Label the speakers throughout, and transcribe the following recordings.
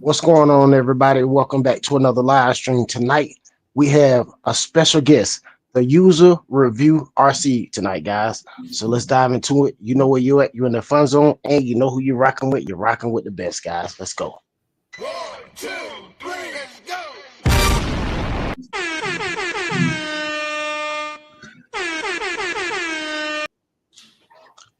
Speaker 1: What's going on, everybody? Welcome back to another live stream. Tonight, we have a special guest, the User Review RC tonight, guys. So let's dive into it. You know where you're at. You're in the fun zone, and you know who you're rocking with. You're rocking with the best, guys. Let's go.
Speaker 2: 1, 2, 3, let's go.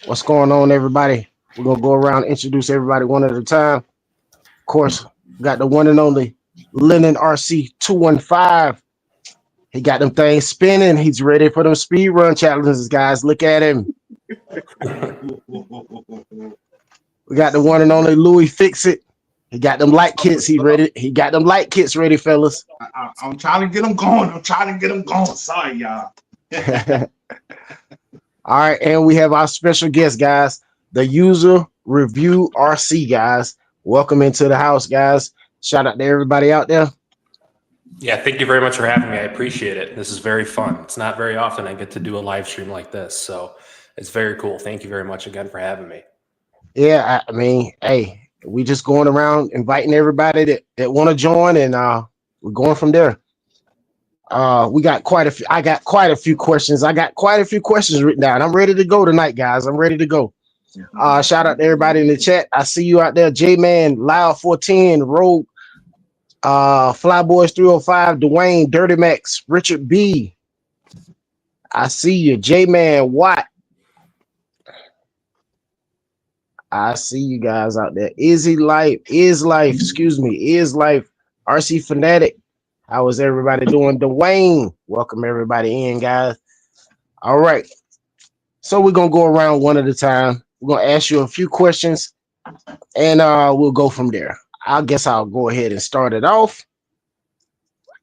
Speaker 1: What's going on, everybody? We're going to go around and introduce everybody one at a time. Of course, we got the one and only Linden RC 215. He got them things spinning. He's ready for them speed run challenges, guys. Look at him. We got the one and only Louie Fix It. He got them light kits. He ready. He got them light kits ready, fellas.
Speaker 3: I'm trying to get them going. Sorry, y'all.
Speaker 1: All right, and we have our special guest, guys, the User Review RC, guys. Welcome into the house, guys. Shout out to everybody out there.
Speaker 4: Yeah, thank you very much for having me. I appreciate it. This is very fun. It's not very often I get to do a live stream like this, so it's very cool. Thank you very much again for having me.
Speaker 1: Yeah, I mean, hey, we just going around inviting everybody that want to join, and we're going from there. We got quite a few. I got quite a few questions. I got quite a few questions written down. I'm ready to go tonight, guys. I'm ready to go. Shout out to everybody in the chat. I see you out there. J-Man, Loud 410, Rogue, Flyboys 305, Dwayne, Dirty Max, Richard B. I see you. J-Man, Watt. I see you guys out there. Is Life, excuse me, Is Life, RC Fanatic. How is everybody doing? Dwayne, welcome everybody in, guys. All right. So we're going to go around one at a time. We're going to ask you a few questions, and we'll go from there. I guess I'll go ahead and start it off.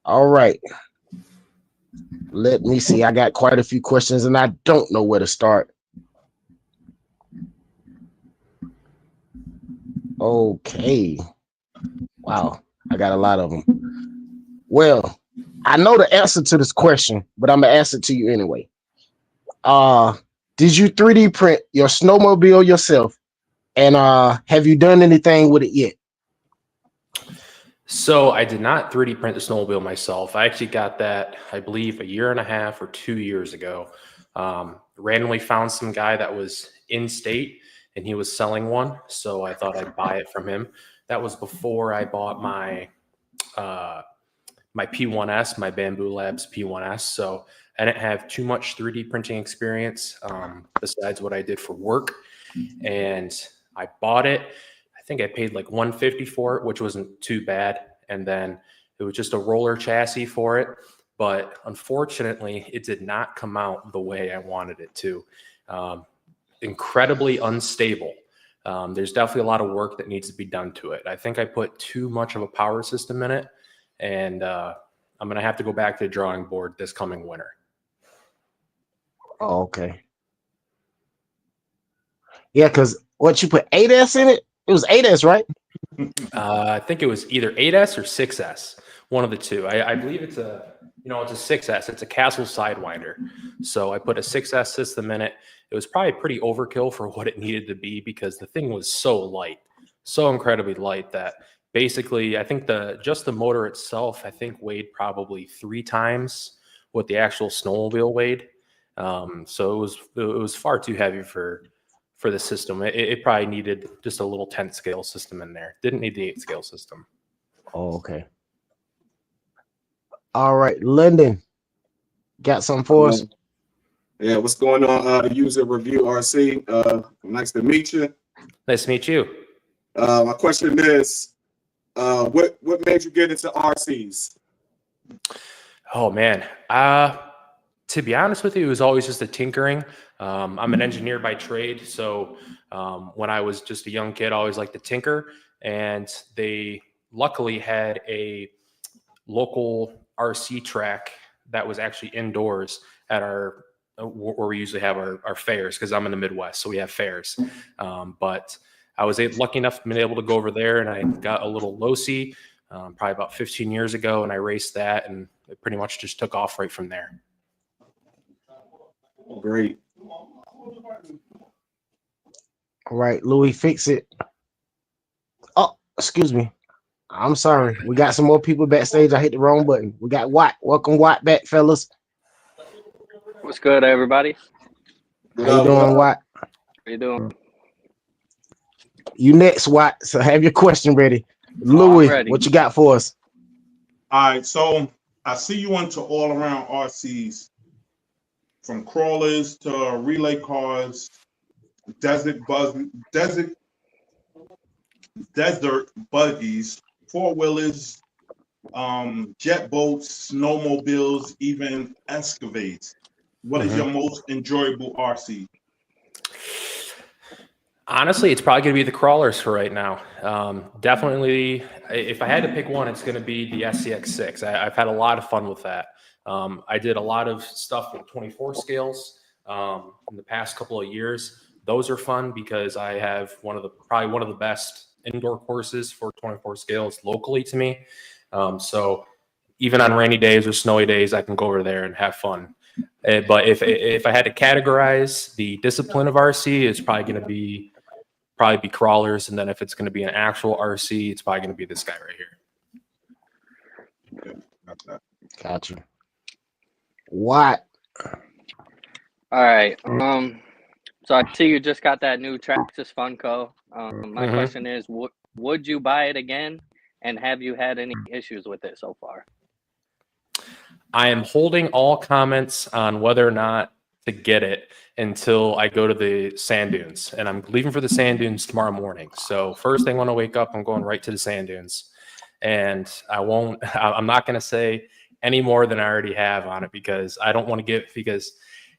Speaker 1: All right. Let me see. I got quite a few questions, and I don't know where to start. Okay. Wow. I got a lot of them. Well, I know the answer to this question, but I'm going to ask it to you anyway. Did you 3D print your snowmobile yourself? And have you done anything with it yet?
Speaker 4: So I did not 3D print the snowmobile myself. I actually got that, I believe, 1.5 or 2 years ago. Randomly found some guy that was in state, and he was selling one, so I thought I'd buy it from him. That was before I bought my my P1S, my Bamboo Labs P1S. So I didn't have too much 3D printing experience besides what I did for work. And I bought it. I think I paid like $150 for it, which wasn't too bad. And then it was just a roller chassis for it. But unfortunately, it did not come out the way I wanted it to. Incredibly unstable. There's definitely a lot of work that needs to be done to it. I think I put too much of a power system in it. And I'm going to have to go back to the drawing board this coming winter.
Speaker 1: Oh, okay. Yeah, because what you put 8S in it? It was 8S, right?
Speaker 4: I think it was either 8S or 6S, one of the two. I believe it's a, it's a 6S. It's a Castle Sidewinder. So I put a 6S system in it. It was probably pretty overkill for what it needed to be because the thing was so light, so incredibly light that basically I think just the motor itself, I think weighed probably 3 times what the actual snowmobile weighed. So it was far too heavy for the system. It probably needed just a little 10 scale system in there. Didn't need the 8 scale system.
Speaker 1: Oh, okay. All right, Linden, got something for us?
Speaker 3: Yeah, what's going on, User Review RC? Nice to meet you.
Speaker 4: Nice to meet you.
Speaker 3: My question is, what made you get into RCs?
Speaker 4: Oh man, to be honest with you, it was always just a tinkering. I'm an engineer by trade, so when I was just a young kid, I always liked to tinker. And they luckily had a local RC track that was actually indoors at our where we usually have our fairs, because I'm in the Midwest, so we have fairs. But I was lucky enough to be able to go over there, and I got a little Losi probably about 15 years ago, and I raced that, and it pretty much just took off right from there.
Speaker 3: Great.
Speaker 1: All right, Louie, Fix It. Oh, excuse me. I'm sorry. We got some more people backstage. I hit the wrong button. We got Watt. Welcome Watt back, fellas.
Speaker 5: What's good, everybody?
Speaker 1: How you doing, Watt?
Speaker 5: How you doing?
Speaker 1: You next, Watt. So have your question ready.
Speaker 5: I'm
Speaker 1: Louie,
Speaker 5: ready.
Speaker 1: what you got for us?
Speaker 2: All right, so I see you into all around RCs, from crawlers to relay cars, desert buggies, four-wheelers, jet boats, snowmobiles, even excavates. What is your most enjoyable RC?
Speaker 4: Honestly, it's probably going to be the crawlers for right now. Definitely, if I had to pick one, it's going to be the SCX6. I've had a lot of fun with that. I did a lot of stuff with 24 scales in the past couple of years. Those are fun because I have probably one of the best indoor courses for 24 scales locally to me. So even on rainy days or snowy days, I can go over there and have fun. But if I had to categorize the discipline of RC, it's probably going to be crawlers, and then if it's going to be an actual RC, it's probably going to be this guy right here.
Speaker 2: Okay.
Speaker 1: Gotcha. What?
Speaker 5: All right. So I see you just got that new Traxxas Funco. My question is, would you buy it again? And have you had any issues with it so far?
Speaker 4: I am holding all comments on whether or not to get it until I go to the sand dunes, and I'm leaving for the sand dunes tomorrow morning. So first thing when I wake up, I'm going right to the sand dunes, and I'm not going to say any more than I already have on it because I don't want to because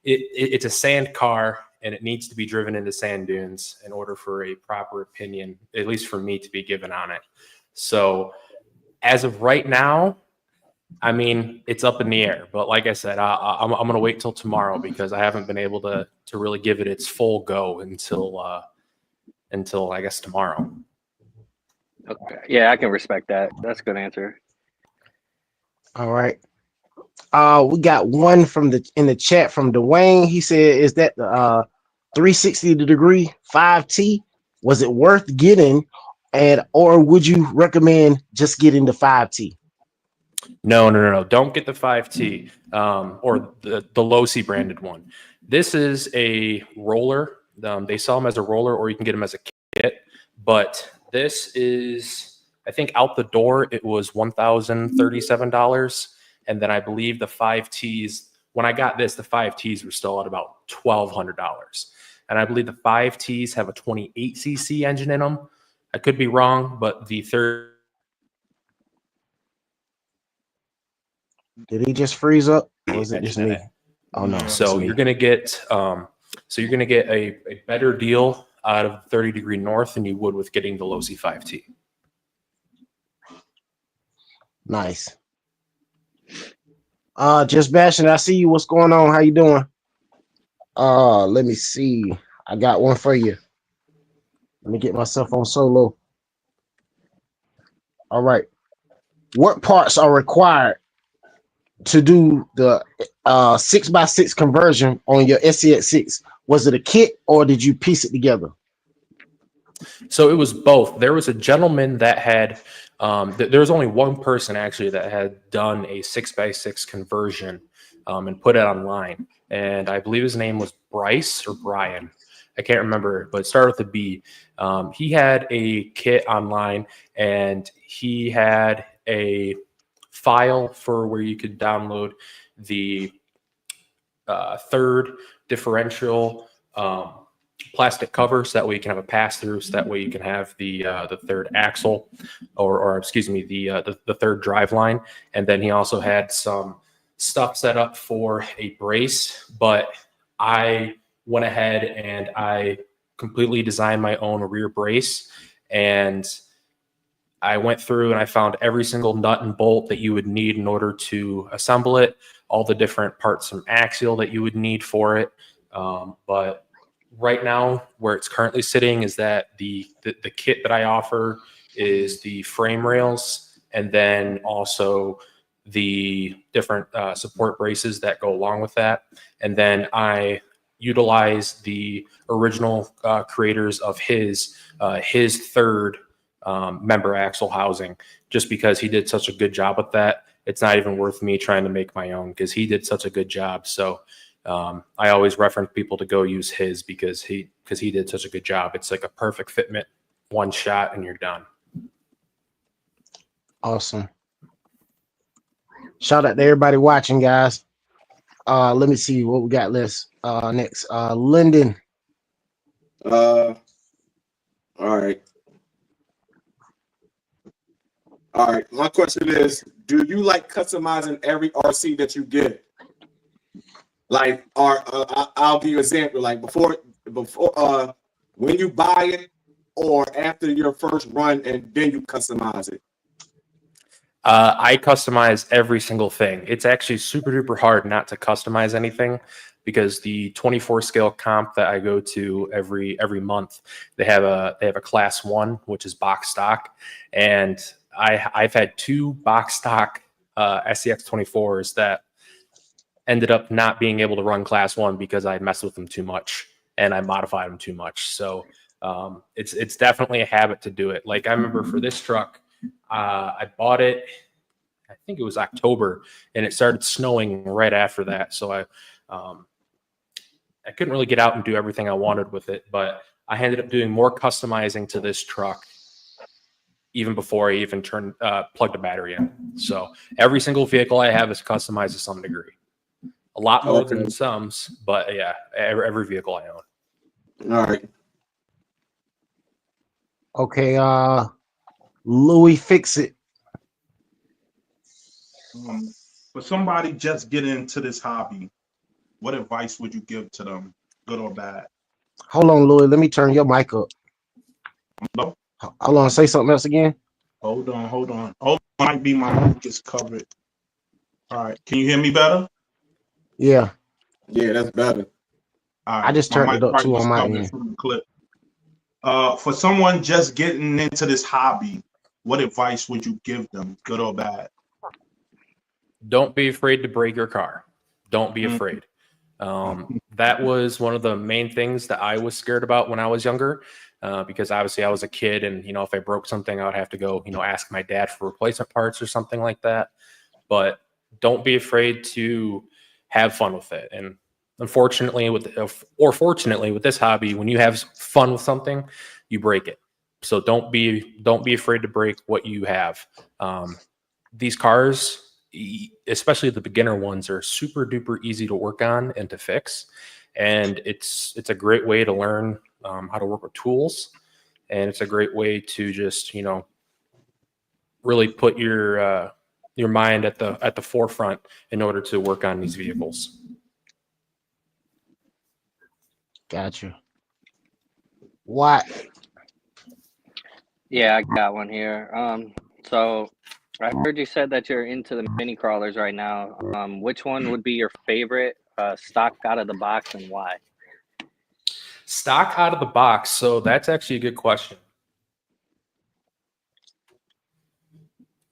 Speaker 4: it's a sand car and it needs to be driven into sand dunes in order for a proper opinion, at least for me, to be given on it. So as of right now, I mean, it's up in the air, but like I said, I'm going to wait till tomorrow because I haven't been able to really give it its full go until I guess tomorrow.
Speaker 5: Okay. Yeah, I can respect that. That's a good answer.
Speaker 1: All right. We got one in the chat from Dwayne. He said, "Is that the 360 degree 5T? Was it worth getting, or would you recommend just getting the 5T?"
Speaker 4: No. Don't get the 5T or the Louie branded one. This is a roller. They sell them as a roller, or you can get them as a kit. But this is, I think, out the door, it was $1,037. And then I believe the 5Ts, when I got this, the 5Ts were still at about $1,200. And I believe the 5Ts have a 28cc engine in them. I could be wrong, but the third.
Speaker 1: Did he just freeze up, or is it just me? Oh no!
Speaker 4: So you're gonna get a better deal out of 30 degree north than you would with getting the Louie 5T.
Speaker 1: Nice. Just bashing. I see you. What's going on? How you doing? Let me see. I got one for you. Let me get myself on solo. All right. What parts are required to do the 6x6 conversion on your SCX6? Was it a kit or did you piece it together?
Speaker 4: So it was both. There was a gentleman that had, there was only one person actually that had done a 6x6 conversion and put it online. And I believe his name was Bryce or Brian. I can't remember, but it started with a B. He had a kit online and he had a file for where you could download the third differential plastic cover, so that way you can have a pass through, so that way you can have the third axle, or excuse me, the third drive line. And then he also had some stuff set up for a brace, but I went ahead and I completely designed my own rear brace, and I went through and I found every single nut and bolt that you would need in order to assemble it, all the different parts from axial that you would need for it. But right now, where it's currently sitting is that the kit that I offer is the frame rails, and then also the different support braces that go along with that. And then I utilize the original creators of his third member axle housing, just because he did such a good job with that. It's not even worth me trying to make my own because he did such a good job. So I always reference people to go use his because he did such a good job. It's like a perfect fitment, one shot, and you're done.
Speaker 1: Awesome. Shout out to everybody watching, guys. Let me see what we got next. Linden.
Speaker 3: All right. All right. My question is, do you like customizing every RC that you get? Like, I'll give you an example. Like before, when you buy it, or after your first run, and then you customize it.
Speaker 4: I customize every single thing. It's actually super duper hard not to customize anything because the 24 scale comp that I go to every month, they have a class 1, which is box stock, and I've had 2 box stock SCX 24s that ended up not being able to run class 1 because I messed with them too much and I modified them too much. So it's definitely a habit to do it. Like I remember for this truck, I bought it, I think it was October, and it started snowing right after that. So I couldn't really get out and do everything I wanted with it, but I ended up doing more customizing to this truck even before I even plugged a battery in. So every single vehicle I have is customized to some degree. A lot more than some, but yeah, every vehicle I own.
Speaker 3: All right.
Speaker 1: Okay, Louie, fix it.
Speaker 2: For somebody just getting into this hobby, what advice would you give to them, good or bad?
Speaker 1: Hold on, Louie. Let me turn your mic up.
Speaker 2: Hello?
Speaker 1: Hold on. Say something else again.
Speaker 2: Hold on. Oh, might be my mic is covered. All right. Can you hear me better?
Speaker 1: Yeah.
Speaker 3: Yeah, that's better.
Speaker 2: All right.
Speaker 1: I just turned it up too on my end.
Speaker 2: From the clip. For someone just getting into this hobby, what advice would you give them, good or bad?
Speaker 4: Don't be afraid to break your car. Don't be afraid. That was one of the main things that I was scared about when I was younger, because obviously I was a kid, and if I broke something, I would have to go, ask my dad for replacement parts or something like that. But don't be afraid to have fun with it. And unfortunately, fortunately with this hobby, when you have fun with something, you break it. So don't be afraid to break what you have. These cars, especially the beginner ones, are super duper easy to work on and to fix, and it's a great way to learn how to work with tools, and it's a great way to just really put your mind at the forefront in order to work on these vehicles.
Speaker 1: Gotcha. What?
Speaker 5: Yeah, I got one here. So I heard you said that you're into the mini crawlers right now. Which one would be your favorite stock out of the box, and why?
Speaker 4: Stock out of the box. So that's actually a good question.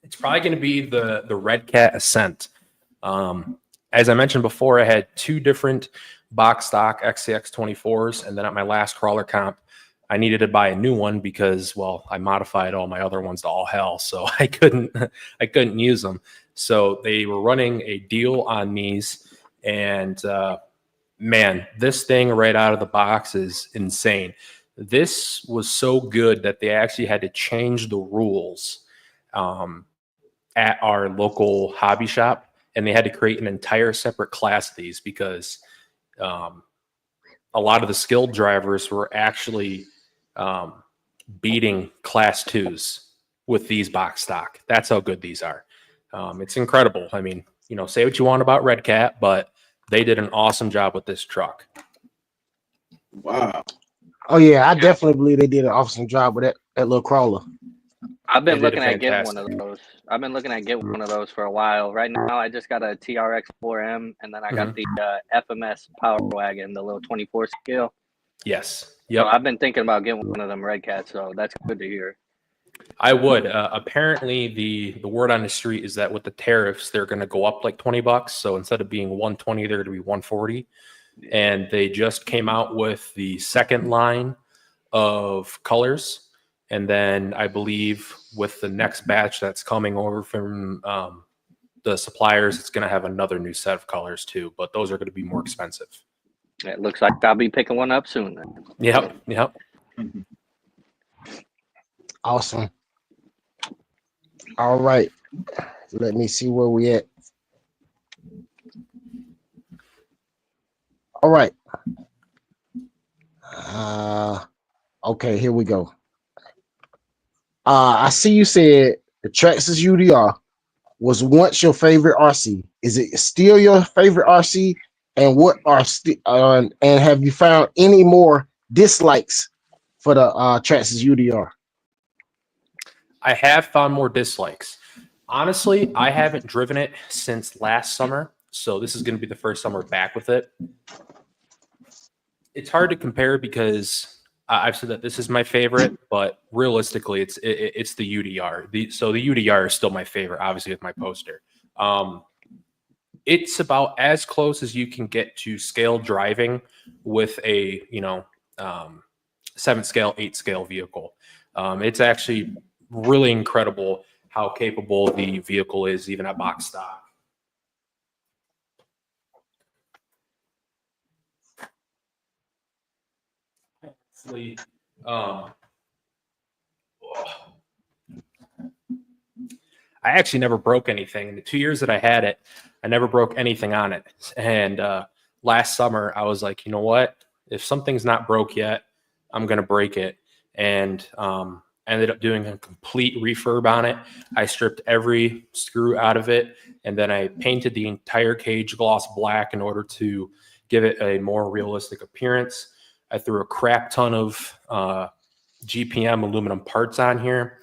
Speaker 4: It's probably going to be the Red Cat Ascent. As I mentioned before, I had 2 different box stock XCX 24s, and then at my last crawler comp, I needed to buy a new one because, well, I modified all my other ones to all hell, so I couldn't use them. So they were running a deal on these, and man, this thing right out of the box is insane. This was so good that they actually had to change the rules at our local hobby shop, and they had to create an entire separate class of these because a lot of the skilled drivers were actually beating class 2s with these box stock. That's how good these are. It's incredible. I mean, say what you want about Red Cat, but they did an awesome job with this truck.
Speaker 3: Wow.
Speaker 1: Oh yeah, I definitely believe they did an awesome job with that little crawler.
Speaker 5: I've been looking at getting one of those. I've been looking at getting one of those for a while. Right now, I just got a TRX 4M, and then I got the FMS Power Wagon, the little 24 scale.
Speaker 4: Yes. Yep.
Speaker 5: So I've been thinking about getting one of them Red Cats, so that's good to hear.
Speaker 4: I would. Apparently, the word on the street is that with the tariffs, they're going to go up like $20. So instead of being 120, they're going to be 140. And they just came out with the second line of colors. And then I believe with the next batch that's coming over from the suppliers, it's going to have another new set of colors too, but those are going to be more expensive.
Speaker 5: It looks like I'll be picking one up soon then.
Speaker 4: Yep.
Speaker 1: Awesome. All right. Let me see where we at. All right. Okay, here we go. I see you said the Traxxas UDR was once your favorite RC. Is it still your favorite RC? And what are and have you found any more dislikes for the Traxxas UDR?
Speaker 4: I have found more dislikes. Honestly, I haven't driven it since last summer, so this is going to be the first summer back with it. It's hard to compare because I've said that this is my favorite, but realistically, it's the UDR. So the UDR is still my favorite, obviously, with my poster. It's about as close as you can get to scale driving with a 7 scale, 8 scale vehicle. It's actually really incredible how capable the vehicle is, even at box stock. I actually never broke anything. In the 2 years that I had it, I never broke anything on it. And last summer, I was like, you know what? If something's not broke yet, I'm going to break it. And ended up doing a complete refurb on it. I stripped every screw out of it, and then I painted the entire cage gloss black in order to give it a more realistic appearance. I threw a crap ton of GPM aluminum parts on here.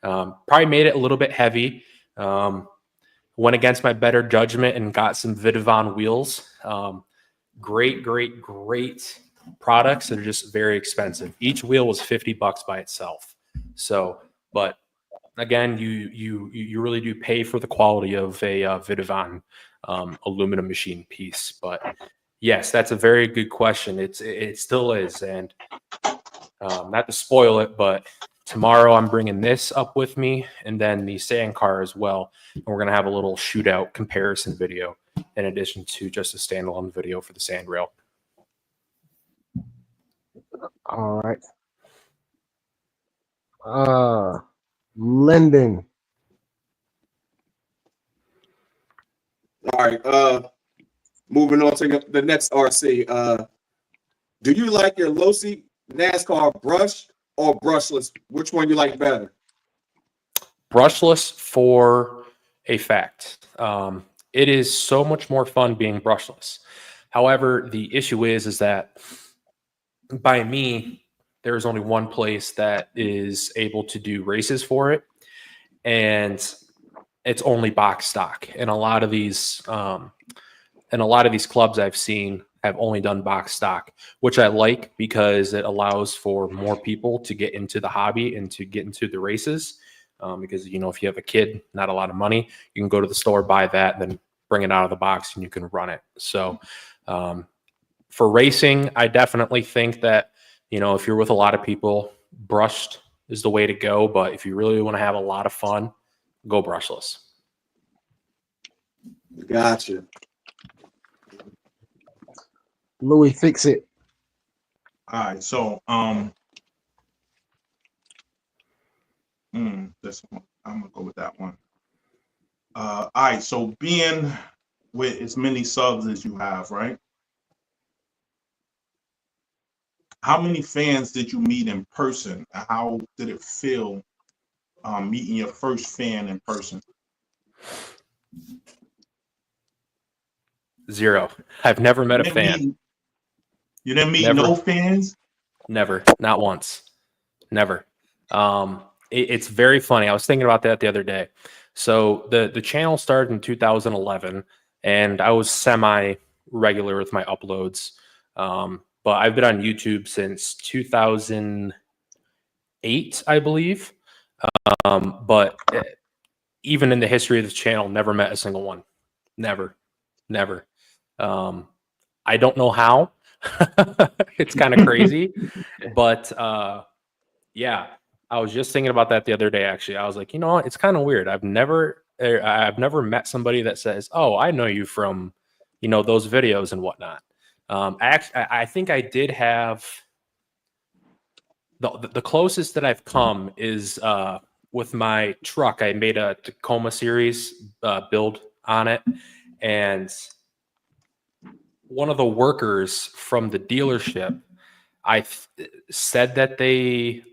Speaker 4: Probably made it a little bit heavy. Went against my better judgment and got some Vidivon wheels. Great products that are just very expensive. Each wheel was $50 by itself. So, but again, you really do pay for the quality of a Vidivon aluminum machine piece. But yes, that's a very good question. It still is, and not to spoil it, but tomorrow I'm bringing this up with me, and then the sand car as well, and we're gonna have a little shootout comparison video in addition to just a standalone video for the sand rail.
Speaker 1: All right. Linden.
Speaker 3: All right. Moving on to the next RC. Do you like your low seat NASCAR brush or brushless? Which one you like better?
Speaker 4: Brushless for a fact. It is so much more fun being brushless. However, the issue is that by me, there's only one place that is able to do races for it, and it's only box stock. And a lot of these clubs I've seen have only done box stock, which I like because it allows for more people to get into the hobby and to get into the races. Because, you know, if you have a kid, not a lot of money, you can go to the store, buy that, then bring it out of the box and you can run it. So for racing, I definitely think that, you know, if you're with a lot of people, brushed is the way to go. But if you really want to have a lot of fun, go brushless.
Speaker 3: Gotcha.
Speaker 1: Louie, fix it.
Speaker 2: All right, so this one, I'm gonna go with that one. All right, so being with as many subs as you have, right? How many fans did you meet in person? How did it feel meeting your first fan in person?
Speaker 4: 0. I've never met a fan.
Speaker 2: You didn't meet no fans?
Speaker 4: Never, not once, never. It's very funny. I was thinking about that the other day. So the channel started in 2011, and I was semi-regular with my uploads. But I've been on YouTube since 2008, I believe. But even in the history of the channel, never met a single one. Never. I don't know how. It's kind of crazy, but yeah, I was just thinking about that the other day. Actually, I was like, you know what? It's kind of weird. I've never met somebody that says, "Oh, I know you from, you know, those videos and whatnot." I think I did have the closest that I've come is with my truck. I made a Tacoma series build on it, and one of the workers from the dealership, said that they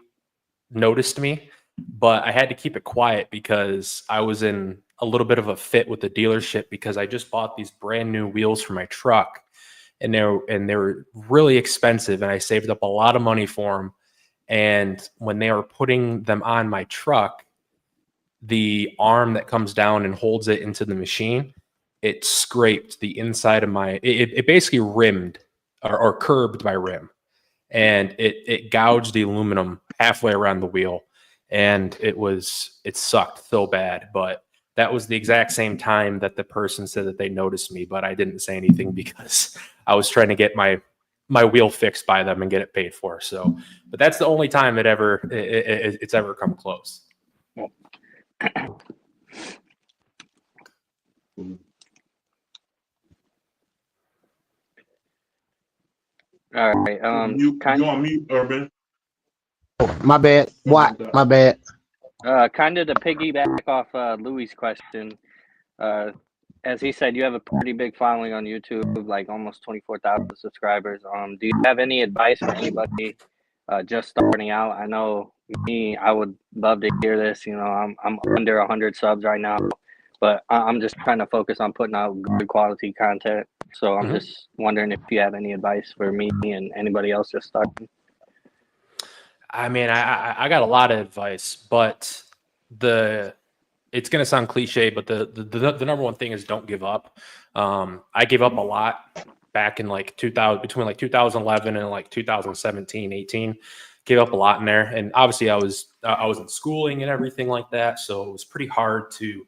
Speaker 4: noticed me, but I had to keep it quiet because I was in a little bit of a fit with the dealership because I just bought these brand new wheels for my truck, and they were really expensive, and I saved up a lot of money for them. And when they were putting them on my truck, the arm that comes down and holds it into the machine, it scraped the inside of my, it basically rimmed or curbed my rim, and it gouged the aluminum halfway around the wheel, and it sucked so bad. But that was the exact same time that the person said that they noticed me, but I didn't say anything because I was trying to get my wheel fixed by them and get it paid for. So, but that's the only time it's ever come close.
Speaker 5: All right.
Speaker 2: You on mute, Urban?
Speaker 1: Oh, my bad. What? My bad.
Speaker 5: Kind of to piggyback off Louie's question, as he said, you have a pretty big following on YouTube, like almost 24,000 subscribers. Do you have any advice for anybody just starting out? I know me, I would love to hear this. You know, I'm under 100 subs right now, but I'm just trying to focus on putting out good quality content. So I'm just wondering if you have any advice for me and anybody else just starting.
Speaker 4: I mean, I got a lot of advice, but it's going to sound cliche, but the number one thing is don't give up. I gave up a lot back in like 2000, between like 2011 and like 2017, 18, gave up a lot in there. And obviously I was in schooling and everything like that. So it was pretty hard to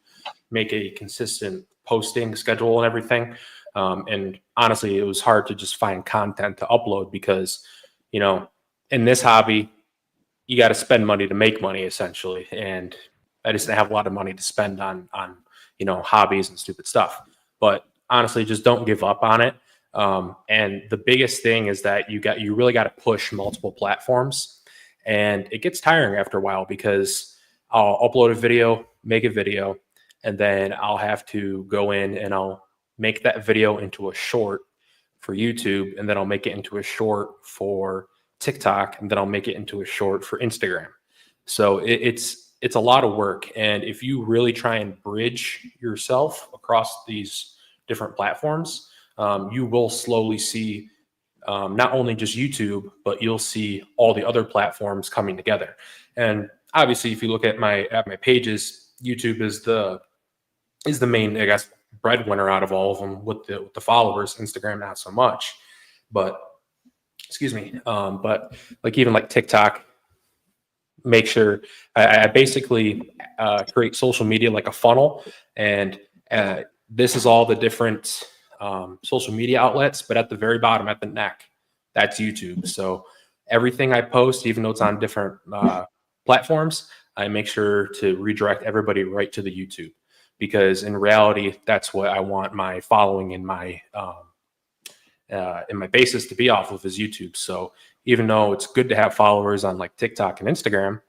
Speaker 4: make a consistent posting schedule and everything. And honestly, it was hard to just find content to upload because, you know, in this hobby, you got to spend money to make money essentially. And I just didn't have a lot of money to spend on, you know, hobbies and stupid stuff, but honestly, just don't give up on it. And the biggest thing is that you really got to push multiple platforms, and it gets tiring after a while because I'll upload a video, make a video, and then I'll have to go in and I'll make that video into a short for YouTube, and then I'll make it into a short for TikTok, and then I'll make it into a short for Instagram. So it's a lot of work. And if you really try and bridge yourself across these different platforms, you will slowly see not only just YouTube, but you'll see all the other platforms coming together. And obviously, if you look at my pages, YouTube is the main, I guess, breadwinner out of all of them with the followers. Instagram, not so much. But excuse me. But like even like TikTok, make sure I basically create social media like a funnel, and this is all the different social media outlets, but at the very bottom, at the neck, that's YouTube. So everything I post, even though it's on different platforms, I make sure to redirect everybody right to the YouTube, because in reality, that's what I want my following in my basis to be off of, is YouTube. So even though it's good to have followers on like TikTok and Instagram,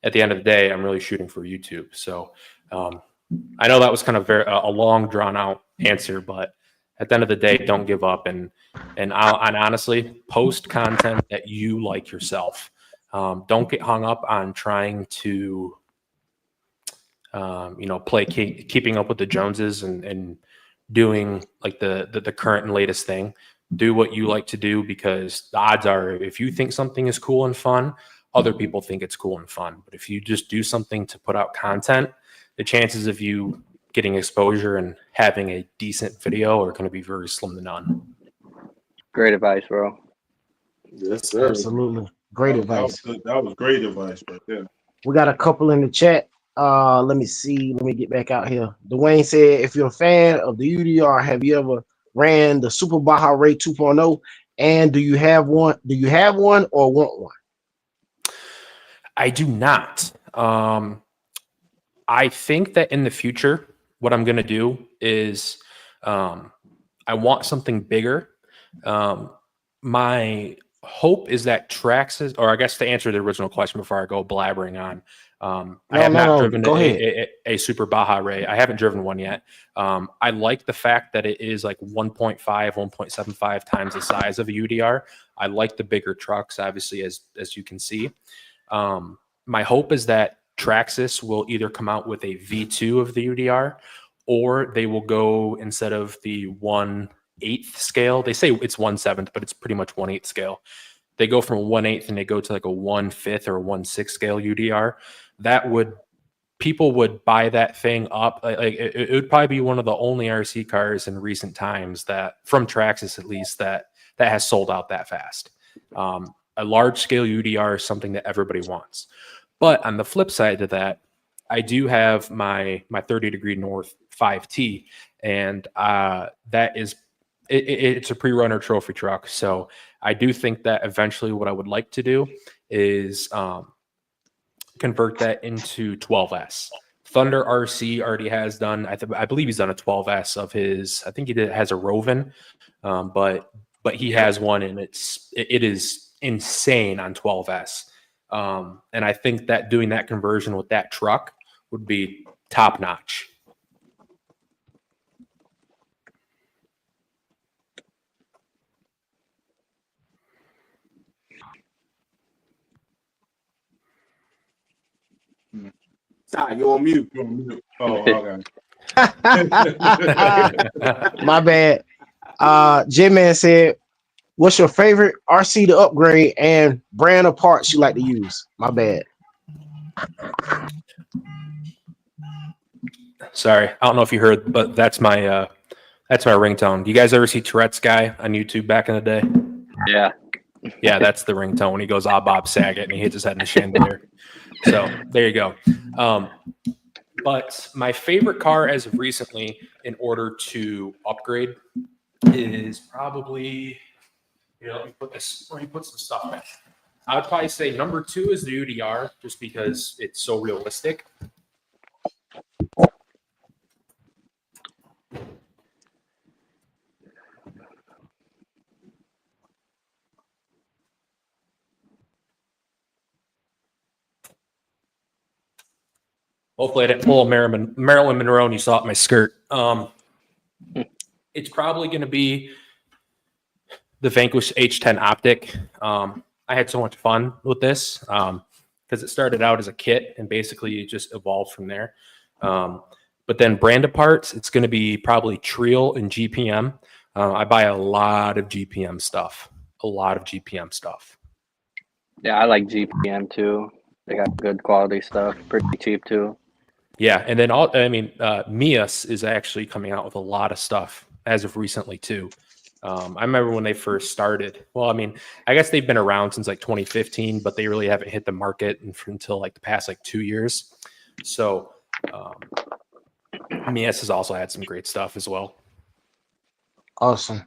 Speaker 4: at the end of the day, I'm really shooting for YouTube. So I know that was kind of a long drawn out answer, but at the end of the day, don't give up, and honestly, post content that you like yourself. Don't get hung up on trying to, you know, play keeping up with the Joneses and doing like the current and latest thing. Do what you like to do, because the odds are, if you think something is cool and fun, other people think it's cool and fun. But if you just do something to put out content, the chances of you getting exposure and having a decent video are going to be very slim to none. Great advice, bro.
Speaker 3: Yes, sir.
Speaker 1: Absolutely. Great advice.
Speaker 2: That was great advice right there.
Speaker 1: We got a couple in the chat. Let me see. Let me get back out here. Dwayne said, if you're a fan of the UDR, have you ever ran the Super Baja Ray 2.0? And do you have one? Do you have one or want one?
Speaker 4: I do not. I think that in the future, what I'm going to do is I want something bigger. My hope is that Traxxas, or I guess to answer the original question before I go blabbering on, I have not driven
Speaker 1: Go ahead.
Speaker 4: a Super Baja Ray. I haven't driven one yet. I like the fact that it is like 1.5, 1.75 times the size of a UDR. I like the bigger trucks, obviously, as you can see. My hope is that Traxxas will either come out with a V2 of the UDR, or they will go, instead of the 1/8 scale, they say it's 1/7, but it's pretty much 1/8 scale. They go from 1/8 and they go to like a 1/5 or 1/6 scale UDR. People would buy that thing up. Like it would probably be one of the only RC cars in recent times that, from Traxxas at least, that has sold out that fast. A large scale UDR is something that everybody wants. But on the flip side to that, I do have my 30 degree north 5T, and that is it's a pre-runner trophy truck. So I do think that eventually what I would like to do is convert that into 12S. Thunder RC already has done, I believe he's done a 12S of his. I think has a Roven, but he has one, and it is insane on 12S. And I think that doing that conversion with that truck would be top notch.
Speaker 3: Ty, you're on mute.
Speaker 2: You're on mute. Oh, okay.
Speaker 1: My bad. J-Man said, what's your favorite RC to upgrade and brand of parts you like to use? My bad.
Speaker 4: Sorry, I don't know if you heard, but that's my ringtone. You guys ever see Tourette's guy on YouTube back in the day?
Speaker 5: Yeah.
Speaker 4: Yeah, that's the ringtone. He goes, "Ah, Bob Saget," and he hits his head in the chandelier. So there you go. But my favorite car as of recently, in order to upgrade, is probably, let me put some stuff back. I would probably say number 2 is the UDR, just because it's so realistic. Hopefully I didn't pull a Marilyn Monroe and you saw it in my skirt. It's probably going to be the Vanquish H10 optic. I had so much fun with this because it started out as a kit and basically it just evolved from there. But then brand of parts, it's going to be probably Trial and GPM. I buy a lot of GPM stuff.
Speaker 5: Yeah, I like GPM too. They got good quality stuff, pretty cheap too.
Speaker 4: Yeah, and then Mias is actually coming out with a lot of stuff as of recently too. I remember when they first started. Well, I mean, I guess they've been around since like 2015, but they really haven't hit the market until like the past like 2 years. So Mias has also had some great stuff as well.
Speaker 1: Awesome.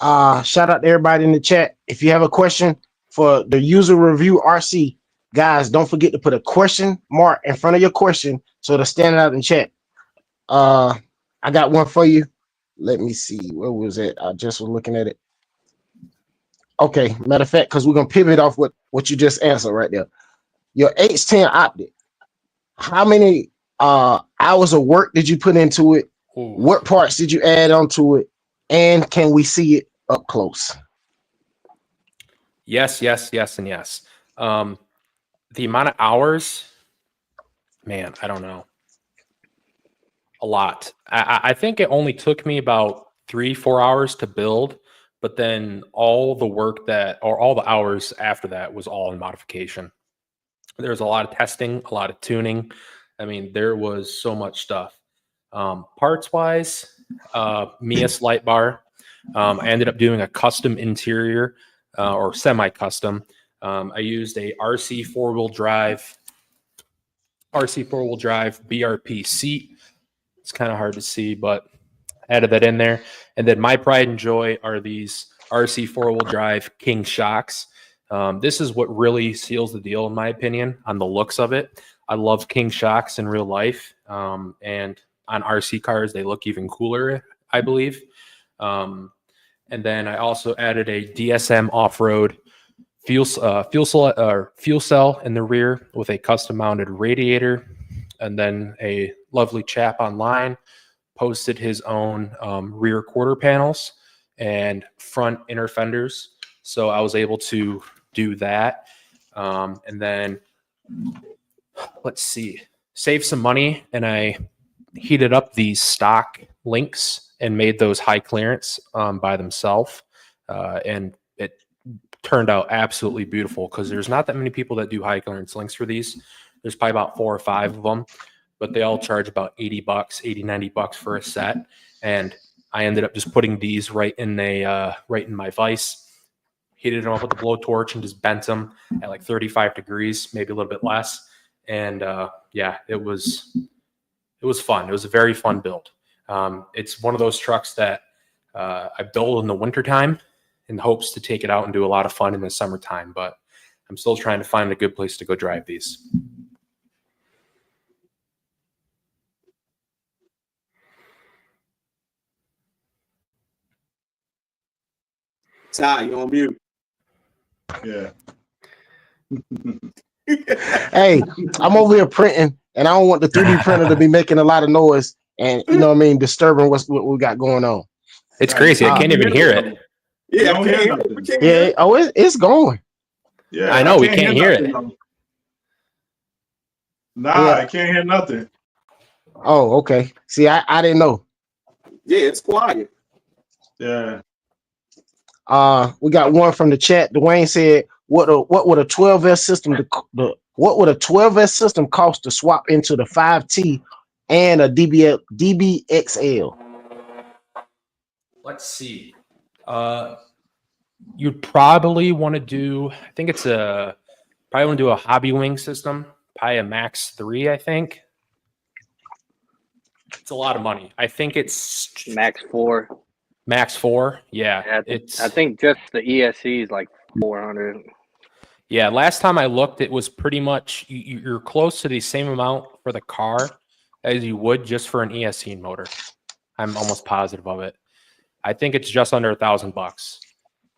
Speaker 1: Shout out to everybody in the chat. If you have a question for the user review RC, guys, don't forget to put a question mark in front of your question so it'll stand out in chat. I got one for you. Let me see. Where was it? I just was looking at it. Okay, matter of fact, because we're gonna pivot off what you just answered right there. Your H10 optic. How many hours of work did you put into it?
Speaker 4: Ooh.
Speaker 1: What parts did you add onto it? And can we see it up close?
Speaker 4: Yes, and yes. The amount of hours, man, I don't know. A lot. I think it only took me about 3-4 hours to build, but then all the work all the hours after that was all in modification. There was a lot of testing, a lot of tuning. I mean, there was so much stuff. Parts wise, Mias light bar. I ended up doing a custom interior or semi-custom. I used a RC four-wheel drive BRP seat. It's kind of hard to see, but added that in there. And then my pride and joy are these RC four-wheel drive King shocks. This is what really seals the deal, in my opinion, on the looks of it. I love King shocks in real life, and on RC cars, they look even cooler, I believe. And then I also added a DSM off-road fuel cell in the rear with a custom-mounted radiator, and then a lovely chap online posted his own rear quarter panels and front inner fenders. So I was able to do that. And then let's see, save some money. And I heated up these stock links and made those high clearance by themselves. And it turned out absolutely beautiful because there's not that many people that do high clearance links for these. There's probably about 4 or 5 of them, but they all charge about $80, $90 for a set. And I ended up just putting these right in my vise, heated them up with a blowtorch and just bent them at like 35 degrees, maybe a little bit less. And yeah, it was fun. It was a very fun build. It's one of those trucks that I build in the wintertime in hopes to take it out and do a lot of fun in the summertime, but I'm still trying to find a good place to go drive these.
Speaker 3: Ty, you on mute.
Speaker 2: Yeah.
Speaker 1: Hey, I'm over here printing, and I don't want the 3D printer to be making a lot of noise and, you know what I mean, disturbing what we got going on.
Speaker 4: It's crazy. I can't even hear it.
Speaker 3: Yeah,
Speaker 2: don't hear nothing.
Speaker 1: Yeah, oh, it's going.
Speaker 2: Yeah,
Speaker 4: I know, we can't hear it.
Speaker 2: nothing, though. Nah,
Speaker 1: Yeah.
Speaker 2: I can't hear nothing.
Speaker 1: Oh, okay. See, I didn't know.
Speaker 3: Yeah, it's quiet.
Speaker 2: Yeah.
Speaker 1: We got one from the chat. Dwayne said, "What would a 12S system what would a 12S system cost to swap into the 5T and a DBXL?"
Speaker 4: Let's see. You'd probably want to do, I think it's probably want to do a hobby wing system, probably a Max 3, I think. It's a lot of money. I think it's
Speaker 5: Max 4.
Speaker 4: Max 4. Yeah.
Speaker 5: Yeah, I think just the ESC is like 400.
Speaker 4: Yeah, last time I looked, it was pretty much, you're close to the same amount for the car as you would just for an ESC motor. I'm almost positive of it. I think it's just under $1,000.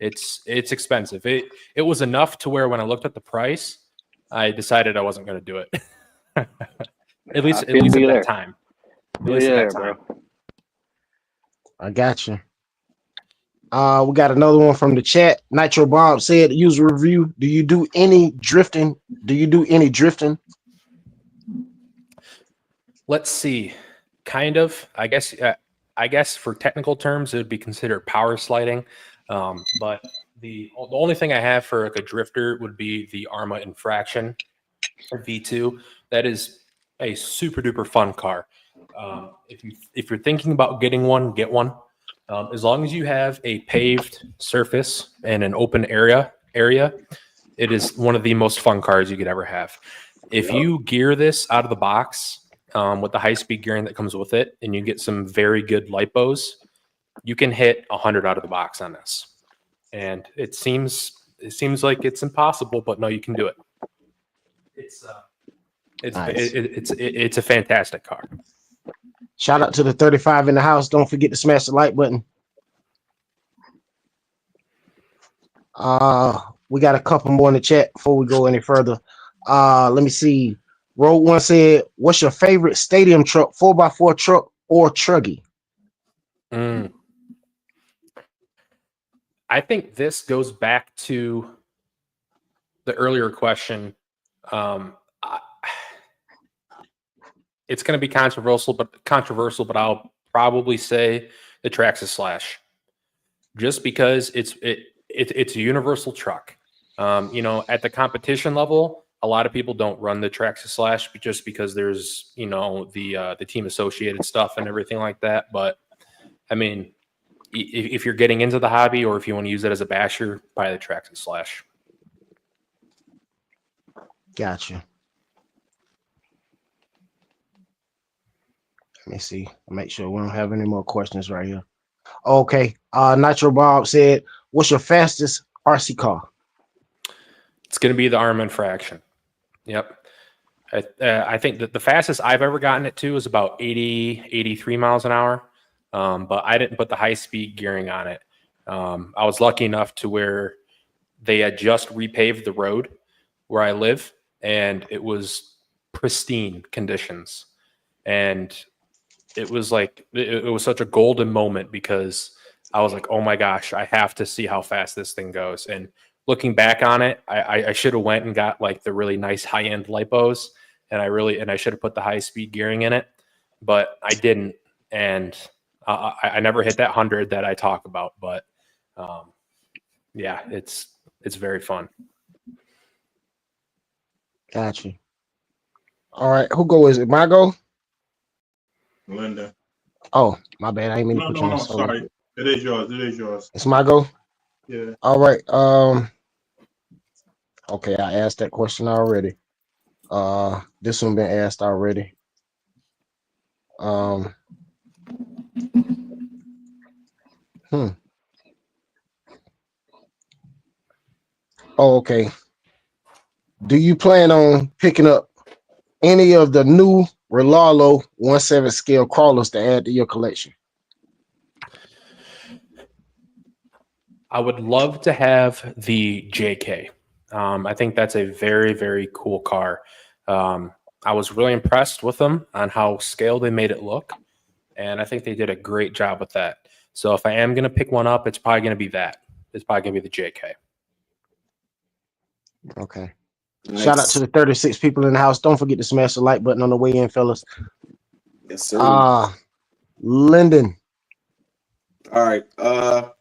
Speaker 4: It's expensive. It was enough to where when I looked at the price, I decided I wasn't going to do it. at least at that time.
Speaker 5: Bro.
Speaker 1: I got you. We got another one from the chat. Nitro Bomb said, "User review. Do you do any drifting?
Speaker 4: Let's see. Kind of. I guess for technical terms, it would be considered power sliding. But the only thing I have for like a drifter would be the Arma Infraction V2. That is a super duper fun car. If you're thinking about getting one, get one. As long as you have a paved surface and an open area, it is one of the most fun cars you could ever have. If you gear this out of the box with the high-speed gearing that comes with it, and you get some very good lipos, you can hit 100 out of the box on this. And it seems like it's impossible, but no, you can do it. It's a fantastic car.
Speaker 1: Shout out to the 35 in the house. Don't forget to smash the like button. We got a couple more in the chat before we go any further. Let me see. Road One said, "What's your favorite stadium truck, 4x4 truck or truggy?"
Speaker 4: I think this goes back to the earlier question. It's going to be controversial, but I'll probably say the Traxxas Slash, just because it's a universal truck. At the competition level, a lot of people don't run the Traxxas Slash just because there's the team associated stuff and everything like that. But I mean, if you're getting into the hobby or if you want to use it as a basher, buy the Traxxas Slash.
Speaker 1: Gotcha. Let me see. Make sure we don't have any more questions right here. Okay. Nitro Bob said, "What's your fastest RC car?"
Speaker 4: It's going to be the arm infraction. Yep. I think that the fastest I've ever gotten it to is about 80, 83 miles an hour. But I didn't put the high speed gearing on it. I was lucky enough to where they had just repaved the road where I live, and it was pristine conditions. And it was like, it was such a golden moment because I was like, oh my gosh, I have to see how fast this thing goes. And looking back on it, I should have went and got like the really nice high end lipos, and I should have put the high speed gearing in it, but I didn't. And I never hit that 100 that I talk about, but yeah, it's very fun.
Speaker 1: Gotcha. All right, who go is it? My go?
Speaker 2: Linda.
Speaker 1: Oh, my bad. I ain't mean to
Speaker 2: No,
Speaker 1: put
Speaker 2: no,
Speaker 1: you on
Speaker 2: no.
Speaker 1: the solo.
Speaker 2: Sorry. It is yours. It is yours.
Speaker 1: It's my go.
Speaker 2: Yeah.
Speaker 1: All right. Okay, I asked that question already. This one been asked already. Oh, okay. Do you plan on picking up any of the new Relalo 1/7 scale crawlers to add to your collection?
Speaker 4: I would love to have the JK. I think that's a very, very cool car. I was really impressed with them on how scaled they made it look, and I think they did a great job with that. So if I am going to pick one up, it's probably going to be that. It's probably going to be the JK.
Speaker 1: Okay.
Speaker 3: Nice.
Speaker 1: Shout out to the 36 people in the house. Don't forget to smash the like button on the way in, fellas.
Speaker 3: Yes, sir.
Speaker 1: Linden.
Speaker 3: All right. My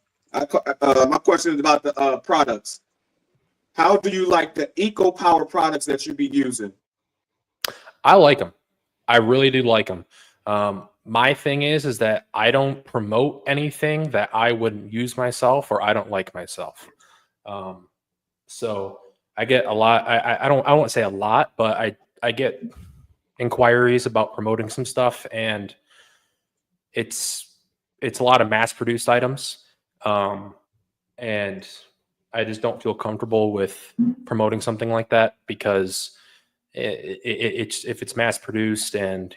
Speaker 3: question is about the products. How do you like the eco power products that you be using?
Speaker 4: I like them. I really do like them. My thing is that I don't promote anything that I wouldn't use myself or I don't like myself. So I get a lot. I won't say a lot, but I get inquiries about promoting some stuff, and it's a lot of mass produced items. And I just don't feel comfortable with promoting something like that because it's if it's mass produced and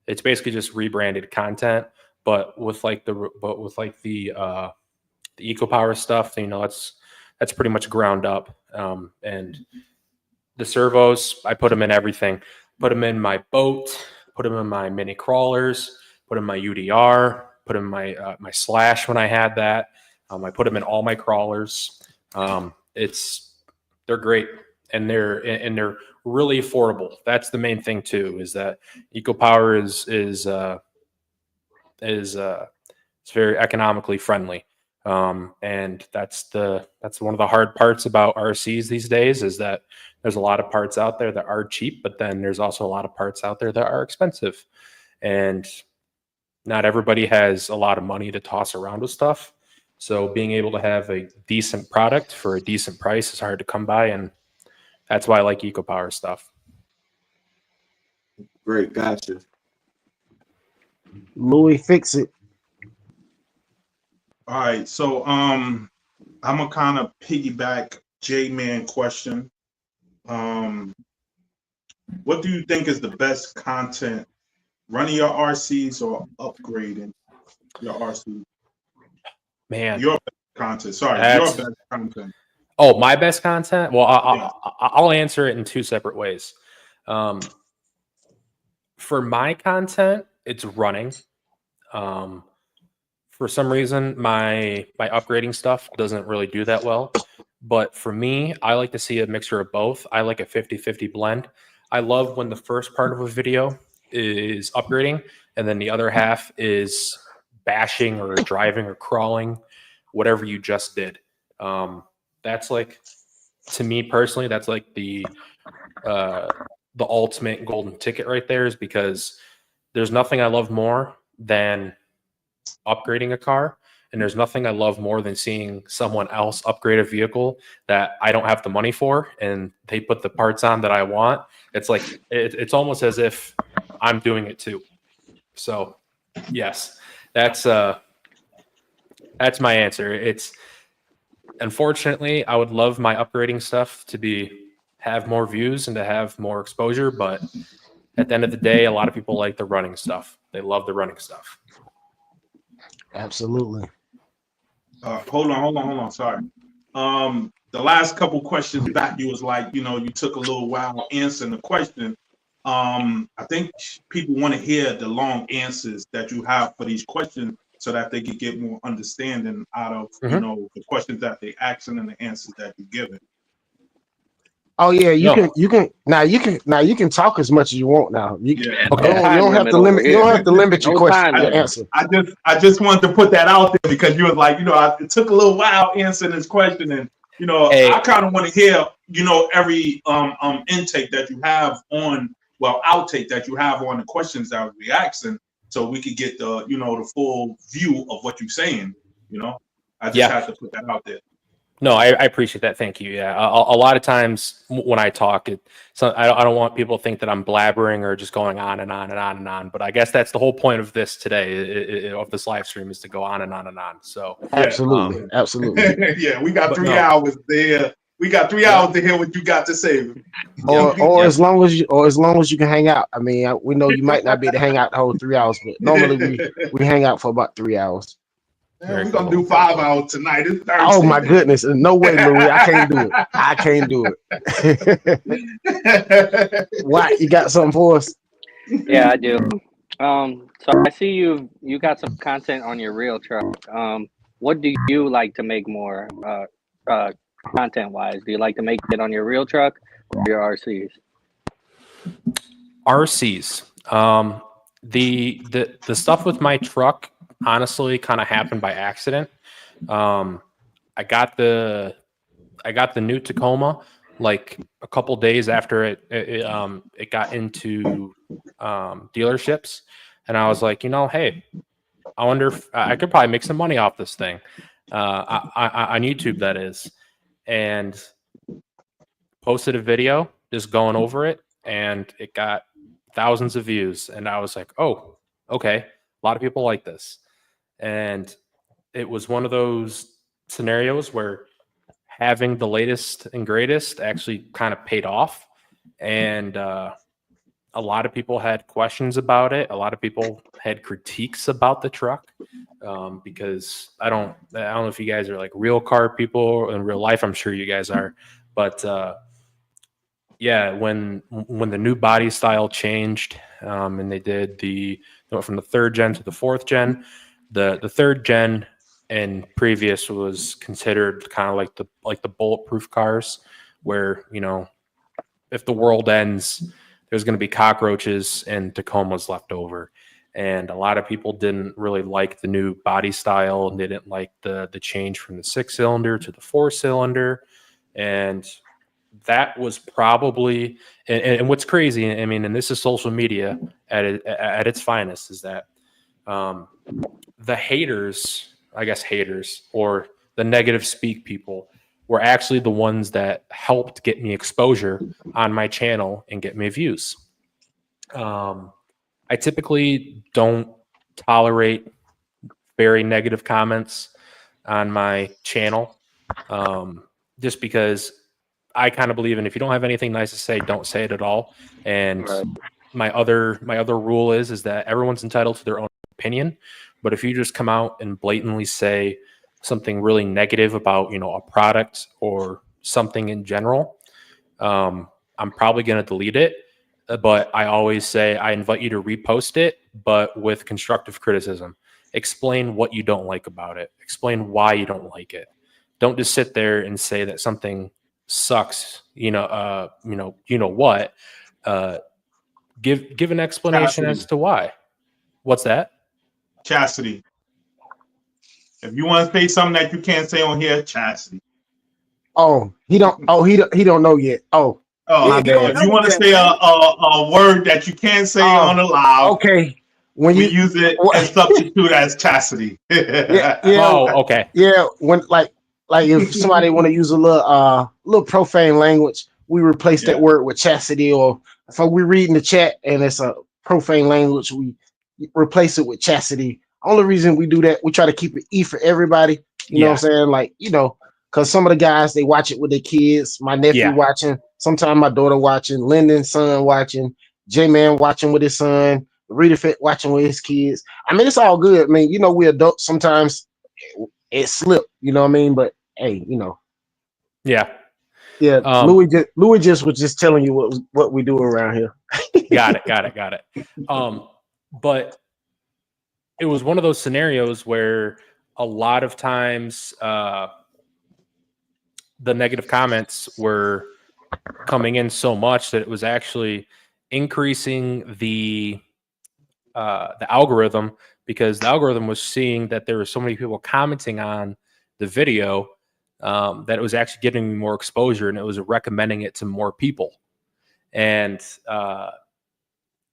Speaker 4: it's basically just rebranded content, but with the eco power stuff, that's pretty much ground up. And the servos, I put them in everything. Put them in my boat, put them in my mini crawlers, put them in my UDR, put them in my Slash when I had that. I put them in all my crawlers. They're great, and they're really affordable. That's the main thing too, is that eco power is it's very economically friendly. And that's one of the hard parts about RCs these days, is that there's a lot of parts out there that are cheap, but then there's also a lot of parts out there that are expensive, and not everybody has a lot of money to toss around with stuff. So being able to have a decent product for a decent price is hard to come by, and that's why I like eco power stuff.
Speaker 3: Great, gotcha.
Speaker 1: Louie, fix it.
Speaker 2: All right. So I'm gonna kind of piggyback J-Man question. What do you think is the best content? Running your RCs or upgrading your RC?
Speaker 4: Man,
Speaker 2: Your best content. Sorry, your best content.
Speaker 4: Oh, my best content? Well, I'll answer it in two separate ways. For my content, it's running. For some reason, my upgrading stuff doesn't really do that well. But for me, I like to see a mixture of both. I like a 50-50 blend. I love when the first part of a video is upgrading, and then the other half is bashing or driving or crawling, whatever you just did. That's like, to me personally, that's like the ultimate golden ticket right there, is because there's nothing I love more than upgrading a car, and there's nothing I love more than seeing someone else upgrade a vehicle that I don't have the money for, and they put the parts on that I want. It's like it's almost as if I'm doing it too. So yes, that's my answer. unfortunately, I would love my upgrading stuff to have more views and to have more exposure, but at the end of the day, a lot of people like the running stuff. They love the running stuff.
Speaker 1: Absolutely.
Speaker 2: Hold on. Sorry. The last couple questions back, you was like, you know, you took a little while answering the question. I think people want to hear the long answers that you have for these questions so that they can get more understanding out of, you know, the questions that they asking and the answers that you're giving.
Speaker 1: Oh yeah, you can talk as much as you want now. You don't have to limit. You don't have to limit your question. Your answer.
Speaker 2: I just wanted to put that out there because you was like, you know, it took a little while answering this question, and you know, I kind of want to hear, you know, every intake that you have on, well, outtake that you have on the questions that we asking, so we could get the, you know, the full view of what you're saying. You know, I just had to put that out there.
Speaker 4: No, I appreciate that. Thank you. Yeah, a lot of times when I talk, I don't want people to think that I'm blabbering or just going on and on and on and on. But I guess that's the whole point of this today, of this live stream, is to go on and on and on. So
Speaker 1: absolutely.
Speaker 2: Yeah, we got 3 hours there. We got 3 hours to hear what you got to say.
Speaker 1: Or as long as you can hang out. I mean, we know you might not be able to hang out the whole 3 hours, but normally we hang out for about 3 hours.
Speaker 2: We're gonna do 5 hours tonight. It's Thursday.
Speaker 1: Oh my goodness! No way, Louie. I can't do it. What, you got something for us?
Speaker 5: Yeah, I do. So I see you got some content on your real truck. What do you like to make more content wise? Do you like to make it on your real truck or your RCs?
Speaker 4: RCs. The stuff with my truck honestly kind of happened by accident. I got the new Tacoma like a couple days after it got into dealerships, and I was like, you know, hey, I wonder if I could probably make some money off this thing on YouTube, that is, and posted a video just going over it, and it got thousands of views, and I was like, oh, okay, a lot of people like this. And it was one of those scenarios where having the latest and greatest actually kind of paid off. And a lot of people had questions about it. A lot of people had critiques about the truck because I don't know if you guys are like real car people in real life. I'm sure you guys are. But yeah, when the new body style changed and they went from the 3rd gen to the 4th gen, the 3rd gen and previous was considered kind of like the bulletproof cars, where, you know, if the world ends, there's going to be cockroaches and Tacomas left over. And a lot of people didn't really like the new body style, and they didn't like the change from the 6-cylinder to the 4-cylinder. And that was probably, and what's crazy, I mean, and this is social media at its finest, is that the haters, or the negative speak people, were actually the ones that helped get me exposure on my channel and get me views. I typically don't tolerate very negative comments on my channel, just because I kind of believe in, if you don't have anything nice to say, don't say it at all. And my other rule is that everyone's entitled to their own opinion. But if you just come out and blatantly say something really negative about, you know, a product or something in general, I'm probably going to delete it. But I always say I invite you to repost it, but with constructive criticism. Explain what you don't like about it. Explain why you don't like it. Don't just sit there and say that something sucks. You know what? Give an explanation as to why. What's that?
Speaker 2: Chastity. If you want to say something that you can't say on here, chastity.
Speaker 1: Oh, he don't know yet. Oh,
Speaker 2: if you want to say a word that you can't say on the live,
Speaker 1: okay. When
Speaker 2: we
Speaker 1: you
Speaker 2: use it and substitute as chastity.
Speaker 4: Okay.
Speaker 1: Yeah, when like if somebody want to use a little profane language, we replace that word with chastity. Or if we read in the chat and it's a profane language, we replace it with chastity. Only reason we do that, we try to keep it E for everybody. You know what I'm saying? Like, you know, because some of the guys, they watch it with their kids. My nephew watching, sometimes my daughter watching, Linden's son watching, J-Man watching with his son, Rita Fit watching with his kids. I mean, it's all good. I mean, you know, we adults, sometimes it slip, you know what I mean? But hey, you know.
Speaker 4: Yeah.
Speaker 1: Yeah, Louie just was just telling you what we do around here.
Speaker 4: Got it. But it was one of those scenarios where a lot of times the negative comments were coming in so much that it was actually increasing the algorithm, because the algorithm was seeing that there were so many people commenting on the video that it was actually getting me more exposure, and it was recommending it to more people. And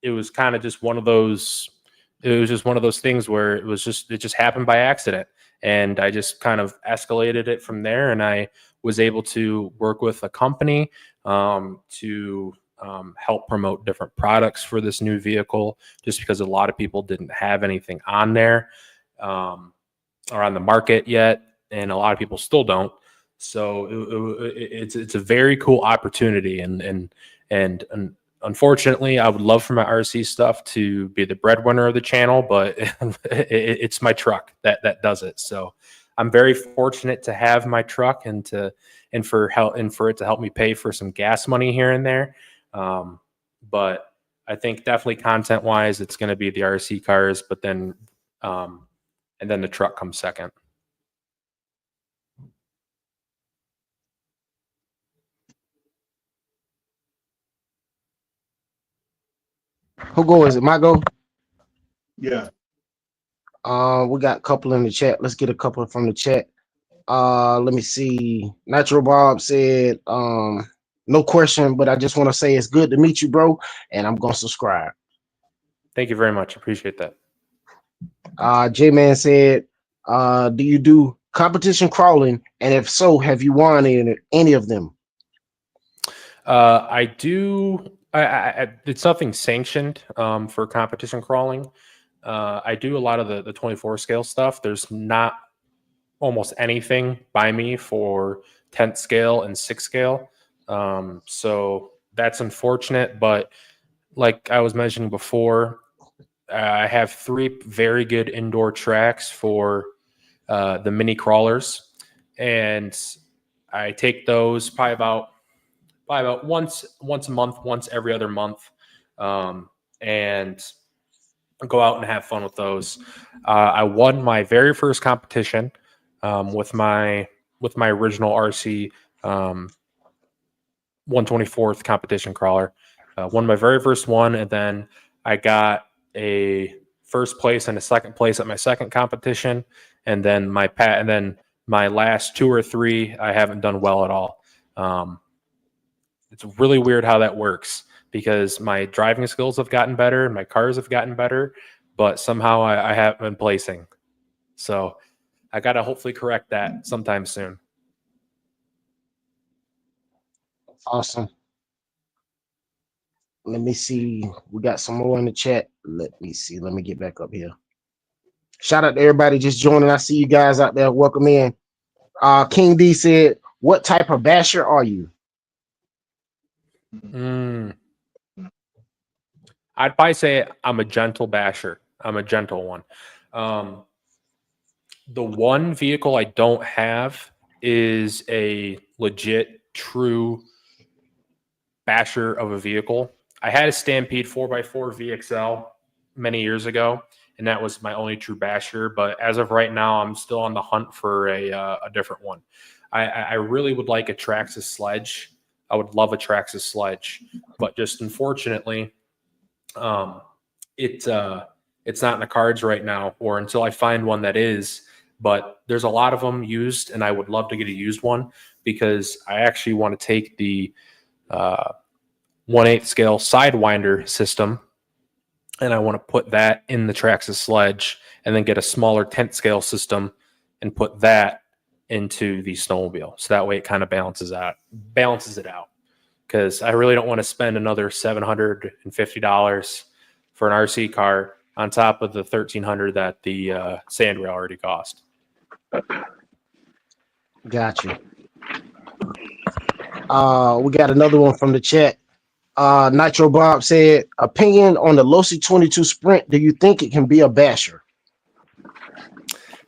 Speaker 4: it was kind of just one of those. It was just one of those things where it just happened by accident, and I just kind of escalated it from there. And I was able to work with a company to help promote different products for this new vehicle, just because a lot of people didn't have anything on there or on the market yet, and a lot of people still don't. So it's a very cool opportunity, and unfortunately, I would love for my RC stuff to be the breadwinner of the channel, but it's my truck that does it. So I'm very fortunate to have my truck and for it to help me pay for some gas money here and there. But I think definitely content wise, it's going to be the RC cars, but then and then the truck comes second.
Speaker 1: Who go is it? My go?
Speaker 2: Yeah.
Speaker 1: We got a couple in the chat. Let's get a couple from the chat. Let me see. Nitro Bob said, no question, but I just want to say it's good to meet you, bro. And I'm gonna subscribe.
Speaker 4: Thank you very much. Appreciate that.
Speaker 1: J-Man said, do you do competition crawling? And if so, have you won any of them?
Speaker 4: I do. It's nothing sanctioned for competition crawling. I do a lot of the 24 scale stuff. There's not almost anything by me for 10th scale and 6th scale. So that's unfortunate. But like I was mentioning before, I have 3 very good indoor tracks for the mini crawlers. And I take those probably about once a month, once every other month, and go out and have fun with those. I won my very first competition with my original RC 124th competition crawler. Won my very first one, and then I got a first place and a second place at my second competition, and then my last 2 or 3 I haven't done well at all. It's really weird how that works, because my driving skills have gotten better and my cars have gotten better, but somehow I haven't been placing. So I got to hopefully correct that sometime soon.
Speaker 1: Awesome. Let me see. We got some more in the chat. Let me see. Let me get back up here. Shout out to everybody just joining. I see you guys out there. Welcome in. King D said, what type of basher are you?
Speaker 4: I'd probably say I'm a gentle basher. I'm a gentle one. The one vehicle I don't have is a legit, true basher of a vehicle. I had a Stampede 4x4 VXL many years ago, and that was my only true basher. But as of right now, I'm still on the hunt for a different one. I really would like a Traxxas sledge. I would love a Traxxas sledge, but just unfortunately, it's not in the cards right now, or until I find one that is. But there's a lot of them used, and I would love to get a used one, because I actually want to take the 1/8 scale Sidewinder system, and I want to put that in the Traxxas sledge, and then get a smaller 10th scale system and put that into the snowmobile. So that way it kind of balances it out. Because I really don't want to spend another $750 for an RC car on top of the $1,300 that the Sandrail already cost.
Speaker 1: Got you. We got another one from the chat. Nitro Bob said, opinion on the Losi 22 Sprint. Do you think it can be a basher?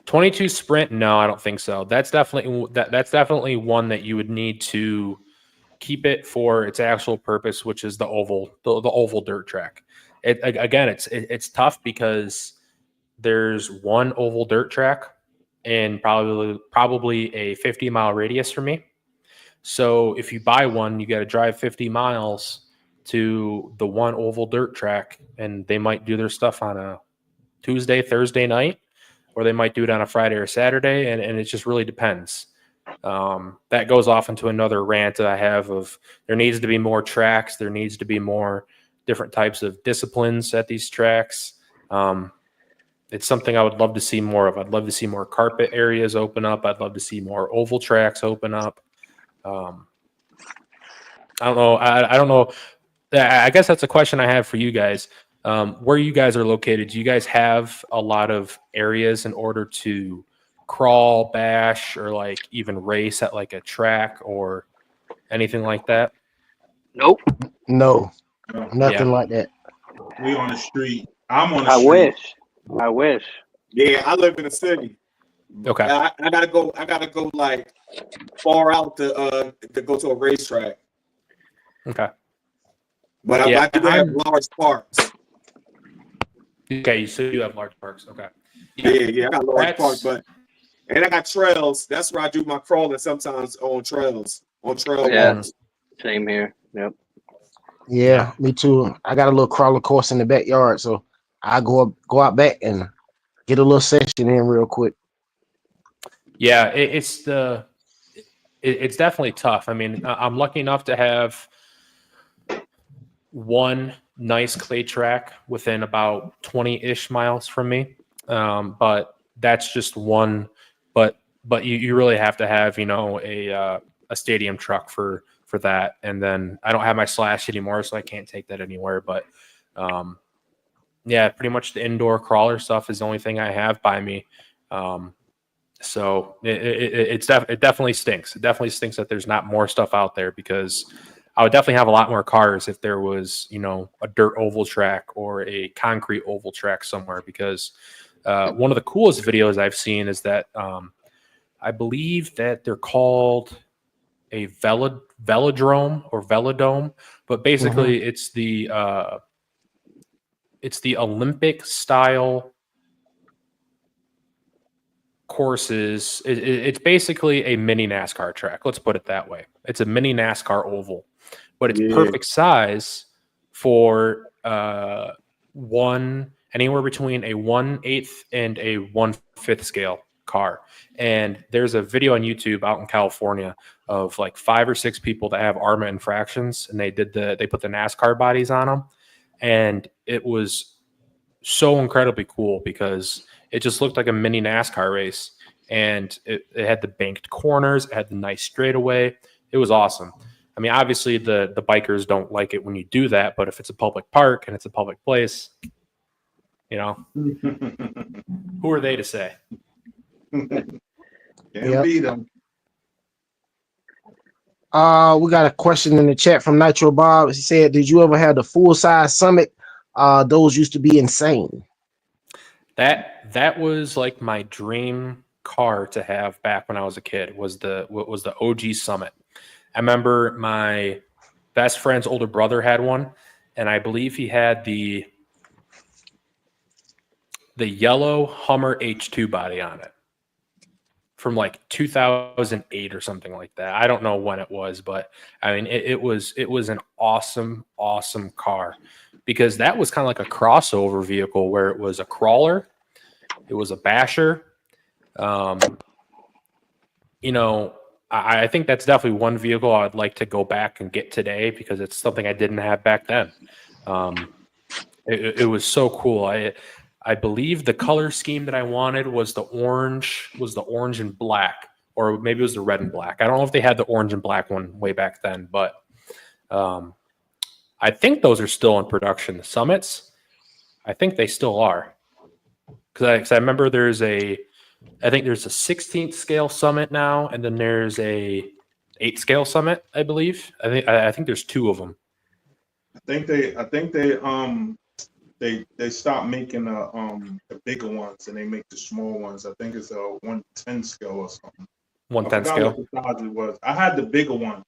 Speaker 4: 22 Sprint? No, I don't think so. That's definitely one that you would need to keep it for its actual purpose, which is the oval dirt track. It's tough because there's one oval dirt track in probably a 50-mile radius for me. So if you buy one, you got to drive 50 miles to the one oval dirt track, and they might do their stuff on a Tuesday, Thursday night, or they might do it on a Friday or Saturday, and it just really depends. That goes off into another rant that I have of there needs to be more tracks. There needs to be more different types of disciplines at these tracks. It's something I would love to see more of. I'd love to see more carpet areas open up. I'd love to see more oval tracks open up. I don't know. I don't know. I guess that's a question I have for you guys. Where you guys are located, do you guys have a lot of areas in order to crawl, bash, or like even race at like a track or anything like that?
Speaker 5: Nope.
Speaker 1: No, nothing like that.
Speaker 2: We on the street. I'm on the
Speaker 5: I
Speaker 2: street.
Speaker 5: I wish.
Speaker 3: Yeah, I live in the city.
Speaker 4: Okay.
Speaker 3: I gotta go like far out to go to a racetrack.
Speaker 4: Okay.
Speaker 3: But I do have large parks.
Speaker 4: Okay, so you have large parks. Okay.
Speaker 3: Yeah, I got large parks, and I got trails. That's where I do my crawling sometimes on trails, on trail walks.
Speaker 5: Same here. Yep.
Speaker 1: Yeah, me too. I got a little crawler course in the backyard, so I go out back and get a little session in real quick.
Speaker 4: Yeah, it's definitely tough. I mean, I'm lucky enough to have one nice clay track within about 20-ish miles from me, but that's just one. But you really have to have a stadium truck for that, and then I don't have my Slash anymore, so I can't take that anywhere. But yeah, pretty much the indoor crawler stuff is the only thing I have by me. So it definitely stinks. It definitely stinks that there's not more stuff out there, because I would definitely have a lot more cars if there was, a dirt oval track or a concrete oval track somewhere, because one of the coolest videos I've seen is that I believe that they're called a velodrome or velodome, but basically it's the Olympic style courses. It's basically a mini NASCAR track. Let's put it that way. It's a mini NASCAR oval, but it's perfect size for anywhere between a 1/8 and a 1/5 scale car. And there's a video on YouTube out in California of like 5 or 6 people that have ARMA infractions, and they put the NASCAR bodies on them, and it was so incredibly cool because it just looked like a mini NASCAR race, and it had the banked corners, it had the nice straightaway. It was awesome. I mean, obviously the bikers don't like it when you do that, but if it's a public park and it's a public place, who are they to say?
Speaker 2: Can't beat them.
Speaker 1: We got a question in the chat from Nitro Bob. He said, did you ever have the full-size Summit? Those used to be insane.
Speaker 4: That was like my dream car to have back when I was a kid, was the OG Summit. I remember my best friend's older brother had one, and I believe he had the yellow Hummer H2 body on it from like 2008 or something like that. I don't know when it was, but I mean, it was an awesome car, because that was kind of like a crossover vehicle where it was a crawler, it was a basher. I think that's definitely one vehicle I'd like to go back and get today, because it's something I didn't have back then. It was so cool. I believe the color scheme that I wanted was the orange and black, or maybe it was the red and black. I don't know if they had the orange and black one way back then, but I think those are still in production. The Summits, I think they still are, because I remember there's a I think there's a 16th scale Summit now, and then there's a 8th scale Summit, I believe. I think there's 2 of them.
Speaker 2: I think they stopped making the bigger ones and they make the small ones. I think it's a 110 scale or something.
Speaker 4: 110 scale.
Speaker 2: What the size it was. I had the bigger one,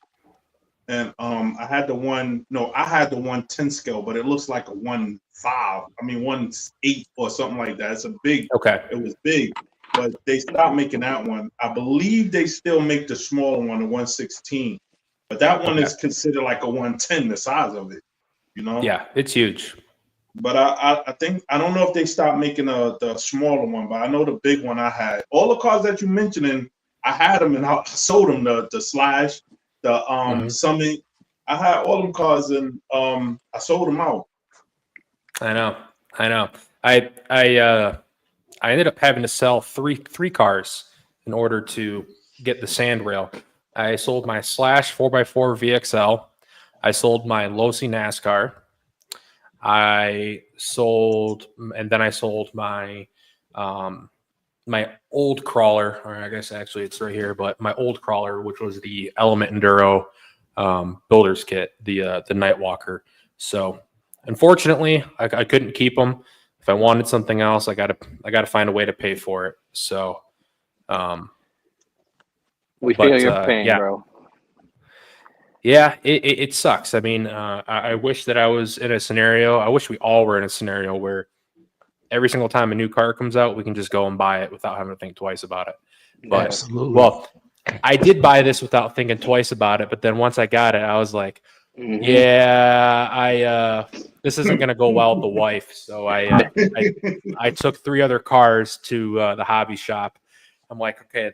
Speaker 2: and I had the 110 scale, but it looks like a 1.5. I mean 1.8 or something like that. It's a big.
Speaker 4: Okay.
Speaker 2: It was big, but they stopped making that one. I believe they still make the smaller one, the 116, but that one is considered like a 110, the size of it. You know.
Speaker 4: Yeah, it's huge.
Speaker 2: But I think I don't know if they stopped making the smaller one, but I know the big one I had. All the cars that you mentioning, I had them and I sold them. The Slash, the Summit. I had all them cars and I sold them out.
Speaker 4: I know. I ended up having to sell three cars in order to get the sand rail. I sold my Slash 4x4 VXL. I sold my Losi NASCAR. I sold my my old crawler, or I guess actually it's right here, but my old crawler, which was the Element Enduro builder's kit, the Nightwalker. So unfortunately, I couldn't keep them. If I wanted something else, I gotta find a way to pay for it. So
Speaker 5: we feel your pain, bro.
Speaker 4: Yeah, it sucks. I mean, I wish that I was in a scenario. I wish we all were in a scenario where every single time a new car comes out, we can just go and buy it without having to think twice about it. But,
Speaker 1: absolutely.
Speaker 4: Well, I did buy this without thinking twice about it. But then once I got it, I was like, yeah, this isn't going to go well with the wife. So I took 3 other cars to the hobby shop. I'm like, okay,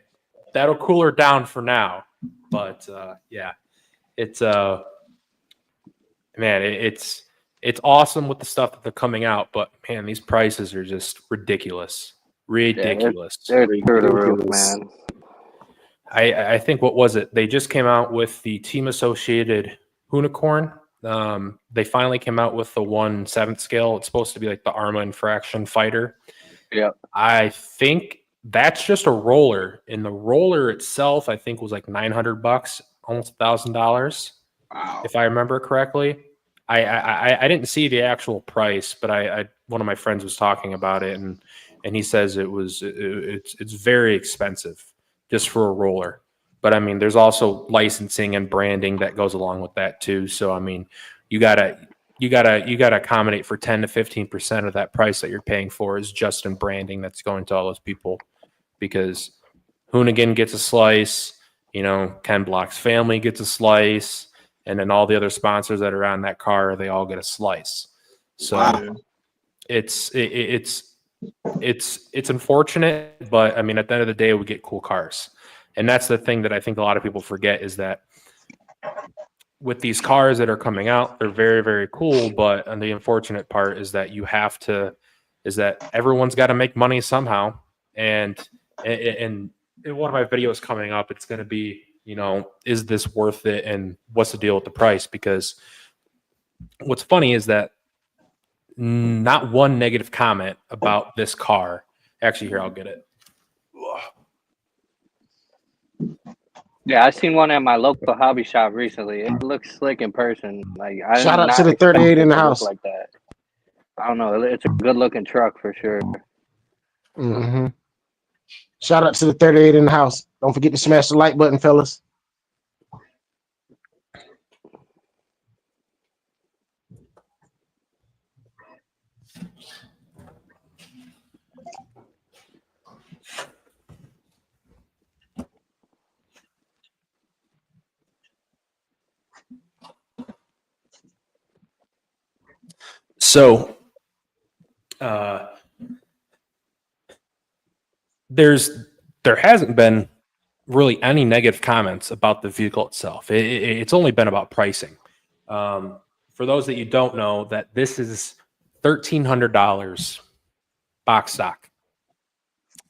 Speaker 4: that'll cool her down for now. But yeah. It's man, it's awesome with the stuff that they're coming out, but man, these prices are just ridiculous. Ridiculous.
Speaker 5: Yeah, they're through the roof, man.
Speaker 4: I think, what was it? They just came out with the team associated unicorn. They finally came out with the 1/7 scale. It's supposed to be like the Arma Infraction fighter.
Speaker 5: Yeah.
Speaker 4: I think that's just a roller, and the roller itself I think was like $900, almost $1,000.
Speaker 2: Wow.
Speaker 4: If I remember correctly. I didn't see the actual price, but I one of my friends was talking about it, and he says it's very expensive just for a roller. But I mean, there's also licensing and branding that goes along with that too. So I mean, you gotta accommodate for 10 to 15% of that price that you're paying for is just in branding that's going to all those people, because Hoonigan gets a slice, you know, Ken Block's family gets a slice, and then all the other sponsors that are on that car, they all get a slice. So
Speaker 2: Wow.
Speaker 4: it's unfortunate, but I mean, at the end of the day, we get cool cars. And that's the thing that I think a lot of people forget, is that with these cars that are coming out, they're very, very cool. But the unfortunate part is that everyone's got to make money somehow. And in one of my videos coming up, it's going to be, you know, is this worth it? And what's the deal with the price? Because what's funny is that not one negative comment about this car. Actually, here, I'll get it.
Speaker 5: Yeah, I seen one at my local hobby shop recently. It looks slick in person. Like,
Speaker 1: Shout out to the 38 in the house.
Speaker 5: Like that. I don't know. It's a good looking truck for sure.
Speaker 1: Mm-hmm. Shout out to the 38 in the house. Don't forget to smash the like button, fellas.
Speaker 4: So there hasn't been really any negative comments about the vehicle itself. It's only been about pricing. For those that you don't know, that this is $1,300 box stock.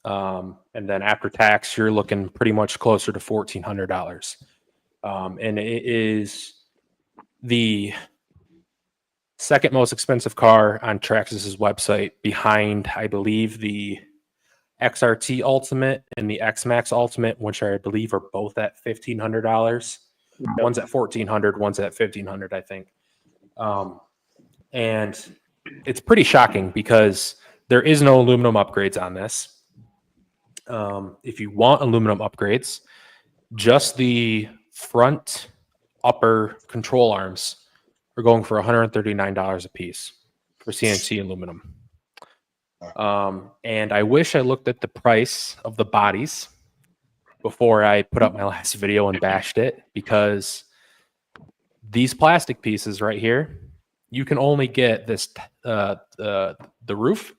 Speaker 4: And then after tax, you're looking pretty much closer to $1,400. And it is the second most expensive car on Traxxas' website, behind, I believe, the XRT Ultimate and the X-Max Ultimate, which I believe are both at $1,500. One's at $1,400, one's at $1,500, I think. And it's pretty shocking because there is no aluminum upgrades on this. If you want aluminum upgrades, just the front upper control arms are going for $139 a piece for CNC aluminum. And I wish I looked at the price of the bodies before I put up my last video and bashed it, because these plastic pieces right here, you can only get this the roof,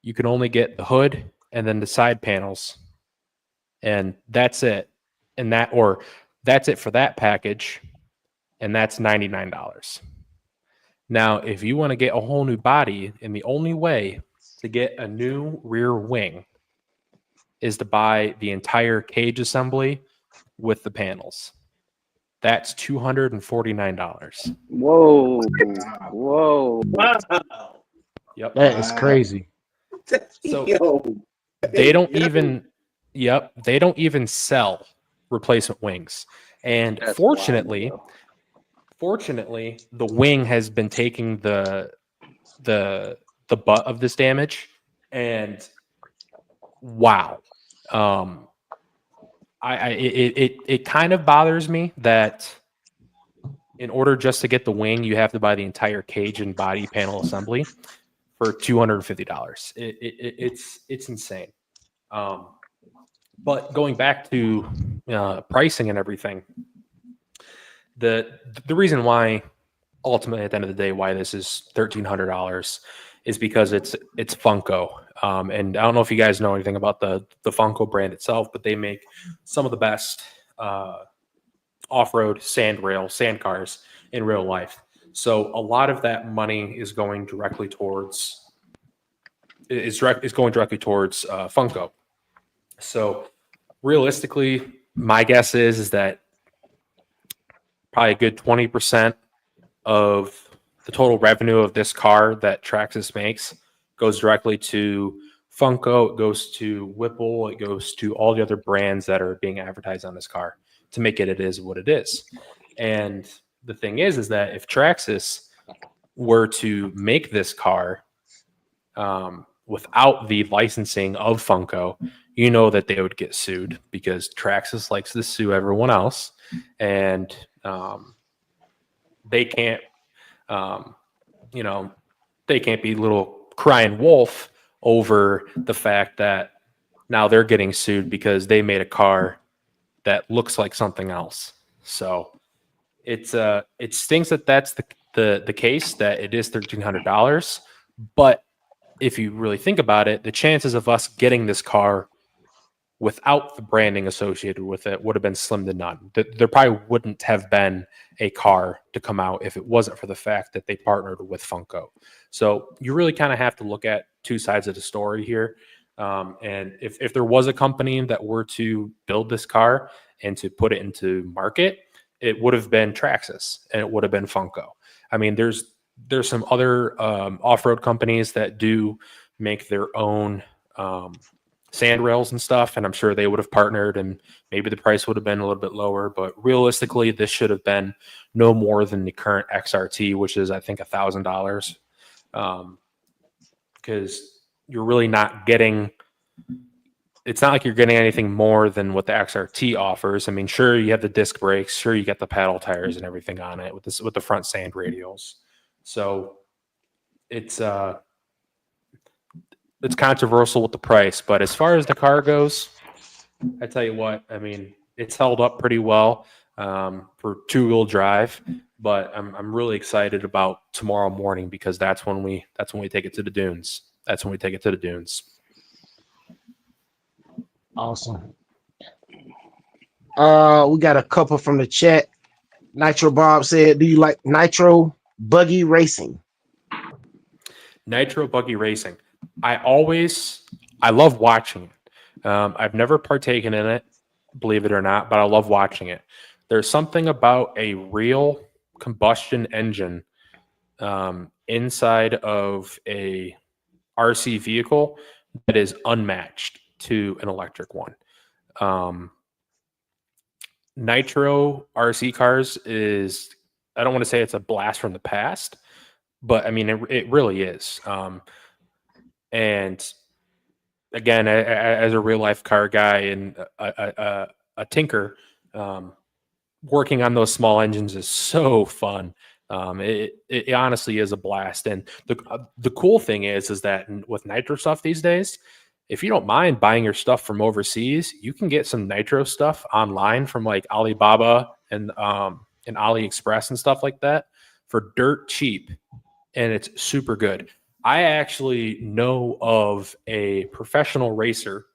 Speaker 4: you can only get the hood and then the side panels, and that's it. And that's it for that package, and that's $99. Now, if you want to get a whole new body, and the only way to get a new rear wing is to buy the entire cage assembly with the panels. That's $249.
Speaker 5: Whoa. Whoa.
Speaker 3: Wow.
Speaker 4: Yep.
Speaker 1: That is crazy.
Speaker 4: So
Speaker 3: Yo.
Speaker 4: they don't even they don't even sell replacement wings. And
Speaker 5: That's
Speaker 4: fortunately,
Speaker 5: wild,
Speaker 4: the wing has been taking the butt of this damage, and wow. It kind of bothers me that in order just to get the wing, you have to buy the entire cage and body panel assembly for $250. It's insane. But going back to pricing and everything, the reason why ultimately at the end of the day why this is $1,300 is because it's Funco. And I don't know if you guys know anything about the Funco brand itself, but they make some of the best off-road sand cars in real life. So a lot of that money is going directly towards Funco. So realistically, my guess is that probably a good 20% of the total revenue of this car that Traxxas makes goes directly to Funco, it goes to Whipple, it goes to all the other brands that are being advertised on this car to make it is what it is. And the thing is that if Traxxas were to make this car without the licensing of Funco, you know that they would get sued because Traxxas likes to sue everyone else, and they can't, they can't be little crying wolf over the fact that now they're getting sued because they made a car that looks like something else. So it stinks that that's the case, that it is $1,300. But if you really think about it, the chances of us getting this car without the branding associated with it would have been slim to none. There probably wouldn't have been a car to come out if it wasn't for the fact that they partnered with Funco. So you really kind of have to look at two sides of the story here. And if there was a company that were to build this car and to put it into market, it would have been Traxxas and it would have been Funco. I mean, there's some other off-road companies that do make their own sand rails and stuff, and I'm sure they would have partnered and maybe the price would have been a little bit lower, but realistically this should have been no more than the current XRT, which is I think $1,000, because you're really not getting, it's not like you're getting anything more than what the XRT offers. I mean, sure, you have the disc brakes, sure, you get the paddle tires and everything on it with the front sand radials. So it's controversial with the price, but as far as the car goes, I tell you what, I mean, it's held up pretty well for two-wheel drive, but I'm really excited about tomorrow morning because that's when we take it to the dunes. That's when we take it to the dunes.
Speaker 1: Awesome. We got a couple from the chat. Nitro Bob said, "Do you like Nitro buggy racing?"
Speaker 4: Nitro buggy racing. I love watching it. I've never partaken in it, believe it or not, but I love watching it. There's something about a real combustion engine inside of a RC vehicle that is unmatched to an electric one. Nitro RC cars is, I don't want to say it's a blast from the past, but I mean, it really is. And again, as a real life car guy and a tinker, working on those small engines is so fun. It honestly is a blast. And the cool thing is that with Nitro stuff these days, if you don't mind buying your stuff from overseas, you can get some Nitro stuff online from like Alibaba and AliExpress and stuff like that for dirt cheap. And it's super good. I actually know of a professional racer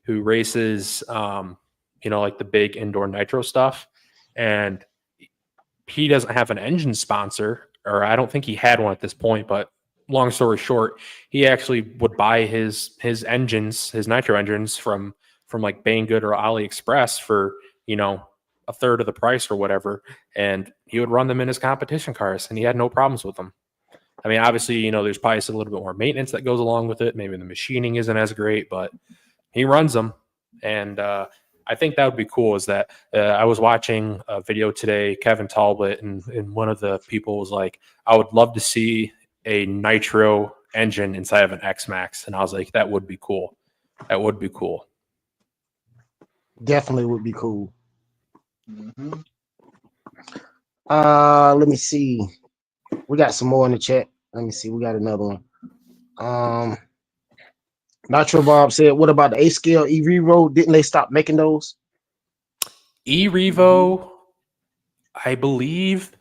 Speaker 4: who races, like the big indoor Nitro stuff. And he doesn't have an engine sponsor, or I don't think he had one at this point, but long story short, he actually would buy his engines, his Nitro engines from like Banggood or AliExpress for, a third of the price or whatever. And he would run them in his competition cars and he had no problems with them. I mean, obviously, there's probably a little bit more maintenance that goes along with it. Maybe the machining isn't as great, but he runs them. And I think that would be cool is that I was watching a video today, Kevin Talbot, and one of the people was like, I would love to see a Nitro engine inside of an X-Max. And I was like, that would be cool. That would be cool.
Speaker 1: Definitely would be cool.
Speaker 2: Mm-hmm.
Speaker 1: Let me see. We got some more in the chat. Let me see. We got another one. Nitro Bob said, what about the A-scale E-Revo? Didn't they stop making those?
Speaker 4: E-Revo, I believe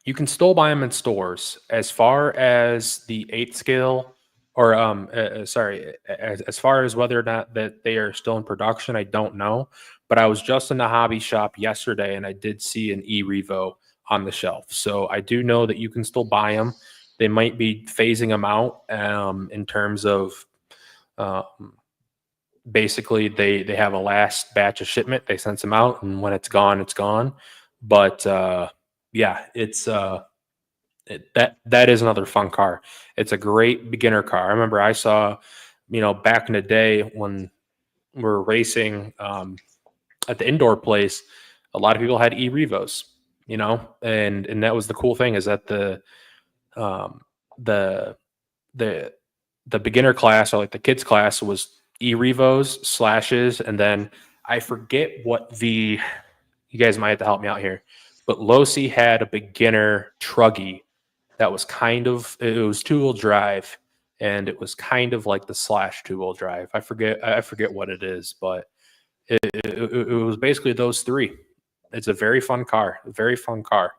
Speaker 4: you can still buy them in stores. As far as the 8 scale, or as far as whether or not that they are still in production, I don't know. But I was just in the hobby shop yesterday and I did see an E-Revo on the shelf. So I do know that you can still buy them. They might be phasing them out in terms of basically they have a last batch of shipment. They send them out and when it's gone, it's gone. But yeah, it's that is another fun car. It's a great beginner car. I remember I saw, back in the day when we were racing at the indoor place, a lot of people had E-Revos, and that was the cool thing is that the beginner class or like the kids class was E-Revos, slashes, and then I forget what you guys might have to help me out here, but Losi had a beginner truggy that was it was 2-wheel drive, and it was kind of like the slash 2-wheel drive. I forget what it is, but it was basically those three. It's a very fun car. Very fun car.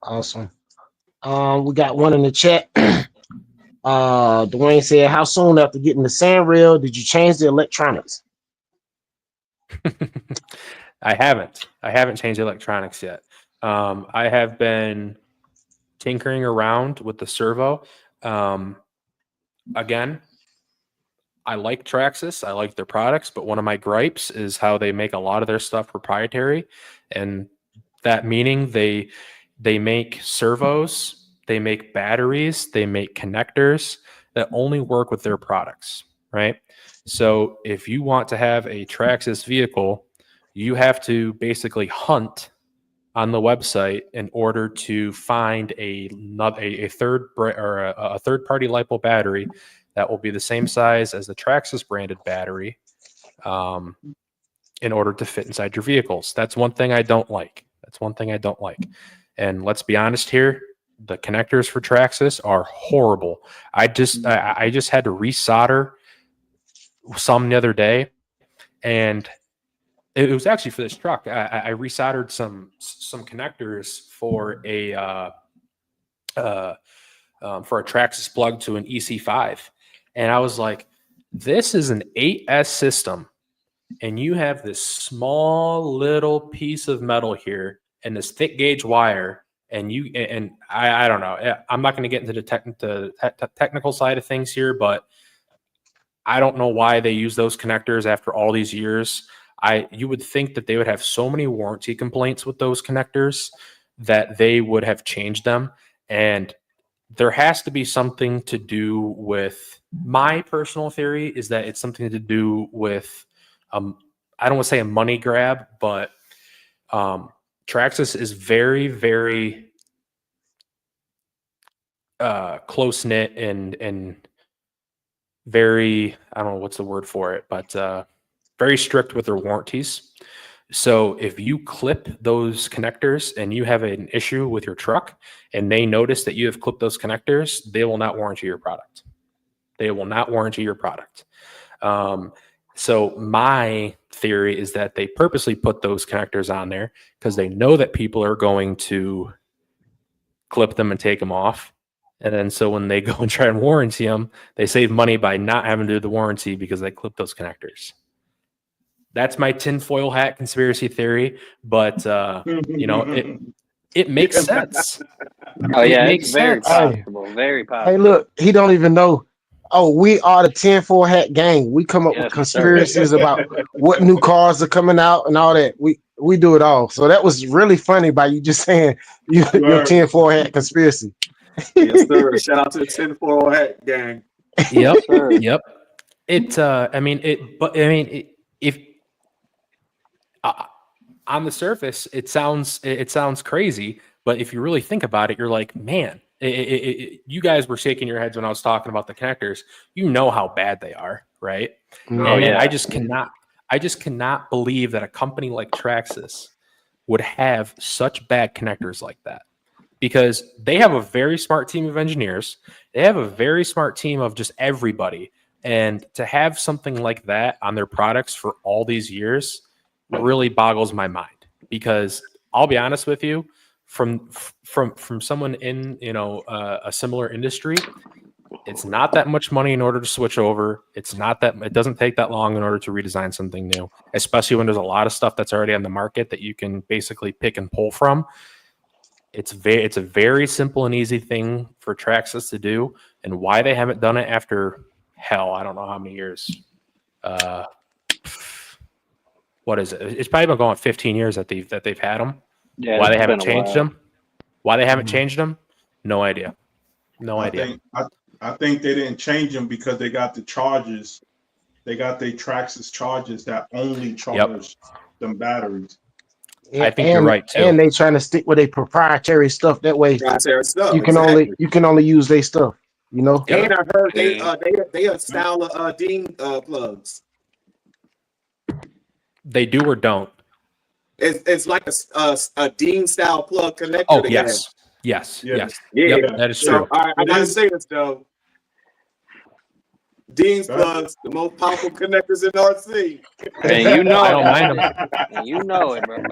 Speaker 1: Awesome. We got one in the chat. Dwayne said, how soon after getting the sand rail did you change the electronics?
Speaker 4: I haven't changed the electronics yet. I have been tinkering around with the servo. Again, I like Traxxas. I like their products, but one of my gripes is how they make a lot of their stuff proprietary. And that meaning they make servos, they make batteries, they make connectors that only work with their products, right? So if you want to have a Traxxas vehicle, you have to basically hunt on the website in order to find a third-party LiPo battery that will be the same size as the Traxxas branded battery in order to fit inside your vehicles. That's one thing I don't like. And let's be honest here, the connectors for Traxxas are horrible. I just had to resolder some the other day, and it was actually for this truck. I resoldered some connectors for a Traxxas plug to an EC5. And I was like, this is an 8S system. And you have this small little piece of metal here and this thick gauge wire. And I don't know. I'm not going to get into the technical side of things here, but I don't know why they use those connectors after all these years. You would think that they would have so many warranty complaints with those connectors that they would have changed them. And there has to be something to do with, my personal theory is that it's something to do with, I don't want to say a money grab, but Traxxas is very, very close knit and very, I don't know what's the word for it, but very strict with their warranties. So if you clip those connectors and you have an issue with your truck and they notice that you have clipped those connectors, they will not warranty your product. They will not warranty your product. So my theory is that they purposely put those connectors on there because they know that people are going to clip them and take them off. And then so when they go and try and warranty them, they save money by not having to do the warranty because they clip those connectors. That's my tinfoil hat conspiracy theory, but you know, it makes sense.
Speaker 5: Oh yeah,
Speaker 4: it makes
Speaker 5: it's very
Speaker 4: sense.
Speaker 5: possible. Very possible.
Speaker 1: Hey, look, he don't even know. Oh, we are the tinfoil hat gang. We come up with conspiracies about what new cars are coming out and all that. We do it all. So that was really funny by you just saying your tinfoil hat conspiracy.
Speaker 3: Yes, sir. Shout out to the tinfoil hat gang.
Speaker 4: Yep, yep. It. I mean, it. But I mean, if on the surface, it sounds crazy, but if you really think about it, you're like, man, you guys were shaking your heads when I was talking about the connectors. You know how bad they are, right?
Speaker 5: Oh, yeah.
Speaker 4: I just cannot believe that a company like Traxxas would have such bad connectors like that, because they have a very smart team of engineers. They have a very smart team of just everybody. And to have something like that on their products for all these years really boggles my mind, because I'll be honest with you, from someone in, you know, a similar industry, it's not that much money in order to switch over. It doesn't take that long in order to redesign something new, especially when there's a lot of stuff that's already on the market that you can basically pick and pull from. It's a very simple and easy thing for Traxxas to do, and why they haven't done it after, hell, I don't know how many years. What is it? It's probably been going 15 years that they've had them.
Speaker 5: Yeah,
Speaker 4: why they haven't changed them? Why they haven't changed them? No idea.
Speaker 2: I think they didn't change them because they got the charges. They got their Traxxas charges that only charge them batteries.
Speaker 4: I think you're right too.
Speaker 1: And they trying to stick with their proprietary stuff. That way, you can only use their stuff. You know.
Speaker 3: And I heard they a style of Dune plugs.
Speaker 4: They do or don't.
Speaker 3: It's like a Dune style plug connector.
Speaker 4: Oh yes. Yes. Yep, that is true.
Speaker 3: All right, I gotta say this though. Dune's plugs, the most powerful connectors in RC.
Speaker 5: And you know,
Speaker 4: I don't mind them.
Speaker 5: And you know it, bro.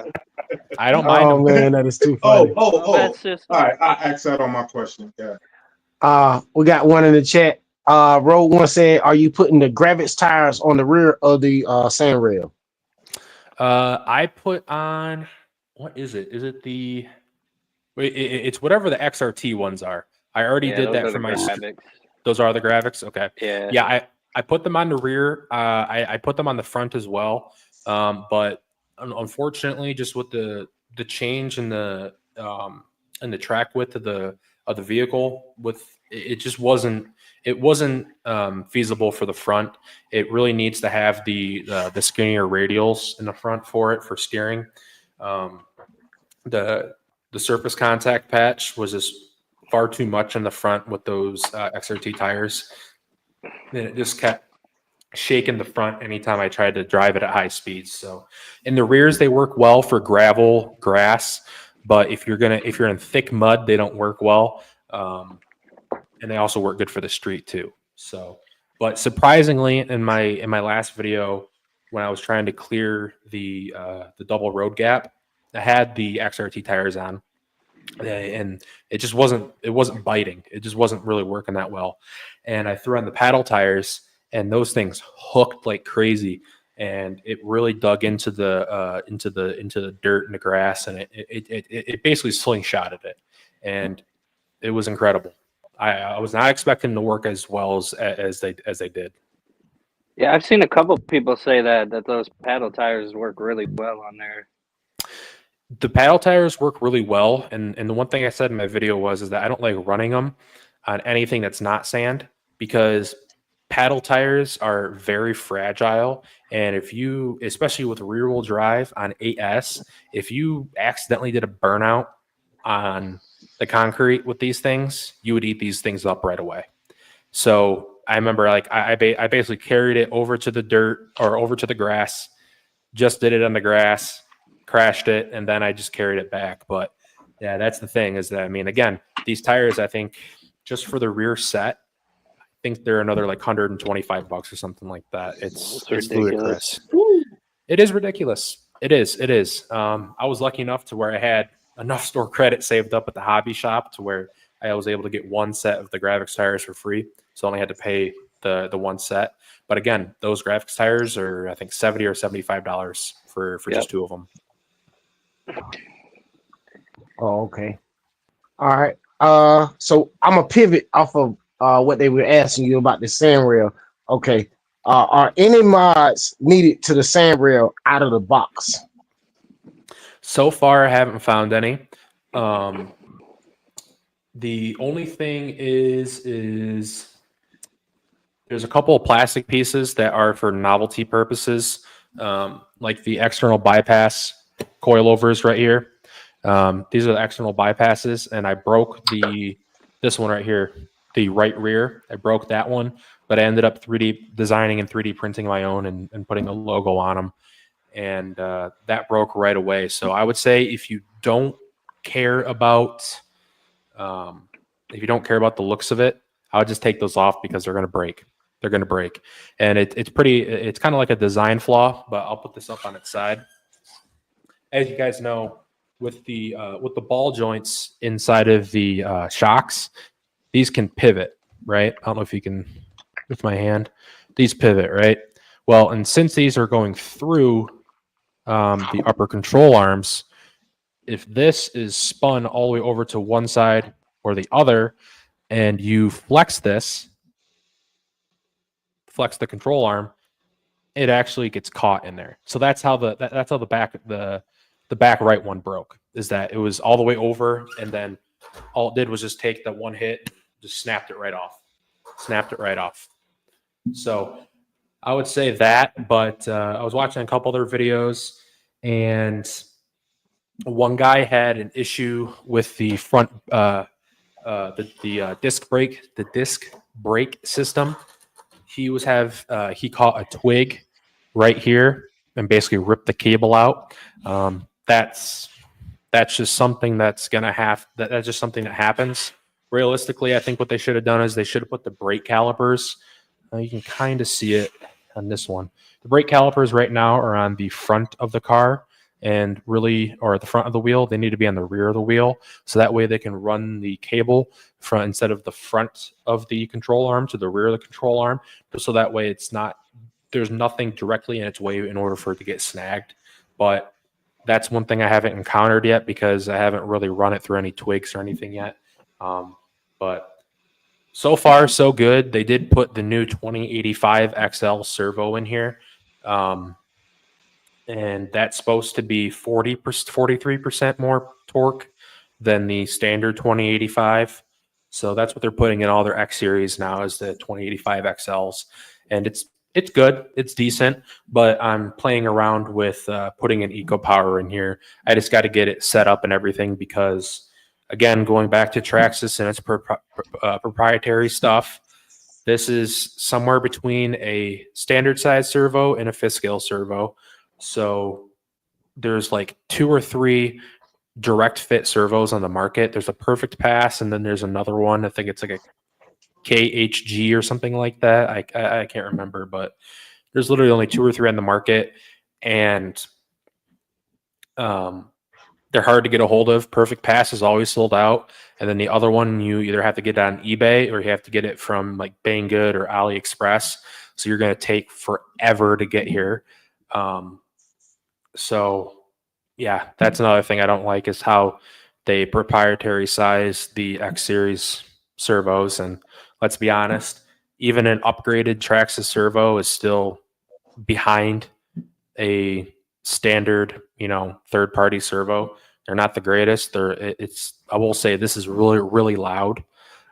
Speaker 4: I don't mind them.
Speaker 1: Man, that is too funny.
Speaker 5: That's just
Speaker 2: all right. I asked that on my question. Yeah.
Speaker 1: We got one in the chat. Road one said, "Are you putting the Gravitz tires on the rear of the sand rail?"
Speaker 4: I put on, what is it? Is it the? It's whatever the XRT ones are. I already did that for my. Those are the graphics. Okay. Yeah. I put them on the rear. I put them on the front as well. But unfortunately, just with the change in the track width of the vehicle, it just wasn't feasible for the front. It really needs to have the skinnier radials in the front for steering. The surface contact patch was just far too much in the front with those XRT tires. And it just kept shaking the front anytime I tried to drive it at high speeds. So in the rears, they work well for gravel, grass, but if you're in thick mud, they don't work well. And they also work good for the street too. So, but surprisingly, in my last video, when I was trying to clear the double road gap, I had the XRT tires on, and it just wasn't biting. It just wasn't really working that well. And I threw on the paddle tires, and those things hooked like crazy, and it really dug into the dirt and the grass, and it basically slingshotted it, and it was incredible. I was not expecting to work as well as they did.
Speaker 5: Yeah, I've seen a couple people say that those paddle tires work really well on there. The
Speaker 4: paddle tires work really well, and the one thing I said in my video is that I don't like running them. on anything that's not sand, because paddle tires are very fragile. And if you, especially with rear wheel drive on 8S, if you accidentally did a burnout on the concrete with these things, you would eat these things up right away. So I remember, like, I basically carried it over to the dirt or over to the grass, just did it on the grass, crashed it, and then I just carried it back. But yeah, that's the thing, is that, I mean, again, these tires, I think just for the rear set, I think they're another like $125 or something like that. It's ludicrous. It is ridiculous. It is. I was lucky enough to where I had enough store credit saved up at the hobby shop to where I was able to get one set of the graphics tires for free. So I only had to pay the one set. But again, those graphics tires are, I think, $70 or $75 for just two of them.
Speaker 1: Oh, okay. All right. So I'm gonna pivot off of what they were asking you about the sand rail. Okay. Are any mods needed to the sand rail out of the box?
Speaker 4: So far, I haven't found any. The only thing is there's a couple of plastic pieces that are for novelty purposes, like the external bypass coilovers right here. These are the external bypasses, and I broke this one right here, the right rear. I broke that one, but I ended up 3D designing and 3D printing my own and putting a logo on them, and that broke right away. So I would say if you don't care about the looks of it, I would just take those off, because they're going to break. They're going to break, and it's kind of like a design flaw. But I'll put this up on its side. As you guys know, with the ball joints inside of the shocks, these can pivot, right? I don't know if you can, with my hand, these pivot, right? Well, and since these are going through the upper control arms, if this is spun all the way over to one side or the other, and you flex the control arm, it actually gets caught in there. So that's how the back right one broke, is that it was all the way over, and then all it did was just take the one hit, just snapped it right off. So I would say that, but I was watching a couple other videos, and one guy had an issue with the front, the disc brake system. He caught a twig right here and basically ripped the cable out. That's just something that's just something that happens. Realistically, I think what they should have done is they should have put the brake calipers. You can kind of see it on this one. The brake calipers right now are on the front of the car, or at the front of the wheel. They need to be on the rear of the wheel, so that way they can run the cable instead of the front of the control arm to the rear of the control arm, so that way there's nothing directly in its way in order for it to get snagged. But that's one thing I haven't encountered yet, because I haven't really run it through any twigs or anything yet. But so far, so good. They did put the new 2085 XL servo in here. And that's supposed to be 43% more torque than the standard 2085. So that's what they're putting in all their X series now, is the 2085 XLs. And it's good. It's decent, but I'm playing around with putting an Eco Power in here. I just got to get it set up and everything, because, again, going back to Traxxas and its proprietary stuff, this is somewhere between a standard size servo and a fifth scale servo. So there's like 2 or 3 direct fit servos on the market. There's a Perfect Pass, and then there's another one. I think it's like a KHG or something like that. I can't remember, but there's literally only 2 or 3 on the market, and they're hard to get a hold of. Perfect Pass is always sold out, and then the other one, you either have to get it on eBay or you have to get it from like Banggood or AliExpress. So you're going to take forever to get here. So yeah, that's another thing I don't like, is how they proprietary size the X series servos. And let's be honest, even an upgraded Traxxas servo is still behind a standard, third-party servo. They're not the greatest. I will say this is really, really loud.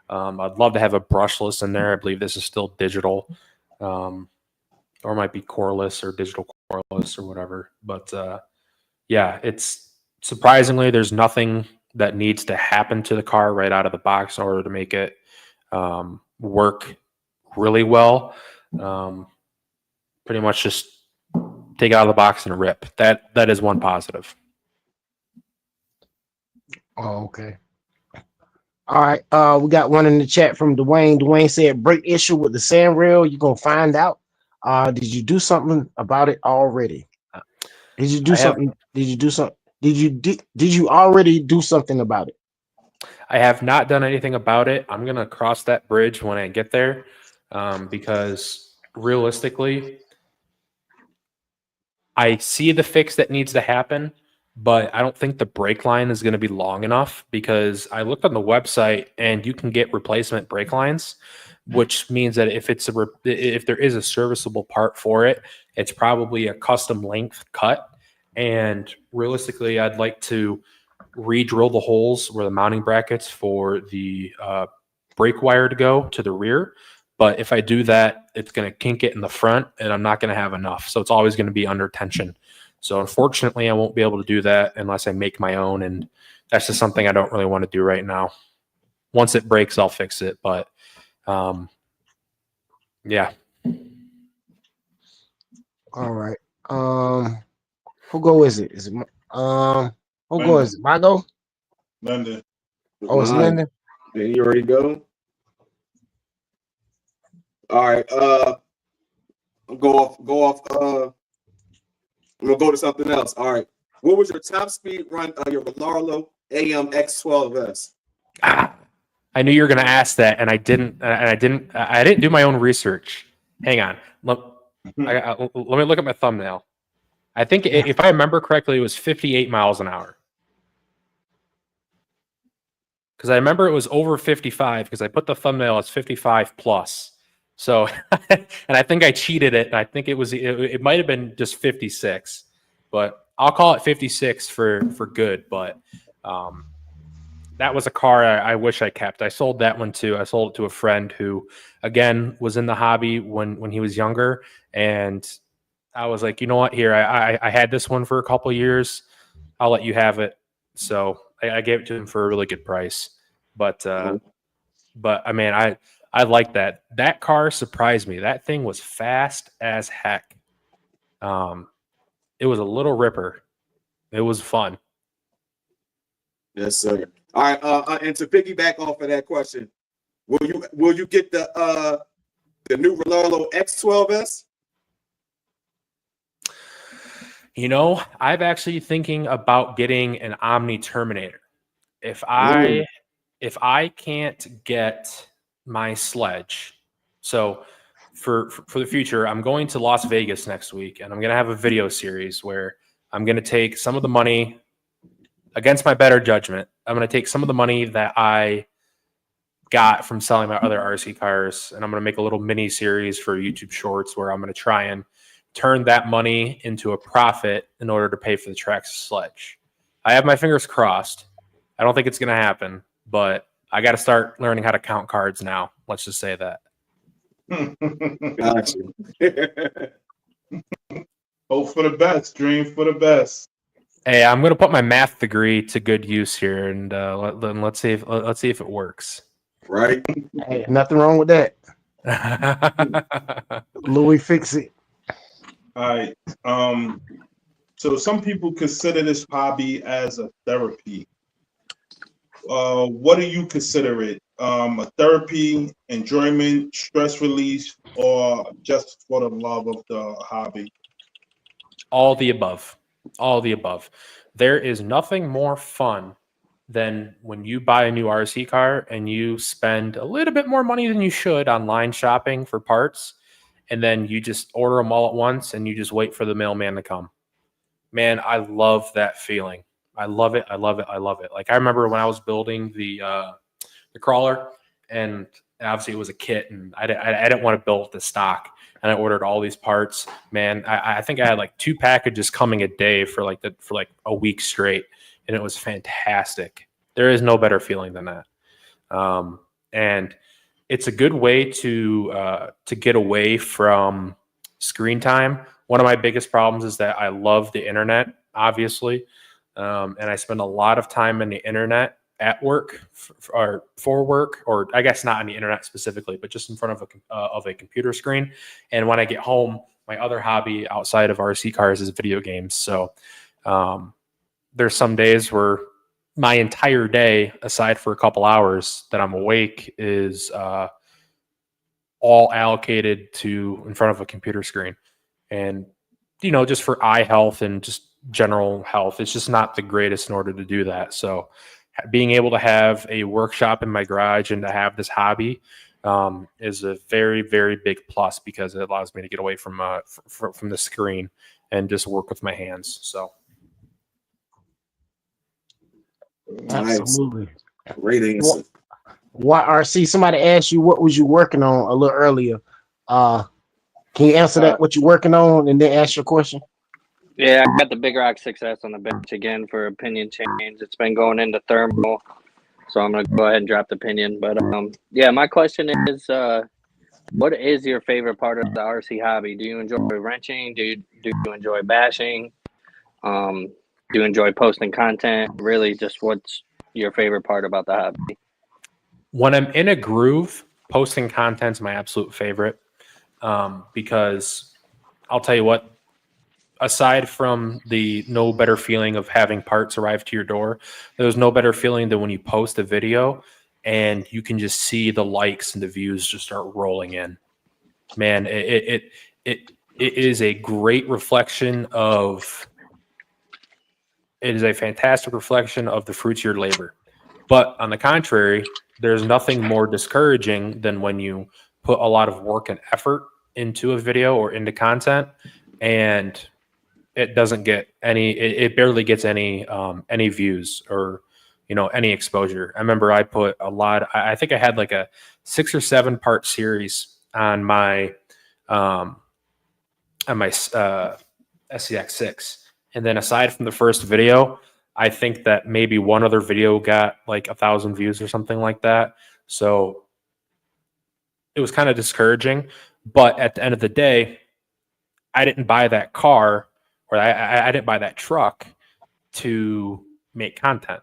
Speaker 4: I'd love to have a brushless in there. I believe this is still digital, or it might be coreless or digital coreless or whatever. But yeah, it's surprisingly, there's nothing that needs to happen to the car right out of the box in order to make it work really well. Pretty much just take it out of the box and rip. That is one positive.
Speaker 1: Oh, okay. All right. We got one in the chat from Dwayne. Dwayne said, "Brake issue with the sand rail. You're gonna find out. Did you do something about it already? Did you do something? Did you do something? Did you already do something about it?"
Speaker 4: I have not done anything about it. I'm gonna cross that bridge when I get there, because realistically, I see the fix that needs to happen, but I don't think the brake line is going to be long enough, because I looked on the website and you can get replacement brake lines, which means that if there is a serviceable part for it, it's probably a custom length cut. And realistically, I'd like to re-drill the holes where the mounting brackets for the brake wire to go to the rear. But if I do that, it's going to kink it in the front, and I'm not going to have enough. So it's always going to be under tension. So unfortunately, I won't be able to do that unless I make my own. And that's just something I don't really want to do right now. Once it breaks, I'll fix it. But yeah.
Speaker 1: All right. Who go is it? Is it who go is it? My go?
Speaker 2: Linden.
Speaker 1: Oh, it's Linden.
Speaker 3: Then you already go. All right. Go off. I'm gonna go to something else. All right. What was your top speed run on your Valaro AM X12S?
Speaker 4: I knew you were going to ask that, and I didn't do my own research. Hang on. Let me look at my thumbnail. I think if I remember correctly, it was 58 miles an hour. Because I remember it was over 55, because I put the thumbnail as 55 plus. So, and I think I cheated it. And I think it might have been just 56, but I'll call it 56 for good. But that was a car I wish I kept. I sold that one too. I sold it to a friend who, again, was in the hobby when he was younger. And I was like, you know what? Here, I had this one for a couple of years. I'll let you have it. So I gave it to him for a really good price. But I mean, I like that. That car surprised me. That thing was fast as heck. It was a little ripper. It was fun.
Speaker 3: Yes, sir. All right. And to piggyback off of that question, will you get the new Valaro X12S?
Speaker 4: You know, I'm actually thinking about getting an Omni Terminator. If I can't get my sledge, so for the future, I'm going to Las Vegas next week, and I'm going to have a video series where I'm going to take some of the money, against my better judgment, I'm going to take some of the money that I got from selling my other RC cars, and I'm going to make a little mini series for YouTube Shorts where I'm going to try and turn that money into a profit in order to pay for the Traxxas sledge. I have my fingers crossed. I don't think it's going to happen, but I got to start learning how to count cards now. Let's just say that.
Speaker 3: Got you.
Speaker 2: Hope for the best. Dream for the best.
Speaker 4: Hey, I'm going to put my math degree to good use here, and let's see if it works.
Speaker 3: Right.
Speaker 1: Hey, nothing wrong with that. Louie, fix it.
Speaker 2: All right. So some people consider this hobby as a therapy. What do you consider it? A therapy, enjoyment, stress release, or just for the love of the hobby?
Speaker 4: All the above. All the above. There is nothing more fun than when you buy a new RC car and you spend a little bit more money than you should online shopping for parts, and then you just order them all at once and you just wait for the mailman to come. Man, I love that feeling. I love it. I love it. I love it. Like, I remember when I was building the crawler, and obviously it was a kit, and I didn't want to build the stock, and I ordered all these parts. Man, I think I had like 2 packages coming a day for like a week straight, and it was fantastic. There is no better feeling than that. And it's a good way to get away from screen time. One of my biggest problems is that I love the internet, obviously, and I spend a lot of time on the internet at work or for work, or I guess not on the internet specifically, but just in front of a computer screen. And when I get home, my other hobby outside of RC cars is video games. So there's some days where my entire day, aside for a couple hours that I'm awake, is all allocated to in front of a computer screen. And, you know, just for eye health and just general health, it's just not the greatest in order to do that. So being able to have a workshop in my garage and to have this hobby is a very, very big plus, because it allows me to get away from the screen and just work with my hands. So.
Speaker 1: Absolutely.
Speaker 3: Great answer.
Speaker 1: What RC? Somebody asked you what was you working on a little earlier. Can you answer that? What you working on, and then ask your question?
Speaker 5: Yeah, I got the Big Rock 6S on the bench again for opinion change. It's been going into thermal, so I'm gonna go ahead and drop the opinion. But yeah, my question is, what is your favorite part of the RC hobby? Do you enjoy wrenching? Do you enjoy bashing? Do you enjoy posting content? Really, just what's your favorite part about the hobby?
Speaker 4: When I'm in a groove, posting content's my absolute favorite, because I'll tell you what, aside from the no better feeling of having parts arrive to your door, there's no better feeling than when you post a video and you can just see the likes and the views just start rolling in. Man, it is a great reflection of, it is a fantastic reflection of the fruits of your labor. But on the contrary, there's nothing more discouraging than when you put a lot of work and effort into a video or into content, and it doesn't get any, it barely gets any views or, you know, any exposure. I remember I put a lot, I think I had like a 6 or 7 part series on my SCX6. And then aside from the first video, I think that maybe one other video got like 1,000 views or something like that. So it was kind of discouraging. But at the end of the day, I didn't buy that car, or I didn't buy that truck to make content.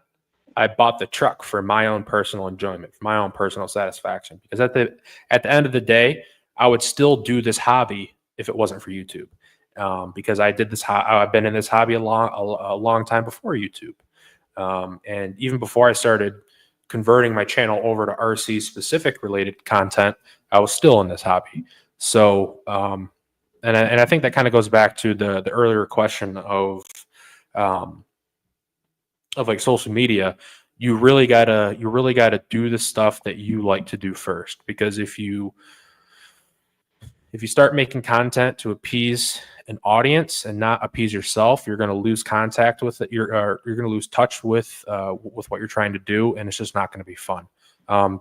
Speaker 4: I bought the truck for my own personal enjoyment, for my own personal satisfaction. Because at the end of the day, I would still do this hobby if it wasn't for YouTube. Because I did this, I've been in this hobby a long time before YouTube, and even before I started converting my channel over to RC specific related content, I was still in this hobby. So, and I think that kind of goes back to the earlier question of like social media. You really gotta do the stuff that you like to do first, because if you start making content to appease an audience and not appease yourself, you're going to lose contact with it. You're going to lose touch with what you're trying to do, and it's just not going to be fun.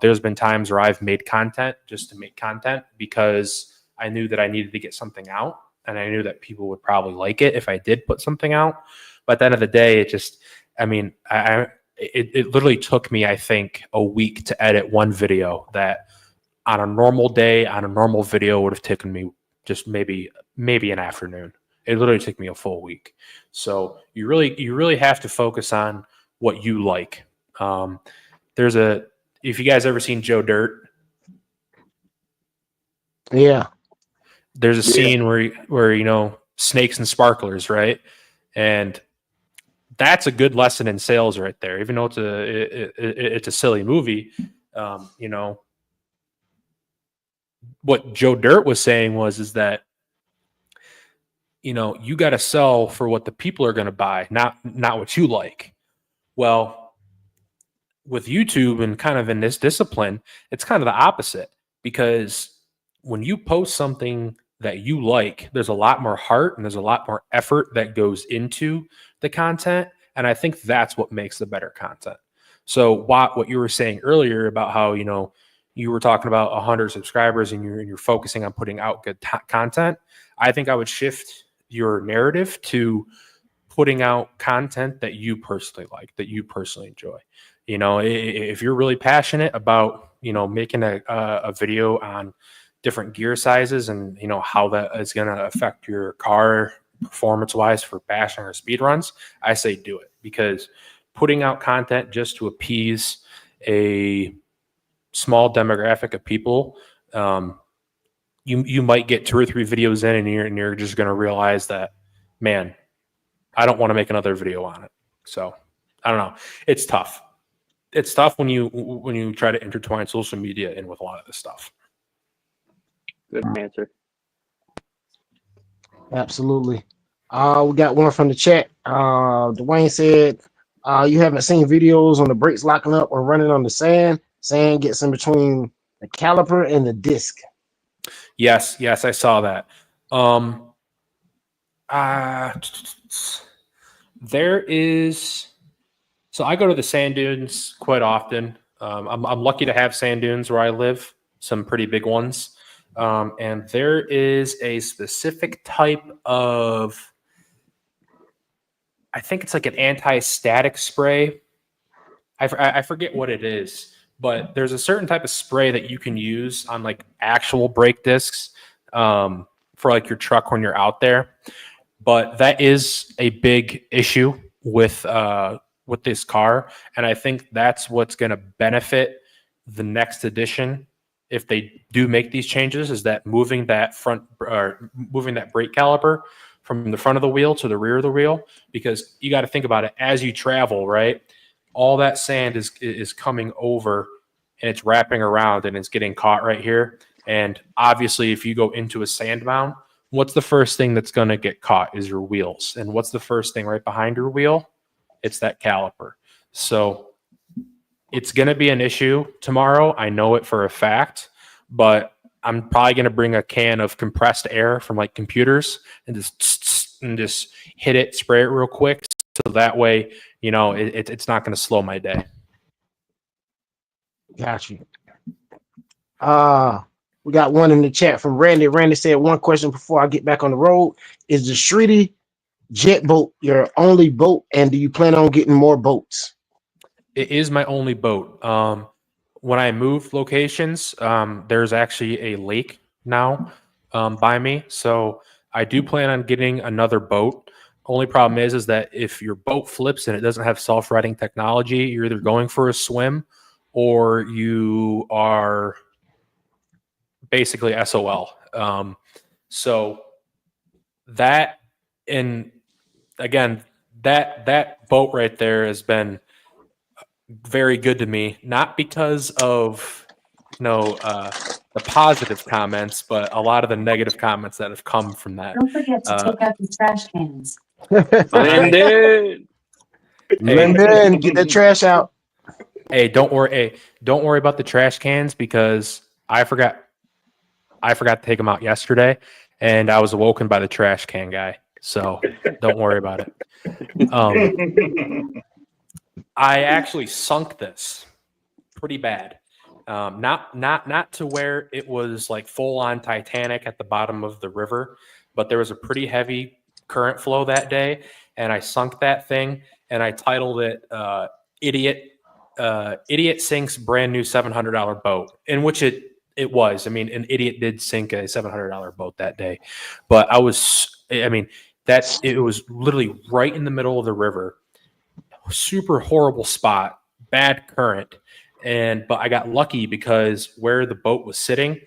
Speaker 4: There's been times where I've made content just to make content because I knew that I needed to get something out, and I knew that people would probably like it if I did put something out. But at the end of the day, it just, I mean, it literally took me, I think, a week to edit one video that on a normal day, on a normal video, would have taken me just maybe an afternoon. It literally took me a full week. So you really have to focus on what you like. If you guys ever seen Joe Dirt,
Speaker 1: yeah,
Speaker 4: there's a scene where you know, snakes and sparklers, right? And that's a good lesson in sales right there. Even though it's a silly movie, you know. What Joe Dirt was saying is that, you know, you got to sell for what the people are going to buy, not what you like. Well, with YouTube and kind of in this discipline, it's kind of the opposite, because when you post something that you like, there's a lot more heart and there's a lot more effort that goes into the content. And I think that's what makes the better content. So what you were saying earlier about how, you know, you were talking about 100 subscribers and you're focusing on putting out good content. I think I would shift your narrative to putting out content that you personally like, that you personally enjoy. You know, if you're really passionate about making a video on different gear sizes and, how that is going to affect your car performance wise for bashing or speed runs, I say do it, because putting out content just to appease a small demographic of people, you might get 2 or 3 videos in and you're just going to realize that, man, I don't want to make another video on it. So I don't know. It's tough. It's tough when you try to intertwine social media in with a lot of this stuff.
Speaker 5: Good answer.
Speaker 1: Absolutely. We got one from the chat. Dwayne said, you haven't seen videos on the brakes locking up or running on the sand. Sand gets in between the caliper and the disc.
Speaker 4: Yes, I saw that. There is. So I go to the sand dunes quite often. I'm lucky to have sand dunes where I live, some pretty big ones. And there is a specific type of, I think it's like an anti-static spray. I forget what it is, but there's a certain type of spray that you can use on like actual brake discs for like your truck when you're out there. But that is a big issue with this car, and I think that's what's going to benefit the next edition if they do make these changes, is that moving that brake caliper from the front of the wheel to the rear of the wheel, because you got to think about it as you travel, right? All that sand is coming over and it's wrapping around and it's getting caught right here. And obviously, if you go into a sand mound, what's the first thing that's going to get caught is your wheels. And what's the first thing right behind your wheel? It's that caliper. So it's going to be an issue tomorrow. I know it for a fact, but I'm probably going to bring a can of compressed air from like computers and just hit it, spray it real quick. So that way, it's not going to slow my day.
Speaker 1: Got you. We got one in the chat from Randy. Randy said, one question before I get back on the road. Is the Shreddy Jetboat your only boat, and do you plan on getting more boats?
Speaker 4: It is my only boat. When I move locations, there's actually a lake now by me. So I do plan on getting another boat. Only problem is that if your boat flips and it doesn't have self-righting technology, you're either going for a swim or you are basically SOL. So that, and again, that boat right there has been very good to me, not because of the positive comments, but a lot of the negative comments that have come from that.
Speaker 6: Don't forget to take out the trash cans.
Speaker 5: Linden,
Speaker 1: Linden, get the trash out.
Speaker 4: Hey, don't worry. Hey, don't worry about the trash cans, because I forgot to take them out yesterday, and I was awoken by the trash can guy. So don't worry about it. I actually sunk this pretty bad. Not to where it was like full on Titanic at the bottom of the river, but there was a pretty heavy current flow that day, and I sunk that thing, and I titled it "Idiot Sinks Brand New $700 Boat," in which it was. I mean, an idiot did sink a $700 boat that day, but it was literally right in the middle of the river. Super horrible spot, bad current. But I got lucky because where the boat was sitting,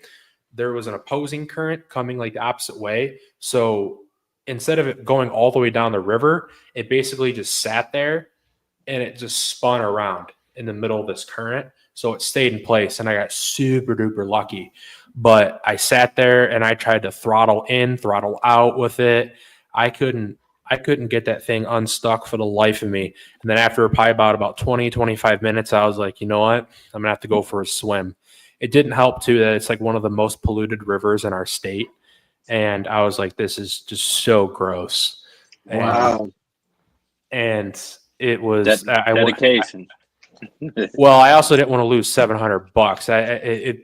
Speaker 4: there was an opposing current coming like the opposite way. So instead of it going all the way down the river, it basically just sat there and it just spun around in the middle of this current. So it stayed in place, and I got super duper lucky. But I sat there and I tried to throttle in, throttle out with it. I couldn't get that thing unstuck for the life of me. And then after probably about 20, 25 minutes, I was like, you know what? I'm going to have to go for a swim. It didn't help, too, that it's like one of the most polluted rivers in our state. And I was like, this is just so gross.
Speaker 3: Wow.
Speaker 4: And it was
Speaker 5: dedication.
Speaker 4: Well, I also didn't want to lose $700.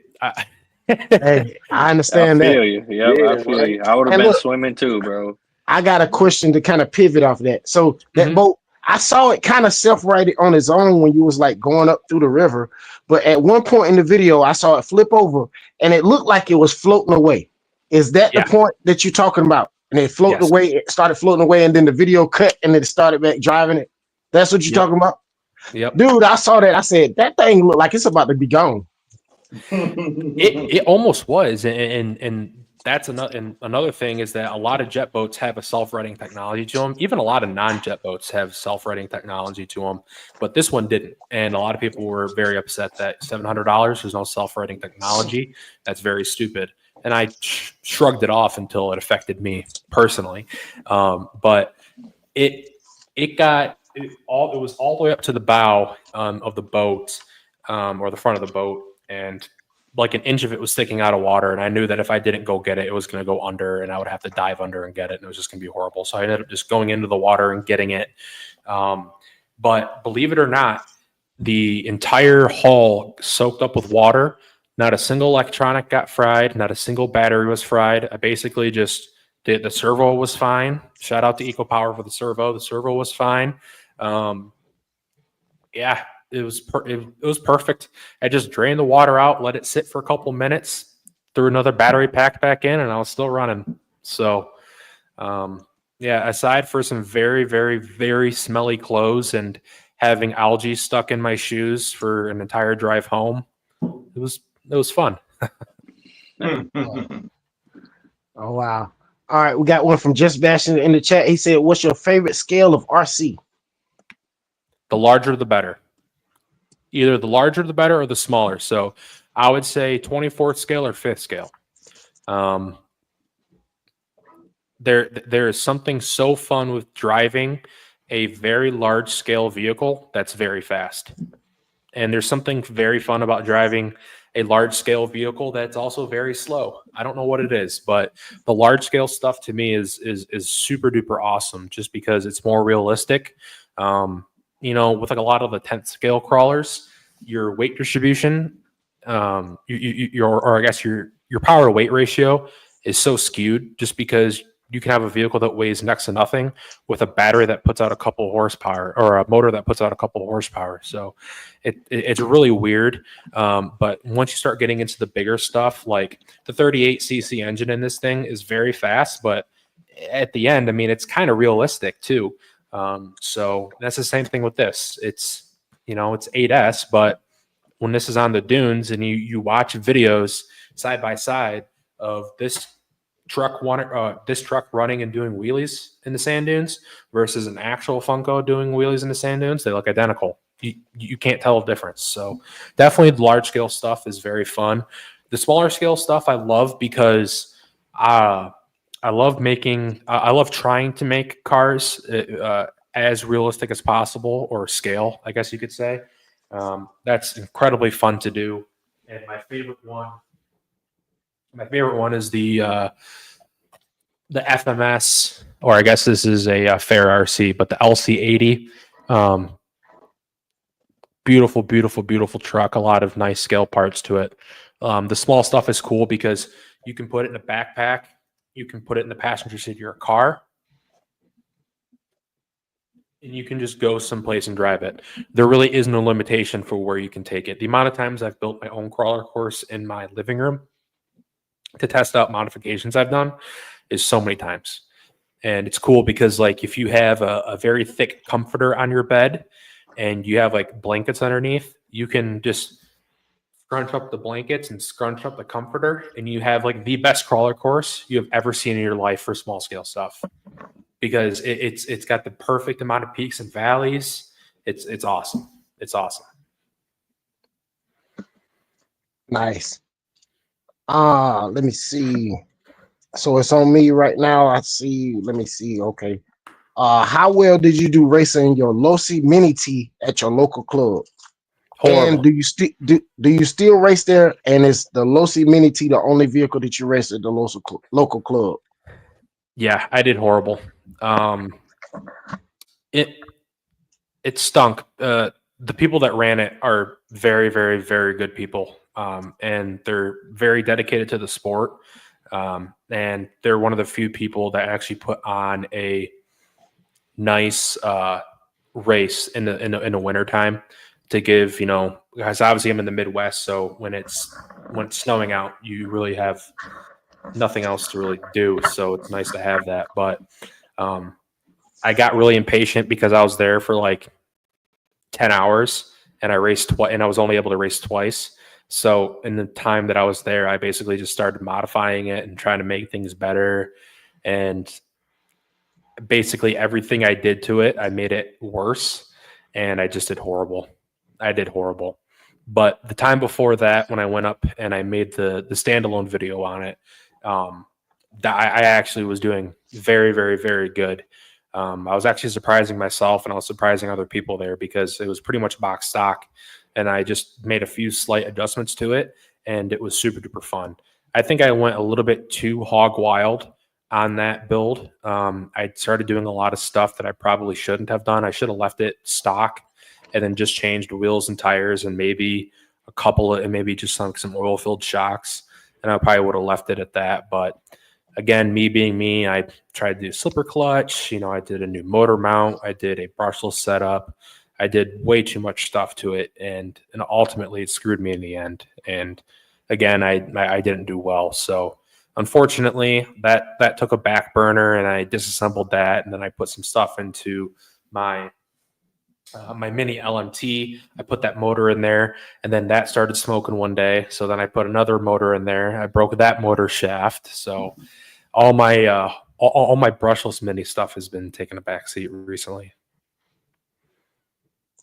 Speaker 1: Hey, I understand
Speaker 5: I
Speaker 1: that.
Speaker 5: feel you. Yep, I feel you. I would have been swimming too, bro.
Speaker 1: I got a question to kind of pivot off of that. So that boat, I saw it kind of self-righted on its own when you was like going up through the river. But at one point in the video, I saw it flip over and it looked like it was floating away. Is that the point that you're talking about? And it floated away, it started floating away, and then the video cut and it started back driving it. That's what you're talking about?
Speaker 4: Yep.
Speaker 1: Dude, I saw that. I said, that thing looked like it's about to be gone.
Speaker 4: It almost was. And that's another thing is that a lot of jet boats have a self-righting technology to them. Even a lot of non-jet boats have self-righting technology to them, but this one didn't. And a lot of people were very upset that $700 there's no self-righting technology. That's very stupid. And I shrugged it off until it affected me personally. But it was all the way up to the bow of the boat or the front of the boat, and like an inch of it was sticking out of water, and I knew that if I didn't go get it, it was going to go under, and I would have to dive under and get it, and it was just going to be horrible. So I ended up just going into the water and getting it. But believe it or not, the entire hull soaked up with water. Not a single electronic got fried. Not a single battery was fried. I basically just the servo was fine. Shout out to EcoPower for the servo. The servo was fine. Yeah. It was perfect. I just drained the water out, let it sit for a couple minutes, threw another battery pack back in, and I was still running. So, yeah, aside for some very, very, very smelly clothes and having algae stuck in my shoes for an entire drive home, it was fun.
Speaker 1: Oh, wow. All right, we got one from JustBashinit in the chat. He said, what's your favorite scale of RC?
Speaker 4: The larger, the better. Either the larger, the better, or the smaller. So I would say 24th scale or 5th scale. There is something so fun with driving a very large scale vehicle that's very fast. And there's something very fun about driving a large scale vehicle that's also very slow. I don't know what it is, but the large scale stuff to me is super duper awesome just because it's more realistic. You know, with like a lot of the 10th scale crawlers, your weight distribution, your power to weight ratio is so skewed just because you can have a vehicle that weighs next to nothing with a battery that puts out a couple horsepower or a motor that puts out a couple horsepower. So it's really weird. But once you start getting into the bigger stuff, like the 38cc engine in this thing is very fast, but at the end, I mean, it's kind of realistic too. So that's the same thing with this. It's 8S, but when this is on the dunes and you watch videos side by side of this truck running and doing wheelies in the sand dunes versus an actual Funco doing wheelies in the sand dunes, they look identical. You can't tell a difference. So definitely the large scale stuff is very fun. The smaller scale stuff I love because I love trying to make cars as realistic as possible, or scale, I guess you could say. That's incredibly fun to do. And my favorite one is the FMS, or I guess this is a fair RC, but the LC80. Beautiful, beautiful, beautiful truck. A lot of nice scale parts to it. The small stuff is cool because you can put it in a backpack. You can put it in the passenger seat of your car. And you can just go someplace and drive it. There really is no limitation for where you can take it. The amount of times I've built my own crawler course in my living room to test out modifications I've done is so many times. And it's cool because, like, if you have a very thick comforter on your bed and you have like blankets underneath, you can just scrunch up the blankets and scrunch up the comforter, and you have like the best crawler course you have ever seen in your life for small scale stuff. Because it's got the perfect amount of peaks and valleys. It's awesome. It's awesome.
Speaker 1: Nice. Let me see. So it's on me right now. I see. Let me see. Okay. How well did you do racing your Louie Mini T at your local club? Horrible. And do you still race there? And is the Louie Mini T the only vehicle that you race at the local club?
Speaker 4: Yeah, I did horrible. It stunk. The people that ran it are very, very, very good people. And they're very dedicated to the sport. And they're one of the few people that actually put on a nice race in the winter time to give, you know, guys, obviously I'm in the Midwest, so when it's snowing out, you really have nothing else to really do. So it's nice to have that. But I got really impatient because I was there for like 10 hours and I raced twice, and I was only able to race twice. So in the time that I was there, I basically just started modifying it and trying to make things better. And basically everything I did to it, I made it worse, and I just did horrible. I did horrible. But the time before that, when I went up and I made the standalone video on it, I actually was doing very, very, very good. I was actually surprising myself, and I was surprising other people there because it was pretty much box stock, and I just made a few slight adjustments to it, and it was super duper fun. I think I went a little bit too hog wild on that build. I started doing a lot of stuff that I probably shouldn't have done. I should have left it stock and then just changed wheels and tires and maybe maybe just some oil filled shocks. And I probably would have left it at that. But again, me being me, I tried to do slipper clutch. You know, I did a new motor mount. I did a brushless setup. I did way too much stuff to it. And ultimately it screwed me in the end. And again, I didn't do well. So unfortunately, that took a back burner, and I disassembled that, and then I put some stuff into my mini LMT. I put that motor in there, and then that started smoking one day. So then I put another motor in there. I broke that motor shaft. So all my brushless mini stuff has been taking a back seat recently.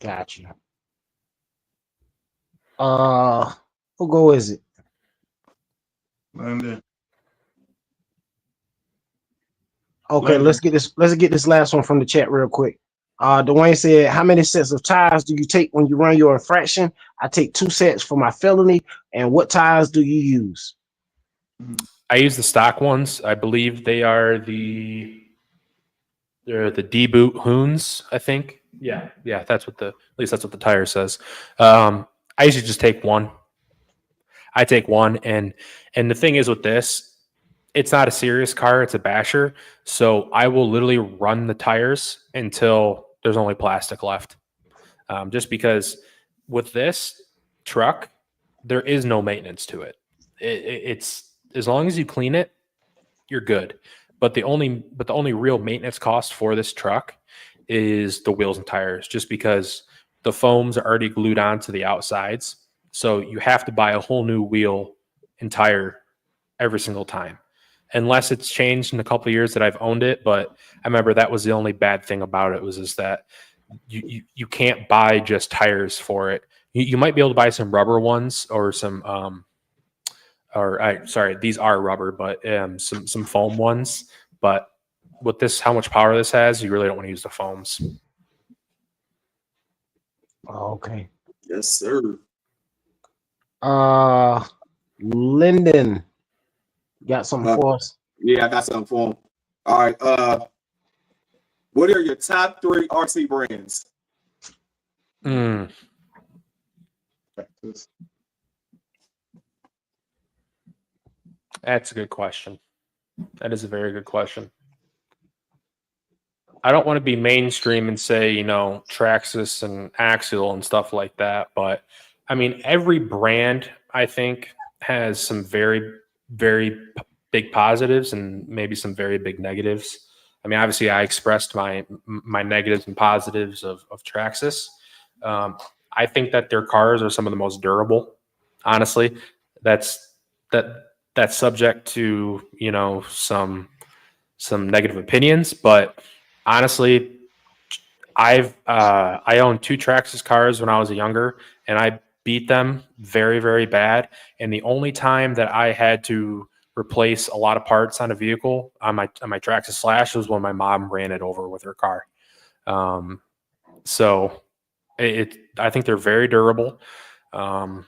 Speaker 1: Gotcha. Who go is it?
Speaker 2: Linden.
Speaker 1: Okay, let's get this last one from the chat real quick. Dwayne said, how many sets of tires do you take when you run your infraction? I take 2 sets for my felony. And what tires do you use?
Speaker 4: I use the stock ones. I believe they are they're the D-boot Hoons, I think. Yeah, that's what at least that's what the tire says. I usually just take one. I take one, and the thing is with this, it's not a serious car, it's a basher. So I will literally run the tires until there's only plastic left. Just because with this truck, there is no maintenance to it. It's as long as you clean it, you're good. But the only real maintenance cost for this truck is the wheels and tires, just because the foams are already glued onto the outsides. So you have to buy a whole new wheel and tire every single time, unless it's changed in a couple of years that I've owned it. But I remember that was the only bad thing about it, was just that you can't buy just tires for it. You might be able to buy some rubber ones or some sorry, these are rubber, but some foam ones. But with this, how much power this has, you really don't want to use the foams.
Speaker 1: Okay.
Speaker 3: Yes, sir.
Speaker 1: Linden, got something for us?
Speaker 3: Yeah, I got something for him. All right. What are your top 3 RC brands?
Speaker 4: That's a good question. That is a very good question. I don't want to be mainstream and say, you know, Traxxas and Axial and stuff like that. But I mean, every brand, I think, has some very, very big positives and maybe some very big negatives. I mean, obviously, I expressed my negatives and positives of Traxxas. I think that their cars are some of the most durable. Honestly, that's subject to, you know, some negative opinions, but honestly, I owned 2 Traxxas cars when I was younger, and I beat them very, very bad. And the only time that I had to replace a lot of parts on a vehicle on my Traxxas Slash was when my mom ran it over with her car. So I think they're very durable. Man,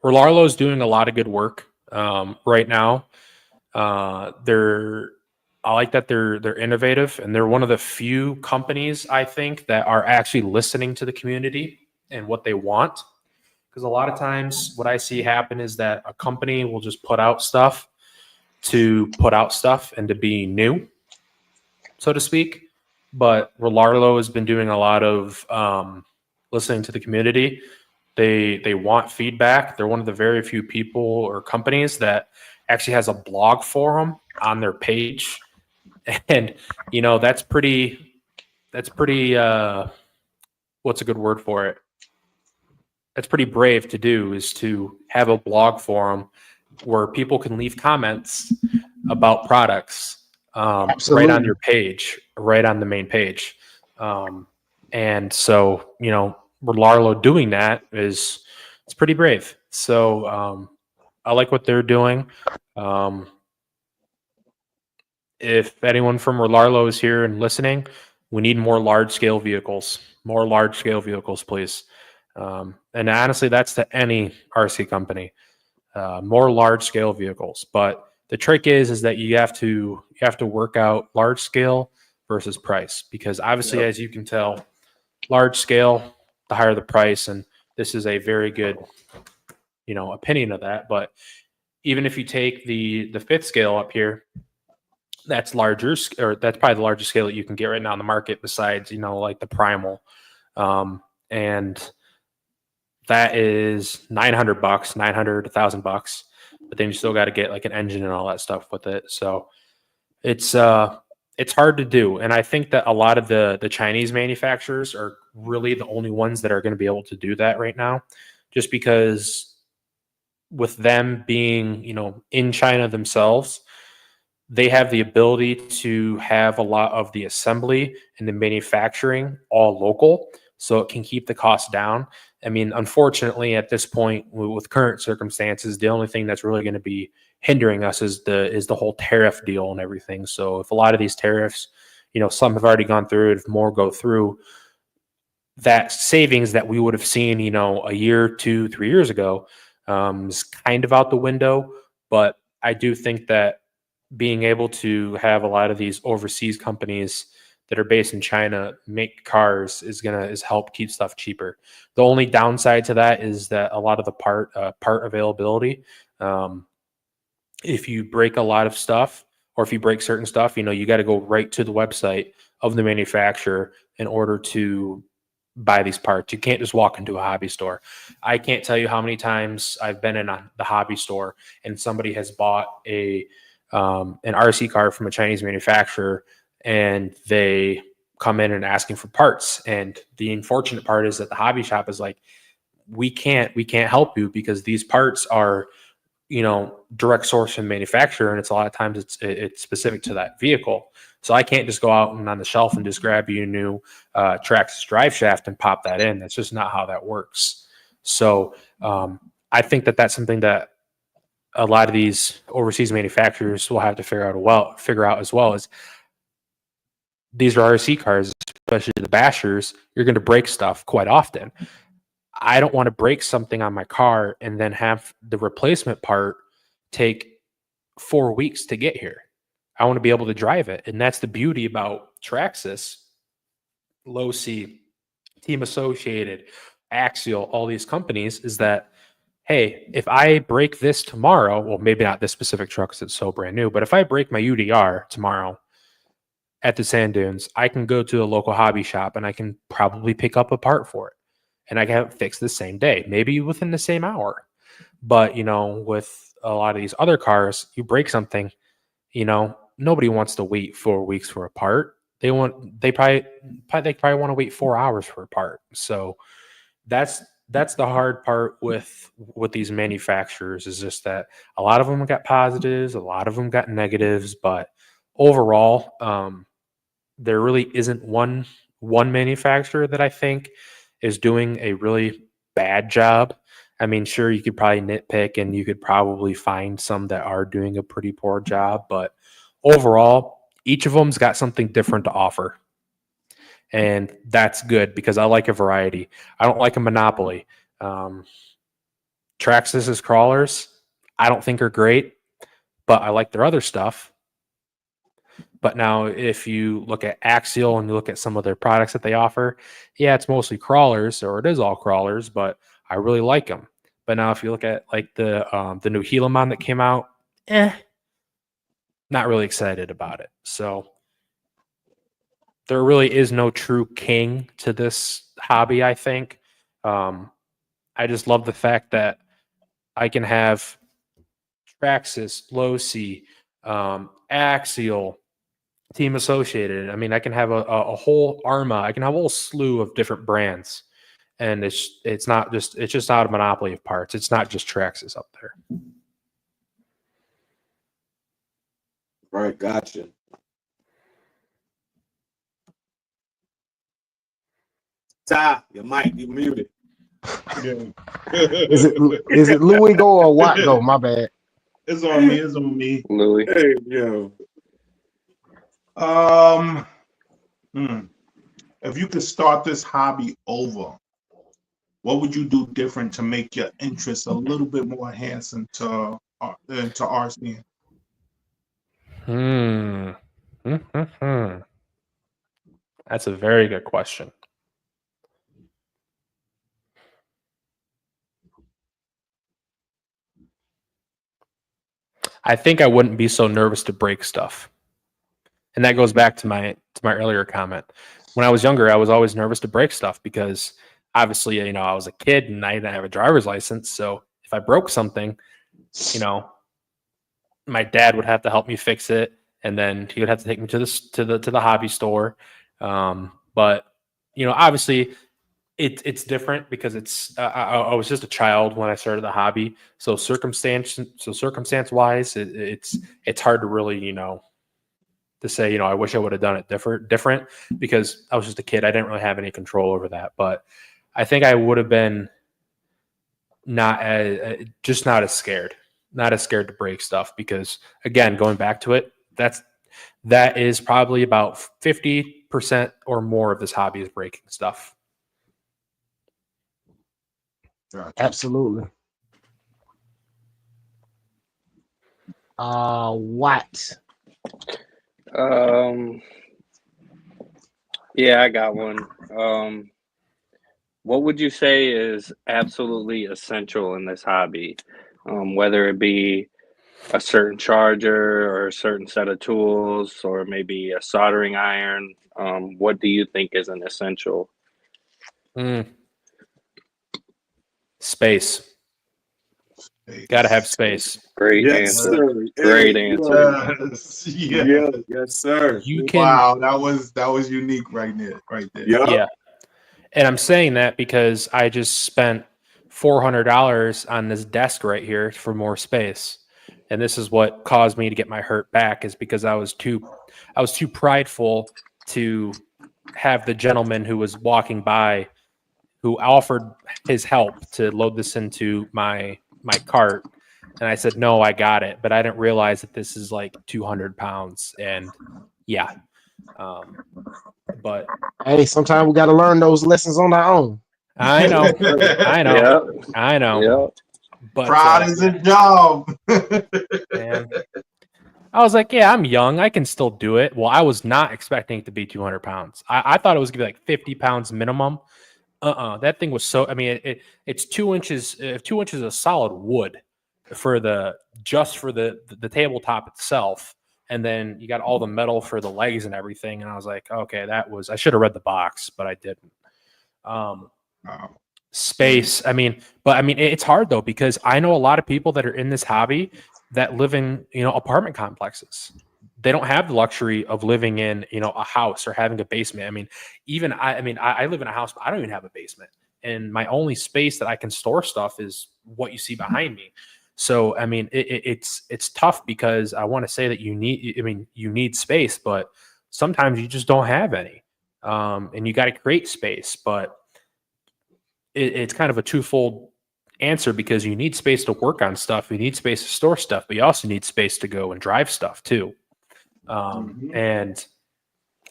Speaker 4: Rolarlo's doing a lot of good work right now. I like that they're innovative, and they're one of the few companies, I think, that are actually listening to the community and what they want. Because a lot of times what I see happen is that a company will just put out stuff to put out stuff and to be new. so to speak. But Relarlo has been doing a lot of listening to the community. They want feedback. They're one of the very few people or companies that actually has a blog forum on their page. And, you know, that's pretty, what's a good word for it? That's pretty brave to do, is to have a blog forum where people can leave comments about products right on your page, right on the main page. And so, you know, Relarlo doing that it's pretty brave. So I like what they're doing. If anyone from Relarlo is here and listening, we need more large-scale vehicles. More large-scale vehicles, please. And honestly, that's to any RC company. More large-scale vehicles. But the trick is that you have to work out large-scale versus price, because obviously, as you can tell, large-scale, the higher the price, and this is a very good, you know, opinion of that. But even if you take the fifth scale up here, that's larger, or that's probably the largest scale that you can get right now in the market, besides, you know, like the Primal, and that is $900, $1,000, but then you still got to get like an engine and all that stuff with it. So it's hard to do, and I think that a lot of the Chinese manufacturers are really the only ones that are going to be able to do that right now, just because with them being, you know, in China themselves, they have the ability to have a lot of the assembly and the manufacturing all local, so it can keep the cost down. I mean, unfortunately, at this point, with current circumstances, the only thing that's really going to be hindering us is the whole tariff deal and everything. So if a lot of these tariffs, you know, some have already gone through, if more go through, that savings that we would have seen, you know, a year, 2, 3 years ago, is kind of out the window. But I do think that being able to have a lot of these overseas companies that are based in China make cars is help keep stuff cheaper. The only downside to that is that a lot of the part availability, if you break a lot of stuff, or if you break certain stuff, you know, you got to go right to the website of the manufacturer in order to buy these parts. You can't just walk into a hobby store. I can't tell you how many times I've been in the hobby store and somebody has bought an RC car from a Chinese manufacturer, and they come in and asking for parts. And the unfortunate part is that the hobby shop is like, we can't help you because these parts are, you know, direct source from manufacturer, and it's a lot of times it's specific to that vehicle. So I can't just go out and on the shelf and just grab you a new Traxxas drive shaft and pop that in. That's just not how that works. So I think that that's something that a lot of these overseas manufacturers will have to figure out as well. Is these are RC cars, especially the bashers, you're going to break stuff quite often. I don't want to break something on my car and then have the replacement part take 4 weeks to get here. I want to be able to drive it. And that's the beauty about Traxxas, Low C, Team Associated, Axial, all these companies, is that, hey, if I break this tomorrow, well, maybe not this specific truck because it's so brand new, but if I break my UDR tomorrow at the sand dunes, I can go to a local hobby shop and I can probably pick up a part for it. And I can have it fixed the same day, maybe within the same hour. But, you know, with a lot of these other cars, you break something, you know, nobody wants to wait 4 weeks for a part. They probably want to wait 4 hours for a part. So that's the hard part with these manufacturers, is just that a lot of them got positives, a lot of them got negatives, but overall, there really isn't one manufacturer that I think is doing a really bad job. I mean, sure, you could probably nitpick and you could probably find some that are doing a pretty poor job, but overall, each of them's got something different to offer. And that's good because I like a variety. I don't like a monopoly. Traxxas's crawlers, I don't think are great, but I like their other stuff. But now if you look at Axial and you look at some of their products that they offer, yeah, it's mostly crawlers, or it is all crawlers, but I really like them. But now if you look at like the new Helamon that came out, not really excited about it. So there really is no true king to this hobby, I think. I just love the fact that I can have Traxxas, Louie, Axial, Team Associated. I mean, I can have a whole Arma. I can have a whole slew of different brands, and it's just not a monopoly of parts. It's not just Traxxas up there.
Speaker 3: Right, gotcha. Ty, your mic, you muted.
Speaker 1: Is it Louie go or Watt go? My bad.
Speaker 2: It's on me. It's on me.
Speaker 5: Louie.
Speaker 3: Hey, yo.
Speaker 2: If you could start this hobby over, what would you do different to make your interest a little bit more enhancing to RC?
Speaker 4: That's a very good question. I think I wouldn't be so nervous to break stuff. And that goes back to my earlier comment. When I was younger, I was always nervous to break stuff because obviously, you know, I was a kid and I didn't have a driver's license. So if I broke something, you know, my dad would have to help me fix it, and then he would have to take me to the hobby store. But you know, obviously, it's different because it's I was just a child when I started the hobby, so circumstance wise, it's hard to really, you know, to say, you know, I wish I would have done it different because I was just a kid. I didn't really have any control over that, but I think I would have been not as scared to break stuff because, again, going back to it, that is probably about 50% or more of this hobby is breaking stuff.
Speaker 1: Absolutely. What?
Speaker 5: Yeah, I got one. What would you say is absolutely essential in this hobby? Whether it be a certain charger or a certain set of tools or maybe a soldering iron, what do you think is an essential?
Speaker 4: Space. Got to have space.
Speaker 5: Great answer. Sir. Great answer.
Speaker 3: Yes, sir.
Speaker 2: Wow, that was unique right there.
Speaker 4: Yeah. And I'm saying that because I just spent $400 on this desk right here for more space. And this is what caused me to get my hurt back, is because I was too prideful to have the gentleman who was walking by, who offered his help to load this into my cart. And I said, no, I got it. But I didn't realize that this is like 200 pounds. And yeah. But
Speaker 1: hey, sometimes we got to learn those lessons on our own.
Speaker 4: I know. I know.
Speaker 5: Yep.
Speaker 2: But pride is a job.
Speaker 4: Man. I was like, yeah, I'm young. I can still do it. Well, I was not expecting it to be 200 pounds. I thought it was going to be like 50 pounds minimum. That thing was so, I mean, it's 2 inches, 2 inches of solid wood for the tabletop itself. And then you got all the metal for the legs and everything. And I was like, okay, I should have read the box, but I didn't. Space. I mean, it's hard though, because I know a lot of people that are in this hobby that live in, you know, apartment complexes. They don't have the luxury of living in, you know, a house or having a basement. I mean, even I live in a house, but I don't even have a basement. And my only space that I can store stuff is what you see behind me. So, I mean, it's tough because I want to say that you need space, but sometimes you just don't have any. And you got to create space, but it's kind of a twofold answer, because you need space to work on stuff. You need space to store stuff, but you also need space to go and drive stuff too. And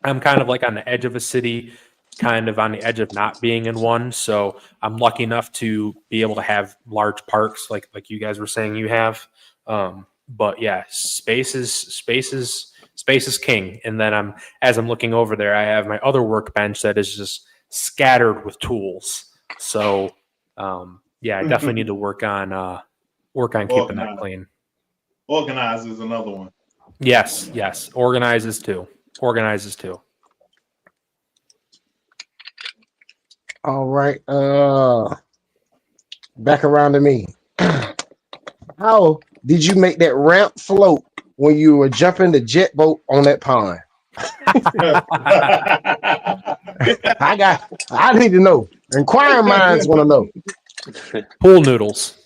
Speaker 4: I'm kind of like on the edge of a city, kind of on the edge of not being in one. So I'm lucky enough to be able to have large parks like you guys were saying you have. But yeah, space is king. And then as I'm looking over there, I have my other workbench that is just scattered with tools. So yeah, I definitely need to work on keeping that clean.
Speaker 2: Organize is another one.
Speaker 4: Yes. Organizes too.
Speaker 1: All right. Back around to me. How did you make that ramp float when you were jumping the jet boat on that pond? I need to know. Inquiring minds want to know.
Speaker 4: Pool noodles.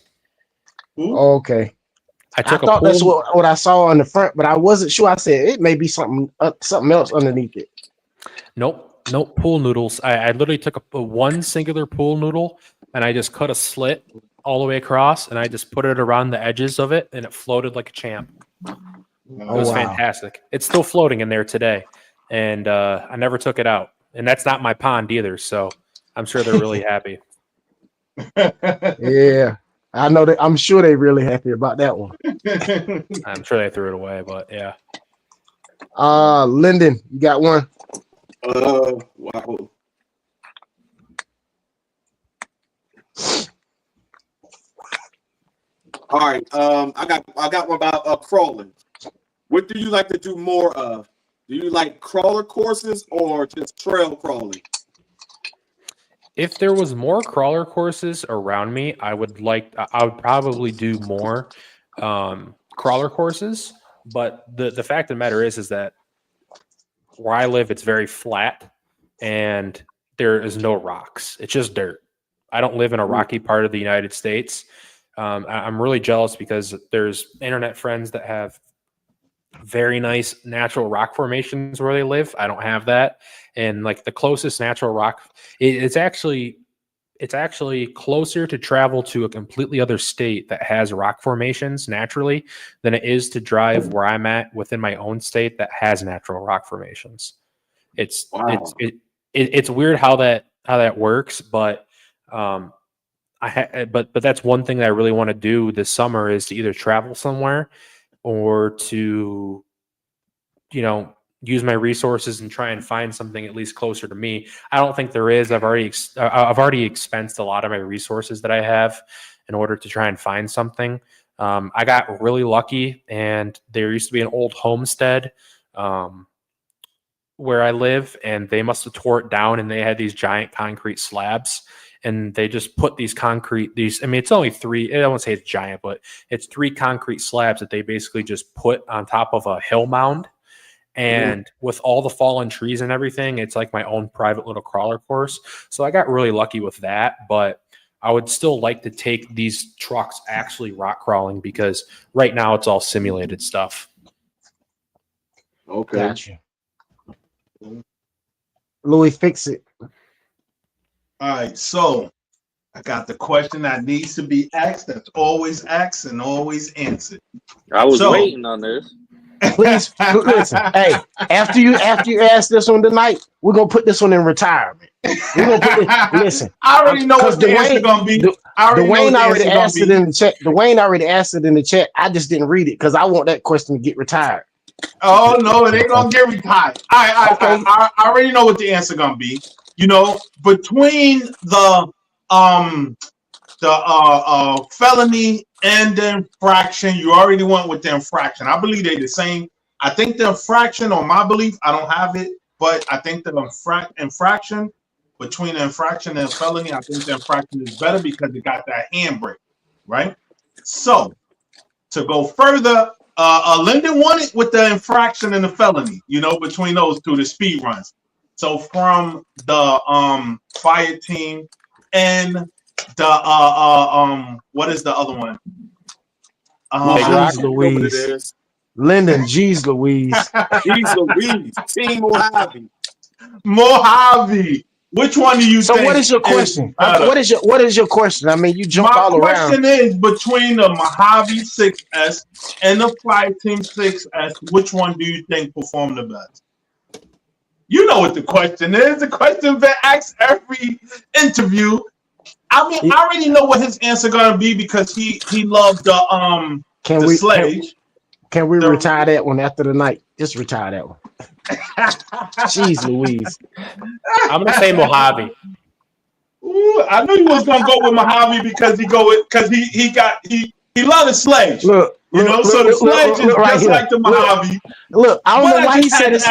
Speaker 1: Okay.
Speaker 4: I
Speaker 1: thought that's what I saw on the front, but I wasn't sure. I said it may be something else underneath it.
Speaker 4: Nope. Pool noodles. I literally took a one singular pool noodle and I just cut a slit all the way across and I just put it around the edges of it and it floated like a champ. It was fantastic. It's still floating in there today. And I never took it out. And that's not my pond either. So I'm sure they're really happy.
Speaker 1: Yeah. I know that. I'm sure they're really happy about that one.
Speaker 4: I'm sure they threw it away, but yeah.
Speaker 1: Linden, you got one?
Speaker 3: Wow. All right. I got one about crawling. What do you like to do more of? Do you like crawler courses or just trail crawling?
Speaker 4: If there was more crawler courses around me, I would probably do more crawler courses. But the fact of the matter is that where I live, it's very flat and there is no rocks. It's just dirt. I don't live in a rocky part of the United States. I'm really jealous because there's internet friends that have very nice natural rock formations where they live. I don't have that. And like the closest natural rock, it's actually closer to travel to a completely other state that has rock formations naturally than it is to drive where I'm at within my own state that has natural rock formations. It's weird how that works, but but that's one thing that I really want to do this summer is to either travel somewhere or to, use my resources and try and find something at least closer to me. I don't think there is. I've already expensed a lot of my resources that I have in order to try and find something. I got really lucky, and there used to be an old homestead where I live, and they must have tore it down, and they had these giant concrete slabs. And they just put it's only three, I won't say it's giant, but it's 3 concrete slabs that they basically just put on top of a hill mound. And with all the fallen trees and everything, it's like my own private little crawler course. So I got really lucky with that, but I would still like to take these trucks actually rock crawling because right now it's all simulated stuff.
Speaker 3: Okay.
Speaker 1: Gotcha. Louie, fix it.
Speaker 2: All right, so I got the question that needs to be asked. That's always asked and always answered.
Speaker 5: I was waiting on this.
Speaker 1: Please listen. Hey, after you ask this one tonight, we're gonna put this one in retirement. We're gonna put it. Listen,
Speaker 2: I already know what the answer gonna be.
Speaker 1: Dwayne already asked it in the chat. Dwayne already asked it in the chat. I just didn't read it because I want that question to get retired.
Speaker 2: Oh no, it ain't gonna get retired. I already know what the answer gonna be. Between the felony and the infraction, you already went with the infraction. I believe they're the same. I think the infraction, or my belief, I don't have it, but I think the infraction, between the infraction and the felony, I think the infraction is better because it got that handbrake, right? So to go further, Linden won it with the infraction and the felony, between those two, the speed runs. So from the fire team and the what is the other one?
Speaker 1: Jeez Louise. Linden, jeez Louise.
Speaker 3: Jeez Louise. Team
Speaker 2: Mojave. Which one do you think?
Speaker 1: So what is your question? What is your question? I mean, you jump all around.
Speaker 2: My question is between the Mojave 6S and the fire team 6S, which one do you think performed the best? You know what the question is. The question been asked every interview. I mean, I already know what his answer gonna be because he loved the sledge.
Speaker 1: Can we retire that one after the night? Just retire that one. Jeez Louise.
Speaker 4: I'm gonna say Mojave.
Speaker 2: Ooh, I knew he was gonna go with Mojave because he loved the sledge.
Speaker 1: Look,
Speaker 2: so the sledge is just like the Mojave.
Speaker 1: Look, I don't know why he said it.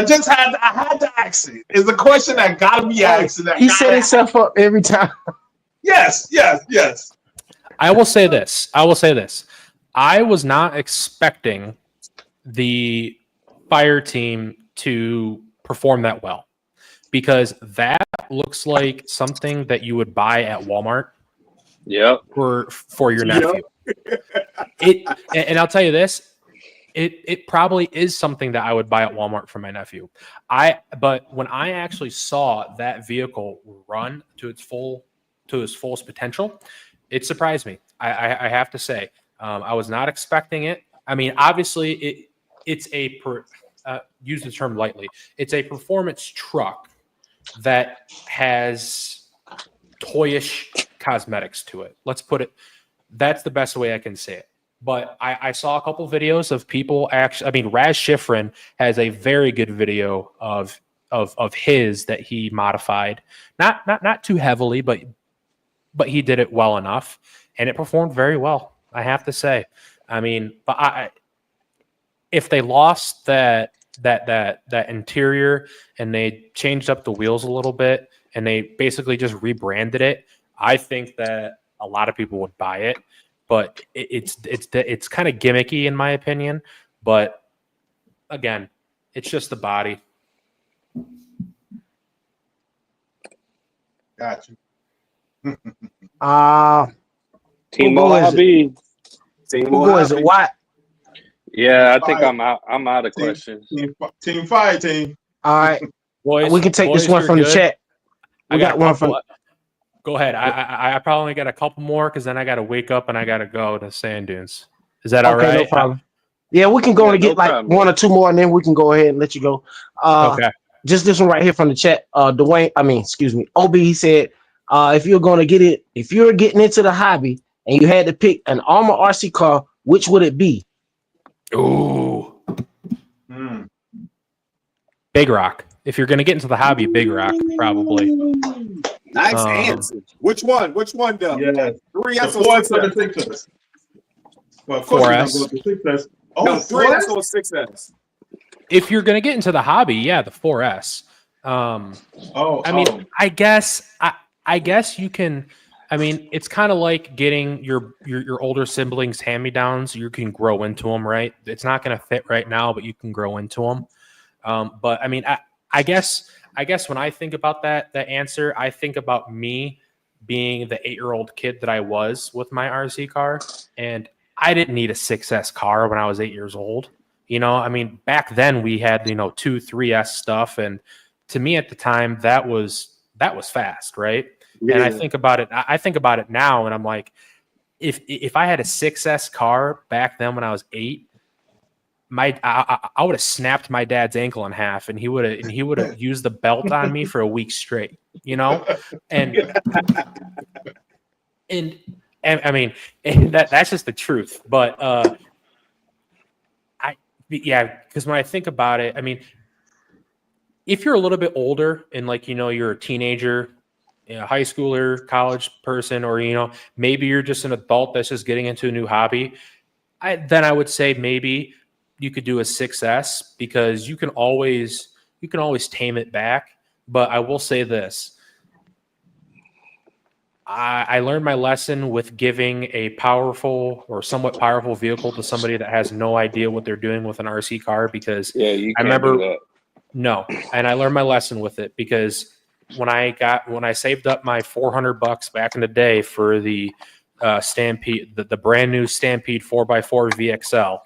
Speaker 2: I had to ask it. It's a question that gotta be asked.
Speaker 1: He set himself up every time.
Speaker 2: Yes.
Speaker 4: I will say this. I was not expecting the fire team to perform that well, because that looks like something that you would buy at Walmart.
Speaker 5: Yep.
Speaker 4: For your nephew. And I'll tell you this, it probably is something that I would buy at Walmart for my nephew. But when I actually saw that vehicle run to its fullest potential, it surprised me. I have to say, I was not expecting it. I mean, obviously, it's use the term lightly. It's a performance truck that has toyish cosmetics to it. Let's put it. That's the best way I can say it. But I saw a couple videos of people actually. I mean, Raz Schifrin has a very good video of his that he modified, not too heavily, but he did it well enough, and it performed very well, I have to say. I mean, but if they lost that interior and they changed up the wheels a little bit and they basically just rebranded it, I think that a lot of people would buy it. But it's kind of gimmicky in my opinion. But again, it's just the body.
Speaker 2: Got you.
Speaker 5: Team Mojave.
Speaker 3: Team
Speaker 1: Who is it? What?
Speaker 5: Yeah, I think I'm out. I'm out of questions.
Speaker 2: Team fire team.
Speaker 1: All right.
Speaker 4: Boys,
Speaker 1: We can take this one from the chat. We got one from.
Speaker 4: Go ahead. I probably only got a couple more because then I got to wake up and I got to go to sand dunes. Is that all right?
Speaker 1: No problem. Yeah, we can go and get one or two more, and then we can go ahead and let you go.
Speaker 4: Okay.
Speaker 1: Just this one right here from the chat. OB, he said, if you're getting into the hobby and you had to pick an Armor RC car, which would it be?
Speaker 4: Ooh. Big Rock. If you're going to get into the hobby, Big Rock, probably.
Speaker 3: Nice answer. Which one? Though?
Speaker 2: Yeah.
Speaker 3: 3S or 6S?
Speaker 2: Well, of course
Speaker 4: 4S.
Speaker 2: 6S. Oh,
Speaker 3: No, 3S or 6S?
Speaker 4: If you're going to get into the hobby, yeah, the 4S. I guess you can. I mean, it's kind of like getting your older siblings hand-me-downs. You can grow into them, right? It's not going to fit right now, but you can grow into them. But I mean, I guess when I think about that answer, I think about me being the 8-year-old kid that I was with my RC car, and I didn't need a 6S car when I was 8 years old. You know, I mean, back then we had 2, 3S stuff, and to me at the time that was fast, right? Yeah. And I think about it now, and I'm like, if I had a 6S car back then when I was 8. I would have snapped my dad's ankle in half, and he would have used the belt on me for a week straight, you know, and I mean that's just the truth. But because when I think about it, I mean, if you're a little bit older and you're a teenager, high schooler, college person, or maybe you're just an adult that's just getting into a new hobby, then I would say maybe you could do a 6S because you can always tame it back. But I will say this. I learned my lesson with giving a powerful or somewhat powerful vehicle to somebody that has no idea what they're doing with an RC car, because
Speaker 5: you
Speaker 4: I remember and I learned my lesson with it, because when I saved up my $400 back in the day for the Stampede, the brand new Stampede 4x4 VXL,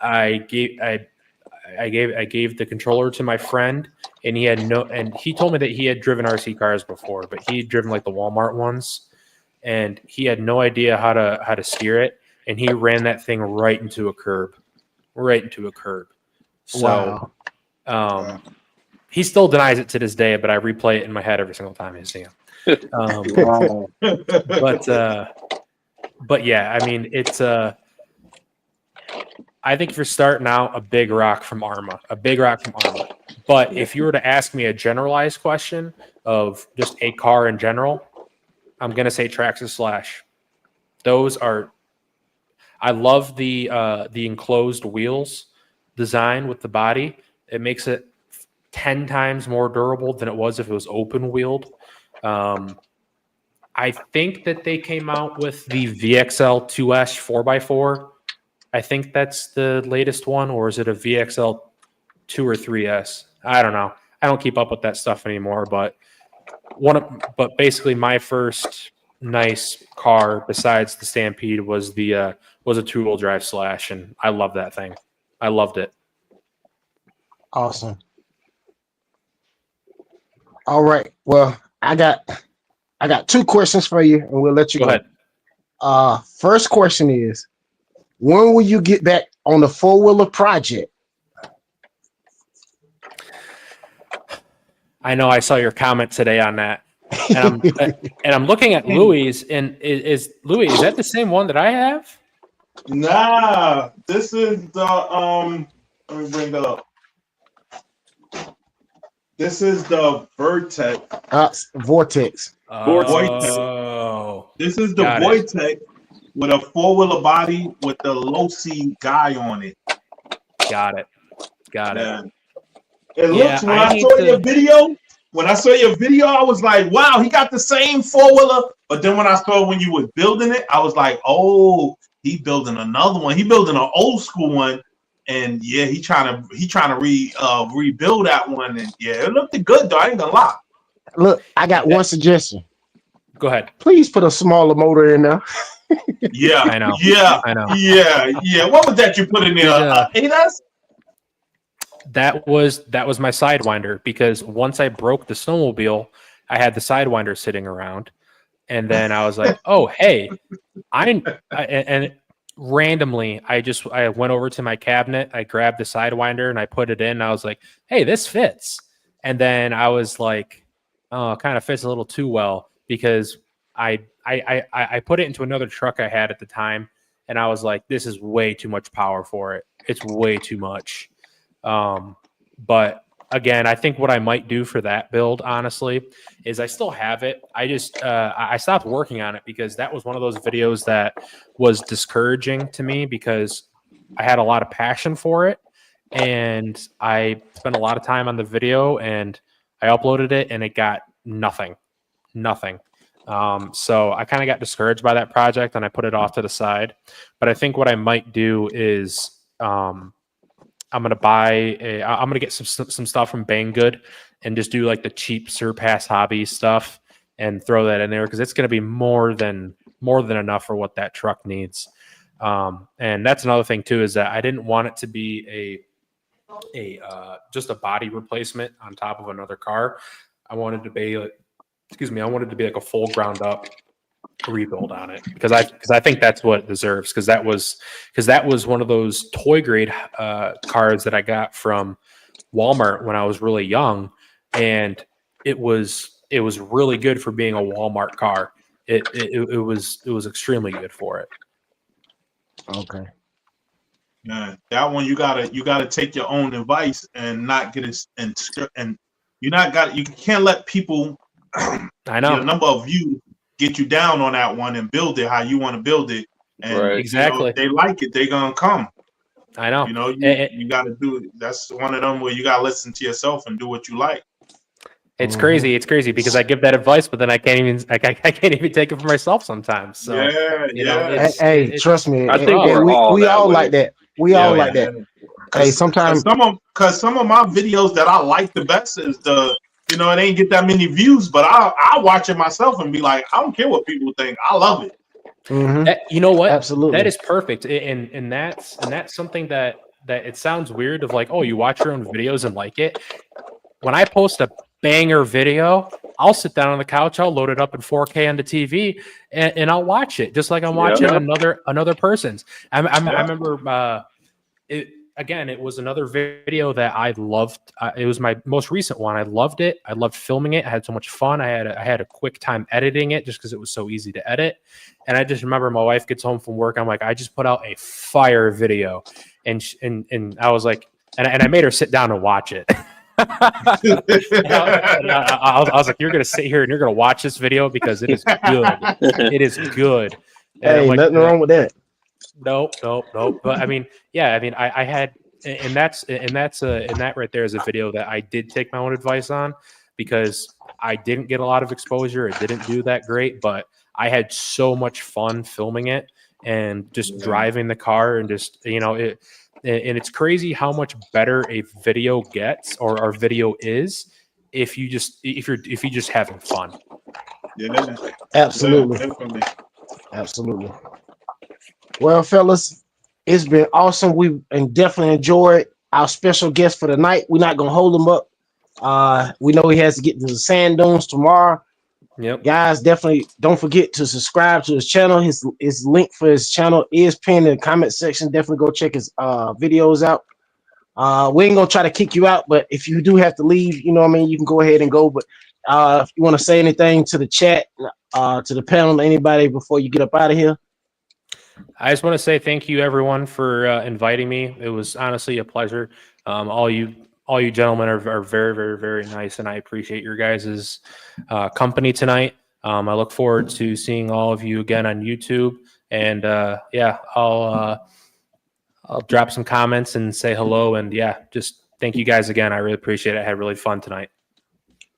Speaker 4: I gave the controller to my friend, and he told me that he had driven RC cars before, but he had driven like the Walmart ones, and he had no idea how to steer it, and he ran that thing right into a curb. So,
Speaker 1: wow.
Speaker 4: He still denies it to this day, but I replay it in my head every single time I see him. But yeah, I mean, it's I think if you're starting out, a big rock from Arma. But if you were to ask me a generalized question of just a car in general, I'm going to say Traxxas Slash. Those are, I love the enclosed wheels design with the body. It makes it 10 times more durable than it was if it was open wheeled. I think that they came out with the VXL 2S 4x4. I think that's the latest one, or is it a VXL 2 or 3S? I don't know. I don't keep up with that stuff anymore, but basically my first nice car besides the Stampede was a two-wheel drive Slash, and I love that thing. I loved it.
Speaker 1: Awesome. All right. Well, I got 2 questions for you, and we'll let you go.
Speaker 4: Go ahead.
Speaker 1: First question is, when will you get back on the 4-wheeler project?
Speaker 4: I know I saw your comment today on that, and I'm looking at Louie's, and is that the same one that I have?
Speaker 2: Nah, this is the let me bring it up. This is the Vortex.
Speaker 1: Vortex.
Speaker 4: Oh,
Speaker 2: this is the Vortex with a 4-wheeler body with the low C guy on it.
Speaker 4: Got it.
Speaker 2: It looks, when I saw your video, I was like, wow, he got the same 4-wheeler. But then when I saw when you were building it, I was like, oh, he building another one. He building an old school one. And yeah, he trying to rebuild that one. And yeah, it looked good though. I ain't gonna lie.
Speaker 1: Look, I got one suggestion.
Speaker 4: Go ahead.
Speaker 1: Please put a smaller motor in there.
Speaker 2: Yeah,
Speaker 4: I know.
Speaker 2: Yeah,
Speaker 4: I know.
Speaker 2: Yeah. What was that you put in there? 8S?
Speaker 4: That was my Sidewinder, because once I broke the Snowmobile, I had the Sidewinder sitting around, and then I was like, oh hey, and randomly I went over to my cabinet, I grabbed the Sidewinder and I put it in, and I was like, hey, this fits. And then I was like, oh, it kind of fits a little too well, because I put it into another truck I had at the time, and I was like, this is way too much power for it. It's way too much. But again, I think what I might do for that build, honestly, is I still have it. I just I stopped working on it because that was one of those videos that was discouraging to me, because I had a lot of passion for it, and I spent a lot of time on the video, and I uploaded it and it got nothing. So I kind of got discouraged by that project and I put it off to the side. But I think what I might do is I'm gonna get some stuff from Banggood and just do like the cheap Surpass Hobby stuff and throw that in there, because it's gonna be more than enough for what that truck needs. And that's another thing too, is that I didn't want it to be just a body replacement on top of another car. I wanted to be like a full ground up rebuild on it, because I think that's what it deserves, because that was one of those toy grade cars that I got from Walmart when I was really young, and it was really good for being a Walmart car. It was extremely good for it.
Speaker 1: Okay.
Speaker 2: Yeah, that one you gotta take your own advice and not get it, and you can't let people
Speaker 4: I know
Speaker 2: a number of views get you down on that one and build it how you want to build it. And
Speaker 5: right.
Speaker 4: Exactly.
Speaker 2: They like it, they're gonna come.
Speaker 4: I know.
Speaker 2: You gotta do it. That's one of them where you gotta listen to yourself and do what you like.
Speaker 4: It's crazy. It's crazy because I give that advice, but then I can't even take it for myself sometimes. So
Speaker 1: hey, trust me.
Speaker 5: I think
Speaker 1: we all like that. We all like that. Hey, sometimes
Speaker 2: some of my videos that I like the best is it ain't get that many views, but I watch it myself and be like, I don't care what people think. I love it.
Speaker 1: Mm-hmm.
Speaker 4: You know what?
Speaker 1: Absolutely.
Speaker 4: That is perfect. And that's something that it sounds weird of like, oh, you watch your own videos and like it. When I post a banger video, I'll sit down on the couch, I'll load it up in 4K on the TV, and I'll watch it just like I'm watching another person's. I remember it was another video that I loved. It was my most recent one. I loved it. I loved filming it. I had so much fun. I had a quick time editing it just because it was so easy to edit. And I just remember my wife gets home from work. I'm like, I just put out a fire video, and I was like, and I made her sit down and watch it. I was like, you're gonna sit here and you're gonna watch this video because it is good. It is good. And
Speaker 1: hey,
Speaker 4: like,
Speaker 1: nothing wrong with that.
Speaker 4: Nope. But I mean, I had and that right there is a video that I did take my own advice on, because I didn't get a lot of exposure. It didn't do that great, but I had so much fun filming it and just driving the car and just, you know, and it's crazy how much better a video gets, or our video is, if you're just having fun.
Speaker 2: Yeah,
Speaker 1: Absolutely.
Speaker 2: yeah, definitely.
Speaker 1: Absolutely. Well, fellas, it's been awesome. We definitely enjoyed our special guest for the night. We're not gonna hold him up. We know he has to get to the sand dunes tomorrow.
Speaker 4: Yep.
Speaker 1: Guys, definitely don't forget to subscribe to his channel. His link for his channel is pinned in the comment section. Definitely go check his videos out. We ain't gonna try to kick you out, but if you do have to leave, you know what I mean, you can go ahead and go. But if you want to say anything to the chat, to the panel, anybody, before you get up out of here.
Speaker 4: I just want to say thank you, everyone, for inviting me. It was honestly a pleasure. All you gentlemen are very, very, very nice, and I appreciate your guys' company tonight. I look forward to seeing all of you again on YouTube, and yeah, I'll drop some comments and say hello, and yeah, just thank you guys again. I really appreciate it. I had really fun tonight.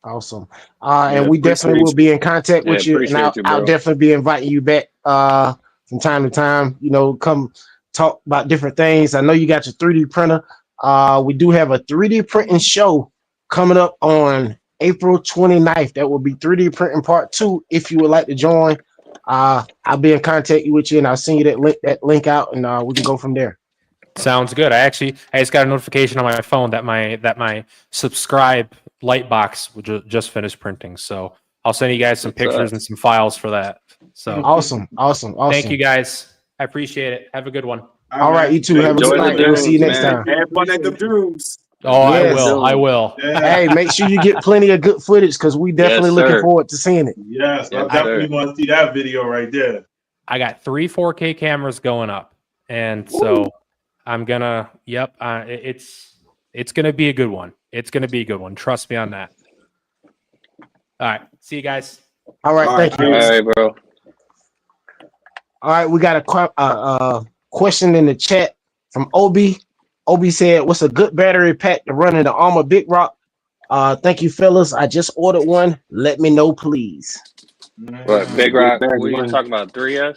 Speaker 1: Awesome. And we definitely will be in contact with you, and I'll definitely be inviting you back from time to time. You know, come talk about different things. I know you got your 3D printer. We do have a 3D printing show coming up on April 29th. That will be 3D printing part 2. If you would like to join, I'll be in contact with you, and I'll send you that link out, and we can go from there.
Speaker 4: Sounds good. I just got a notification on my phone that my subscribe light box just finished printing. So I'll send you guys some pictures and some files for that. So
Speaker 1: awesome.
Speaker 4: Thank you guys. I appreciate it. Have a good one.
Speaker 1: All right, you too. Have a good night. We'll see you next time.
Speaker 3: Have fun at the dunes.
Speaker 4: Oh,
Speaker 1: Yes.
Speaker 4: I will.
Speaker 2: Yeah.
Speaker 1: Hey, make sure you get plenty of good footage, because we definitely looking forward to seeing it.
Speaker 2: Yes, I definitely want to see that video right there.
Speaker 4: I got 3 4K cameras going up, and so I'm gonna. Yep, it's gonna be a good one. It's gonna be a good one. Trust me on that. All right, see you guys.
Speaker 1: All right, thank you.
Speaker 5: All right, bro.
Speaker 1: All right, we got a question in the chat from Obi. Obi said, "What's a good battery pack to run in the Armor Big Rock?" Thank you, fellas. I just ordered one. Let me know, please.
Speaker 5: What, Big Rock? What are you talking about? 3S?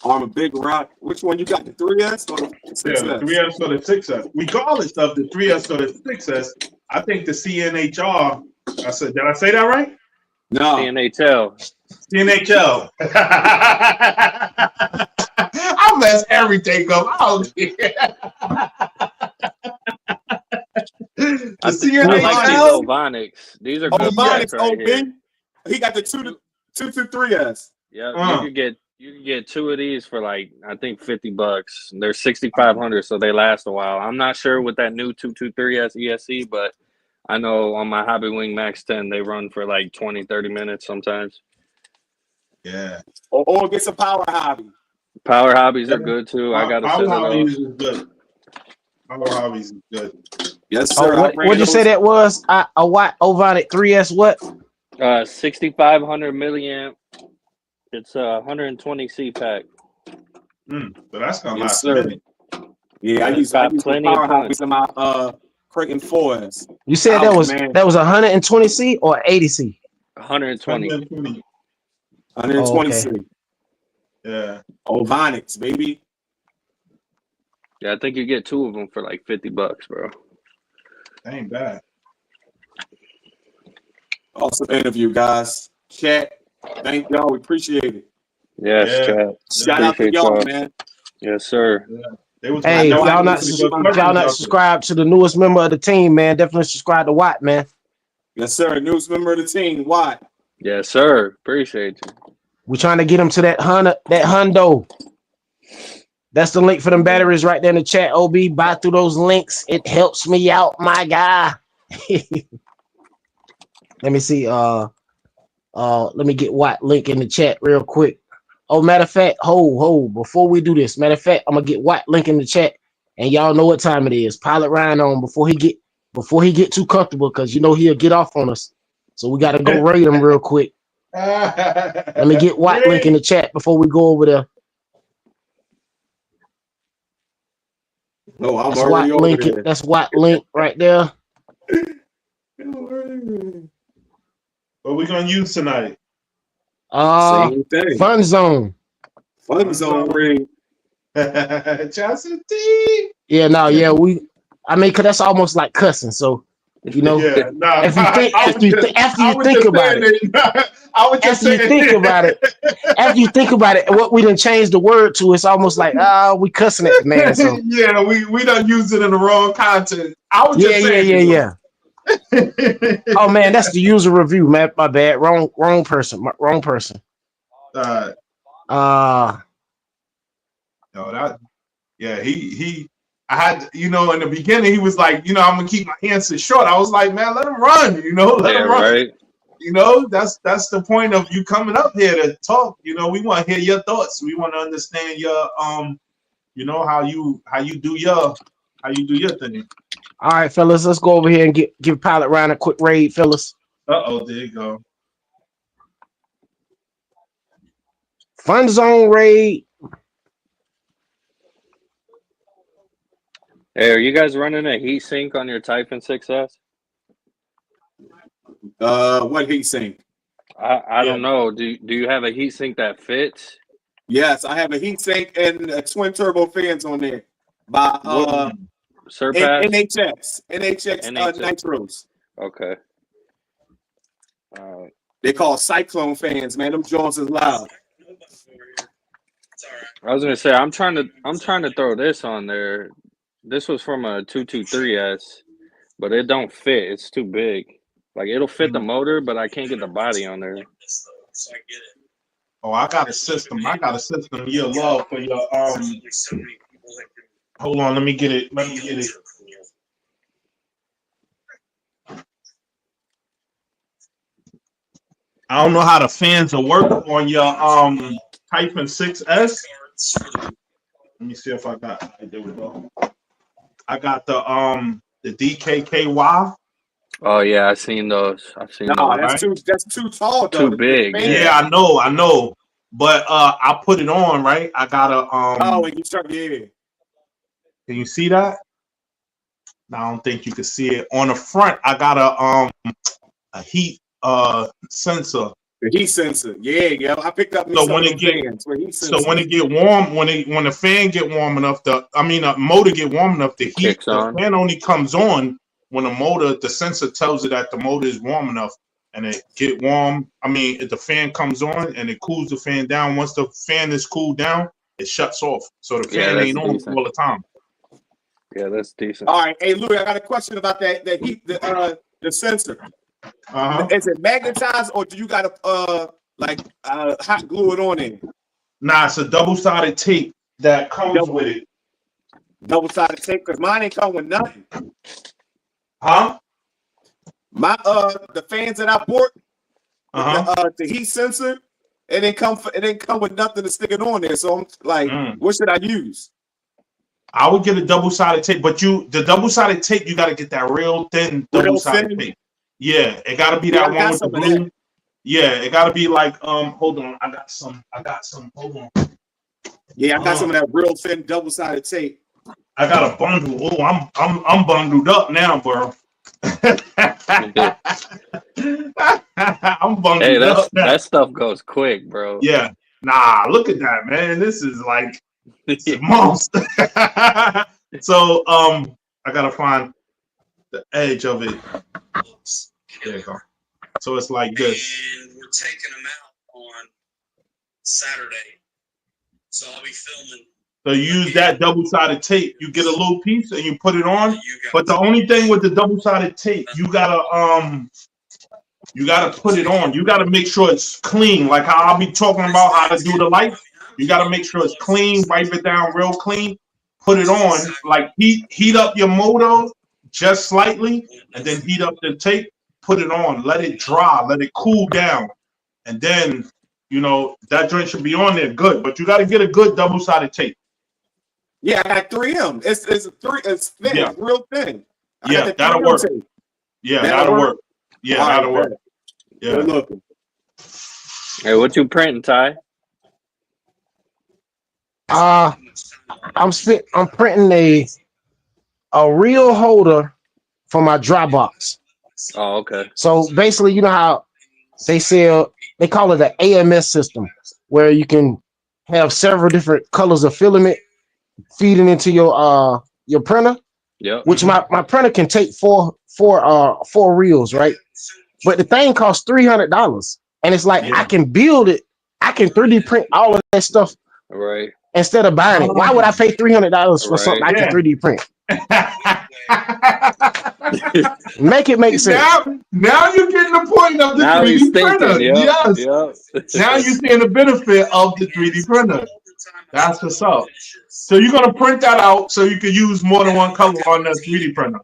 Speaker 3: Armor Big Rock. Which one you got? The 3S or the 6S?
Speaker 2: Yeah, the 3S or the 6S. Regardless of the 3S or the 6S, I think the CNHR. Did I say that right?
Speaker 3: No.
Speaker 2: CNHL. I mess everything up. I don't care.
Speaker 5: I like these Ovonics. These are good packs right here.
Speaker 3: He got the 2 to 3S.
Speaker 5: Yeah, you can get 2 of these for like, I think $50. They're 6,500, so they last a while. I'm not sure with that new 223S ESC, but I know on my Hobby Wing Max 10 they run for like 20-30 minutes sometimes.
Speaker 2: Yeah.
Speaker 3: Or get some Power Hobby.
Speaker 5: Power Hobbies are good too. I got a set of those.
Speaker 2: Power Hobbies is good.
Speaker 3: Yes, sir.
Speaker 1: What'd you say that was? A what? Ovonic 3S what?
Speaker 5: 6,500 milliamp. It's a 120C pack.
Speaker 2: So that's gonna
Speaker 3: Yes,
Speaker 2: last.
Speaker 3: sir. Yeah, I use
Speaker 5: plenty
Speaker 3: Power
Speaker 5: of
Speaker 3: Hobbies in my Creighton 4S.
Speaker 1: You said that was 120C or 80C?
Speaker 5: 120.
Speaker 3: 120C.
Speaker 2: Yeah.
Speaker 3: Ovonics, baby.
Speaker 5: Yeah, I think you get 2 of them for like $50, bro.
Speaker 2: That ain't bad.
Speaker 3: Awesome interview, guys. Chat, thank y'all. We appreciate it.
Speaker 5: Yes, chat.
Speaker 3: Shout out to y'all, man.
Speaker 5: Yes, sir.
Speaker 2: Yeah.
Speaker 1: Hey, if y'all not subscribed to the newest member of the team, man, definitely subscribe to Watt, man.
Speaker 3: Yes, sir. Newest member of the team, Watt.
Speaker 5: Yes, sir. Appreciate you.
Speaker 1: We're trying to get him to that hundo. That's the link for them batteries right there in the chat. OB, buy through those links. It helps me out, my guy. Let me see. Let me get Watt link in the chat real quick. Oh, matter of fact, before we do this, matter of fact, I'm gonna get Watt link in the chat, and y'all know what time it is. Pilot Ryan on before he get too comfortable, because you know he'll get off on us. So we gotta go raid him real quick. Let me get Watt link in the chat before we go over there.
Speaker 3: No, I'm
Speaker 1: That's
Speaker 3: already
Speaker 1: what
Speaker 3: over
Speaker 1: link
Speaker 3: there.
Speaker 1: it. That's what link right there.
Speaker 2: What we gonna use tonight?
Speaker 3: Same thing.
Speaker 1: Fun Zone.
Speaker 3: Fun zone ring.
Speaker 2: Johnson T.
Speaker 1: Yeah, no, yeah, I mean, cause that's almost like cussing. So, you know,
Speaker 2: Yeah, nah,
Speaker 1: if you think, after you think about it, after you think about it, what we done changed the word to, it's almost like, we cussing at the man. So
Speaker 2: yeah, we done used it in the wrong content. I was just saying.
Speaker 1: Yeah. Oh man, that's the user review, man. My bad. Wrong person. Wrong person.
Speaker 2: No, he I had, in the beginning he was like, I'm gonna keep my answers short. I was like, man, let him run, let him run.
Speaker 5: Right.
Speaker 2: That's the point of you coming up here to talk. We want to hear your thoughts. We want to understand your how you do your thing.
Speaker 1: All right, fellas, let's go over here and give Pilot Ryan a quick raid, fellas.
Speaker 2: There you go.
Speaker 1: Fun Zone raid.
Speaker 5: Hey, are you guys running a heat sink on your Typhon 6S?
Speaker 3: What heat sink?
Speaker 5: I don't know. Do you have a heat sink that fits?
Speaker 3: Yes, I have a heat sink and twin turbo fans on there by
Speaker 5: Surpass?
Speaker 3: NHX Nitros.
Speaker 5: Okay.
Speaker 3: They call Cyclone fans, man. Them Jones is loud.
Speaker 5: I was gonna say I'm trying to throw this on there. This was from a 223S, but it don't fit. It's too big. Like it'll fit the motor, but I can't get the body on there.
Speaker 2: Oh, I got a system. Your love for your Hold on, let me get it. I don't know how the fans will work on your Typhon 6S. Let me see if I got. There we go. I got the DKKY.
Speaker 5: Oh yeah, I've seen those.
Speaker 3: That's too tall though.
Speaker 5: Too big.
Speaker 2: Yeah, I know. But I put it on, right? I got a
Speaker 3: and you start Can
Speaker 2: you see that? No, I don't think you can see it. On the front, I got a heat sensor.
Speaker 3: The heat sensor. Yeah. I picked up
Speaker 2: when it get warm, when the fan get warm enough, the motor get warm enough, the fan only comes on when the sensor tells it that the motor is warm enough, and it get warm. If the fan comes on and it cools the fan down, once the fan is cooled down, it shuts off. So the fan ain't on all the time.
Speaker 5: Yeah, that's decent.
Speaker 3: All right, hey Louie, I got a question about that heat, the sensor. Is it magnetized or do you got to hot glue it on in?
Speaker 2: Nah, it's a double-sided tape that comes with it.
Speaker 3: Double-sided tape, because mine ain't come with nothing.
Speaker 2: Huh?
Speaker 3: My the fans that I bought, the heat sensor, it didn't come with nothing to stick it on there. So I'm like, what should I use?
Speaker 2: I would get a double-sided tape, but the double-sided tape, you got to get that real thin double-sided tape. Yeah, it got to be that one with the blue. Yeah, it got to be like hold on, I got some. Hold on.
Speaker 3: Yeah, I got some of that real thin double-sided tape.
Speaker 2: I got a bundle. Oh, I'm bundled up now, bro. I'm bundled up now.
Speaker 5: That stuff goes quick, bro.
Speaker 2: Yeah. Nah, look at that, man. This is like a monster. So I gotta find the edge of it. There you go. So it's like this.
Speaker 7: And we're taking them out on Saturday. So I'll be filming.
Speaker 2: So you use that double-sided tape. You get a little piece and you put it on. But the only thing with the double-sided tape, you gotta put it on. You gotta make sure it's clean. Like how I'll be talking about how to do the light. You gotta make sure it's clean, wipe it down real clean, put it on, like heat up your motor just slightly, and then heat up the tape, put it on, let it dry, let it cool down, and then that joint should be on there good. But you gotta get a good double-sided tape.
Speaker 3: Yeah, I got 3M. It's thin, it's real thin.
Speaker 2: Yeah, that'll work. Yeah, that'll work. Yeah, that'll work. Yeah.
Speaker 3: Good looking.
Speaker 5: Hey, what you printing, Ty?
Speaker 1: I'm printing a real holder for my dry box.
Speaker 5: Oh, okay.
Speaker 1: So basically, you know how they call it an AMS system, where you can have several different colors of filament feeding into your printer.
Speaker 5: Yeah.
Speaker 1: Which my printer can take four reels, right? But the thing costs $300, and it's like I can build it. I can 3D print all of that stuff,
Speaker 5: right?
Speaker 1: Instead of buying it. Why would I pay $300 for something I can 3D print? Make it make sense.
Speaker 2: Now you're getting the point of the 3D printer. Yes. Now you're seeing the benefit of the 3D printer. That's what's up. So you're gonna print that out so you can use more than one color on the 3D printer.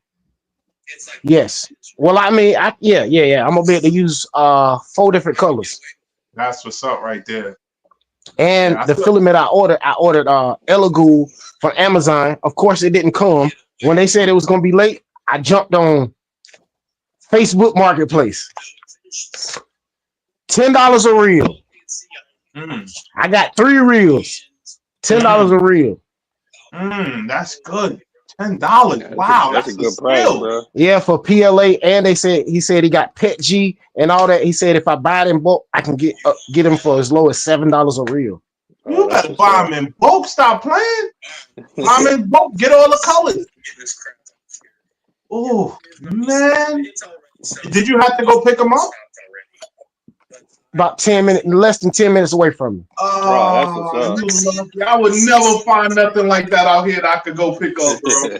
Speaker 1: Yes. Well, I mean, yeah. I'm gonna be able to use 4 different colors.
Speaker 2: That's what's up right there.
Speaker 1: And the filament I ordered Elegoo from Amazon. Of course, it didn't come. When they said it was gonna be late, I jumped on Facebook Marketplace. $10 a reel. I got 3 reels. $10 a reel.
Speaker 2: That's good. $10. Wow, that's a good price, bro.
Speaker 1: Yeah, for PLA, and he said he got Pet G and all that. He said if I buy it in bulk, I can get him for as low as $7 a reel.
Speaker 2: You better buy them in bulk. Stop playing. Buy them in bulk. Get all the colors. Oh man, did you have to go pick them up?
Speaker 1: About 10 minutes, less than 10 minutes away from me.
Speaker 2: I would never find nothing like that out here that I could go pick up, bro.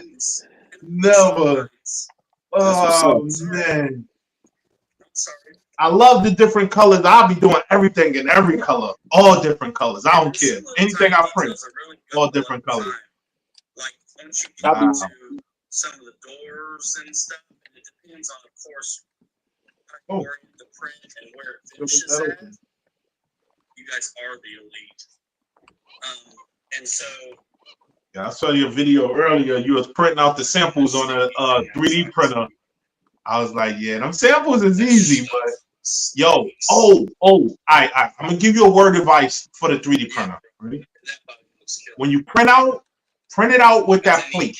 Speaker 2: Never. Oh man. I love the different colors. I'll be doing everything in every color, all different colors. I don't care. Anything I print, all different colors.
Speaker 7: Like once you get into some of the doors and stuff, and it depends on, of course, how you orient the print and where it finishes at. You guys are the elite. And so.
Speaker 2: Yeah, I saw your video earlier. You was printing out the samples on a 3D printer. I was like, yeah, them samples is easy, but yo, I'm gonna give you a word of advice for the 3D printer. Ready? When you print it out with that plate.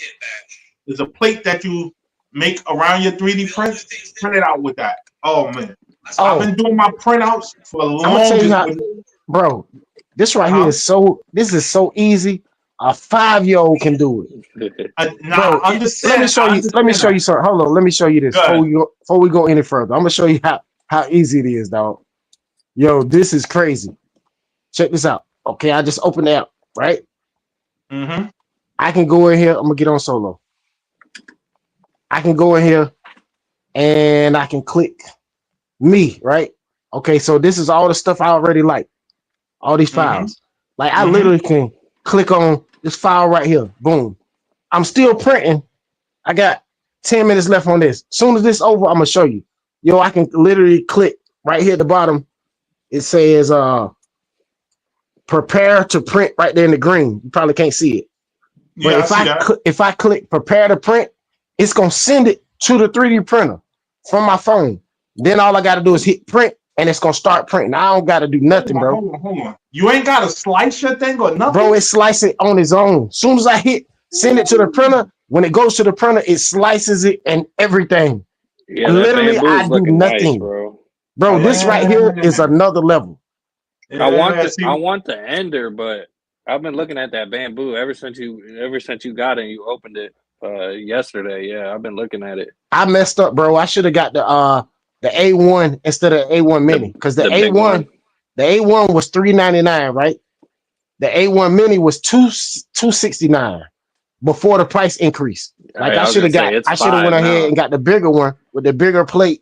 Speaker 2: There's a plate that you make around your 3D print. Print it out with that. Oh man, I've been doing my printouts for a long time.
Speaker 1: Bro, this right here is so easy. A 5-year-old can do it. Bro, let me show you something. Hold on, let me show you this before we go any further. I'm gonna show you how easy it is, dog. Yo, this is crazy. Check this out. Okay, I just opened the app, right? I can go in here. I'm gonna get on solo. I can go in here and I can click me, right? Okay, so this is all the stuff I already like. All these files. Like I literally can click on this file right here. Boom. I'm still printing. I got 10 minutes left on this. As soon as this over, I'm gonna show you. Yo, I can literally click right here at the bottom. It says prepare to print right there in the green. You probably can't see it. But if I click prepare to print, it's gonna send it to the 3D printer from my phone. Then all I gotta do is hit print and it's gonna start printing. I don't gotta do nothing, bro.
Speaker 2: Hold on. You ain't gotta slice your thing or nothing.
Speaker 1: Bro, it slices it on its own. As soon as I hit send it to the printer, when it goes to the printer, it slices it and everything.
Speaker 5: Yeah,
Speaker 1: and literally I do nothing.
Speaker 5: Nice,
Speaker 1: bro, this right here is another level.
Speaker 5: Yeah, I want the ender, but I've been looking at that bamboo ever since you got it and you opened it yesterday. Yeah, I've been looking at it.
Speaker 1: I messed up, bro. I should have got the A1 instead of A1 mini, because the A1 was $399, right? The A1 mini was $269 before the price increase. Like I should have went ahead and got the bigger one with the bigger plate.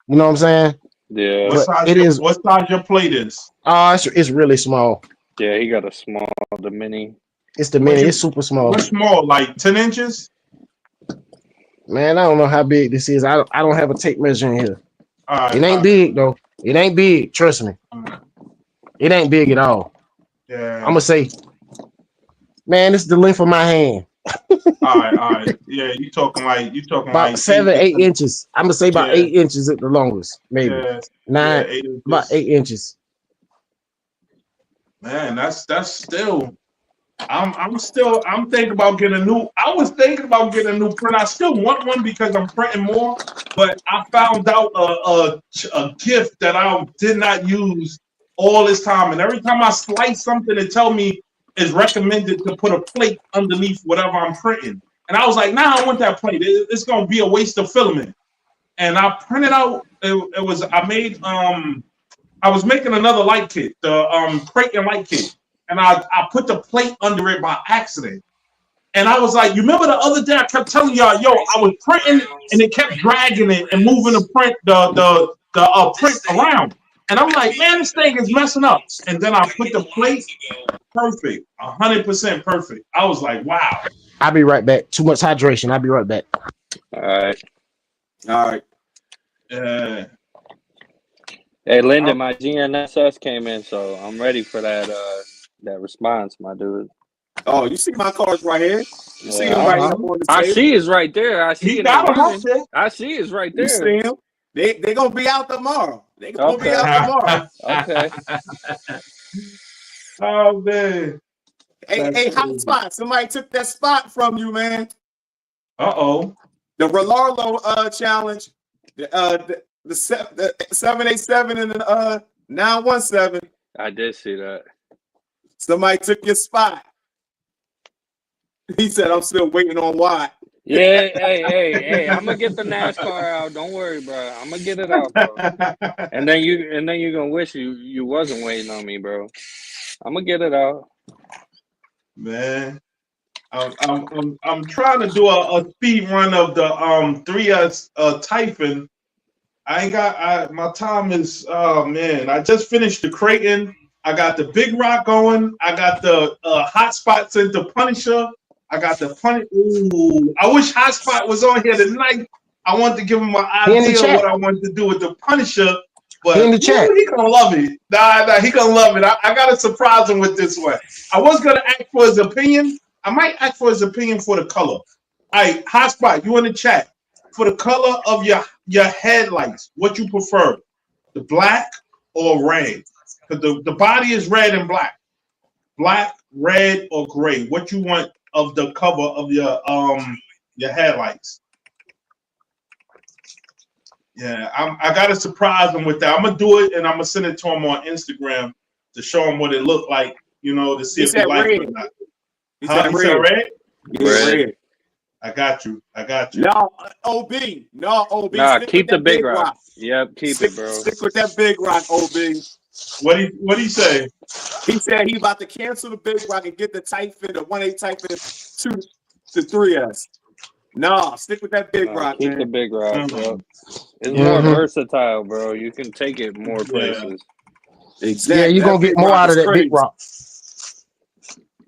Speaker 1: You know what I'm saying?
Speaker 5: Yeah.
Speaker 2: What size your plate is?
Speaker 1: It's really small.
Speaker 5: Yeah, he got the mini.
Speaker 1: It's the mini. It's super small.
Speaker 2: What's small? Like 10 inches?
Speaker 1: Man, I don't know how big this is. I don't have a tape measure in here. It ain't big though. It ain't big. Trust me. It ain't big at all.
Speaker 2: Yeah.
Speaker 1: I'm gonna say, man, this is the length of my hand.
Speaker 2: all right. Yeah, you talking
Speaker 1: about
Speaker 2: like
Speaker 1: 7-8 inches. I'm gonna say about 8 inches at the longest, maybe 9. 8 about 8 inches.
Speaker 2: Man, that's still I'm thinking about getting a new. I was thinking about getting a new print. I still want one because I'm printing more. But I found out a gift that I did not use all this time, and every time I slice something, it tell me it's recommended to put a plate underneath whatever I'm printing. And I was like, nah, I want that plate. It's gonna be a waste of filament. And I printed out. It was I made I was making another light kit, the Creighton light kit. And I put the plate under it by accident. And I was like, you remember the other day I kept telling y'all, yo, I was printing and it kept dragging it and moving the print, the print around. And I'm like, man, this thing is messing up. And then I put the plate perfect, 100% perfect. I was like, wow.
Speaker 1: I'll be right back. Too much hydration. I'll be right back.
Speaker 5: All right.
Speaker 3: All right.
Speaker 5: Hey, Linden, my GNCRC came in, so I'm ready for that response, my dude.
Speaker 3: Oh, you see my cards right here? You see them right up on the table?
Speaker 5: I see it's right there. I see it. I see it's right there.
Speaker 3: You see them? They gonna be out tomorrow. They gonna be out tomorrow.
Speaker 5: Okay.
Speaker 2: Oh man.
Speaker 3: Hey, hotspot! Somebody took that spot from you, man.
Speaker 2: Uh-oh.
Speaker 3: The Relarlo challenge, the 787 and the 917.
Speaker 5: I did see that.
Speaker 3: Somebody took your spot. He said, "I'm still waiting on Watt."
Speaker 5: Yeah, hey, I'm gonna get the NASCAR out. Don't worry, bro. I'm gonna get it out, bro. and then you're gonna wish you wasn't waiting on me, bro. I'm gonna get it out.
Speaker 2: Man, I'm trying to do a speed run of the 3S Typhon. I ain't got my time is man. I just finished the Creighton. I got the Big Rock going. I got the Hotspot sent the Punisher. I got the Punisher. Ooh, I wish Hotspot was on here tonight. I wanted to give him an idea of what I wanted to do with the Punisher. But
Speaker 1: in the chat.
Speaker 2: He gonna love it. Nah, he gonna love it. I gotta surprise him with this one. I was gonna ask for his opinion. I might ask for his opinion for the color. All right, Hotspot, you in the chat. For the color of your headlights, what you prefer? The black or red? Because the body is red and black. Black, red, or gray. What you want of the cover of your headlights? Yeah, I gotta surprise him with that. I'm gonna do it and I'm gonna send it to him on Instagram to show him what it looked like, you know, to see if he likes it or not. He said red?
Speaker 3: Red.
Speaker 2: I got you.
Speaker 3: No, OB.
Speaker 5: Nah, keep the Big Rock. Yep, keep it, bro.
Speaker 3: Stick with that Big Rock, OB.
Speaker 2: What he say?
Speaker 3: He said he about to cancel the Big Rock and get the Typhon, the 1.8 Typhon 2 to 3S. No, stick with that Big Rock.
Speaker 5: Keep the Big Rock, bro. It's more versatile, bro. You can take it more places.
Speaker 3: Exactly.
Speaker 1: Yeah, you're gonna get more out of that Big Rock.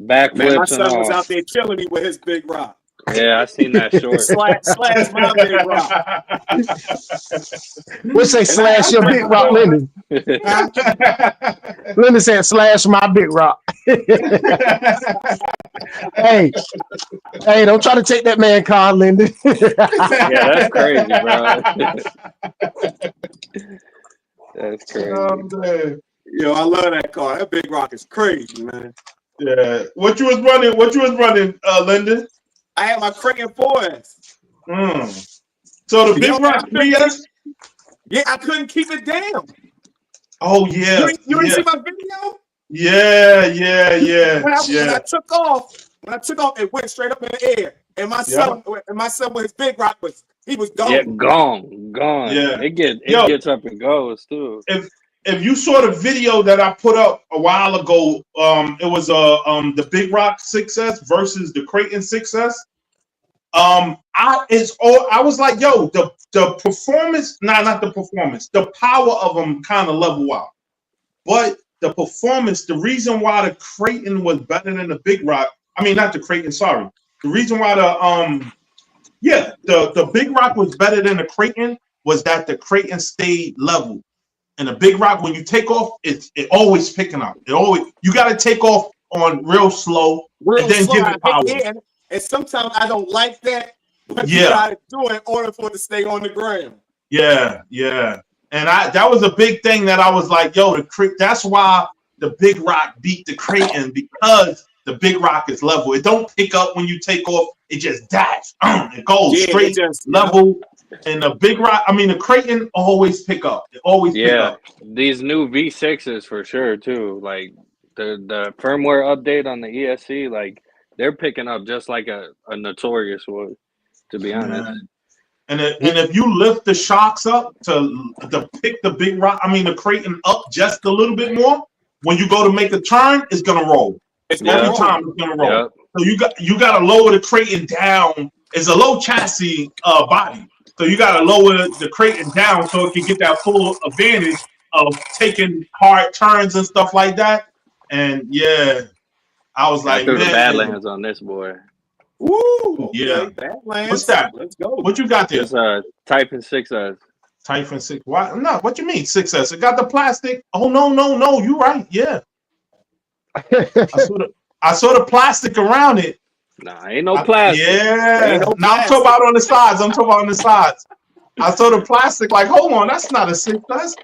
Speaker 5: Backflips.
Speaker 3: Man, my son was out there killing me with his Big Rock.
Speaker 5: Yeah, I seen that short.
Speaker 3: slash my Big Rock.
Speaker 1: What's say slash your Big Rock, Linden? Linden said slash my Big Rock. Hey, don't try to take that man car, Linden.
Speaker 5: Yeah, that's crazy, bro. That's crazy.
Speaker 2: Man.
Speaker 3: Yo, I love that car. That Big Rock is crazy, man.
Speaker 2: Yeah. What you was running, Linden?
Speaker 3: I had my Creighton 4S.
Speaker 2: So the Big Rock 3S?
Speaker 3: Yeah, I couldn't keep it down.
Speaker 2: Oh yeah.
Speaker 3: You didn't see my video?
Speaker 2: Yeah.
Speaker 3: When I took off, it went straight up in the air. And my son with his Big Rock was gone.
Speaker 5: Yeah, gone.
Speaker 2: Yeah.
Speaker 5: It gets up and goes too.
Speaker 2: If you saw the video that I put up a while ago, it was the Big Rock 6S versus the Creighton 6S. I was like, yo, the performance, not the performance, the power of them kind of level out. But the performance, the reason why the Creighton was better than the Big Rock, I mean not the Creighton, sorry. The reason why the Big Rock was better than the Creighton was that the Creighton stayed level. And the Big Rock, when you take off, it always picking up. You got to take off on real slow and then give it power.
Speaker 3: And sometimes I don't like that, but you got to do it in order for it to stay on the ground.
Speaker 2: Yeah. And that was a big thing that I was like, yo, that's why the Big Rock beat the Creighton, because the big rock is level. It don't pick up when you take off. It just dives. It goes straight level. And the big rock, I mean, the Creighton always pick up. It always pick up.
Speaker 5: These new V6s for sure too. Like the firmware update on the ESC, like they're picking up just like a Notorious would, to be honest.
Speaker 2: And if you lift the shocks up to pick the big rock, I mean the Creighton up just a little bit more, when you go to make a turn, it's gonna roll. Every time it's gonna roll. So you gotta lower the Creighton down. It's a low chassis body. So you gotta lower the Creighton down so it can get that full advantage of taking hard turns and stuff like that. And yeah, I was like,
Speaker 5: threw
Speaker 2: man,
Speaker 5: the Badlands on this boy.
Speaker 3: Woo!
Speaker 2: Yeah.
Speaker 3: Badlands.
Speaker 2: What's that?
Speaker 3: Let's go.
Speaker 2: What you got there?
Speaker 5: It's Typhon 6S.
Speaker 2: Typhon 6. Why? No, what you mean 6S? It got the plastic. Oh no, you right. Yeah. I saw the plastic around it.
Speaker 5: Nah, ain't no plastic.
Speaker 2: I'm talking about on the sides. I saw the plastic. Like, hold on, that's not a 6S.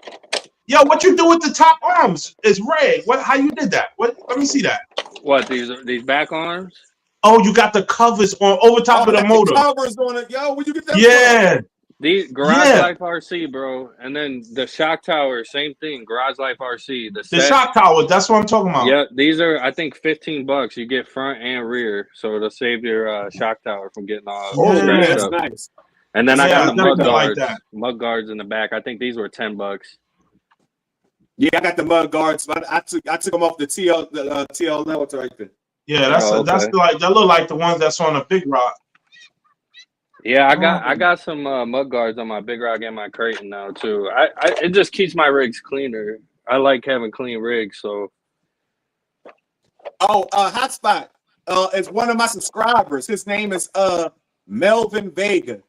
Speaker 2: Yo, what you do with the top arms? It's red. What? How you did that? What? Let me see that.
Speaker 5: What, these back arms?
Speaker 2: Oh, you got the covers on over top of the motor.
Speaker 3: Covers on it, yo. Where you get that?
Speaker 2: Yeah.
Speaker 3: From?
Speaker 5: These Garage Life RC, bro, and then the shock tower, same thing. Garage Life RC. The
Speaker 2: shock tower, that's what I'm talking about.
Speaker 5: Yeah, these are I think $15. You get front and rear, so it'll save your shock tower from getting all
Speaker 3: that's
Speaker 5: up.
Speaker 3: nice.
Speaker 5: And then I got the mud guards,
Speaker 2: like
Speaker 5: mud guards in the back. I think these were $10.
Speaker 3: Yeah, I got the mud guards. But I took them off the TL level right there.
Speaker 2: Yeah, that's like that look like the ones that's on a big rock.
Speaker 5: Yeah, I got some mud guards on my big rock and my Creighton now too. It just keeps my rigs cleaner. I like having clean rigs, so.
Speaker 3: Oh, Hotspot is one of my subscribers. His name is Melvin Vega.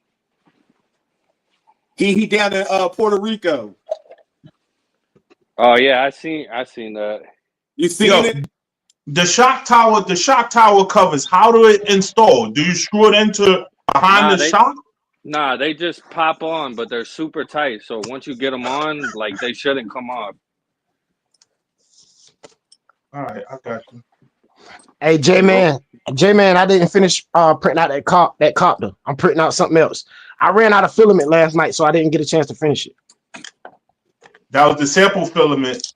Speaker 3: He down in Puerto Rico.
Speaker 5: Oh yeah, I seen that.
Speaker 3: You seen it?
Speaker 2: The shock tower covers. How do it install? Do you screw it into behind the shock?
Speaker 5: Nah, they just pop on, but they're super tight. So once you get them on, like they shouldn't come off.
Speaker 2: All right, I got you.
Speaker 1: Hey, J-Man, I didn't finish printing out that copter. I'm printing out something else. I ran out of filament last night, so I didn't get a chance to finish it.
Speaker 2: That was the sample filament.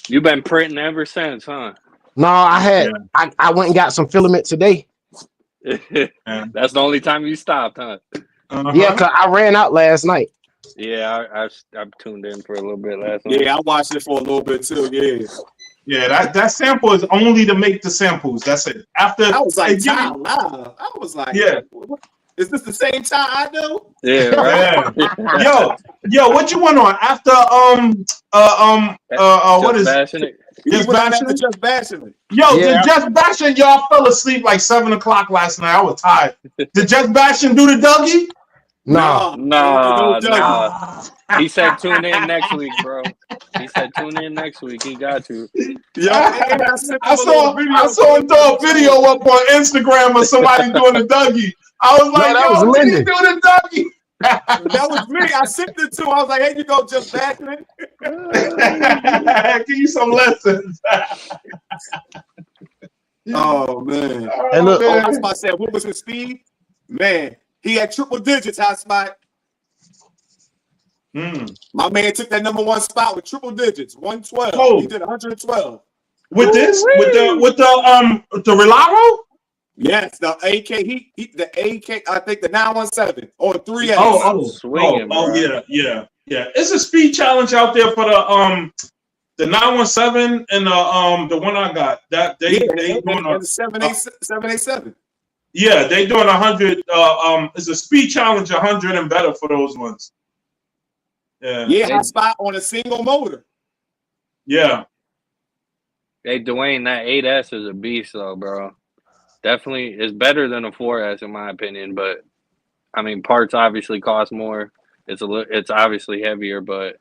Speaker 5: You've been printing ever since, huh?
Speaker 1: No, I went and got some filament today.
Speaker 5: That's the only time you stopped, huh?
Speaker 1: Yeah, because I ran out last night.
Speaker 5: Yeah, I tuned in for a little bit last night.
Speaker 3: Yeah, I watched it for a little bit too. Yeah.
Speaker 2: Yeah, that sample is only to make the samples. That's it. After
Speaker 3: I was like, yeah. Is this the same time I do?
Speaker 5: Yeah, right.
Speaker 2: Yo, what you went on after what is
Speaker 5: JustBashinit?
Speaker 3: JustBashinit.
Speaker 2: Yo, the JustBashinit, y'all fell asleep like 7 o'clock last night. I was tired. Did JustBashinit do the Dougie?
Speaker 5: No. He said tune in next week, bro. He said tune in next week. He got to.
Speaker 2: I saw him throw a video up on Instagram of somebody doing the Dougie. I was like,
Speaker 1: that was Linden
Speaker 2: doing the Dougie.
Speaker 3: That was me. I sent it to him. I was like, hey, you go JustBashinit.
Speaker 2: Give you some lessons.
Speaker 3: Oh man.
Speaker 1: Hey, look.
Speaker 3: Hotspot said, what was his speed? Man, he had triple digits, Hotspot. My man took that #1 spot with triple digits, 112.
Speaker 2: Oh.
Speaker 3: He did 112.
Speaker 2: With this? With the Relaro?
Speaker 3: Yes, the AK. The AK. I think the 917 or 3S.
Speaker 2: Yeah. It's a speed challenge out there for the 917 and the one I got. That they doing
Speaker 3: the 787.
Speaker 2: Yeah, they doing 100. It's a speed challenge 100 and better for those ones. Yeah,
Speaker 3: Hotspot on a single motor.
Speaker 2: Yeah.
Speaker 5: Hey, Dwayne, that 8S is a beast, though, bro. Definitely is better than a 4S in my opinion, but I mean, parts obviously cost more. It's obviously heavier, but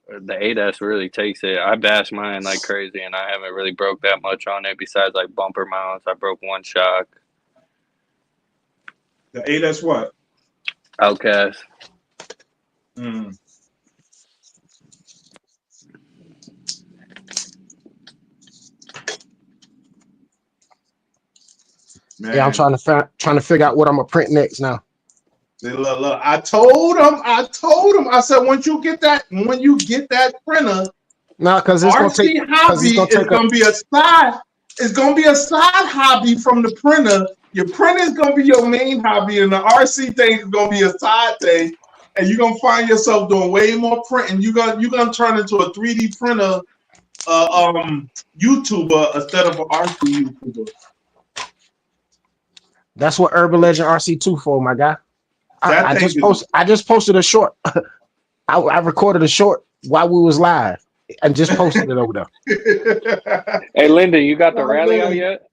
Speaker 5: the 8S really takes it. I bashed mine like crazy, and I haven't really broke that much on it besides like bumper mounts. I broke one shock.
Speaker 2: The 8S what?
Speaker 5: Outcast.
Speaker 2: Man.
Speaker 1: Yeah, I'm trying to figure out what I'm gonna print next now.
Speaker 2: See, look, I told him. I said, once you get that printer,
Speaker 1: No, because it's gonna take.
Speaker 2: It's gonna be a side. It's gonna be a side hobby from the printer. Your printer is gonna be your main hobby, and the RC thing is gonna be a side thing. And you're gonna find yourself doing way more printing. You're gonna turn into a 3D printer, YouTuber instead of an RC YouTuber.
Speaker 1: That's what Urban Legend RC2 for, my guy. I just posted a short. I recorded a short while we was live and just posted it over there.
Speaker 5: Hey, Linden, you got the rally out yet?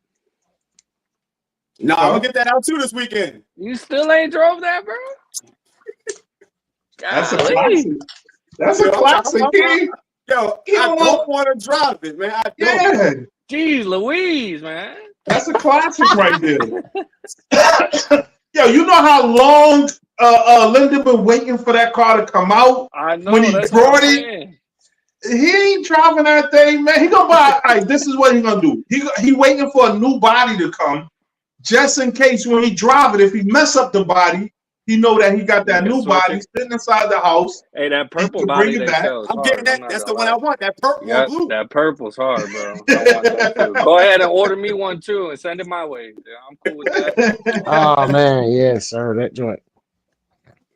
Speaker 3: No, I'm gonna get that out too this weekend.
Speaker 5: You still ain't drove that, bro?
Speaker 2: That's a classic. That's a classic, King.
Speaker 3: Yo, I don't want to drive it, man. I don't.
Speaker 2: Yeah.
Speaker 5: Jeez Louise, man.
Speaker 2: That's a classic right there. Yo, you know how long Linden been waiting for that car to come out?
Speaker 5: I know.
Speaker 2: When he brought it, he ain't driving that thing, man. He gonna buy. All right, this is what he gonna do. He waiting for a new body to come, just in case when he drive it, if he mess up the body, he know that he got that new body sitting inside the house.
Speaker 5: Hey, that purple body they sell.
Speaker 3: I'm getting that. That's the one I want. That purple and blue.
Speaker 5: That purple's hard, bro. I want that too. Go ahead and order me one too and send it my way. Yeah, I'm cool with that.
Speaker 1: Oh man, yes, sir. That joint.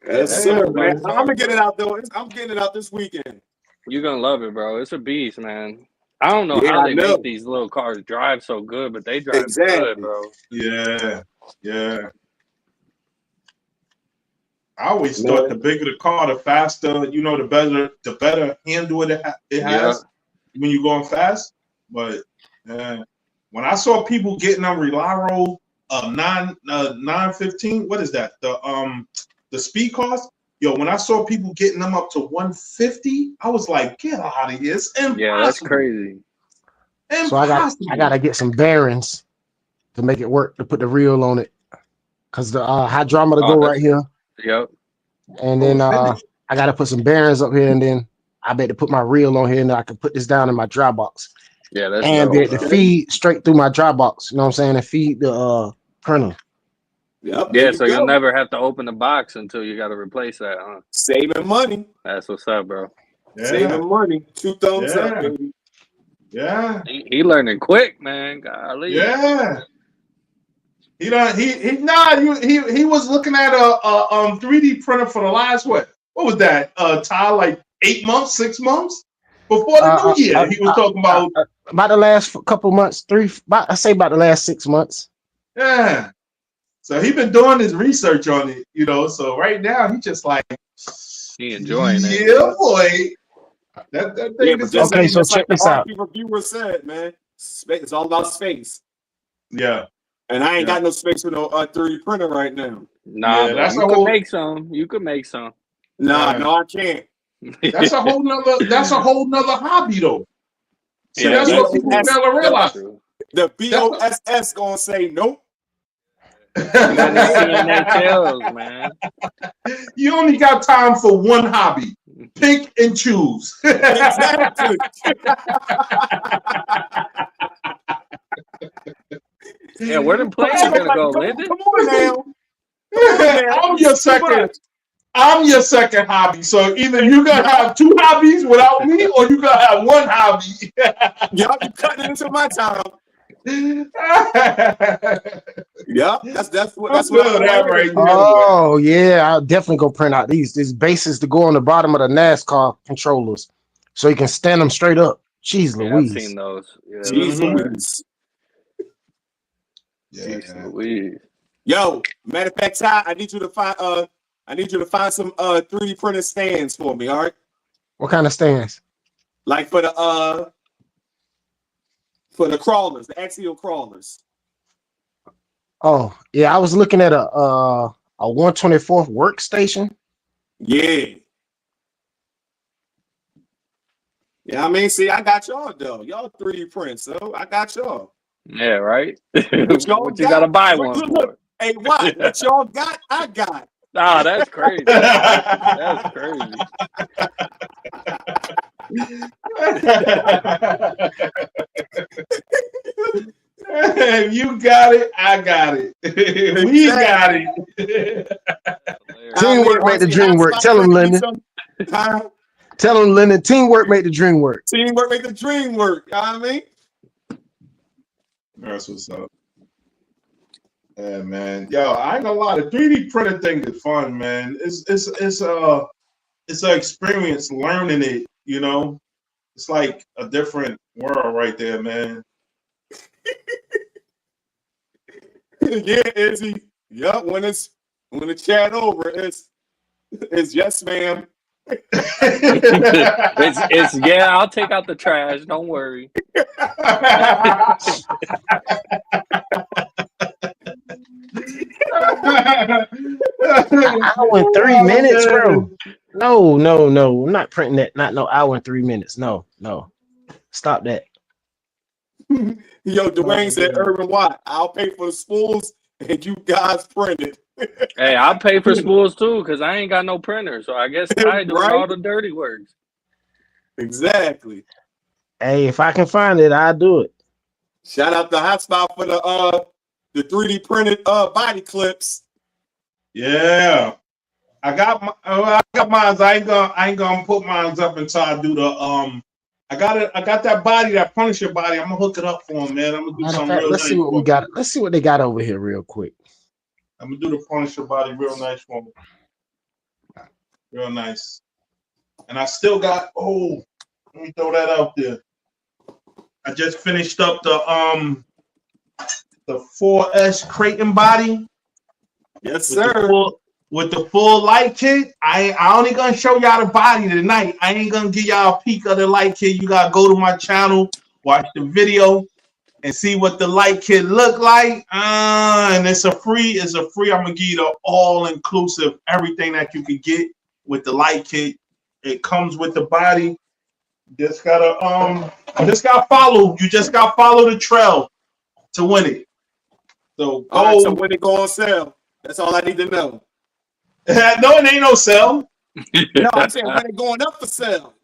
Speaker 3: Yes, sir, man. I'm gonna get it out though. I'm getting it out this weekend.
Speaker 5: You're gonna love it, bro. It's a beast, man. I don't know how they make these little cars drive so good, but they drive good, bro.
Speaker 2: Yeah. I always thought the bigger the car, the faster, you know, the better handle it has when you're going fast. But when I saw people getting on Relaro 915, what is that? The speed cars? Yo, when I saw people getting them up to 150, I was like, get out of here. It's impossible.
Speaker 5: Yeah, that's crazy.
Speaker 1: So I gotta get some bearings to make it work, to put the reel on it. Cause the hydrometer go right here.
Speaker 5: Yep.
Speaker 1: And then I gotta put some bearings up here, and then I bet to put my reel on here, and I can put this down in my dry box.
Speaker 5: Yeah, that's
Speaker 1: and be able to feed straight through my dry box. You know what I'm saying? And feed the printer.
Speaker 3: Yep.
Speaker 5: Yeah, so you'll never have to open the box until you got to replace that, huh?
Speaker 3: Saving money.
Speaker 5: That's what's up, bro.
Speaker 2: Yeah.
Speaker 3: Saving money. 2 thumbs up, baby.
Speaker 2: Yeah.
Speaker 5: He learning quick, man. Golly.
Speaker 2: Yeah. He was looking at a 3D printer for the last what was that? Ty, like 8 months, 6 months before the new year. He was talking about
Speaker 1: the last couple months, I say about the last 6 months.
Speaker 2: Yeah. So he been doing his research on it, you know. So right now he just like
Speaker 5: he enjoying it.
Speaker 2: Yeah, boy. That thing is
Speaker 1: okay. So check this out.
Speaker 3: Reviewer said, man, space. It's all about space.
Speaker 2: Yeah.
Speaker 3: And I ain't got no space for no 3D printer right now.
Speaker 5: Nah,
Speaker 2: yeah,
Speaker 5: you could make some. You could make some.
Speaker 3: Nah, no, I can't.
Speaker 2: That's a whole nother hobby though. So
Speaker 5: yeah,
Speaker 2: that's what people never realize.
Speaker 3: The BOSS gonna say nope.
Speaker 5: Man.
Speaker 2: You only got time for one hobby. Pick and choose.
Speaker 3: Exactly.
Speaker 5: Yeah, where the players gonna go, Linden?
Speaker 3: Come on now.
Speaker 2: I'm your second hobby. So either you gonna have 2 hobbies without me, or you gonna have 1 hobby.
Speaker 3: Y'all be cutting into my time. Yeah, that's what that right here.
Speaker 1: Oh yeah, I'll definitely go print out these bases to go on the bottom of the NASCAR controllers, so you can stand them straight up. Jeez Louise.
Speaker 5: I've seen those. Yeah,
Speaker 3: Jeez Louise.
Speaker 2: Yeah.
Speaker 5: Louise.
Speaker 3: Yo, matter of fact, Ty, I need you to find some 3D printed stands for me. All right.
Speaker 1: What kind of stands?
Speaker 3: Like for the crawlers, the axial crawlers.
Speaker 1: Oh yeah, I was looking at a 124th workstation.
Speaker 3: Yeah. Yeah, I mean, see, I got y'all though. Y'all 3D prints, so I got y'all.
Speaker 5: Yeah, right.
Speaker 3: What y'all
Speaker 5: you gotta buy one for?
Speaker 3: Hey, what y'all got? I got.
Speaker 5: Nah, that's crazy. That's crazy.
Speaker 2: You got it. I got it. We got it.
Speaker 1: Teamwork make the dream work. Tell him, Linden. Tell him, Linden. Teamwork make the dream work.
Speaker 3: Teamwork make the dream work. You know what I mean?
Speaker 2: That's what's up. Yeah, man. Yo, I ain't gonna lie. The 3D printer thing is fun, man. It's an experience learning it. You know, it's like a different world right there, man.
Speaker 3: Yeah, Izzy. Yep. When the chat over, it's yes, ma'am.
Speaker 5: it's yeah. I'll take out the trash. Don't worry.
Speaker 1: Hour and 3 minutes, bro. No. I'm not printing that. Not no hour and 3 minutes. No. Stop that.
Speaker 3: Yo, Dwayne said, Urban Watt, I'll pay for the spools and you guys print it.
Speaker 5: Hey, I'll pay for spools too, because I ain't got no printer. So I guess I do all the dirty work.
Speaker 3: Exactly.
Speaker 1: Hey, if I can find it, I'll do it.
Speaker 3: Shout out to Hotspot for the 3D printed body clips.
Speaker 2: Yeah. I got mine. I ain't gonna put mine up until I do the I got that body, that Punisher body. I'm gonna hook it up for him, man. I'm gonna do something real nice.
Speaker 1: Let's see what we got. Let's see what they got over here real quick.
Speaker 2: I'm gonna do the Punisher body real nice for him. Real nice. And I still got let me throw that out there. I just finished up the 4S Creighton body.
Speaker 3: Yes, sir.
Speaker 2: With the full light kit. I only gonna show y'all the body tonight. I ain't gonna give y'all a peek of the light kit. You gotta go to my channel, watch the video, and see what the light kit look like. And it's a free. I'm gonna give you the all-inclusive everything that you could get with the light kit. It comes with the body. Just gotta follow. You just gotta follow the trail to win it. So
Speaker 3: so when it go on sale, that's all I need to know.
Speaker 2: No, it ain't no sale.
Speaker 3: No, I'm saying when it going up for sale.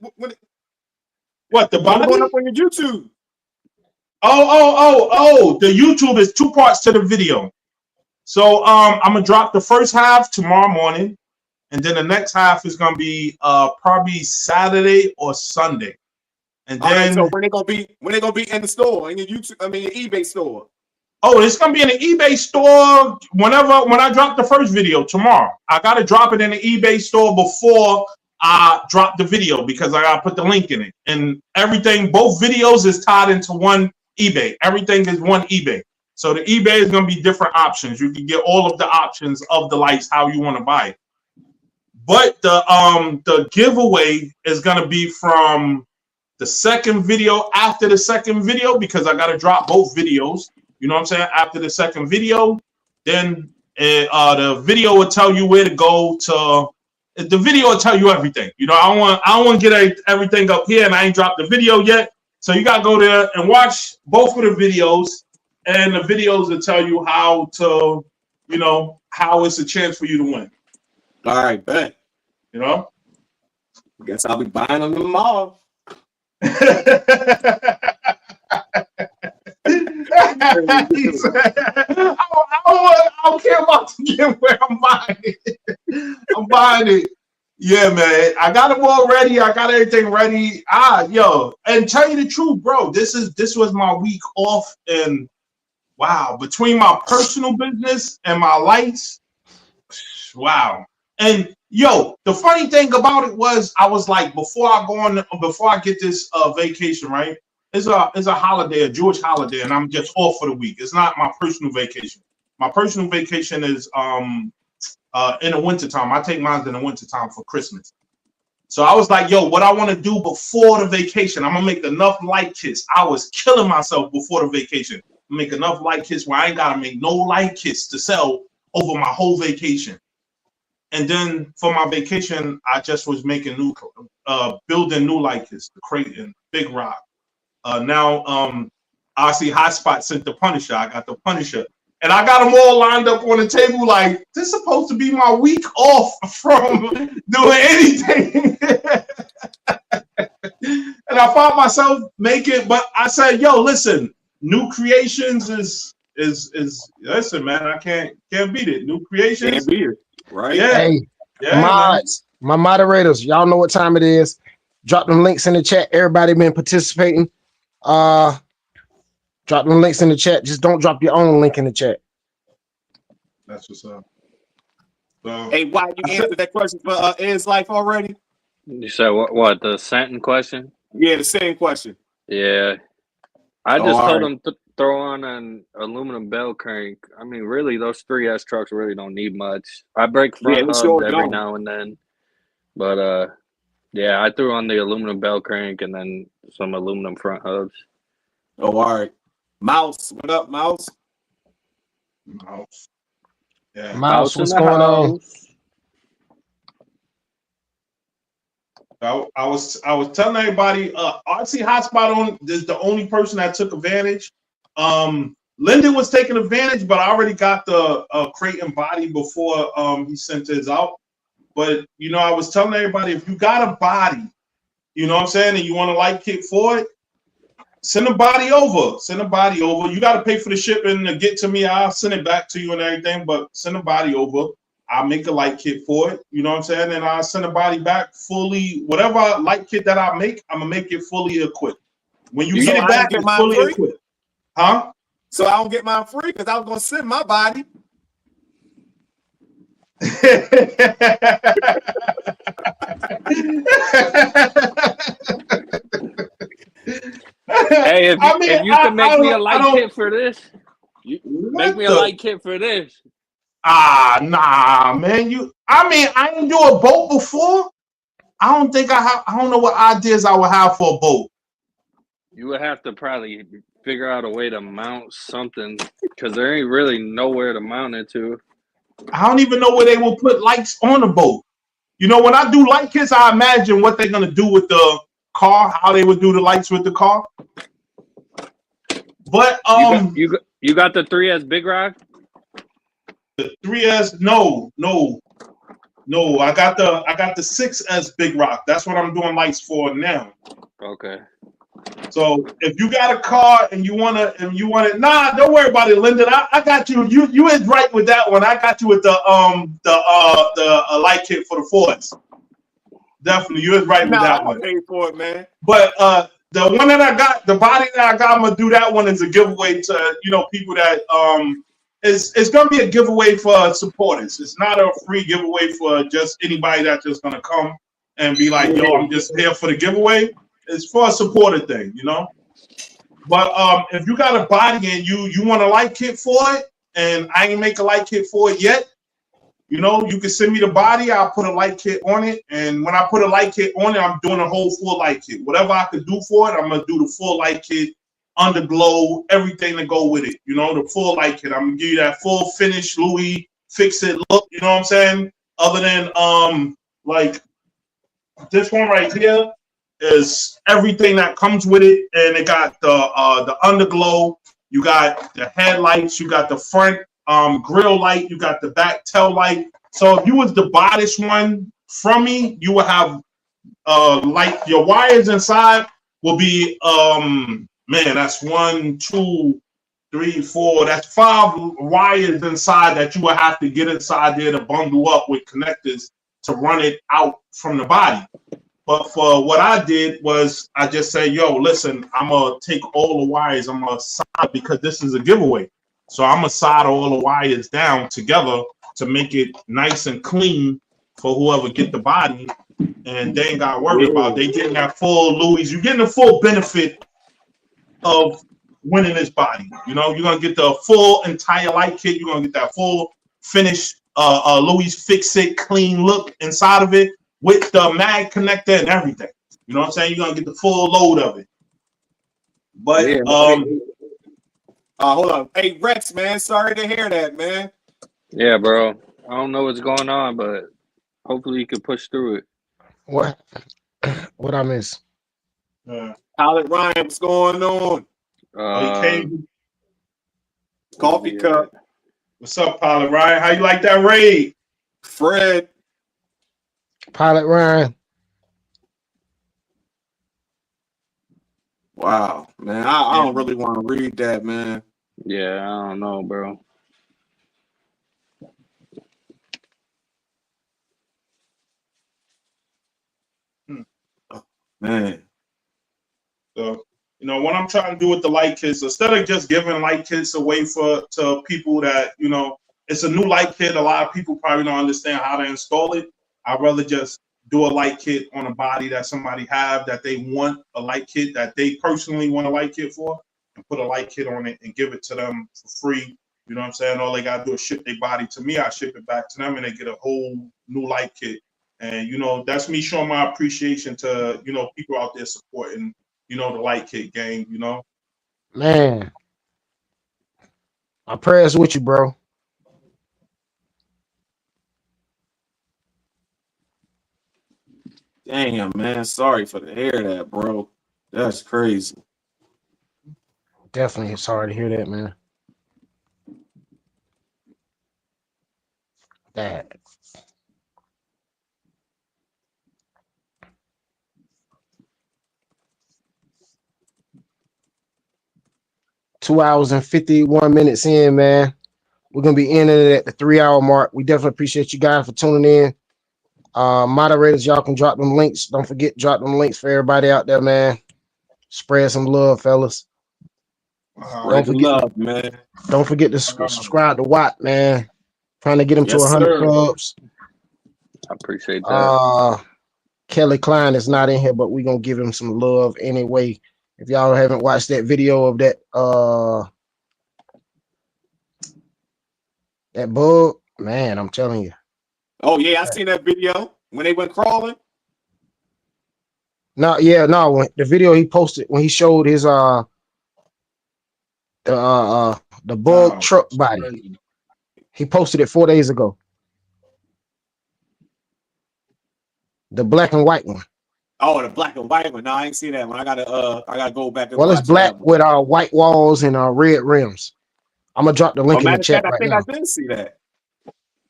Speaker 2: What the body?
Speaker 3: Going up on your YouTube.
Speaker 2: Oh, the YouTube is 2 parts to the video. So I'm gonna drop the first half tomorrow morning, and then the next half is gonna be probably Saturday or Sunday. And then
Speaker 3: so when they gonna be in the store, in your YouTube, your eBay store.
Speaker 2: Oh, it's gonna be in the eBay store when I drop the first video tomorrow. I gotta drop it in the eBay store before I drop the video because I gotta put the link in it. And everything, both videos is tied into one eBay. Everything is one eBay. So the eBay is gonna be different options. You can get all of the options of the lights how you want to buy it. But the giveaway is gonna be from the second video after the second video because I gotta drop both videos. You know what I'm saying? After the second video, then the video will tell you where to go to. The video will tell you everything. You know, I don't want to get everything up here, and I ain't dropped the video yet. So you gotta go there and watch both of the videos, and the videos will tell you how to, how it's a chance for you to win.
Speaker 3: All right, bet.
Speaker 2: You know.
Speaker 3: I guess I'll be buying them tomorrow.
Speaker 2: I don't care about the giveaway. I'm buying it. I'm buying it. Yeah, man. I got them all ready. I got everything ready. And tell you the truth, bro. This was my week off, and wow, between my personal business and my lights, wow. And the funny thing about it was, I was like, before I get this vacation, right? It's a holiday, a Jewish holiday, and I'm just off for the week. It's not my personal vacation. My personal vacation is in the wintertime. I take mine in the wintertime for Christmas. So I was like, what I want to do before the vacation, I'm going to make enough light kits. I was killing myself before the vacation. Make enough light kits where I ain't got to make no light kits to sell over my whole vacation. And then for my vacation, I just was making building new light kits, the Creighton, Big Rock. Now RC HOTSPOT sent the Punisher. I got the Punisher. And I got them all lined up on the table like, this is supposed to be my week off from doing anything. And I found myself making, but I said, listen, new creations is listen, man. I can't beat it. New creations,
Speaker 3: Can't beat it, right?
Speaker 2: Yeah,
Speaker 1: Hey,
Speaker 2: yeah,
Speaker 1: mods, my moderators, y'all know what time it is. Drop them links in the chat. Everybody been participating. Drop them links in the chat. Just don't drop your own link in the chat.
Speaker 2: That's what's up. So,
Speaker 3: Hey, why you answered that question for Ed's life already?
Speaker 5: You said what? The Sentin question?
Speaker 3: Yeah, the same question.
Speaker 5: Yeah, I just told
Speaker 3: right.
Speaker 5: him to throw on an aluminum bell crank. I mean, really, those 3S trucks really don't need much. I break front hubs
Speaker 3: sure
Speaker 5: every
Speaker 3: don't.
Speaker 5: now and then, but yeah, I threw on the aluminum bell crank and then some aluminum front hubs.
Speaker 3: Oh, all right. Mouse, what up, Mouse?
Speaker 2: Mouse. Yeah.
Speaker 1: Mouse, what's going on?
Speaker 2: I was telling everybody, RC HOTSPOT is the only person that took advantage. Linden was taking advantage, but I already got the crate and body before he sent his out. But you know, I was telling everybody, if you got a body, you know what I'm saying, and you want a light kit for it, send a body over. Send a body over. You got to pay for the shipping to get to me. I'll send it back to you and everything, but send a body over. I'll make a light kit for it. You know what I'm saying? And I'll send a body back fully. Whatever light kit that I make, I'm going to make it fully equipped. When you get it back, it's fully equipped. Huh?
Speaker 3: So I don't get mine free because I was going to send my body.
Speaker 5: Hey, if you can make me a light kit for this, make me a light kit for this.
Speaker 2: Nah, man. I didn't do a boat before. I don't know what ideas I would have for a boat.
Speaker 5: You would have to probably figure out a way to mount something because there ain't really nowhere to mount it to.
Speaker 2: I don't even know where they will put lights on the boat. You know, when I do light kits, I imagine what they're gonna do with the car, how they would do the lights with the car. But
Speaker 5: you got the 3S Big Rock?
Speaker 2: The 3S, no. I got the 6S Big Rock. That's what I'm doing lights for now.
Speaker 5: Okay.
Speaker 2: So if you got a car and you want it, nah, don't worry about it, Linden. I got you. You is right with that one. I got you with the light kit for the Fords. Definitely, you is right with that one.
Speaker 3: Pay for it, man.
Speaker 2: But the one that I got, the body that I got, I'm gonna do that one as a giveaway to people that it's gonna be a giveaway for supporters. It's not a free giveaway for just anybody that's just gonna come and be like, yo, I'm just here for the giveaway. It's for a supporter thing, you know. But if you got a body and you want a light kit for it, and I ain't make a light kit for it yet, you know, you can send me the body. I'll put a light kit on it, and when I put a light kit on it, I'm doing a whole full light kit. Whatever I could do for it, I'm gonna do the full light kit, underglow, everything to go with it. You know, the full light kit. I'm gonna give you that full finish Louie fix it look. You know what I'm saying? Other than like this one right here is everything that comes with it, and it got the underglow. You got the headlights. You got the front grill light. You got the back tail light. So if you was to buy this one from me, you will have like your wires inside will be man, that's 1, 2, 3, 4. That's 5 wires inside that you will have to get inside there to bundle up with connectors to run it out from the body. But for what I did was I just said, yo, listen, I'm going to take all the wires. I'm going to solder, because this is a giveaway. So I'm going to solder all the wires down together to make it nice and clean for whoever get the body. And they ain't got to worry about it. They getting that full Louie. You're getting the full benefit of winning this body. You know, you're going to get the full entire light kit. You're going to get that full finished Louie fix it, clean look inside of it, with the mag connector and everything. You know what I'm saying? You're gonna get the full load of it. But
Speaker 3: yeah, hold on. Hey Rex, man, sorry to hear that, man.
Speaker 5: Yeah, bro. I don't know what's going on, but hopefully you can push through it.
Speaker 1: What I miss?
Speaker 3: Pilot Ryan, what's going on? Coffee cup.
Speaker 2: What's up, Pilot Ryan? How you like that raid?
Speaker 3: Fred.
Speaker 1: Pilot Ryan.
Speaker 3: Wow, man. I don't really want to read that, man.
Speaker 5: Yeah, I don't know, bro.
Speaker 3: Man.
Speaker 2: So, you know, what I'm trying to do with the light kits, instead of just giving light kits away to people that, you know, it's a new light kit. A lot of people probably don't understand how to install it. I'd rather just do a light kit on a body that somebody have that they want a light kit that they personally want a light kit for, and put a light kit on it and give it to them for free. You know what I'm saying? All they got to do is ship their body to me. I ship it back to them and they get a whole new light kit. And, you know, that's me showing my appreciation to, you know, people out there supporting, you know, the light kit game, you know.
Speaker 1: Man, my prayers with you, bro.
Speaker 3: Damn, man. Sorry for the hear that, bro. That's crazy.
Speaker 1: Definitely sorry to hear that, man. That. Two hours and 51 minutes in, man. We're gonna be ending it at the 3-hour mark. We definitely appreciate you guys for tuning in. Moderators, y'all can drop them links. Don't forget, drop them links for everybody out there, man. Spread some love, fellas.
Speaker 3: Spread the love, man.
Speaker 1: Don't forget to subscribe to Watt, man. Trying to get him to 100 subs.
Speaker 5: I appreciate that.
Speaker 1: Kelly Klein is not in here, but we're gonna give him some love anyway. If y'all haven't watched that video of that that bug, man, I'm telling you.
Speaker 3: Oh yeah, I seen that video when they went crawling.
Speaker 1: No, the video he posted when he showed his the bug truck body. He posted it 4 days ago. The black and white one.
Speaker 3: Oh, the black and white one. No, I ain't seen that one. I gotta go back and
Speaker 1: well,
Speaker 3: watch
Speaker 1: it's black with white walls and red rims. I'm gonna drop the link in the chat right now.
Speaker 3: I didn't see that.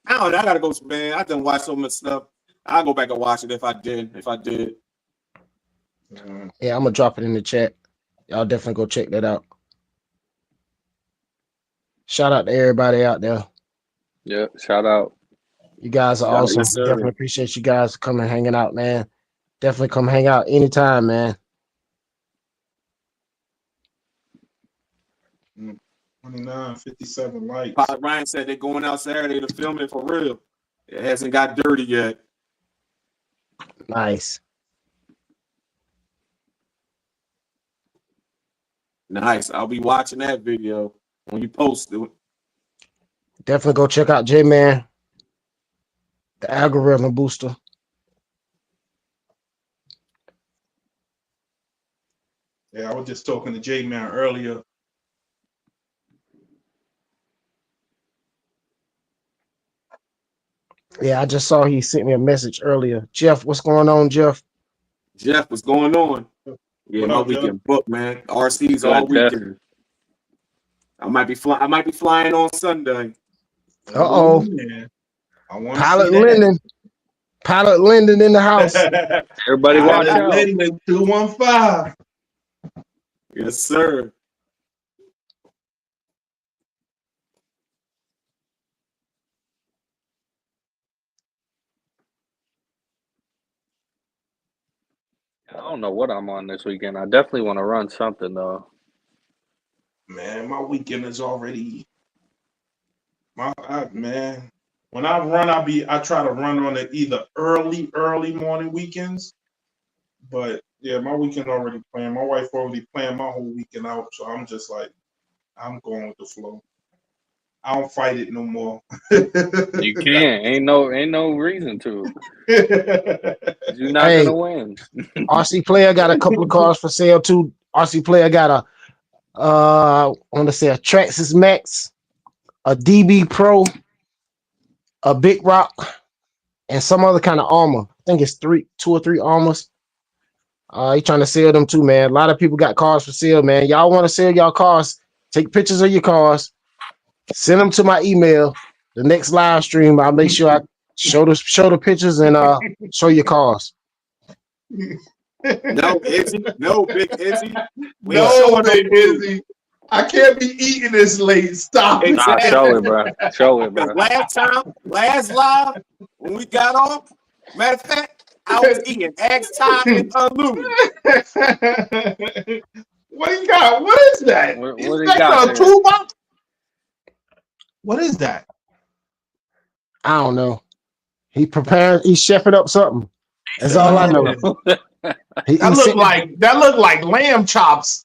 Speaker 3: I don't know. I gotta go, man. I done watch so much stuff. I'll go back and watch it if I did.
Speaker 1: Yeah, I'm gonna drop it in the chat. Y'all definitely go check that out. Shout out to everybody out there.
Speaker 5: Yeah, shout out.
Speaker 1: You guys are awesome. Definitely appreciate you guys coming hanging out, man. Definitely come hang out anytime, man.
Speaker 2: 29:57 likes.
Speaker 3: Pilot Ryan said they're going out Saturday to film it for real. It hasn't got dirty yet.
Speaker 1: Nice.
Speaker 3: Nice. I'll be watching that video when you post it.
Speaker 1: Definitely go check out J-Man, the algorithm booster.
Speaker 2: Yeah, I was just talking to J-Man earlier.
Speaker 1: Yeah, I just saw he sent me a message earlier. Jeff, what's going on, Jeff?
Speaker 3: Jeff, what's going on? Yeah, my weekend booked, man. RC's all weekend. I might be flying on Sunday.
Speaker 1: Uh-oh. Pilot Linden in the house.
Speaker 5: Everybody watch out.
Speaker 2: Linden 215.
Speaker 3: Yes, sir.
Speaker 5: I don't know what I'm on this weekend. I definitely want to run something though.
Speaker 2: Man, my weekend is already man. When I run, I try to run on the either early morning weekends. But yeah, my weekend already planned. My wife already planned my whole weekend out, so I'm just like, I'm going with the flow. I don't fight it no more.
Speaker 5: You can't. Ain't no reason to. You're not gonna win.
Speaker 1: RC Player got a couple of cars for sale too. RC Player got I want to say a Traxxas Max, a DB Pro, a Big Rock, and some other kind of armor. I think it's 2 or 3 armors. He trying to sell them too, man. A lot of people got cars for sale, man. Y'all want to sell y'all cars? Take pictures of your cars, send them to my email. The next live stream, I'll make sure I show the pictures and show your cars.
Speaker 3: No, Izzy. No, big Izzy.
Speaker 2: No, big Izzy. I can't be eating this late. Stop.
Speaker 5: Nah, show it, bro. Show it, bro.
Speaker 3: Last live, when we got off, matter of fact, I was eating eggs time and Louie.
Speaker 2: What do you got? What is that?
Speaker 5: What
Speaker 2: Is
Speaker 5: do you
Speaker 2: that
Speaker 5: got
Speaker 2: a toolbox? What is that?
Speaker 1: I don't know. He prepared. He's chefing up something. That's all I know.
Speaker 2: That looked like lamb chops.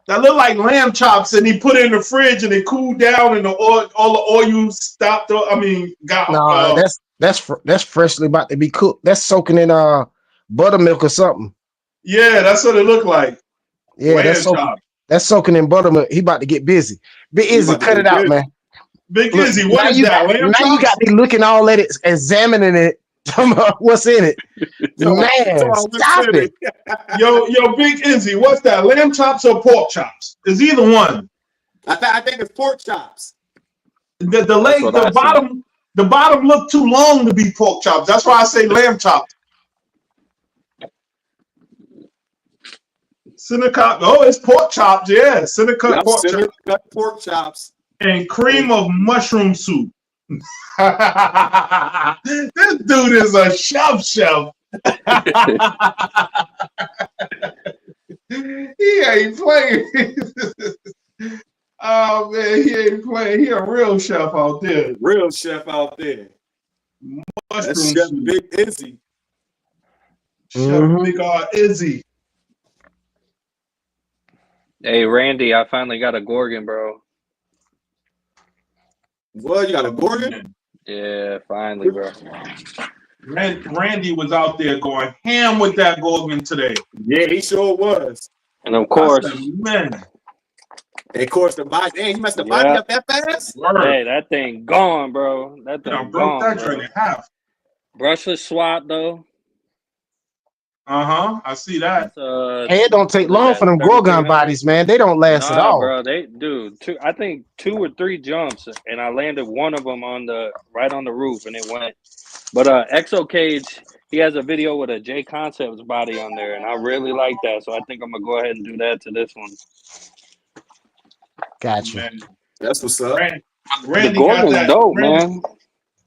Speaker 2: That looked like lamb chops, and he put it in the fridge, and it cooled down, and all the oil stopped. I mean,
Speaker 1: that's freshly about to be cooked. That's soaking in buttermilk or something.
Speaker 2: Yeah, that's what it looked like.
Speaker 1: Yeah, that's soaking in buttermilk. He about to get busy. Big Izzy, cut it out, man.
Speaker 2: Big Izzy, what is that?
Speaker 1: Now you got me looking all at it, examining it. What's in it? Man, stop it.
Speaker 2: Yo, Big Izzy, what's that? Lamb chops or pork chops? It's either one.
Speaker 3: I think it's pork chops.
Speaker 2: The bottom look too long to be pork chops. That's why I say lamb chops. Cinnamon, it's pork chops, yeah. Cinnamon cut
Speaker 3: pork chops.
Speaker 2: And cream of mushroom soup. This dude is a chef. He ain't playing. Oh man, he ain't playing. He a real chef out there. Mushroom
Speaker 3: Chef
Speaker 2: soup.
Speaker 3: Big Izzy.
Speaker 2: Chef Big Izzy.
Speaker 5: Hey, Randy, I finally got a Gorgon, bro.
Speaker 3: What, you got a Gorgon?
Speaker 5: Yeah, finally, bro.
Speaker 2: Randy was out there going ham with that Gorgon today.
Speaker 3: Yeah, he sure was.
Speaker 5: And of course,
Speaker 2: man.
Speaker 3: And of course, the body. Dang, you messed the body up that fast?
Speaker 5: Hey, that thing gone, bro. That thing
Speaker 2: broke
Speaker 5: gone,
Speaker 2: that joint in half.
Speaker 5: Brushless swap, though.
Speaker 2: I see that.
Speaker 1: Hey, it don't take long for them Gorgon bodies, man. They don't last at all,
Speaker 5: bro. I think 2 or 3 jumps, and I landed one of them right on the roof, and it went. But Exo Cage, he has a video with a J Concepts body on there, and I really like that, so I think I'm gonna go ahead and do that to this one.
Speaker 1: Gotcha.
Speaker 2: Man.
Speaker 3: That's what's up.
Speaker 5: Randy got that dope, man.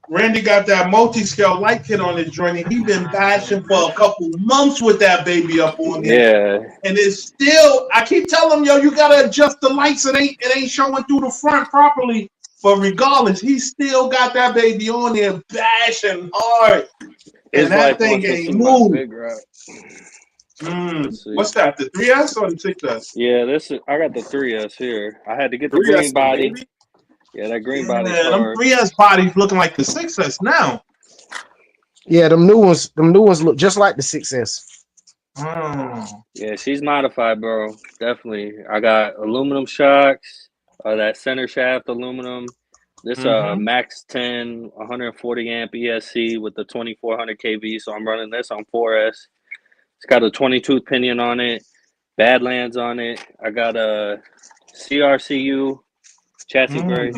Speaker 2: Randy got that multi-scale light kit on his joint, and he been bashing for a couple months with that baby up on there.
Speaker 5: Yeah.
Speaker 2: And it's still, I keep telling him, yo, you gotta adjust the lights. It ain't showing through the front properly. But regardless, he still got that baby on there bashing hard. And that thing ain't moved. What's that? The 3S or the 6S?
Speaker 5: Yeah, I got the 3S here. I had to get the green body.
Speaker 3: Baby.
Speaker 5: Yeah, that green body.
Speaker 2: Them 3S bodies looking like the 6S now.
Speaker 1: Yeah, them new ones look just like the 6S.
Speaker 5: Yeah, she's modified, bro. Definitely. I got aluminum shocks, that center shaft aluminum. This Max 10 140 amp ESC with the 2400 kV. So I'm running this on 4S. It's got a 22 pinion on it, Badlands on it. I got a CRCU chassis brace,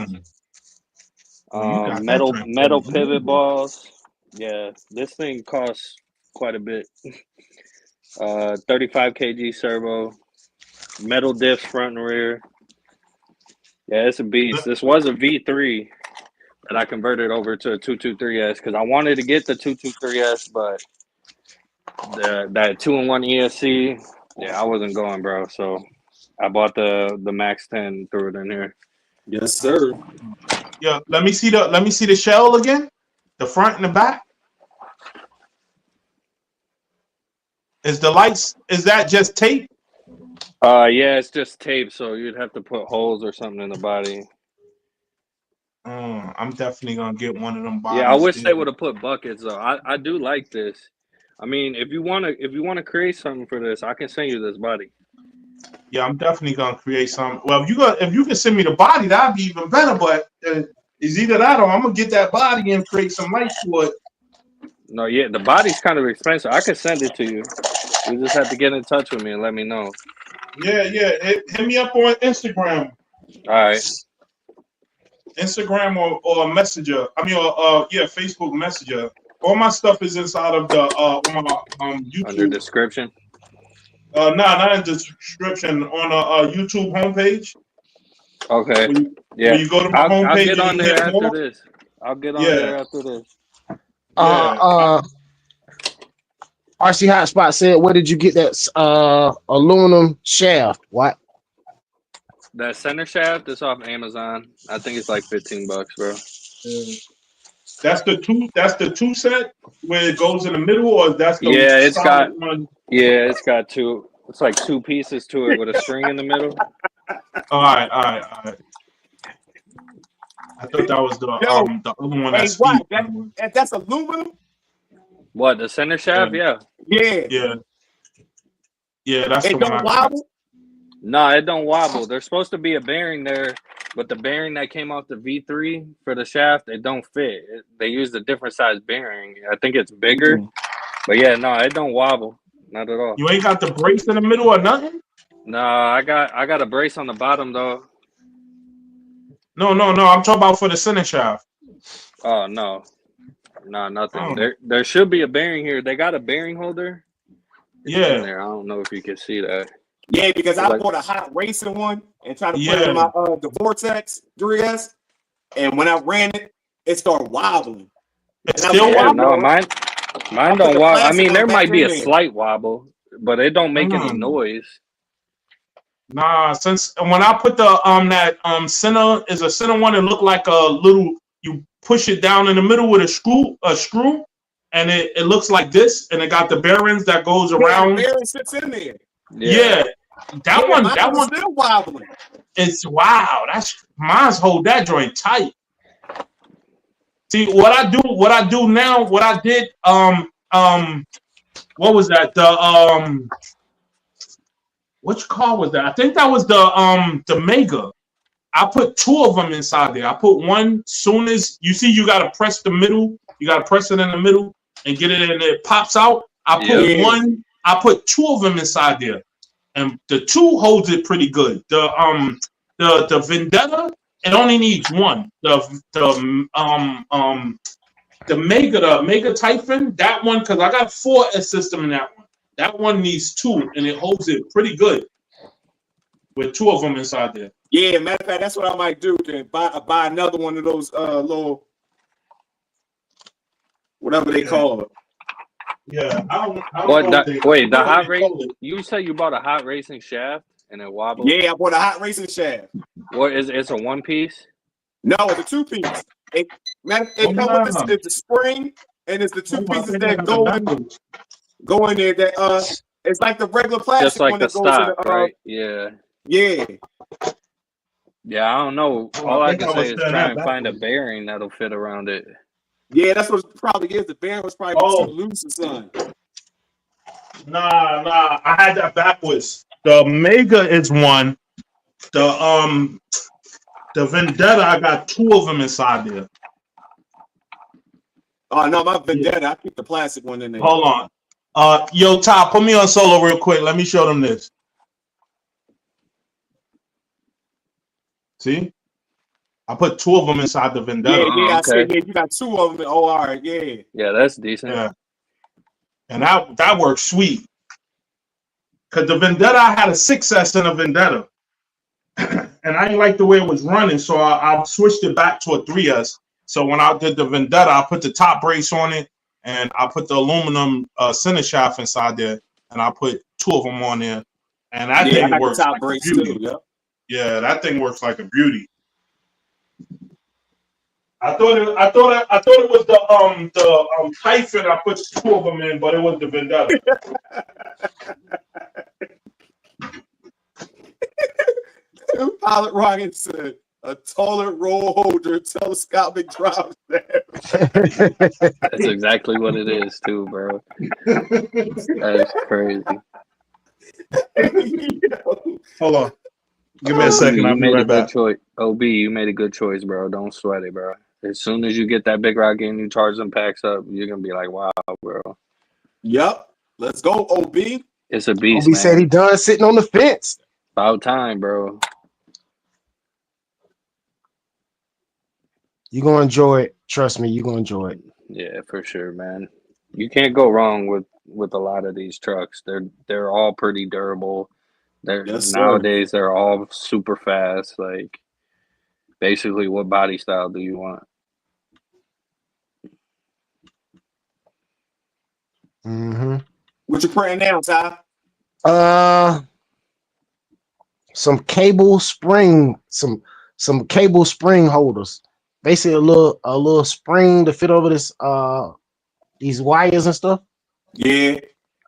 Speaker 5: metal pivot balls. Yeah, this thing costs quite a bit. 35 kg servo, metal diffs front and rear. Yeah, it's a beast. This was a V3 that I converted over to a 223S because I wanted to get the 223S, but that 2-in-1 ESC, yeah, I wasn't going, bro. So I bought the Max 10, threw it in here.
Speaker 3: Yes, sir.
Speaker 2: Yeah, let me see the shell again. The front and the back. Is that just tape?
Speaker 5: Yeah, it's just tape, so you'd have to put holes or something in the body.
Speaker 2: I'm definitely gonna get one of them bodies.
Speaker 5: Yeah, I wish they would have put buckets though. I do like this. I mean, if you wanna create something for this, I can send you this body.
Speaker 2: Yeah, I'm definitely gonna create some. Well, if you can send me the body, that'd be even better. But it's either that or I'm gonna get that body and create some lights for it.
Speaker 5: No, yeah, the body's kind of expensive. I could send it to you. You just have to get in touch with me and let me know.
Speaker 2: Yeah. Hit me up on Instagram.
Speaker 5: All right.
Speaker 2: Instagram or Messenger. I mean, Facebook Messenger. all my stuff is inside of the on my YouTube.
Speaker 5: Under description.
Speaker 2: No, not in the description, on a YouTube homepage.
Speaker 5: Okay.
Speaker 2: When
Speaker 5: Yeah.
Speaker 2: you go to my homepage,
Speaker 5: I'll get on there after
Speaker 2: more.
Speaker 5: this. I'll get on there after this.
Speaker 1: RC Hotspot said, where did you get that aluminum shaft? What?
Speaker 5: That center shaft is off Amazon. I think it's like $15, bro.
Speaker 2: That's the two set where it goes in the middle, or that's the
Speaker 5: it's got
Speaker 2: one?
Speaker 5: Yeah, it's got two. It's like two pieces to it with a string in the middle.
Speaker 2: All right. I thought that was the other one.
Speaker 3: That's aluminum.
Speaker 5: What, the center shaft? Yeah.
Speaker 2: That's
Speaker 3: it
Speaker 2: the
Speaker 3: don't
Speaker 2: one.
Speaker 3: wobble.
Speaker 5: No, it don't wobble. There's supposed to be a bearing there, but the bearing that came off the V3 for the shaft, it don't fit. They used a different size bearing. I think it's bigger, but yeah, no, it don't wobble. Not at all.
Speaker 2: You ain't got the brace in the middle or nothing?
Speaker 5: No, I got a brace on the bottom though.
Speaker 2: No. I'm talking about for the center shaft.
Speaker 5: Oh no, nothing. There should be a bearing here. They got a bearing holder.
Speaker 2: Yeah.
Speaker 5: In there. I don't know if you can see that.
Speaker 3: Yeah, because I bought a hot racing one and tried to put it in my the Vortex 3S, and when I ran it, it started wobbling.
Speaker 2: It's still wobbling?
Speaker 5: No, mine don't wobble. I mean, there might be a slight wobble, but it don't make any noise.
Speaker 2: Nah, since when I put the that center is a center one, it looked like a little. You push it down in the middle with a screw, and it looks like this, and it got the bearings that goes around.
Speaker 3: The bearing sits in there.
Speaker 2: Yeah. That one
Speaker 3: still wobbling.
Speaker 2: It's wow. That's mine's hold that joint tight. See what I do now. What I did what was that? The which car was that? I think that was the Mega. I put two of them inside there. I put one soon as you see you gotta press the middle. You gotta press it in the middle and get it in there. It pops out. I put two of them inside there. And the two holds it pretty good. The Vendetta, it only needs one. The Mega Typhon, that one, because I got 4S system in that one. That one needs two, and it holds it pretty good with two of them inside there.
Speaker 3: Yeah, matter of fact, that's what I might do. To buy another one of those little whatever they call it.
Speaker 2: Yeah, I don't
Speaker 5: wait, the hot racing. You said you bought a hot racing shaft and it wobbled.
Speaker 3: Yeah, I bought a hot racing shaft.
Speaker 5: What is it's a one piece?
Speaker 3: No, it's a two piece. It comes with it's the spring and it's the two pieces that go in there. That it's like the regular plastic.
Speaker 5: Just like
Speaker 3: one
Speaker 5: the
Speaker 3: that goes
Speaker 5: stock,
Speaker 3: in the,
Speaker 5: right? Yeah. Yeah, I don't know. All I can say is try and find a bearing that'll fit around it.
Speaker 3: Yeah, that's what it probably is. The bearing was probably too loose or something.
Speaker 2: Nah. I had that backwards. The Mega is one. The Vendetta, I got two of them inside there.
Speaker 3: Oh no, my Vendetta, I keep the plastic one in there.
Speaker 2: Hold on. Yo, Ty, put me on solo real quick. Let me show them this. See? I put two of them inside the Vendetta.
Speaker 3: Yeah, I see. Yeah, you got two of them. Oh, all right, yeah.
Speaker 5: Yeah, that's decent.
Speaker 2: Yeah. And that works sweet. Because the Vendetta, I had a 6S in a Vendetta. And I didn't like the way it was running, so I switched it back to a 3S. So when I did the Vendetta, I put the top brace on it, and I put the aluminum center shaft inside there, and I put two of them on there. And that thing works
Speaker 3: top
Speaker 2: like
Speaker 3: brace
Speaker 2: a beauty.
Speaker 3: too, yep.
Speaker 2: Yeah, that thing works like a beauty. I thought it was the Typhon. I put two of them in, but it was the Vendetta.
Speaker 3: Pilot Ryan said, "A toilet roll holder, telescopic drop there."
Speaker 5: That's exactly what it is, too, bro. That is crazy.
Speaker 2: Hold on. Give me a second. I'll be right back.
Speaker 5: OB, you made a good choice, bro. Don't sweat it, bro. As soon as you get that big rock and you charge them packs up, you're going to be like, wow, bro.
Speaker 3: Yep. Let's go, OB.
Speaker 5: It's a beast,
Speaker 1: OB
Speaker 5: man.
Speaker 1: said he done sitting on the fence.
Speaker 5: About time, bro.
Speaker 1: You're going to enjoy it. Trust me, you're going to enjoy it.
Speaker 5: Yeah, for sure, man. You can't go wrong with a lot of these trucks. They're all pretty durable.
Speaker 3: Yes, sir.
Speaker 5: Nowadays they're all super fast. Like basically, what body style do you want?
Speaker 1: Mm-hmm.
Speaker 3: What you printing now, Ty?
Speaker 1: Some cable spring, some cable spring holders. Basically a little spring to fit over this these wires and stuff.
Speaker 3: Yeah.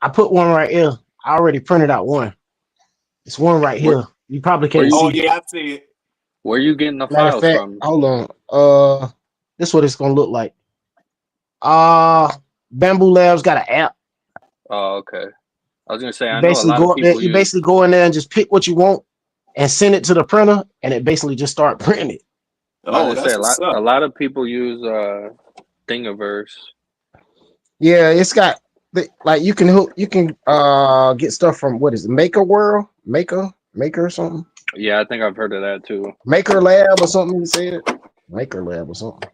Speaker 1: I put one right here. I already printed out one. It's one right here. You probably can't see.
Speaker 3: Oh yeah, I see it.
Speaker 5: Where are you getting the
Speaker 1: Matter of
Speaker 5: files
Speaker 1: fact,
Speaker 5: from?
Speaker 1: hold on. This is what it's gonna look like. Bamboo Labs got an app.
Speaker 5: Oh, okay. I was gonna say I
Speaker 1: You
Speaker 5: know a
Speaker 1: basically
Speaker 5: lot
Speaker 1: go
Speaker 5: of
Speaker 1: up there.
Speaker 5: people
Speaker 1: You
Speaker 5: use.
Speaker 1: basically go in there and just pick what you want and send it to the printer, and it basically just start printing it.
Speaker 5: I was
Speaker 3: Oh,
Speaker 5: gonna
Speaker 3: that's
Speaker 5: say
Speaker 3: what's up.
Speaker 5: a lot of people use Thingiverse.
Speaker 1: Yeah, it's got like you can get stuff from what is it, Maker World, Maker or something,
Speaker 5: Yeah, I think I've heard of that too.
Speaker 1: Maker Lab or something. You said Maker Lab or something.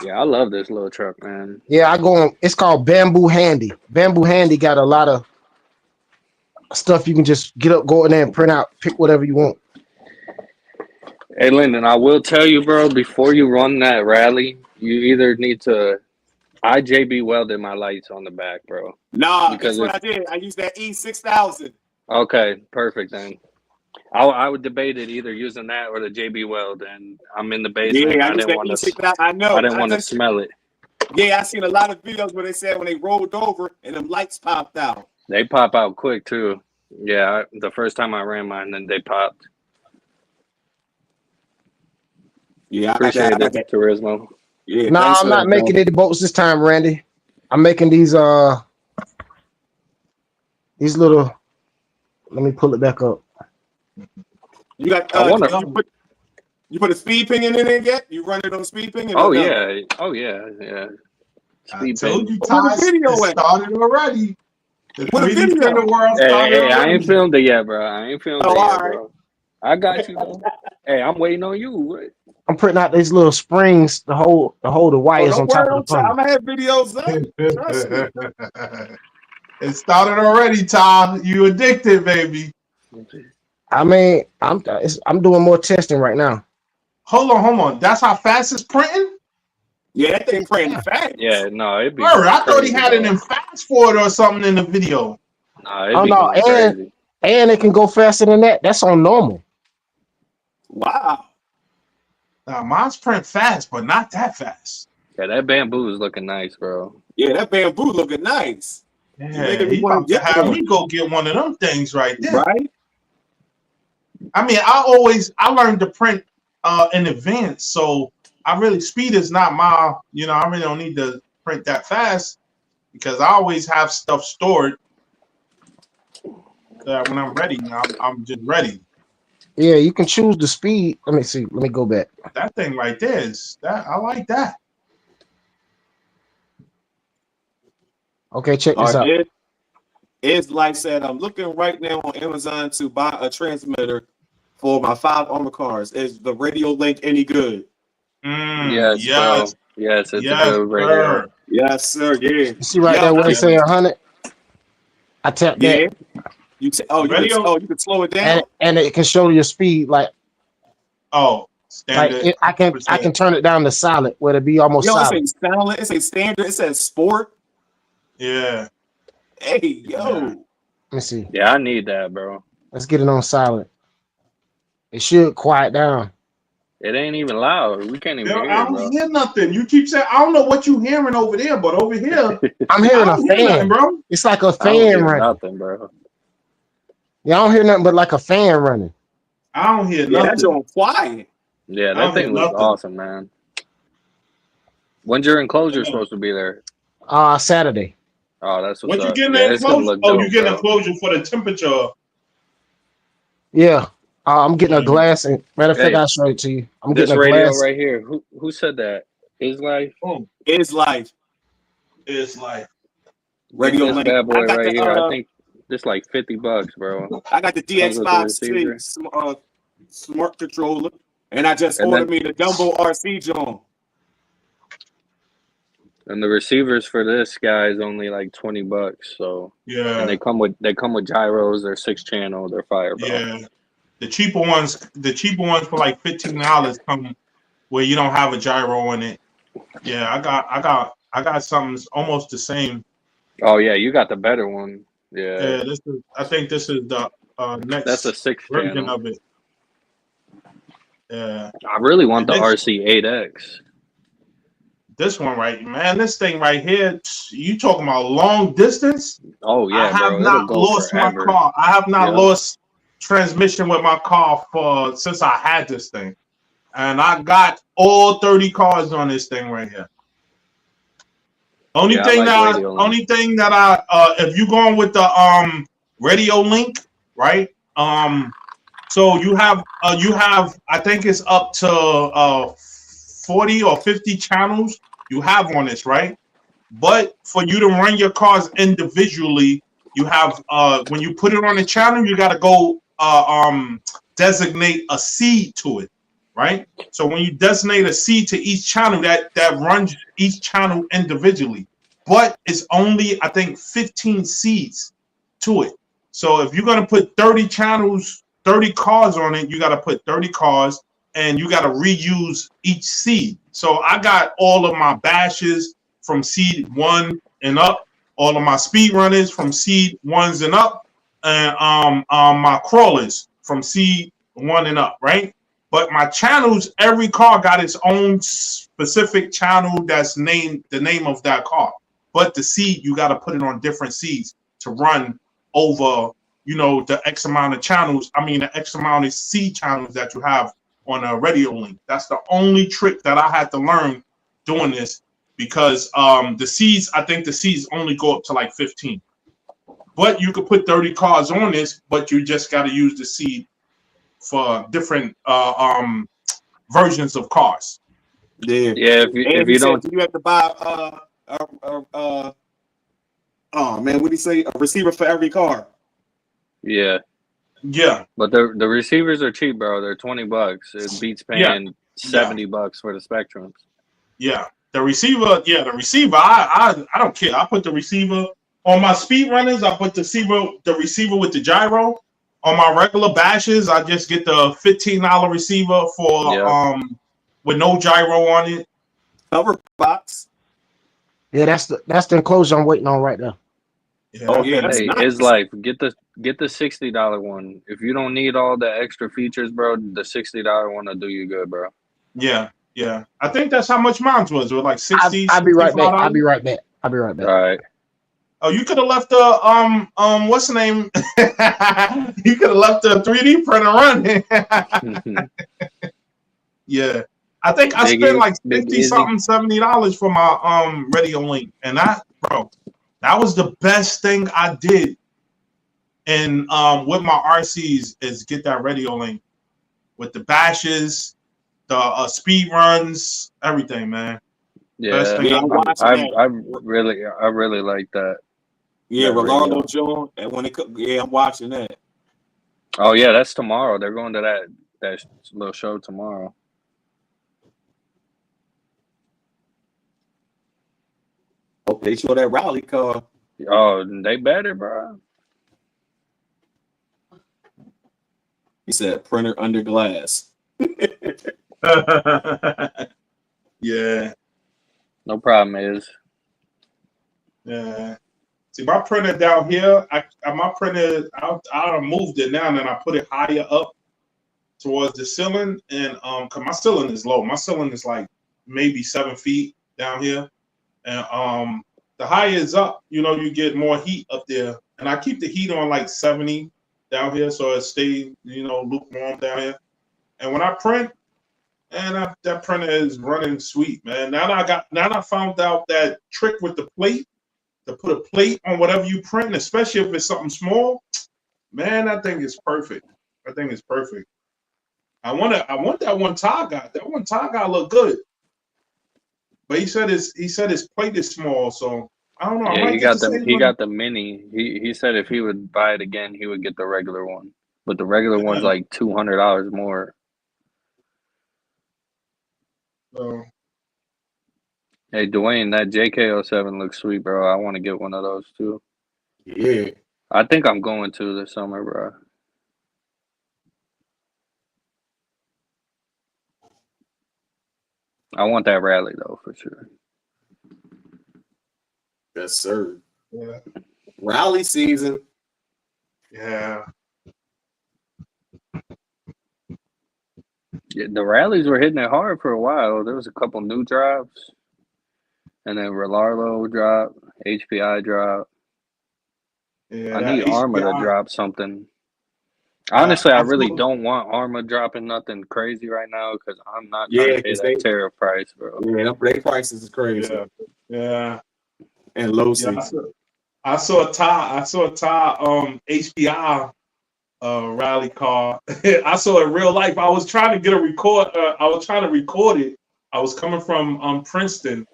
Speaker 5: Yeah, I love this little truck, man.
Speaker 1: Yeah, I go on. It's called Bamboo Handy. Bamboo Handy got a lot of stuff you can just get up, go in there and print out, pick whatever you want.
Speaker 5: Hey, Linden, I will tell you, bro, before you run that rally, you either need to. I JB welded my lights on the back, bro.
Speaker 3: Nah,
Speaker 5: Because
Speaker 3: that's what I did. I used that E6000.
Speaker 5: Okay, perfect then. I would debate it either using that or the JB weld, and I'm in the basement.
Speaker 3: Yeah, I
Speaker 5: I
Speaker 3: used
Speaker 5: didn't
Speaker 3: that
Speaker 5: want to.
Speaker 3: E6000. I know.
Speaker 5: I didn't want to smell it.
Speaker 3: Yeah, I seen a lot of videos where they said when they rolled over and them lights popped out.
Speaker 5: They pop out quick too. Yeah, the first time I ran mine, then they popped.
Speaker 3: Yeah,
Speaker 5: Appreciate it, Turismo.
Speaker 3: Yeah,
Speaker 1: No, I'm not making any boats this time, Randy. I'm making these little. Let me pull it back up.
Speaker 3: You got. You put a speed pinion in it yet? You run it on speed pinion?
Speaker 5: Oh yeah, yeah.
Speaker 2: I told you, Ty, it started already. The 3D printer world started
Speaker 5: Hey, I
Speaker 2: already.
Speaker 5: ain't filmed it yet, bro. I ain't filmed it yet,
Speaker 3: all right.
Speaker 5: bro. I got you, bro. Hey, I'm waiting on you.
Speaker 1: I'm printing out these little springs to hold the wires on top of the pump.
Speaker 3: I'm gonna have videos up. Trust me.
Speaker 2: It started already, Ty. You addicted, baby.
Speaker 1: I mean, I'm doing more testing right now.
Speaker 2: Hold on. That's how fast it's printing?
Speaker 3: Yeah, that thing printing fast.
Speaker 5: Yeah, no, it'd be.
Speaker 2: I thought he had it in fast forward or something in the video.
Speaker 5: Nah, it'd be crazy.
Speaker 1: And it can go faster than that. That's on normal.
Speaker 3: Wow.
Speaker 2: Now, mine's print fast, but not that fast.
Speaker 5: Yeah, that bamboo is looking nice, bro.
Speaker 3: Yeah, that bamboo looking nice.
Speaker 2: Yeah, he about to have me go get one of them things right there.
Speaker 3: Right?
Speaker 2: I mean, I learned to print in advance, so speed is not my, I really don't need to print that fast because I always have stuff stored that when I'm ready, I'm just ready.
Speaker 1: Yeah, you can choose the speed. Let me see. Let me go back.
Speaker 2: That thing right there I like that.
Speaker 1: Okay, check this out.
Speaker 3: It's like said, I'm looking right now on Amazon to buy a transmitter for my 5 armor cars. Is the radio link any good?
Speaker 5: Yes, bro. Yes, it's a good radio.
Speaker 2: Sir.
Speaker 3: Yes, sir. Yeah.
Speaker 1: You see right there where it say 100? I tapped that.
Speaker 3: Yeah. You can slow it down,
Speaker 1: and it can show your speed like.
Speaker 2: Oh, standard.
Speaker 1: Like I can turn it down to silent where it be almost silent.
Speaker 3: It says silent. It says standard. It says sport.
Speaker 2: Yeah.
Speaker 3: Hey, yo.
Speaker 1: Let me see.
Speaker 5: Yeah, I need that, bro.
Speaker 1: Let's get it on silent. It should quiet down.
Speaker 5: It ain't even loud. We can't even hear it,
Speaker 2: I don't hear nothing. You keep saying, I don't know what you hearing over there, but over here,
Speaker 1: I'm hearing a fan,
Speaker 2: nothing, bro.
Speaker 1: It's like a fan running.
Speaker 5: Nothing, bro.
Speaker 1: Yeah, I don't hear nothing but like a fan running.
Speaker 2: I don't hear nothing.
Speaker 3: That's on quiet.
Speaker 5: Yeah, that thing was awesome, man. When's your enclosure supposed to be there?
Speaker 1: Saturday.
Speaker 5: Oh, that's
Speaker 2: what's up. You getting an enclosure? Oh, you getting an enclosure for the temperature?
Speaker 1: Yeah. I'm getting a glass. And matter of fact, I'll show it to you. I'm
Speaker 5: this
Speaker 1: getting a
Speaker 5: radio
Speaker 1: glass.
Speaker 5: right here. Who said that? Is life?
Speaker 2: Oh,
Speaker 3: is life.
Speaker 2: Is life.
Speaker 3: Radio
Speaker 5: this
Speaker 3: link.
Speaker 5: bad boy right here. I think this like $50, bro.
Speaker 3: I got the DX5 smart controller. And I just ordered me the Dumbo RC joint.
Speaker 5: And the receivers for this guy is only like $20. So
Speaker 2: Yeah.
Speaker 5: And they come with gyros. They're 6-channel. They're fire, bro.
Speaker 2: Yeah. The cheaper ones for like $15 come where you don't have a gyro in it. Yeah, I got something almost the same.
Speaker 5: Oh yeah, you got the better one. Yeah.
Speaker 2: Yeah, I think this is the next.
Speaker 5: That's a 6-channel
Speaker 2: version of it. Yeah.
Speaker 5: I really want the RC 8X.
Speaker 2: This one right, man. This thing right here. You talking about long distance?
Speaker 5: Oh yeah,
Speaker 2: I have not lost my car. I have not lost transmission with my car since I had this thing, and I got all 30 cars on this thing right here. Only thing that I if you going with the radio link, right? So you have I think it's up to 40 or 50 channels you have on this, right? But for you to run your cars individually, you have when you put it on the channel, you got to go designate a seed to it, right? So when you designate a seed to each channel, that runs each channel individually, but it's only, I think, 15 seeds to it. So if you're going to put 30 channels, 30 cars on it, you got to put 30 cars, and you got to reuse each seed. So I got all of my bashes from seed 1 and up, all of my speed runners from seed 1s and up, and my crawlers from seed 1 and up, right? But my channels, every car got its own specific channel that's named the name of that car. But the seed, you got to put it on different seeds to run over, the X amount of channels. I mean, the X amount of seed channels that you have on a radio link. That's the only trick that I had to learn doing this, because the seeds, I think the seeds only go up to like 15. But you could put 30 cars on this, but you just got to use the seed for different versions of cars.
Speaker 3: Yeah.
Speaker 5: Yeah. If you don't,
Speaker 3: you have to buy oh man, what do you say? A receiver for every car.
Speaker 5: Yeah.
Speaker 2: Yeah.
Speaker 5: But the receivers are cheap, bro. They're $20. It beats paying $70 for the Spectrums.
Speaker 2: Yeah. The receiver, I don't care. I put the receiver on my speed runners. I put the receiver with the gyro. On my regular bashes, I just get the $15 receiver for with no gyro on it.
Speaker 3: Cover box.
Speaker 1: Yeah, that's the enclosure I'm waiting on right now.
Speaker 2: Yeah.
Speaker 3: Oh yeah, that's
Speaker 5: Hey,
Speaker 3: nice.
Speaker 5: it's life. Get the $60 one. If you don't need all the extra features, bro, the $60 one will do you good, bro.
Speaker 2: Yeah. Yeah. I think that's how much mine was. It was like 60.
Speaker 1: I'll be right back.
Speaker 2: $65.
Speaker 1: I'll be right back.
Speaker 5: All right.
Speaker 2: Oh, you could have left the what's the name? You could have left the 3D printer running. Yeah. I think I spent like 50 something $70 for my radio link. And that was the best thing I did. And with my RCs is get that radio link with the bashes, the speed runs, everything, man.
Speaker 5: Yeah, I really like that.
Speaker 3: Yeah, Rolando Joe, and when I'm watching that.
Speaker 5: Oh yeah, that's tomorrow. They're going to that little show tomorrow.
Speaker 3: Oh, they show that rally car.
Speaker 5: Oh, they better, bro.
Speaker 3: He said printer under glass.
Speaker 2: Yeah.
Speaker 5: No problem, is.
Speaker 2: Yeah. See, my printer down here, I moved it now, and then I put it higher up towards the ceiling, and cause my ceiling is low. My ceiling is like maybe 7 feet down here, and the higher is up, you get more heat up there, and I keep the heat on like 70 down here, so it stays, lukewarm down here. And when I print, and that printer is running sweet, man. Now I found out that trick with the plate. To put a plate on whatever you print, especially if it's something small, man, that thing is perfect. That thing is perfect. I want that one tie guy. That one tie guy look good, but he said his plate is small, so I don't know.
Speaker 5: Yeah, he got the mini. He said if he would buy it again, he would get the regular one, but the regular one's like $200 more.
Speaker 2: So.
Speaker 5: Hey, Dwayne, that JK07 looks sweet, bro. I want to get one of those too.
Speaker 3: Yeah.
Speaker 5: I think I'm going to this summer, bro. I want that rally though, for sure.
Speaker 3: Yes, sir.
Speaker 2: Yeah.
Speaker 3: Rally season.
Speaker 2: Yeah.
Speaker 5: Yeah, the rallies were hitting it hard for a while. There was a couple new drops, and then Relarlo drop, HPI drop.
Speaker 2: Yeah,
Speaker 5: I need Arma to drop something. Honestly, I really don't want Arma dropping nothing crazy right now because I'm not trying to pay that tariff price, bro.
Speaker 3: Yeah, their prices is crazy.
Speaker 2: Yeah.
Speaker 3: And low season.
Speaker 2: I saw a tie HPI rally car. I saw it in real life. I was trying to get a record. I was trying to record it. I was coming from Princeton,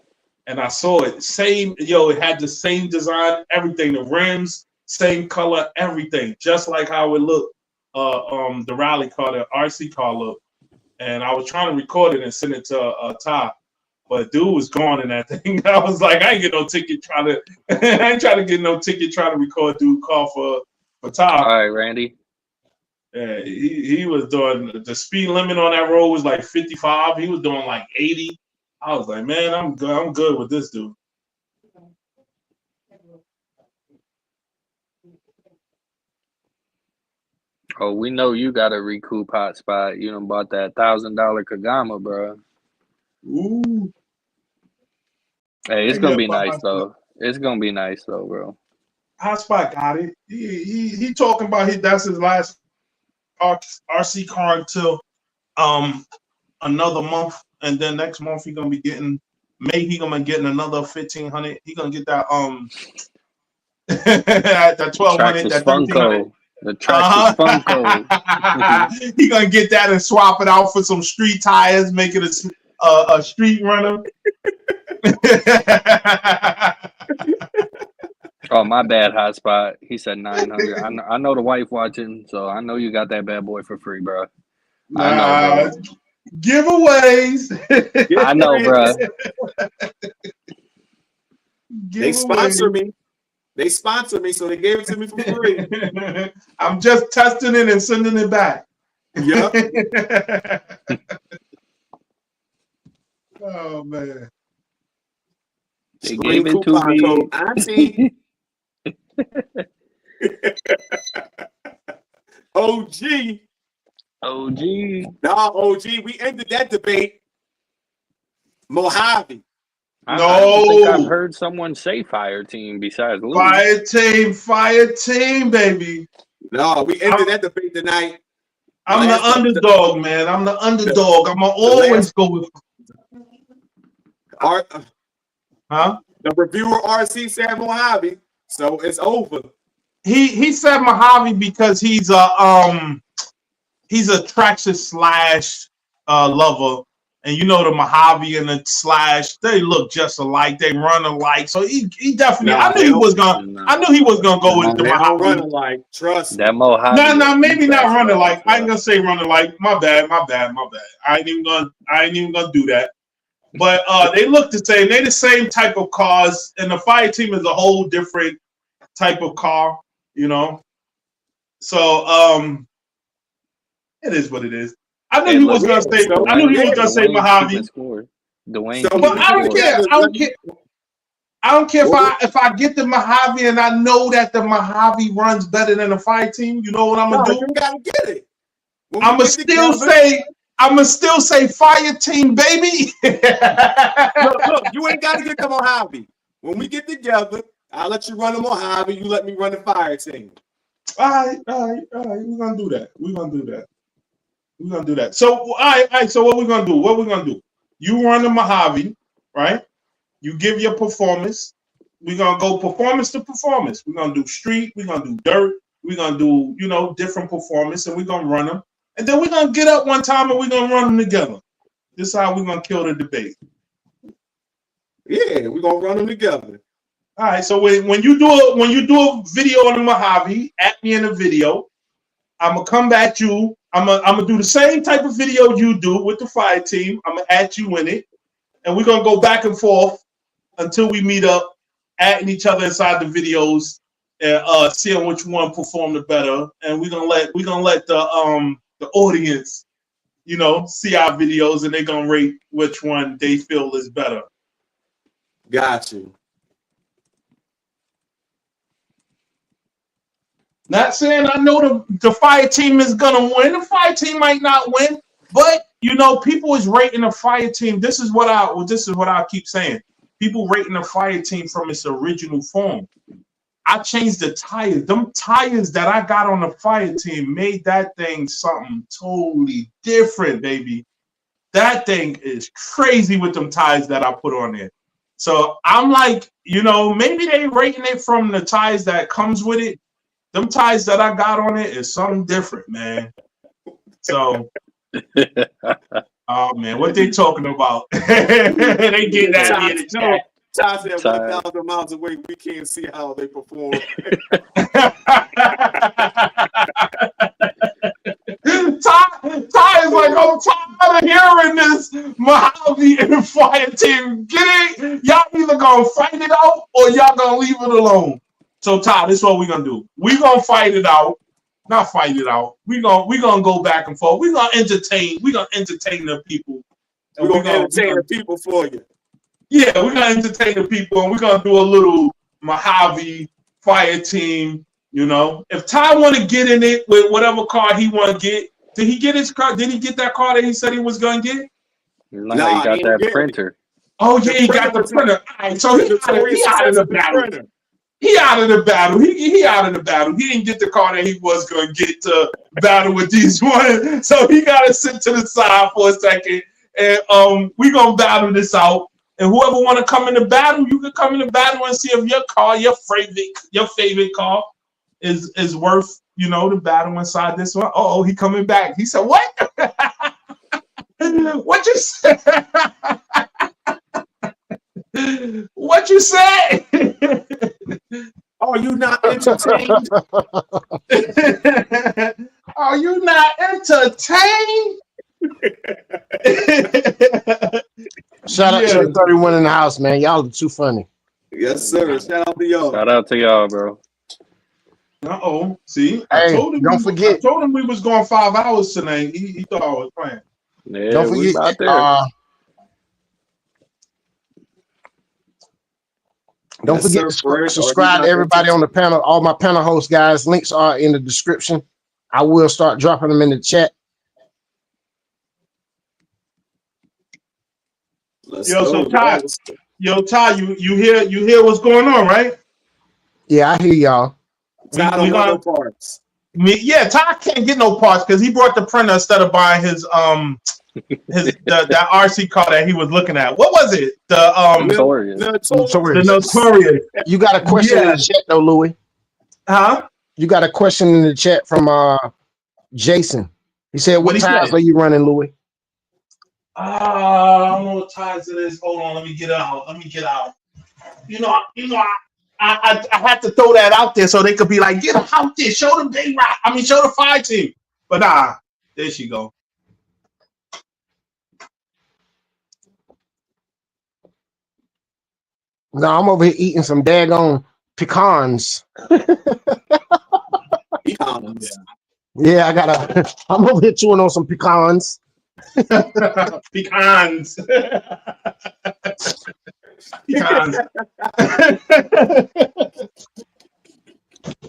Speaker 2: and I saw it. It had the same design, everything. The rims, same color, everything, just like how it looked. The rally car, the RC car looked. And I was trying to record it and send it to Ty, but dude was gone in that thing. I was like, I ain't get no ticket I ain't trying to get no ticket trying to record dude call for Ty.
Speaker 5: All right, Randy.
Speaker 2: Yeah, he was doing the speed limit on that road was like 55. He was doing like 80. I was like, man, I'm good with this dude.
Speaker 5: Oh, we know you got to recoup hotspot. You done bought that $1,000 Kagama, bro.
Speaker 2: Ooh.
Speaker 5: Hey, it's gonna be nice though. It's gonna be nice though, bro.
Speaker 2: Hotspot got it. He talking about that's his last RC car until another month, and then next month he gonna be getting he gonna be getting another 1,500. He gonna get that that 1,200, that
Speaker 5: Funco. The Traxxas
Speaker 2: Funco. He gonna get that and swap it out for some street tires, make it a street runner.
Speaker 5: Oh, my bad, hotspot. He said 900. I know the wife watching, so I know you got that bad boy for free, bro. I know, bro.
Speaker 2: Giveaways.
Speaker 5: I know, bro.
Speaker 3: They sponsor me. They sponsor me, so they gave it to me for free.
Speaker 2: I'm just testing it and sending it back.
Speaker 3: Yep.
Speaker 2: Oh man.
Speaker 5: They gave it to me.
Speaker 3: Auntie. OG. Nah, OG. We ended that debate. Mojave.
Speaker 5: I don't think I've heard someone say fire team besides Louie.
Speaker 2: Fire team, baby.
Speaker 3: No, we ended that debate tonight.
Speaker 2: I'm the underdog, man. I'm the underdog. I'm gonna always go with.
Speaker 3: The reviewer RC said Mojave, so it's over.
Speaker 2: He said Mojave because he's a Traxxas / lover. And you know the Mojave and the Slash, they look just alike. They run alike. So he definitely. I knew he was gonna go with the Mojave.
Speaker 3: Run alike. Trust
Speaker 5: that Mojave.
Speaker 2: No, maybe not run alike. I ain't gonna say run alike. My bad. I ain't even gonna do that. But they look the same. They the same type of cars, and the fire team is a whole different type of car. You know. So it is what it is. I knew he was gonna say. I knew he was gonna say Mojave.
Speaker 5: Dwayne,
Speaker 2: but I don't care. I don't care if I get the Mojave and I know that the Mojave runs better than the fire team. You know what I'm gonna do?
Speaker 3: You gotta get it.
Speaker 2: I'm gonna still say fire team, baby.
Speaker 3: look, you ain't gotta get the Mojave. When we get together, I'll let you run the Mojave. You let me run the fire team.
Speaker 2: All right. We're gonna do that. So, all right. So, what we're gonna do? You run the Mojave, right? You give your performance. We're gonna go performance to performance. We're gonna do street. We're gonna do dirt. We're gonna do different performance, and we're gonna run them. And then we're gonna get up one time and we're gonna run them together. This is how we're gonna kill the debate.
Speaker 3: Yeah, we're gonna run them together.
Speaker 2: All right. So when you do a video on the Mojave, at me in a video, I'm gonna come at you. I'm gonna do the same type of video you do with the fire team. I'm gonna at you in it, and we're gonna go back and forth until we meet up, adding each other inside the videos, and seeing which one performed the better. And we're gonna let the audience, you know, see our videos, and they're gonna rate which one they feel is better.
Speaker 3: Got you.
Speaker 2: Not saying I know the fire team is gonna win. The fire team might not win, but you know, people is rating the fire team. This is what I keep saying. People rating the fire team from its original form. I changed the tires. Them tires that I got on the fire team made that thing something totally different, baby. That thing is crazy with them tires that I put on there. So I'm like, you know, maybe they rating it from the tires that comes with it. Them tires that I got on it is something different, man. So, oh man, what they talking about? They get that in the chat.
Speaker 3: Ty said 1,000 miles away, we can't see how they perform.
Speaker 2: Ty is like, I'm tired of hearing this Mojave and fire team. Get it? Y'all either gonna fight it out or y'all gonna leave it alone. So Ty, this is what we're gonna do. We're gonna fight it out. Not fight it out. We're gonna go back and forth. We're gonna entertain the people.
Speaker 3: We're gonna entertain the people for you.
Speaker 2: Yeah, we're gonna entertain the people, and we're gonna do a little Mojave fire team. You know, if Ty want to get in it with whatever car he want to get, did he get his car? Did he get that car that he said he was gonna get?
Speaker 5: No, he got that printer.
Speaker 2: Oh yeah, he got the printer. All right, so he out of the battle. He out of the battle. He out of the battle. He didn't get the car that he was gonna get to battle with these ones. So he gotta sit to the side for a second, and we gonna battle this out. And whoever want to come in the battle, you can come in the battle and see if your car, your favorite car, is worth, you know, the battle inside this one. Oh, he coming back. He said, "What? What you say? What you say?
Speaker 3: Are you not entertained?
Speaker 2: Are you not entertained?"
Speaker 1: Shout out to the 31 in the house, man. Y'all are too funny.
Speaker 3: Yes, sir. Shout out to y'all.
Speaker 5: Shout out to y'all, bro.
Speaker 2: See,
Speaker 1: hey,
Speaker 2: I told him
Speaker 1: don't forget.
Speaker 2: I told him we was going 5 hours tonight. He thought I was playing.
Speaker 5: Yeah,
Speaker 1: Don't forget.
Speaker 5: out there.
Speaker 1: Don't forget to subscribe to everybody on the panel. All my panel hosts, guys. Links are in the description. I will start dropping them in the chat.
Speaker 2: Ty, you hear what's going on, right?
Speaker 1: Yeah, I hear y'all.
Speaker 3: Ty no parts.
Speaker 2: Ty can't get no parts because he brought the printer instead of buying his that RC car that he was looking at. What was it? The Notorious.
Speaker 1: You got a question in the chat though, Louie?
Speaker 2: Huh?
Speaker 1: You got a question in the chat from Jason. He said, "What tires are you running, Louie?"
Speaker 2: I don't know what ties it is. Hold on, let me get out. You know, I had to throw that out there so they could be like, get them out there, show them they rock. I mean, show the fire team. But nah, there she go.
Speaker 1: No, I'm over here eating some daggone pecans.
Speaker 3: Pecans.
Speaker 1: Yeah, I'm over here chewing on some pecans.
Speaker 2: Pecans. Pecans.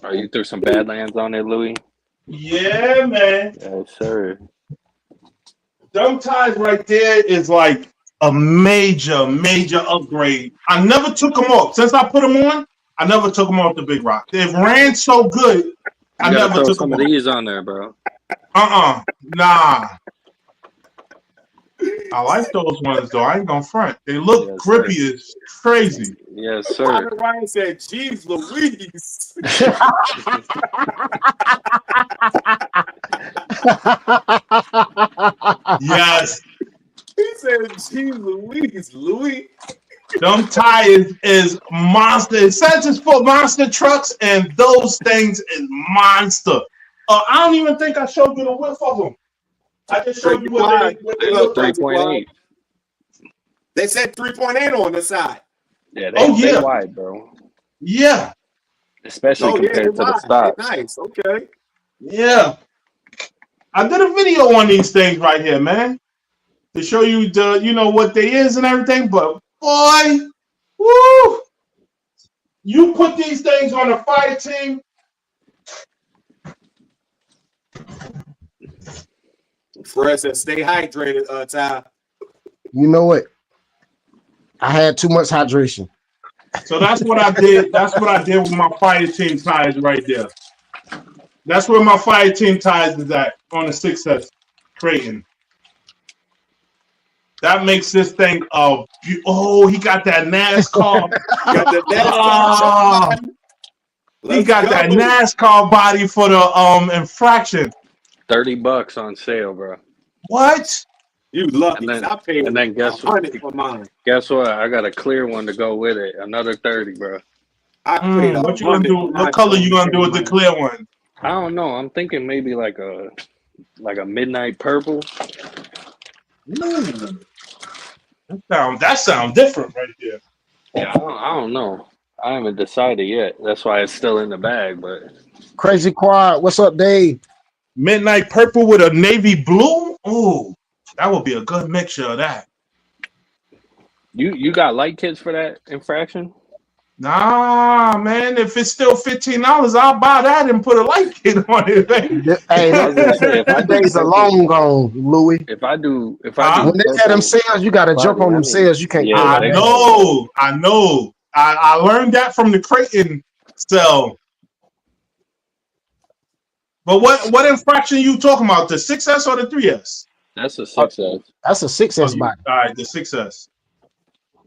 Speaker 5: Are you threw some Badlands on there, Louie?
Speaker 2: Yeah, man.
Speaker 5: Yes, sir.
Speaker 2: Them ties right there is like a major upgrade. I never took them off. Since I put them on, I never took them off the Big Rock. They ran so good, I never took
Speaker 5: some
Speaker 2: them
Speaker 5: of
Speaker 2: off.
Speaker 5: these on there, bro.
Speaker 2: Nah. I like those ones though. I ain't gonna front. They look grippy as crazy.
Speaker 5: Yes, sir.
Speaker 3: Ryan said, "Jeez Louise."
Speaker 2: Yes.
Speaker 3: He said, "Jeez Louise, Louie."
Speaker 2: Them tires is monster. It says it's for monster trucks, and those things is monster. I don't even think I showed you the width of them. I just showed you what they look like.
Speaker 5: 3.8.
Speaker 3: They said 3.8 on the side.
Speaker 5: Yeah, they wide, bro.
Speaker 2: Yeah.
Speaker 5: Especially compared to the stock.
Speaker 3: Nice. Okay.
Speaker 2: Yeah. I did a video on these things right here, man, to show you the, you know, what they is and everything. But boy, woo! You put these things on a fire team.
Speaker 3: Fred said, "Stay hydrated, Ty."
Speaker 1: You know what? I had too much hydration.
Speaker 2: So that's what I did. That's what I did with my fire team tires right there. That's where my fire team tires is at on the 6S Creighton. That makes this thing oh, he got that NASCAR. He got that NASCAR body for the Infraction.
Speaker 5: $30 on sale, bro.
Speaker 2: What?
Speaker 3: You lucky.
Speaker 5: And then guess what? Guess what? I got a clear one to go with it. Another 30, bro.
Speaker 2: What you gonna do? What color you gonna do with the clear one?
Speaker 5: I don't know. I'm thinking maybe like a midnight purple.
Speaker 2: That sounds different right there.
Speaker 5: Yeah, I don't know. I haven't decided yet. That's why it's still in the bag. But
Speaker 1: Crazy Quad, what's up, Dave?
Speaker 2: Midnight purple with a navy blue. Ooh, that would be a good mixture of that.
Speaker 5: You got light kits for that Infraction?
Speaker 2: Nah, man. If it's still $15, I'll buy that and put a light kit on it.
Speaker 1: Hey, that days are long gone, Louie.
Speaker 5: If I do,
Speaker 1: when they had them sales, you got to jump on them sales. You can't.
Speaker 2: Yeah, I know. I learned that from the Creighton sell. But what Infraction you talking about? The 6S or the 3S?
Speaker 5: That's a 6S.
Speaker 1: That's a 6S body.
Speaker 2: All right, the 6S.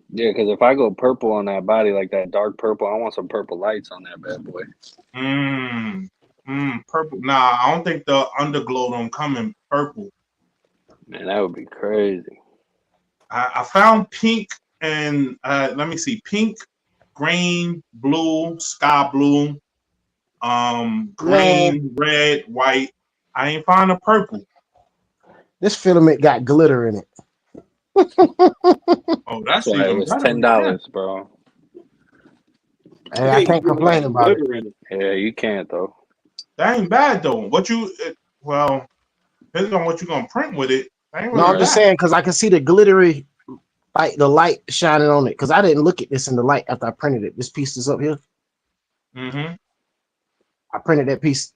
Speaker 5: Yeah, because if I go purple on that body, like that dark purple, I want some purple lights on that bad boy.
Speaker 2: Purple. Nah, I don't think the underglow don't come in purple.
Speaker 5: Man, that would be crazy.
Speaker 2: I found pink and let me see, pink, green, blue, sky blue, green, red, white. I ain't found a purple.
Speaker 1: This filament got glitter in it.
Speaker 2: Oh, that's
Speaker 5: why it was $10, bro.
Speaker 1: Hey, I can't complain about it.
Speaker 5: Yeah, you can't though.
Speaker 2: That ain't bad though. Well, depends on what you're gonna print with it.
Speaker 1: No, I'm just saying because I can see the glittery, like the light shining on it. Because I didn't look at this in the light after I printed it. This piece is up here. I printed that piece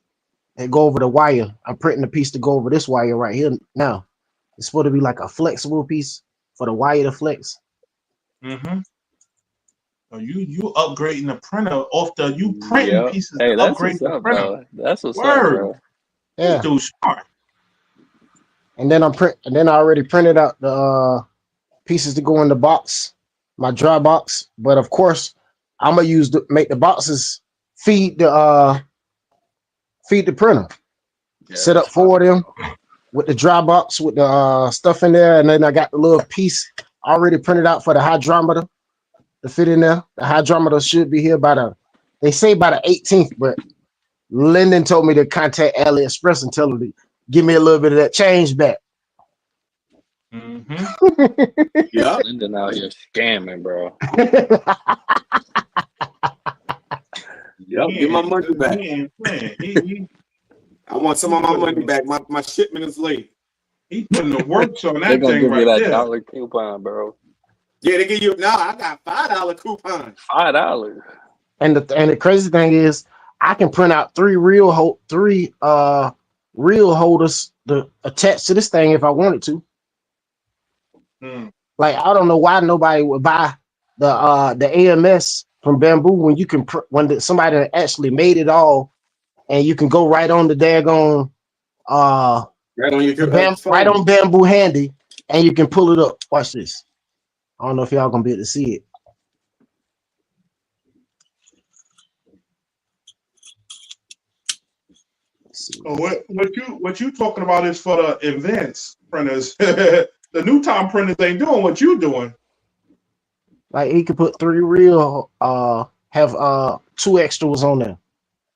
Speaker 1: and go over the wire. I'm printing the piece to go over this wire right here now. It's supposed to be like a flexible piece for the wire to flex.
Speaker 2: So you upgrading the printer off the printing pieces.
Speaker 5: Hey, that's
Speaker 2: upgrade
Speaker 5: what's up, bro. That's what's up, bro.
Speaker 1: Yeah.
Speaker 2: Dude, smart.
Speaker 1: And then I already printed out the pieces to go in the box, my dry box. But of course, I'm gonna make the boxes feed the printer. Yeah, set up 4 of them with the dry box with the stuff in there, and then I got the little piece already printed out for the hydrometer to fit in there. The hydrometer should be here they say by the 18th, but Linden told me to contact AliExpress and tell them to give me a little bit of that change back.
Speaker 5: Yeah, Linden out here scamming, bro.
Speaker 3: Get my money back. I want some of my money back. My shipment is late.
Speaker 2: He putting the works on that
Speaker 5: thing. They're gonna give you that
Speaker 2: there.
Speaker 5: $1 coupon, bro.
Speaker 3: Yeah, they give you I got $5 coupon.
Speaker 5: $5.
Speaker 1: And the crazy thing is, I can print out 3 real holders to attach to this thing if I wanted to. Like I don't know why nobody would buy the AMS from Bamboo when you can somebody actually made it all, and you can go right on the daggone right on Bamboo Handy, and you can pull it up. Watch this. I don't know if y'all gonna be able to see it.
Speaker 2: So what you talking about is for the advanced printers. The new time printers ain't doing what you doing.
Speaker 1: Like he could put 3 real, have 2 extras on there.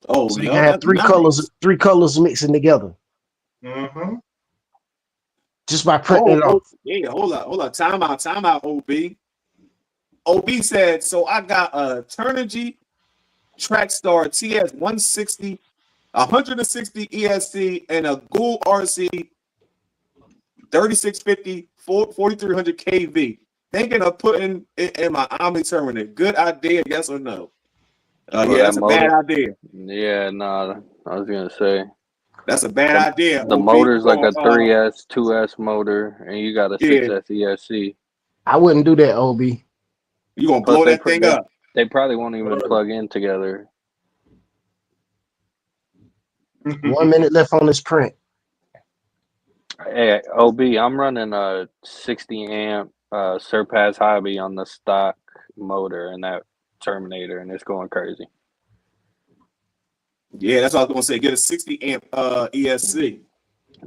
Speaker 3: Oh,
Speaker 1: so you can have 3 colors mixing together. just by printing it off.
Speaker 3: Yeah, hold up. Time out, OB. OB said, so I got a Turnigy Trackstar TS 160, 160 ESC, and a Ghoul RC 3650 4300 KV. Thinking of putting it in my Omni Terminal. Good idea, yes or no? Yeah, that's a bad idea.
Speaker 5: Yeah, nah, I was gonna say
Speaker 3: that's a bad idea.
Speaker 5: The motor's like a 3S, 2S motor, and you got a 6S ESC.
Speaker 1: I wouldn't do that, OB.
Speaker 3: You gonna blow that thing up?
Speaker 5: They probably won't even plug in together.
Speaker 1: 1 minute left on this print.
Speaker 5: Hey, OB, I'm running a 60 amp Surpass Hobby on the stock motor and that Terminator, and it's going crazy.
Speaker 3: Yeah, that's what I was gonna say. Get a 60 amp ESC.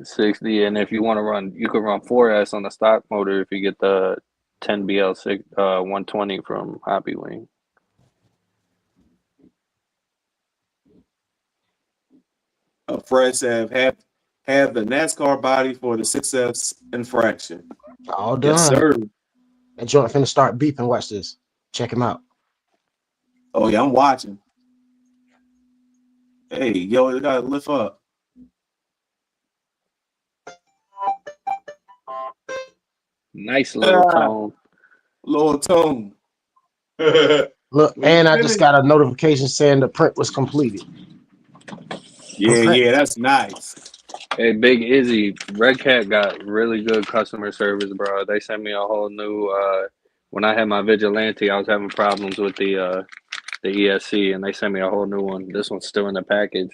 Speaker 5: 60, and if you want to run, you could run 4S on the stock motor if you get the 10 BL6 120 from Hobby Wing.
Speaker 3: Fred said have the NASCAR body for the 6S Infraction.
Speaker 1: All done.
Speaker 3: Yes, sir.
Speaker 1: That joint finna start beeping. Watch this. Check him out.
Speaker 3: Oh yeah, I'm watching. Hey, yo, it gotta lift up.
Speaker 5: Nice little tone.
Speaker 3: Little tone.
Speaker 1: Look, and I just got a notification saying the print was completed.
Speaker 3: Yeah, that's nice.
Speaker 5: Hey, Big Izzy, Red Cat got really good customer service, bro. They sent me a whole new. When I had my Vigilante, I was having problems with the ESC, and they sent me a whole new one. This one's still in the package.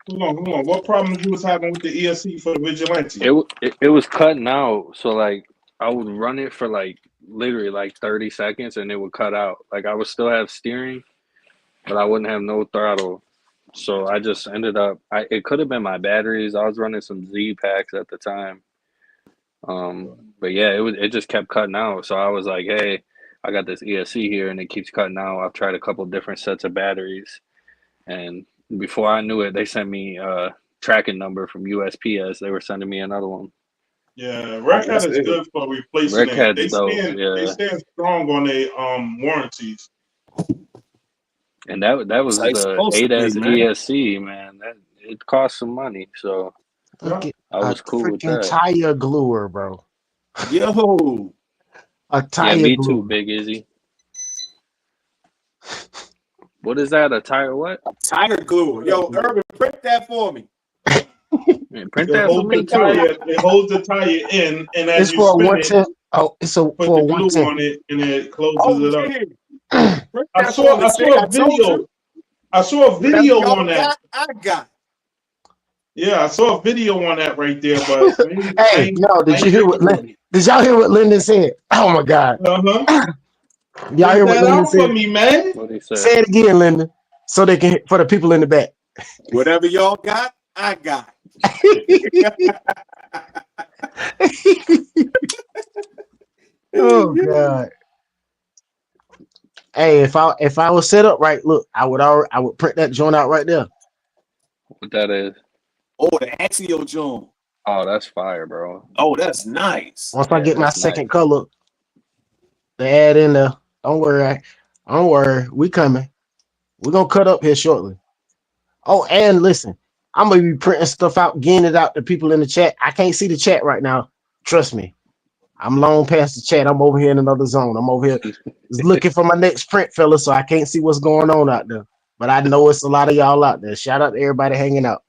Speaker 2: Hold on. What problems you was having with the ESC for the Vigilante?
Speaker 5: It was cutting out. So like I would run it for like literally like 30 seconds, and it would cut out. Like I would still have steering, but I wouldn't have no throttle. So I just ended up. It could have been my batteries. I was running some Z packs at the time. But yeah, it just kept cutting out. So I was like, hey, I got this ESC here, and it keeps cutting out. I've tried a couple different sets of batteries, and before I knew it, they sent me a tracking number from USPS. They were sending me another one.
Speaker 2: Yeah, Red Cat is good for replacing it. They stand strong on their warranties.
Speaker 5: And that was the 8S ESC, man. It cost some money, so I was cool with that.
Speaker 1: Tire gluer, bro.
Speaker 3: Yo,
Speaker 1: a tire.
Speaker 5: Yeah, me
Speaker 1: gluer.
Speaker 5: too, Big Izzy. What is that? A tire what?
Speaker 3: A tire glue. Yo, Urban, print that for me.
Speaker 5: Man, print that for me too.
Speaker 2: It holds the tire in, and as
Speaker 1: it's
Speaker 2: you
Speaker 1: for
Speaker 2: spin it,
Speaker 1: oh, it's a
Speaker 2: put
Speaker 1: for
Speaker 2: the glue on it, and it closes it up. I saw a video on that.
Speaker 3: I got.
Speaker 2: Yeah, I saw a video on that right there. But
Speaker 1: hey, did y'all hear what Linden said? Oh my God. Y'all hear what Linden said?
Speaker 2: For me, man.
Speaker 5: What he said?
Speaker 1: Say it again, Linden, so they can for the people in the back.
Speaker 3: Whatever y'all got, I got.
Speaker 1: Oh God. Hey, if I was set up right, look, I would print that joint out right there.
Speaker 5: What that is?
Speaker 3: Oh, the Axial joint.
Speaker 5: Oh, that's fire, bro.
Speaker 3: Oh, that's nice.
Speaker 1: Once I get my second color, to add in there. Don't worry, we coming. We're gonna cut up here shortly. Oh, and listen, I'm gonna be printing stuff out, getting it out to people in the chat. I can't see the chat right now. Trust me. I'm long past the chat. I'm over here in another zone. I'm over here looking for my next print, fella, so I can't see what's going on out there. But I know it's a lot of y'all out there. Shout out to everybody hanging out.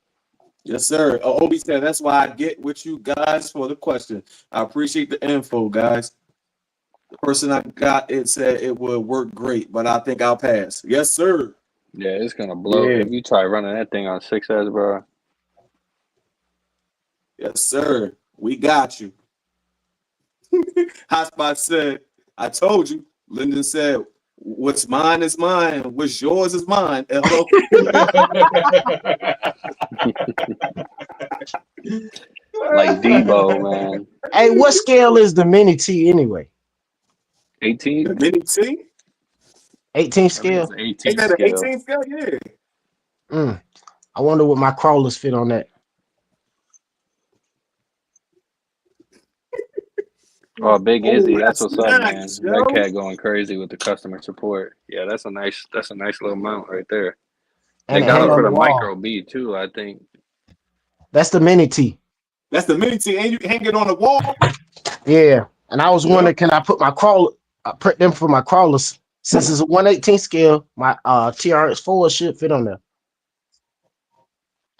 Speaker 3: Yes, sir. Obi said that's why I get with you guys for the question. I appreciate the info, guys. The person I got it said it would work great, but I think I'll pass. Yes, sir.
Speaker 5: Yeah, it's gonna blow.
Speaker 3: Yeah.
Speaker 5: If you try running that thing on 6S, bro.
Speaker 3: Yes, sir. We got you. Hotspot said, I told you. Linden said, what's mine is mine. What's yours is mine. Hello.
Speaker 5: Like Debo, man.
Speaker 1: Hey, what scale is the Mini T anyway?
Speaker 5: 18?
Speaker 3: The Mini T?
Speaker 1: 18 scale?
Speaker 5: 18
Speaker 3: Ain't that
Speaker 5: scale.
Speaker 3: an 18 scale? Yeah.
Speaker 1: I wonder what my crawlers fit on that.
Speaker 8: Oh, Big Izzy,
Speaker 3: Oh,
Speaker 8: that's
Speaker 3: that's
Speaker 8: what's up, man.
Speaker 3: nice,
Speaker 8: That
Speaker 3: yo.
Speaker 8: cat going crazy with the customer support. Yeah, that's a nice little mount right there.
Speaker 1: And
Speaker 8: They
Speaker 1: it
Speaker 8: got
Speaker 1: hang
Speaker 8: them
Speaker 1: on
Speaker 8: for
Speaker 1: the
Speaker 8: the
Speaker 1: wall.
Speaker 8: micro B too, I think.
Speaker 1: That's the mini T.
Speaker 3: That's the mini T, and you can hang it on the wall.
Speaker 1: Yeah. And I was wondering, can I put my crawler, print them for my crawlers? Since it's a 1/18 scale, my TRX4 should fit on there.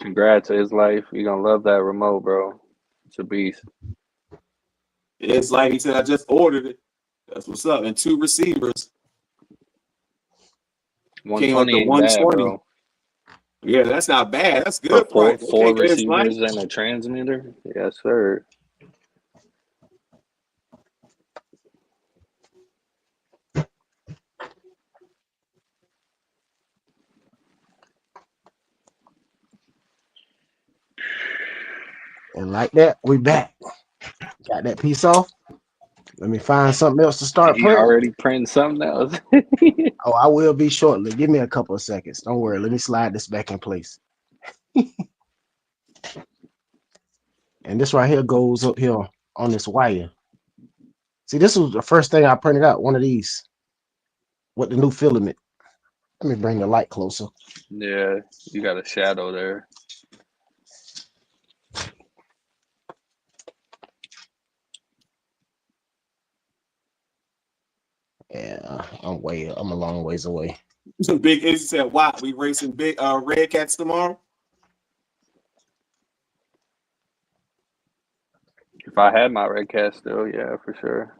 Speaker 8: Congrats to his life. You're gonna love that remote, bro. It's a beast.
Speaker 3: It's like he said, I just ordered it. That's what's up. And 2 receivers.
Speaker 8: 120 ain't bad, bro.
Speaker 3: Yeah, that's not bad. That's good.
Speaker 8: For four
Speaker 3: Okay,
Speaker 8: receivers and a transmitter. Yes, sir.
Speaker 1: And like that, we back. Got that piece off. Let me find something else to start
Speaker 8: You
Speaker 1: printing.
Speaker 8: already printing something else.
Speaker 1: Oh, I will be shortly. Give me a couple of seconds. Don't worry. Let me slide this back in place. And this right here goes up here on this wire. See, this was the first thing I printed out, one of these with the new filament. Let me bring the light closer.
Speaker 8: Yeah, you got a shadow there.
Speaker 1: Yeah, I'm a long ways away.
Speaker 3: So Big Izzy said, "Wow, we racing big red cats tomorrow."
Speaker 8: If I had my red cat still, yeah, for sure.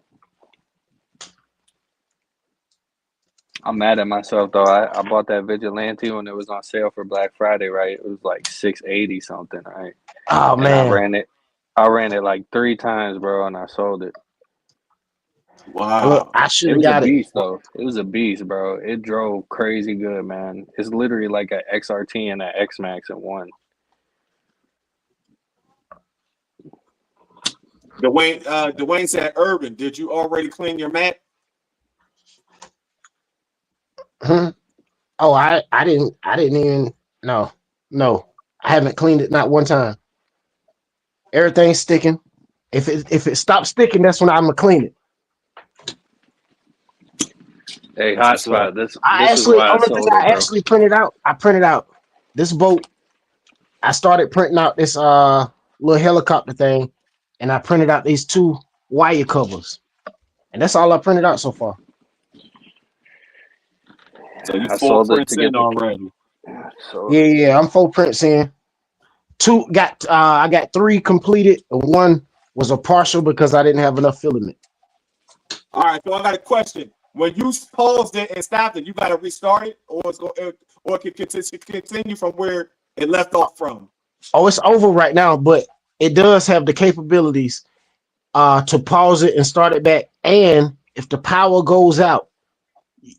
Speaker 8: I'm mad at myself though. I bought that Vigilante when it was on sale for Black Friday, right? It was like $680 something, right?
Speaker 1: Oh
Speaker 8: and
Speaker 1: man,
Speaker 8: I ran it like 3 times, bro, and I sold it.
Speaker 3: Wow.
Speaker 1: Look, I should have
Speaker 8: It was
Speaker 1: got
Speaker 8: a
Speaker 1: it.
Speaker 8: beast though. It was a beast, bro. It drove crazy good, man. It's literally like an XRT and an X Max in one.
Speaker 3: Dwayne said, "Urban, did you already clean your mat?"
Speaker 1: Oh, I didn't even no. I haven't cleaned it not one time. Everything's sticking. If it stops sticking, that's when I'm gonna clean it.
Speaker 8: Hey, Hotspot, this is
Speaker 1: I
Speaker 8: why I sold it, bro.
Speaker 1: actually printed out. I printed out this boat. I started printing out this little helicopter thing, and I printed out these 2 wire covers, and that's all I printed out so far.
Speaker 3: So you
Speaker 8: I
Speaker 3: 4
Speaker 8: sold it
Speaker 3: prints
Speaker 8: to get
Speaker 3: in already.
Speaker 1: Yeah, I'm 4 prints in. 2 got I got 3 completed, and 1 was a partial because I didn't have enough filament.
Speaker 3: All right, so I got a question. When you paused it and stopped it, you got to restart it, or it can continue from where it left off from.
Speaker 1: Oh, it's over right now, but it does have the capabilities to pause it and start it back. And if the power goes out,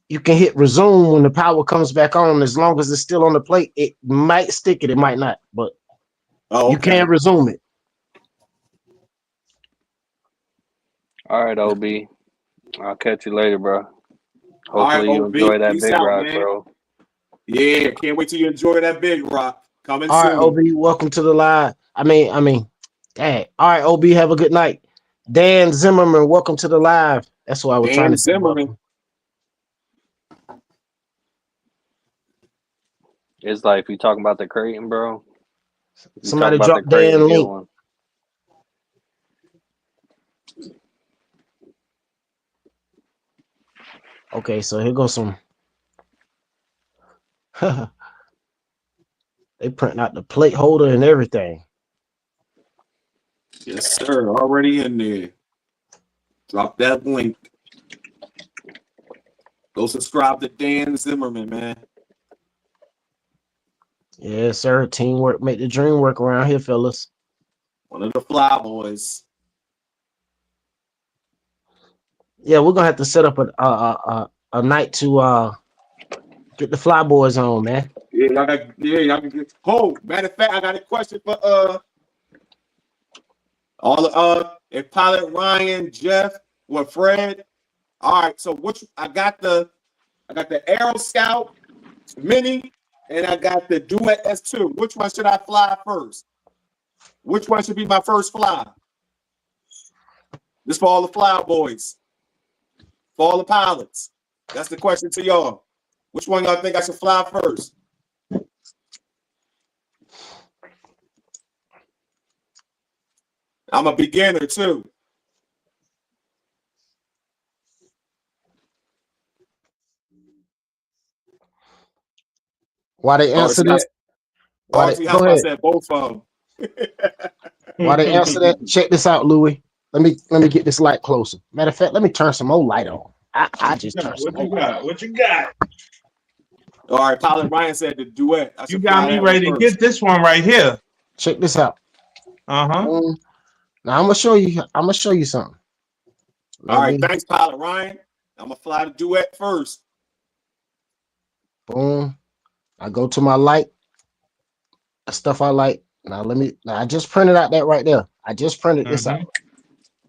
Speaker 1: you can hit resume when the power comes back on. As long as it's still on the plate, it might stick it, it might not, but you can resume it.
Speaker 8: All right, OB. I'll catch you later, bro. Hopefully you enjoy that big rock, bro.
Speaker 3: Yeah, can't wait till you enjoy that big rock. Coming soon.
Speaker 1: All right, OB, welcome to the live. I mean, dang. All right, OB, have a good night. Dan Zimmerman, welcome to the live. That's what I was trying to say.
Speaker 8: It's like if you talking about the Creighton, bro.
Speaker 1: Somebody drop Dan link.
Speaker 8: One.
Speaker 1: Okay, so here goes some. They printing out the plate holder and everything.
Speaker 3: Yes, sir. Already in there. Drop that link. Go subscribe to Dan Zimmerman, man.
Speaker 1: Yes, sir. Teamwork make the dream work around here, fellas.
Speaker 3: One of the fly boys.
Speaker 1: Yeah, we're gonna have to set up a night to get the fly boys on, man.
Speaker 3: Yeah, y'all can get. Oh, matter of fact, I got a question for all if Pilot Ryan, Jeff, or Fred. All right, so I got the Aero Scout Mini, and I got the Duet S2. Which one should I fly first? Which one should be my first fly? This for all the fly boys. For all the pilots. That's the question to y'all. Which one y'all think I should fly first? I'm a beginner too.
Speaker 1: Why they answer that? Why they, go ahead.
Speaker 3: Said both of them.
Speaker 1: Why they answer that? Check this out, Louie. Let me get this light closer. Matter of fact, let me turn some more light on. I just turned some more light on.
Speaker 2: What you got?
Speaker 3: All right, Pilot Ryan said the duet.
Speaker 2: You got me ready to get this one right here.
Speaker 1: Check this out.
Speaker 2: Uh-huh.
Speaker 1: Now I'm gonna show you something.
Speaker 3: All right, thanks, Pilot Ryan. I'm gonna fly the duet first.
Speaker 1: Boom. I go to my light. The stuff I like. Now I just printed out that right there. I just printed this out.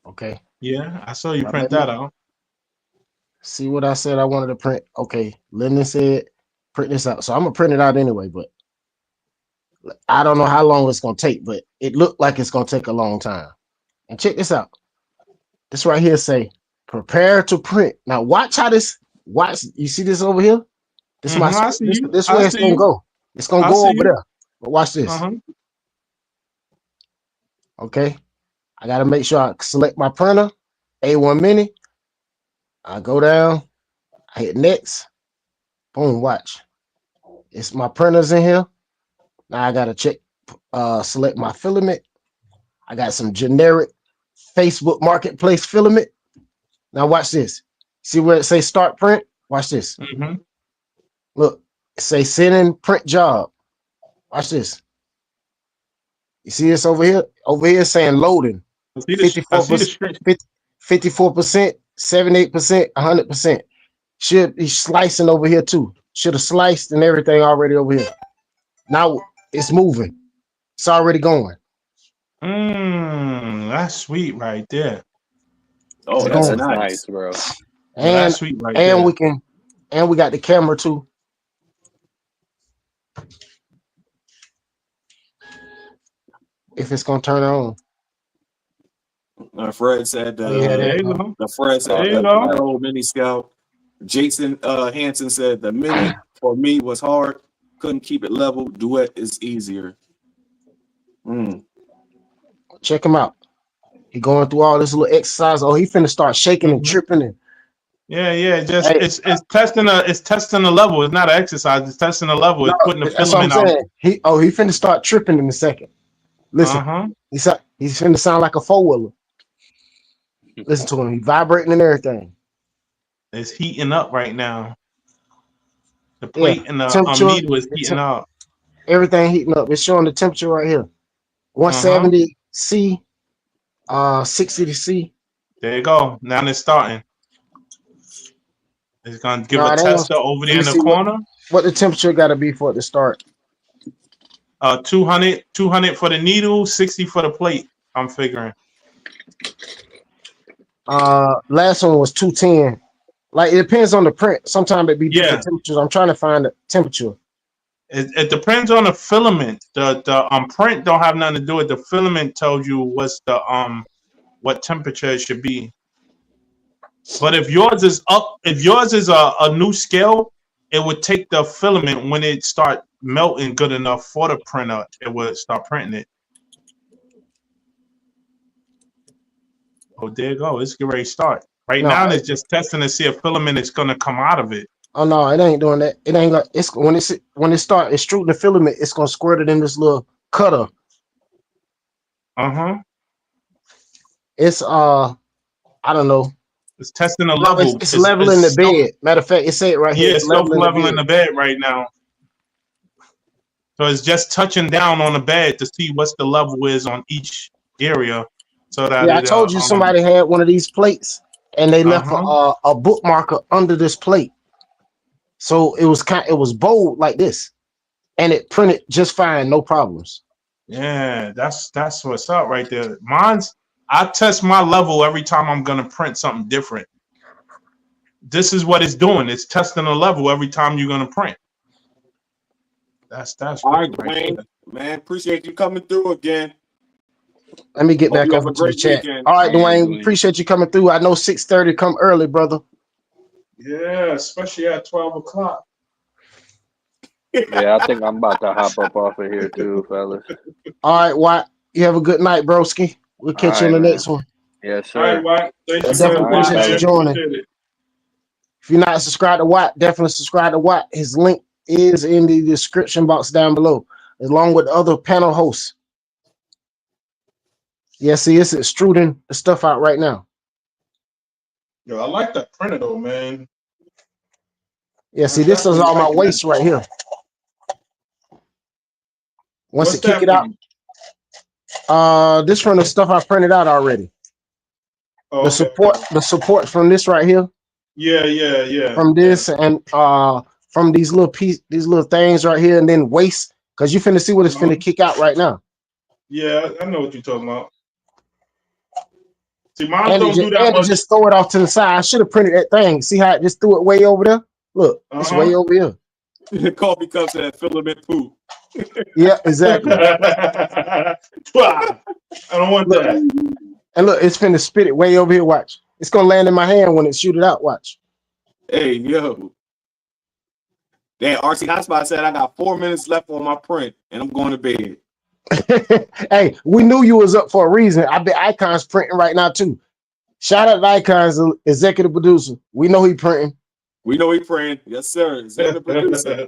Speaker 1: Okay.
Speaker 2: Yeah, I saw you print that out.
Speaker 1: See what I said I wanted to print. Okay. Linden said print this out. So I'm gonna print it out anyway, but I don't know how long it's gonna take, but it looked like it's gonna take a long time. And check this out. This right here say prepare to print. Now watch how this you see this over here? This is this way it's gonna go. It's gonna go over there. But watch this. Okay. I gotta make sure I select my printer, A1 Mini. I go down, I hit next. Boom, watch. It's my printers in here. Now I gotta select my filament. I got some generic Facebook Marketplace filament. Now watch this. See where it says start print? Watch this. Look, it say send in print job. Watch this. You see this over here? Over here saying loading. 54%, 54%, 78%, 100%. Should be slicing over here too. Should have sliced and everything already over here. Now it's moving. It's already going.
Speaker 2: That's sweet right there.
Speaker 3: Oh, that's nice, bro.
Speaker 1: And that's sweet right there. We got the camera too. If it's gonna turn on.
Speaker 3: Fred said the old mini scout. Jason Hansen said the mini for me was hard. Couldn't keep it level. Duet is easier.
Speaker 1: Check him out. He going through all this little exercise. Oh, he finna start shaking and tripping and
Speaker 2: just it's testing the level. It's not an exercise. It's testing the level. It's putting the filament out.
Speaker 1: He finna start tripping in a second. Listen, he's finna sound like a four-wheeler. Listen to him. He's vibrating and everything.
Speaker 2: It's heating up right now. The plate and the meter is heating up.
Speaker 1: Everything heating up. It's showing the temperature right here. 170 C, 60 C.
Speaker 2: There you go. Now it's starting. It's gonna give a tester over there in the corner.
Speaker 1: What the temperature got to be for it to start?
Speaker 2: 200 for the needle, 60 for the plate. I'm figuring.
Speaker 1: Last one was 210. Like it depends on the print. Sometimes it be different temperatures. I'm trying to find the temperature.
Speaker 2: It depends on the filament. The print don't have nothing to do with the filament. Tells you what's the what temperature it should be. But if yours is a new scale, it would take the filament when it start melting good enough for the printer. It would start printing it. Oh, there you go. It's getting ready to start. Right now, it's just testing to see if filament is gonna come out of it.
Speaker 1: Oh no, it ain't doing that. It ain't like it's when it start extruding the filament, it's gonna squirt it in this little cutter. It's I don't know.
Speaker 2: It's testing the level.
Speaker 1: It's leveling the bed. Matter of fact, it say it right here.
Speaker 2: Yeah, it's leveling the bed right now. So it's just touching down on the bed to see what's the level is on each area. So that
Speaker 1: I told you somebody had one of these plates and they left a bookmarker under this plate. So it was bold like this, and it printed just fine, no problems.
Speaker 2: Yeah, that's what's up right there. I test my level every time I'm gonna print something different. This is what it's doing. It's testing a level every time you're gonna print. That's
Speaker 3: all right, Dwayne. Man, appreciate you coming through again.
Speaker 1: Let me get
Speaker 3: Hope
Speaker 1: back
Speaker 3: you have
Speaker 1: over
Speaker 3: a
Speaker 1: to the
Speaker 3: great
Speaker 1: chat.
Speaker 3: weekend.
Speaker 1: All right,
Speaker 8: All right,
Speaker 1: Dwayne,
Speaker 8: Dwayne.
Speaker 1: appreciate you coming through. I know 6:30 come early, brother.
Speaker 2: Yeah, especially at 12 o'clock.
Speaker 8: Yeah, I think I'm about to hop up off of here too, fellas.
Speaker 1: All right, Watt, you have a good night, broski. We'll
Speaker 8: All
Speaker 1: catch you
Speaker 8: right,
Speaker 1: in the
Speaker 8: man.
Speaker 1: next one.
Speaker 8: Yes,
Speaker 2: All right,
Speaker 8: sir.
Speaker 2: White. Thank
Speaker 1: I
Speaker 2: you
Speaker 1: definitely
Speaker 2: for
Speaker 8: All right,
Speaker 1: appreciate you
Speaker 8: fellas.
Speaker 1: joining.
Speaker 2: Appreciate it.
Speaker 1: If you're not subscribed to Watt, definitely subscribe to Watt. His link is in the description box down below, along with the other panel hosts. Yeah, see, it's extruding the stuff out right now.
Speaker 2: Yo, I like that printer though, man.
Speaker 1: Yeah, see, this is all my waste right here. Once you kick it out, this from the stuff I printed out already.
Speaker 2: Oh,
Speaker 1: the support from this right here.
Speaker 2: Yeah.
Speaker 1: From this and from these little things right here, and then waste, because you finna see what it's finna kick out right now.
Speaker 2: Yeah, I know what you're talking about. See, mine
Speaker 1: And
Speaker 2: don't do that much.
Speaker 1: just throw it off to the side. I should have printed that thing. See how it just threw it way over there? Look, it's way over here.
Speaker 3: Coffee cups and filament poop.
Speaker 1: Yeah, exactly.
Speaker 2: I don't want that.
Speaker 1: And look, it's finna spit it way over here. Watch. It's gonna land in my hand when it shoot it out. Watch.
Speaker 3: Hey, yo. Damn, RC HOTSPOT said I got 4 minutes left on my print and I'm going to bed.
Speaker 1: Hey, we knew you was up for a reason. I bet Ikonz printing right now too. Shout out to Ikonz, executive producer. We know he printing.
Speaker 3: We know he praying. Yes, sir. Executive producer.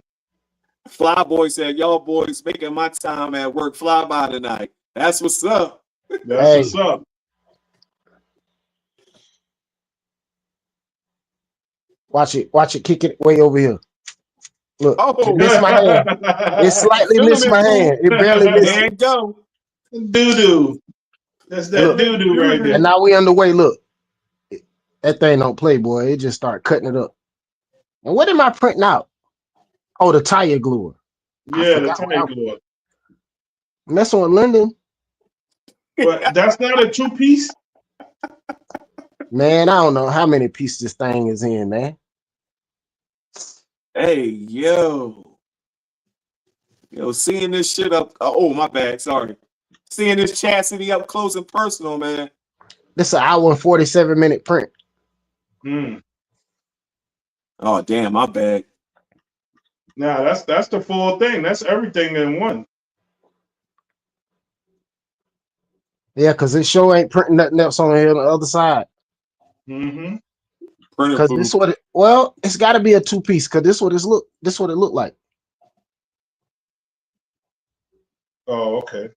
Speaker 3: Flyboy said, y'all boys making my time at work fly by tonight. That's what's up.
Speaker 2: That's what's up.
Speaker 1: Watch it, kick it way over here. Look,
Speaker 3: Oh,
Speaker 1: it missed my hand. It slightly missed my hand. It barely missed
Speaker 3: there
Speaker 1: it.
Speaker 3: you go.
Speaker 2: Doo-doo. That's that doo-doo right there.
Speaker 1: And now we underway. Look, that thing don't play, boy. It just start cutting it up. And what am I printing out? Oh, the tire gluer.
Speaker 2: Yeah, the tire gluer.
Speaker 1: Messing with Linden.
Speaker 2: But that's not a 2-piece.
Speaker 1: Man, I don't know how many pieces this thing is in, man.
Speaker 3: Hey, yo. Yo, seeing this shit up. Oh, my bad. Sorry. Seeing this chastity up close and personal, man.
Speaker 1: This is an hour and 47-minute print.
Speaker 3: Oh, damn, my bad.
Speaker 2: Nah, that's the full thing. That's everything in one.
Speaker 1: Yeah, because it sure ain't printing nothing else on here on the other side. Because this what it, well, it's got to be a 2-piece. Because this what it looked like.
Speaker 2: Oh, okay.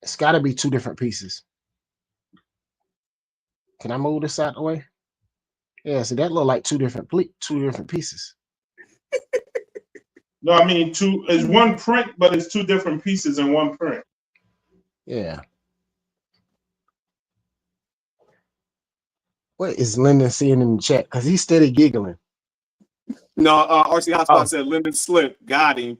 Speaker 1: It's got to be 2 different pieces. Can I move this out the way? Yeah, see that look like 2 different pieces.
Speaker 2: No, I mean it's one print, but it's 2 different pieces in one print.
Speaker 1: Yeah. What is Linden seeing in the chat? Because he's steady giggling.
Speaker 3: No, RC HOTSPOT said Linden slipped. Got him.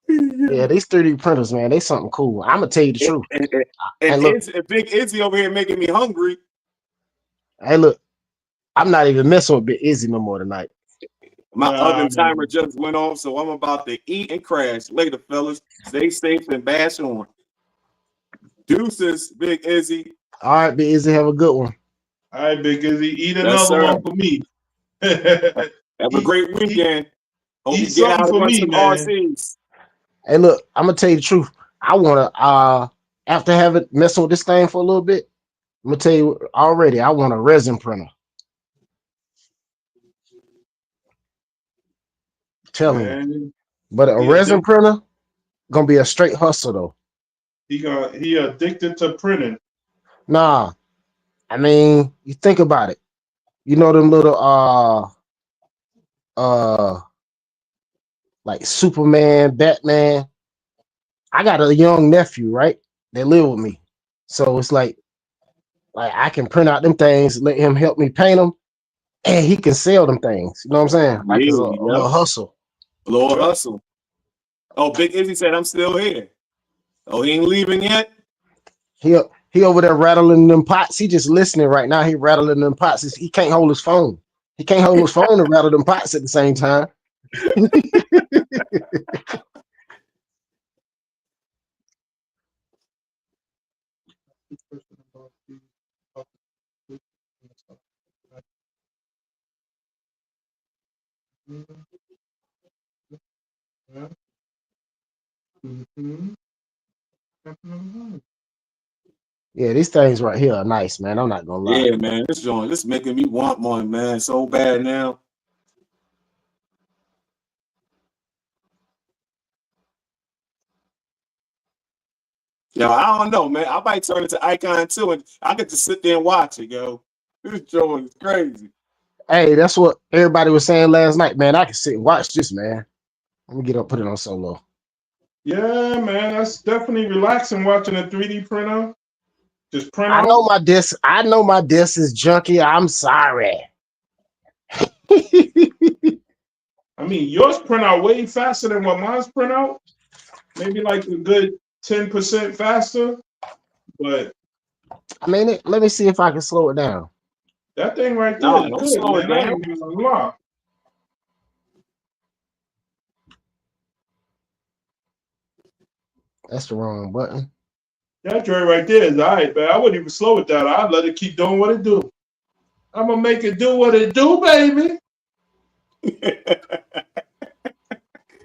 Speaker 1: Yeah, these 3D printers, man, they something cool. I'm gonna tell you the truth.
Speaker 3: And look, Big Izzy over here making me hungry.
Speaker 1: Hey, look, I'm not even messing with Big Izzy no more tonight.
Speaker 3: My oven timer just went off, so I'm about to eat and crash. Later, fellas. Stay safe and bash on. Deuces, Big Izzy.
Speaker 1: All right, Big Izzy, have a good one.
Speaker 2: All right, Big Izzy, eat another one for me.
Speaker 3: Have a great weekend. Hope you
Speaker 2: get out
Speaker 3: for me,
Speaker 2: some
Speaker 3: man.
Speaker 2: RCs.
Speaker 1: Hey, look, I'm gonna tell you the truth. I wanna after having messing with this thing for a little bit, I'm gonna tell you already, I want a resin printer. Tell me. But a resin printer gonna be a straight hustle though.
Speaker 2: He addicted to printing.
Speaker 1: Nah, I mean, you think about it. You know them little like Superman, Batman. I got a young nephew, right? They live with me, so it's like I can print out them things, let him help me paint them, and he can sell them things. You know what I'm saying? Like it's a little hustle.
Speaker 3: Little hustle. Oh, Big Izzy said I'm still here. Oh, he ain't leaving yet?
Speaker 1: He over there rattling them pots. He just listening right now. He rattling them pots. He can't hold his phone. He can't hold his phone and rattle them pots at the same time. Yeah, these things right here are nice, man. I'm not gonna lie.
Speaker 3: Yeah, man, this joint, this making me want one, man, so bad now. Yo, I don't know, man. I might turn it to Ikonz too, and I get to sit there and watch it, yo. This joint is crazy.
Speaker 1: Hey, that's what everybody was saying last night, man. I can sit and watch this, man. Let me get up, put it on solo.
Speaker 2: Yeah, man, that's definitely relaxing watching a 3D printer. Just print out.
Speaker 1: I know my disc is junky. I'm sorry.
Speaker 2: I mean, yours print out way faster than what mine's print out. Maybe like a good 10% faster. But
Speaker 1: I mean, let me see if I can slow it down.
Speaker 2: That thing right there is good,
Speaker 3: slow it
Speaker 2: man. I
Speaker 3: down.
Speaker 2: ain't even gonna lie.
Speaker 1: That's the wrong button.
Speaker 2: That joint right there is all right, man. I wouldn't even slow it down. I'd let it keep doing what it do. I'm gonna make it do what it do, baby.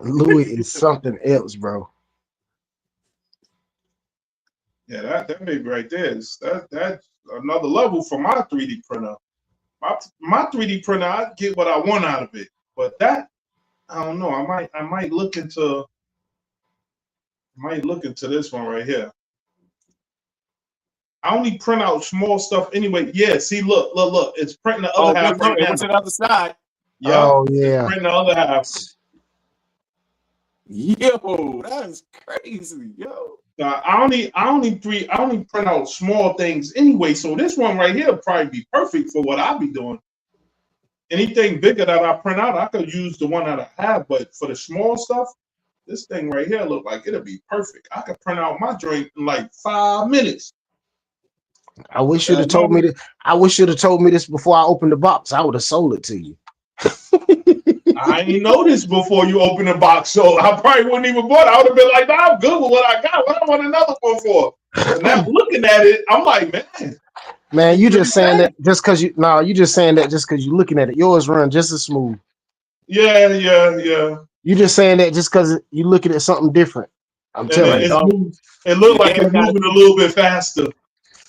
Speaker 1: Louie is something else, bro.
Speaker 2: Yeah, that baby right there is that's another level for my 3D printer. My 3D printer, I get what I want out of it, but that I don't know. I might look into this one right here. I only print out small stuff anyway. Yeah, see, look. It's printing the other half right now.
Speaker 3: It went to the other side.
Speaker 2: Yeah.
Speaker 1: Oh, yeah.
Speaker 2: Printing the other half.
Speaker 3: Yo, that's crazy, yo.
Speaker 2: I only print out small things anyway. So this one right here would probably be perfect for what I'll be doing. Anything bigger that I print out, I could use the one that I have. But for the small stuff, this thing right here look like it'll be perfect. I could print out my joint in like 5 minutes.
Speaker 1: I wish you'd have told me that. I wish you'd have told me this before I opened the box. I would have sold it to you.
Speaker 2: I ain't know this before you open the box, so I probably wouldn't even bought it. I would have been like, nah, I'm good with what I got. What I want another one for? And now looking at it, I'm like,
Speaker 1: man, you just saying that just because you just saying that just because you're looking at it. Yours run just as smooth.
Speaker 2: Yeah.
Speaker 1: You just saying that just because you looking at something different. I'm telling you.
Speaker 2: It looked like it's moving a little bit faster.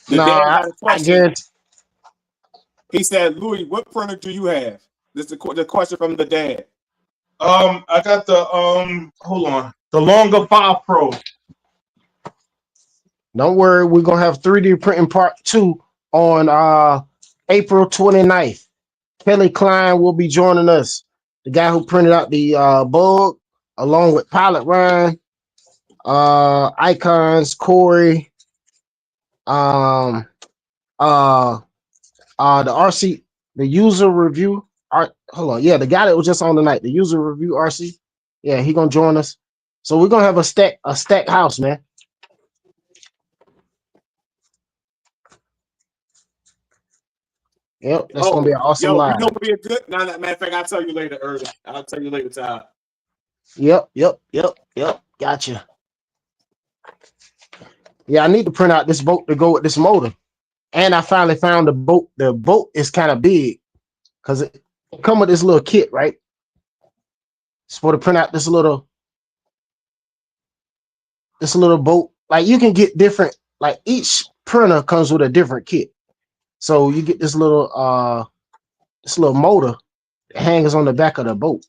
Speaker 1: I guarantee.
Speaker 3: He said, Louie, what printer do you have? This is the question from the dad.
Speaker 2: I got the hold on, the Longer 5 Pro.
Speaker 1: Don't worry, we're gonna have 3D printing part 2 on April 29th. Kelly Klein will be joining us, the guy who printed out the bug, along with Pilot Ryan, Ikonz, Corey, the RC, the user review. Hold on, yeah, the guy that was just on tonight, the user review RC. Yeah, he gonna join us. So we're gonna have a stack house, man. Yep, that's gonna be an awesome live.
Speaker 3: You know, be a good. Matter of fact, I'll tell you later, Irvin. I'll tell you later, Todd.
Speaker 1: Yep. Gotcha. Yeah, I need to print out this boat to go with this motor. And I finally found the boat. The boat is kind of big because it come with this little kit, right? It's for to print out this little boat. Like you can get different, like each printer comes with a different kit. So you get this little motor that hangs on the back of the boat.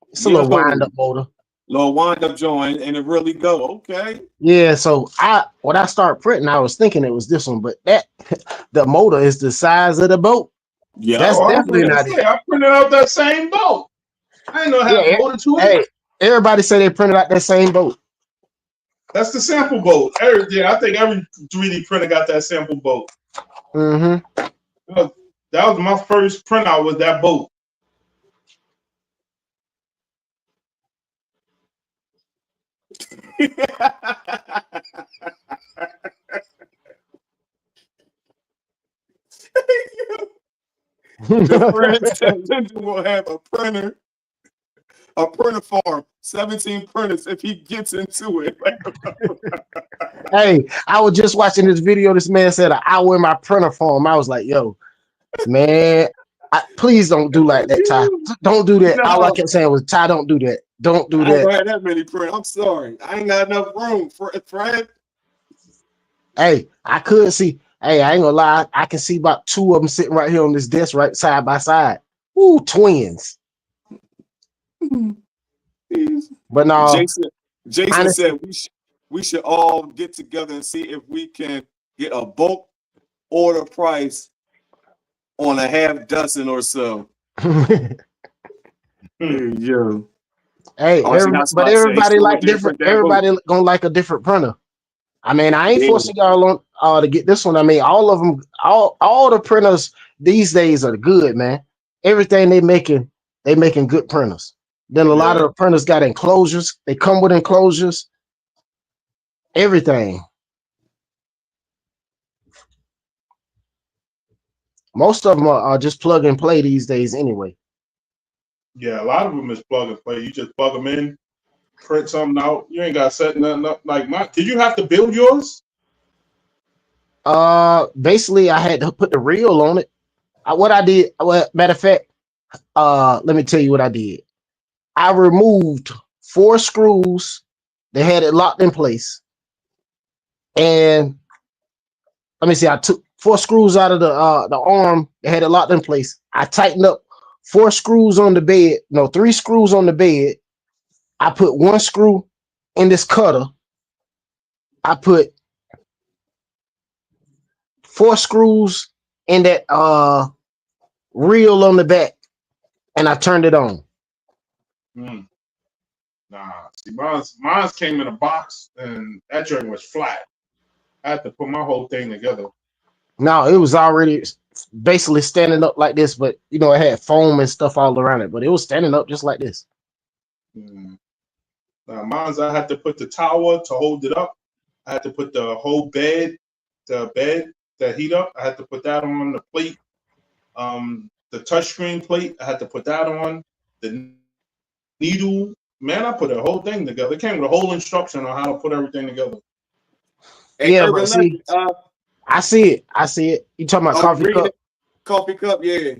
Speaker 1: It's a little wind-up motor.
Speaker 3: Little wind-up joint, and it really go. Okay.
Speaker 1: Yeah, so when I started printing, I was thinking it was this one, but the motor is the size of the boat.
Speaker 3: Yeah,
Speaker 1: that's definitely not it.
Speaker 2: I printed out that same boat. I didn't know how to motor to it.
Speaker 1: Hey, everybody say they printed out that same boat.
Speaker 2: That's the sample boat. Yeah, I think every 3D printer got that sample boat.
Speaker 1: Mm-hmm.
Speaker 2: That was my first printout with that boat.
Speaker 3: The friend said Linden will have a printer a printer farm, 17 printers if he gets into it.
Speaker 1: Hey, I was just watching this video. This man said an hour in my printer farm. I was like, yo, man, please don't do like that, Ty. Don't do that.
Speaker 3: No,
Speaker 1: All I kept saying was, Ty, don't do that. Don't do
Speaker 3: I ain't
Speaker 1: that.
Speaker 3: gonna have that many printers. I'm sorry. I ain't got enough room for it, Fred.
Speaker 1: Hey, I could see. Hey, I ain't gonna lie. I can see about two of them sitting right here on this desk, right side by side. Ooh, twins. But no,
Speaker 3: Jason
Speaker 1: honestly,
Speaker 3: said we should all get together and see if we can get a bulk order price on a half dozen or so. Yeah.
Speaker 1: Hey, but everybody like different. Everybody gonna like a different printer. I mean, I ain't forcing y'all on to get this one. I mean, all of them, all the printers these days are good, man. Everything they making good printers. Then a lot of the printers got enclosures. They come with enclosures. Everything. Most of them are just plug and play these days anyway.
Speaker 2: Yeah, a lot of them is plug and play. You just plug them in, print something out. You ain't got to set nothing up like mine. Did you have to build yours?
Speaker 1: Basically, I had to put the reel on it. What I did, matter of fact, let me tell you what I did. I removed 4 screws. They had it locked in place. And let me see, I took 4 screws out of the arm. They had it locked in place. I tightened up 4 screws on the bed. No, 3 screws on the bed. I put 1 screw in this cutter. I put 4 screws in that reel on the back, and I turned it on.
Speaker 2: Nah, see, mine came in a box, and that joint was flat. I had to put my whole thing together.
Speaker 1: No, it was already basically standing up like this, but you know, it had foam and stuff all around it, but it was standing up just like this.
Speaker 2: Now, mine's, I had to put the tower to hold it up. I had to put the whole bed, that heat up. I had to put that on the plate. The touchscreen plate, I had to put that on. The needle, man, I put a whole thing together. It came with a whole instruction on how to put everything together.
Speaker 1: Yeah, but see, I see it. You talking about coffee cup?
Speaker 3: Coffee cup, yeah.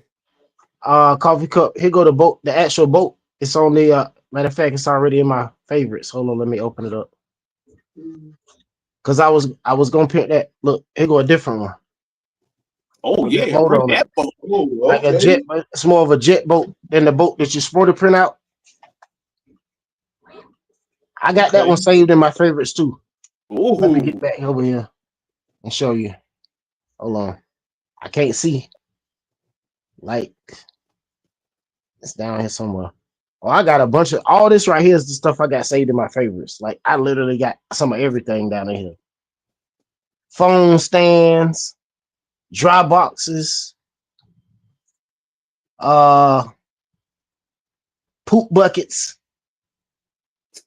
Speaker 1: Coffee cup. Here go the boat, the actual boat. It's on the matter of fact, it's already in my favorites. Hold on, let me open it up. Cause I was gonna pick that. Look, here go a different one.
Speaker 3: Oh
Speaker 1: with
Speaker 3: yeah,
Speaker 1: on
Speaker 3: that boat.
Speaker 1: Like a jet, but it's more of a jet boat than the boat that you sport to print out. I got that one saved in my favorites too. Let me get back over here and show you. Hold on. I can't see. Like, it's down here somewhere. Oh, I got a bunch of all this right here is the stuff I got saved in my favorites. Like, I literally got some of everything down in here. Phone stands, dry boxes, poop buckets,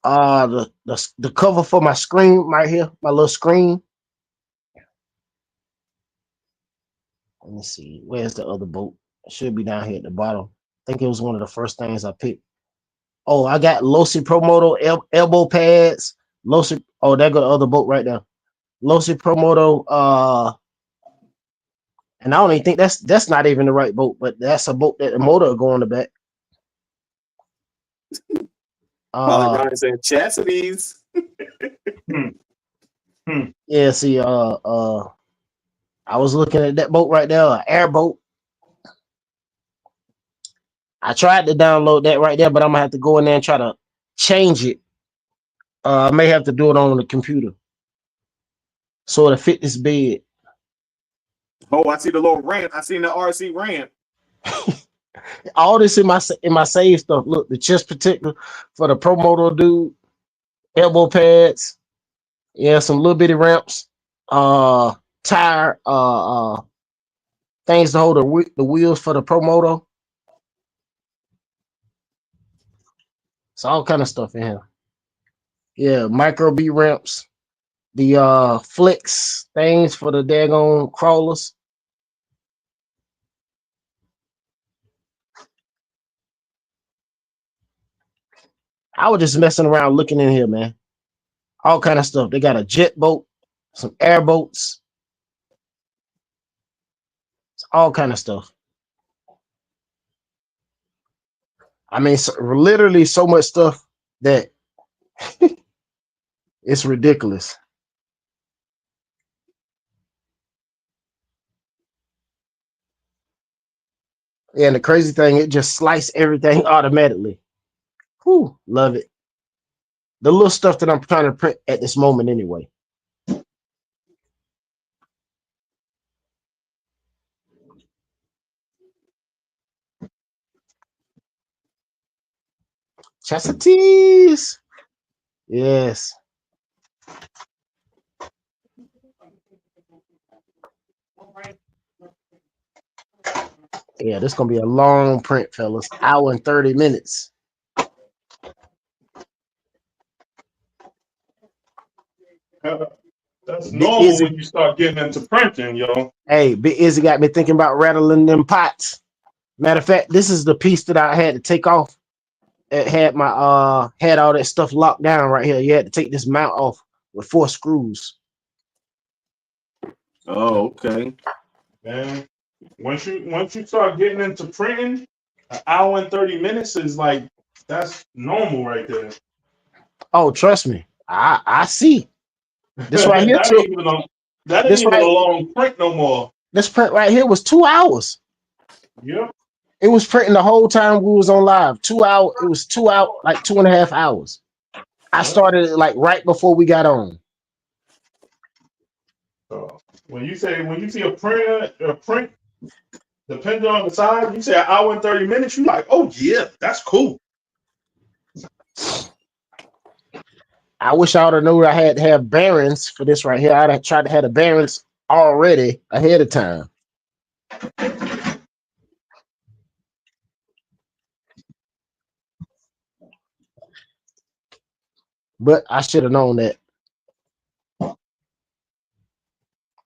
Speaker 1: the cover for my screen right here, my little screen. Let me see, where's the other boat? It should be down here at the bottom. I think it was one of the first things I picked. Oh, I got Louie Promoto elbow pads. Louie, oh, there go the other boat right there. Louie Promoto, and I don't even think that's not even the right boat, but that's a boat that the motor will go on the back.
Speaker 3: Probably Ryan saying chastities.
Speaker 1: Yeah, see, I was looking at that boat right there, an airboat. I tried to download that right there, but I'm gonna have to go in there and try to change it. I may have to do it on the computer so it'll fit this bed.
Speaker 3: Oh, I see the little ramp. I seen the RC ramp.
Speaker 1: All this in my save stuff. Look, the chest protector for the Promoto dude, elbow pads, yeah, some little bitty ramps, tire, things to hold the wheels for the Promoto. It's all kind of stuff in here. Yeah, micro B ramps, the flex things for the daggone crawlers. I was just messing around looking in here, man. All kind of stuff. They got a jet boat, some airboats, all kind of stuff. I mean, literally so much stuff that it's ridiculous. Yeah, and the crazy thing, it just sliced everything automatically. Whew, love it. The little stuff that I'm trying to print at this moment anyway. Chastities. Yes. Yeah, this is gonna be a long print, fellas. Hour and 30 minutes.
Speaker 2: That's normal when you start getting into printing, yo.
Speaker 1: Hey, Big Izzy got me thinking about rattling them pots. Matter of fact, this is the piece that I had to take off. It had my had all that stuff locked down right here. You had to take this mount off with 4 screws.
Speaker 3: Oh, okay.
Speaker 2: Man, once you start getting into printing, an hour and 30 minutes is like that's normal right there.
Speaker 1: Oh, trust me, I see. This right here,
Speaker 2: that ain't even a long print no more.
Speaker 1: This print right here was 2 hours.
Speaker 2: Yep.
Speaker 1: It was printing the whole time we was on live. 2 hours. It was 2 hours, like 2.5 hours. I started it like right before we got on.
Speaker 2: So when you see a print, depending on the size, you say an hour and 30 minutes, you like, oh yeah, that's cool.
Speaker 1: I wish I would have known I had to have bearings for this right here. I'd have tried to have the bearings already ahead of time. But I should have known that. All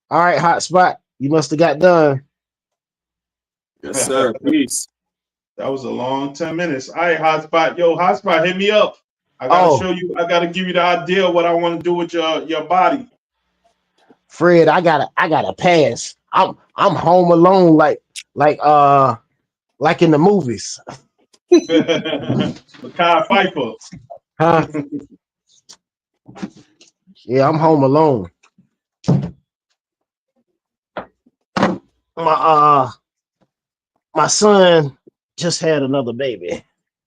Speaker 1: right, Hotspot, you must have got done.
Speaker 3: Yes, sir. Peace.
Speaker 2: That was a long 10 minutes. All right, Hotspot. Yo, Hotspot, hit me up. I gotta show you. I gotta give you the idea of what I want to do with your body.
Speaker 1: Fred, I gotta pass. I'm home alone, like in the movies.
Speaker 2: Kyle Pfeiffer.
Speaker 1: Huh? Yeah, I'm home alone. My son just had another baby,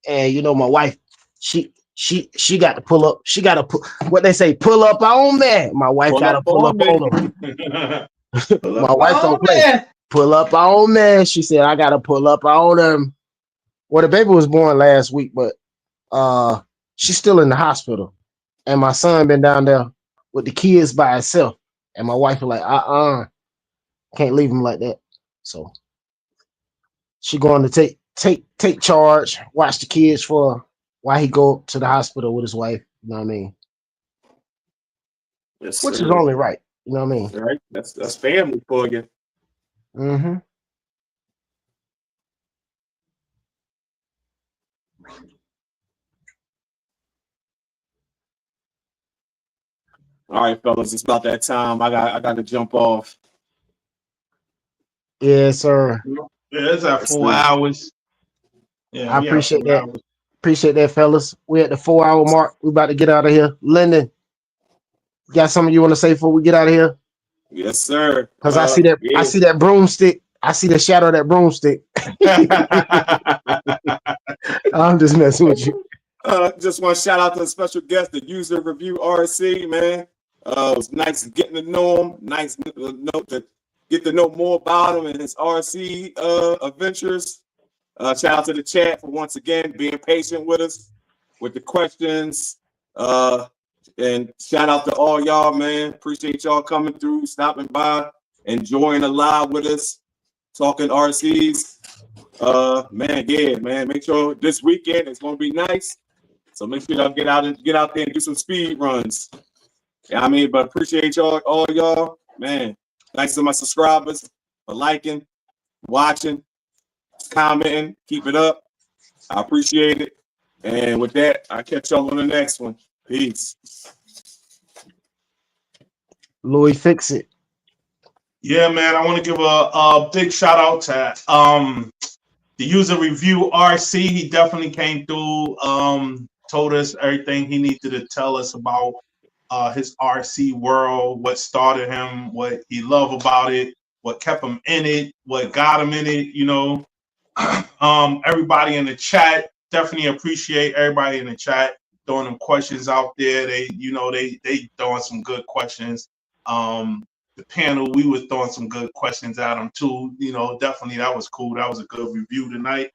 Speaker 1: and you know my wife, she got to pull up. She got to put what they say, pull up on me. My wife got to pull up on him. My wife don't play. Pull up on me. She said I got to pull up on him. Well, the baby was born last week, but she's still in the hospital, and my son been down there with the kids by himself, and my wife was like, can't leave him like that. So she going to take charge, watch the kids for while he go to the hospital with his wife. You know what I mean?
Speaker 3: Yes,
Speaker 1: which
Speaker 3: sir.
Speaker 1: is only right. You know what I mean?
Speaker 3: Right. That's family for you.
Speaker 1: Mm-hmm.
Speaker 3: All right, fellas, it's about that time. I got to jump off.
Speaker 1: Yes, sir.
Speaker 2: Yeah, it's at 4 hours. Yeah,
Speaker 1: I appreciate that. Hours. Appreciate that, fellas. We're at the 4 hour mark. We're about to get out of here. Linden, got something you want to say before we get out of here?
Speaker 3: Yes, sir.
Speaker 1: Because I see that. Yeah. I see that broomstick. I see the shadow of that broomstick. I'm just messing with you.
Speaker 3: Just want to shout out to the special guest, the User Review RC, man. It was nice getting to know him. Nice to get to know more about him and his RC adventures. Shout out to the chat for once again being patient with us with the questions. And shout out to all y'all, man. Appreciate y'all coming through, stopping by, enjoying the live with us, talking RCs. Man. Make sure this weekend it's gonna be nice. So make sure y'all get out there and do some speed runs. Yeah, I mean, but appreciate y'all, all y'all, man. Thanks to my subscribers for liking, watching, commenting, keep it up. I appreciate it. And with that, I'll catch y'all on the next one. Peace.
Speaker 1: Louie, fix it.
Speaker 2: Yeah, man. I want to give a big shout out to the user review RC. He definitely came through. Told us everything he needed to tell us about his RC world, what started him, what he loved about it, what kept him in it, what got him in it. You know, everybody in the chat, definitely appreciate everybody in the chat throwing them questions out there. They throwing some good questions. The panel, we was throwing some good questions at them too. You know, definitely that was cool. That was a good review tonight.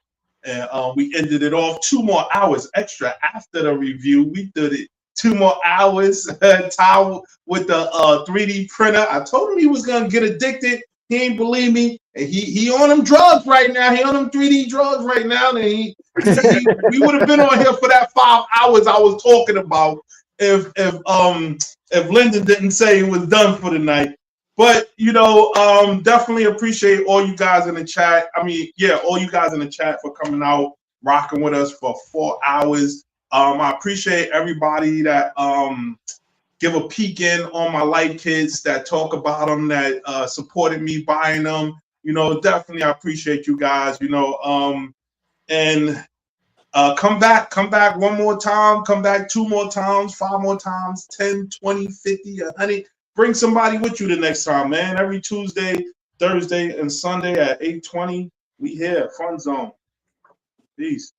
Speaker 2: And we ended it off 2 more hours extra after the review. We did it 2 more hours. Ty with the 3D printer. I told him he was gonna get addicted. He ain't believe me. And he on them drugs right now. He on them 3D drugs right now. And we would have been on here for that 5 hours I was talking about if Linden didn't say it was done for the night. But, you know, definitely appreciate all you guys in the chat. I mean, yeah, all you guys in the chat for coming out, rocking with us for 4 hours. I appreciate everybody that give a peek in on my light kits, that talk about them, that supported me buying them. You know, definitely I appreciate you guys, you know. And come back 1 more time, come back 2 more times, 5 more times, 10, 20, 50, 100. Bring somebody with you the next time, man. Every Tuesday, Thursday, and Sunday at 8:20, we here, Fun Zone. Peace.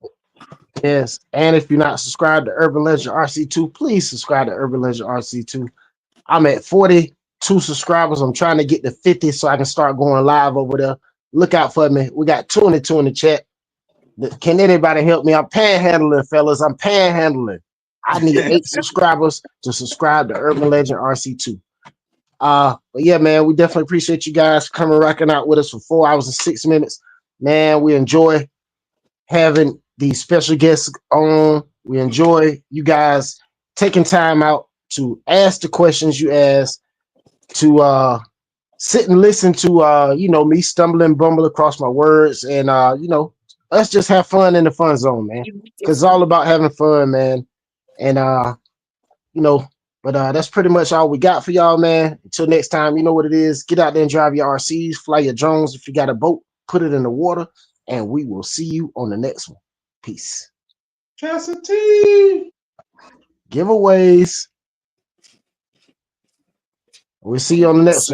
Speaker 1: Yes, and if you're not subscribed to Urban Legend RC2, please subscribe to Urban Legend RC2. I'm at 42 subscribers. I'm trying to get to 50 so I can start going live over there. Look out for me. We got 22 in the chat. Can anybody help me? I'm panhandling, fellas. I'm panhandling. I need 8 subscribers to subscribe to Urban Legend RC2. But yeah, man, we definitely appreciate you guys coming rocking out with us for 4 hours and 6 minutes. Man, we enjoy having these special guests on. We enjoy you guys taking time out to ask the questions you ask, to sit and listen to you know, me stumbling, bumble across my words, and you know, let's just have fun in the fun zone, man. Because it's all about having fun, man. And you know, but that's pretty much all we got for y'all, man. Until next time, you know what it is. Get out there and drive your RCs, fly your drones. If you got a boat, put it in the water, and we will see you on the next one. Peace.
Speaker 2: Cassidy.
Speaker 1: Giveaways. We'll see you on the next one.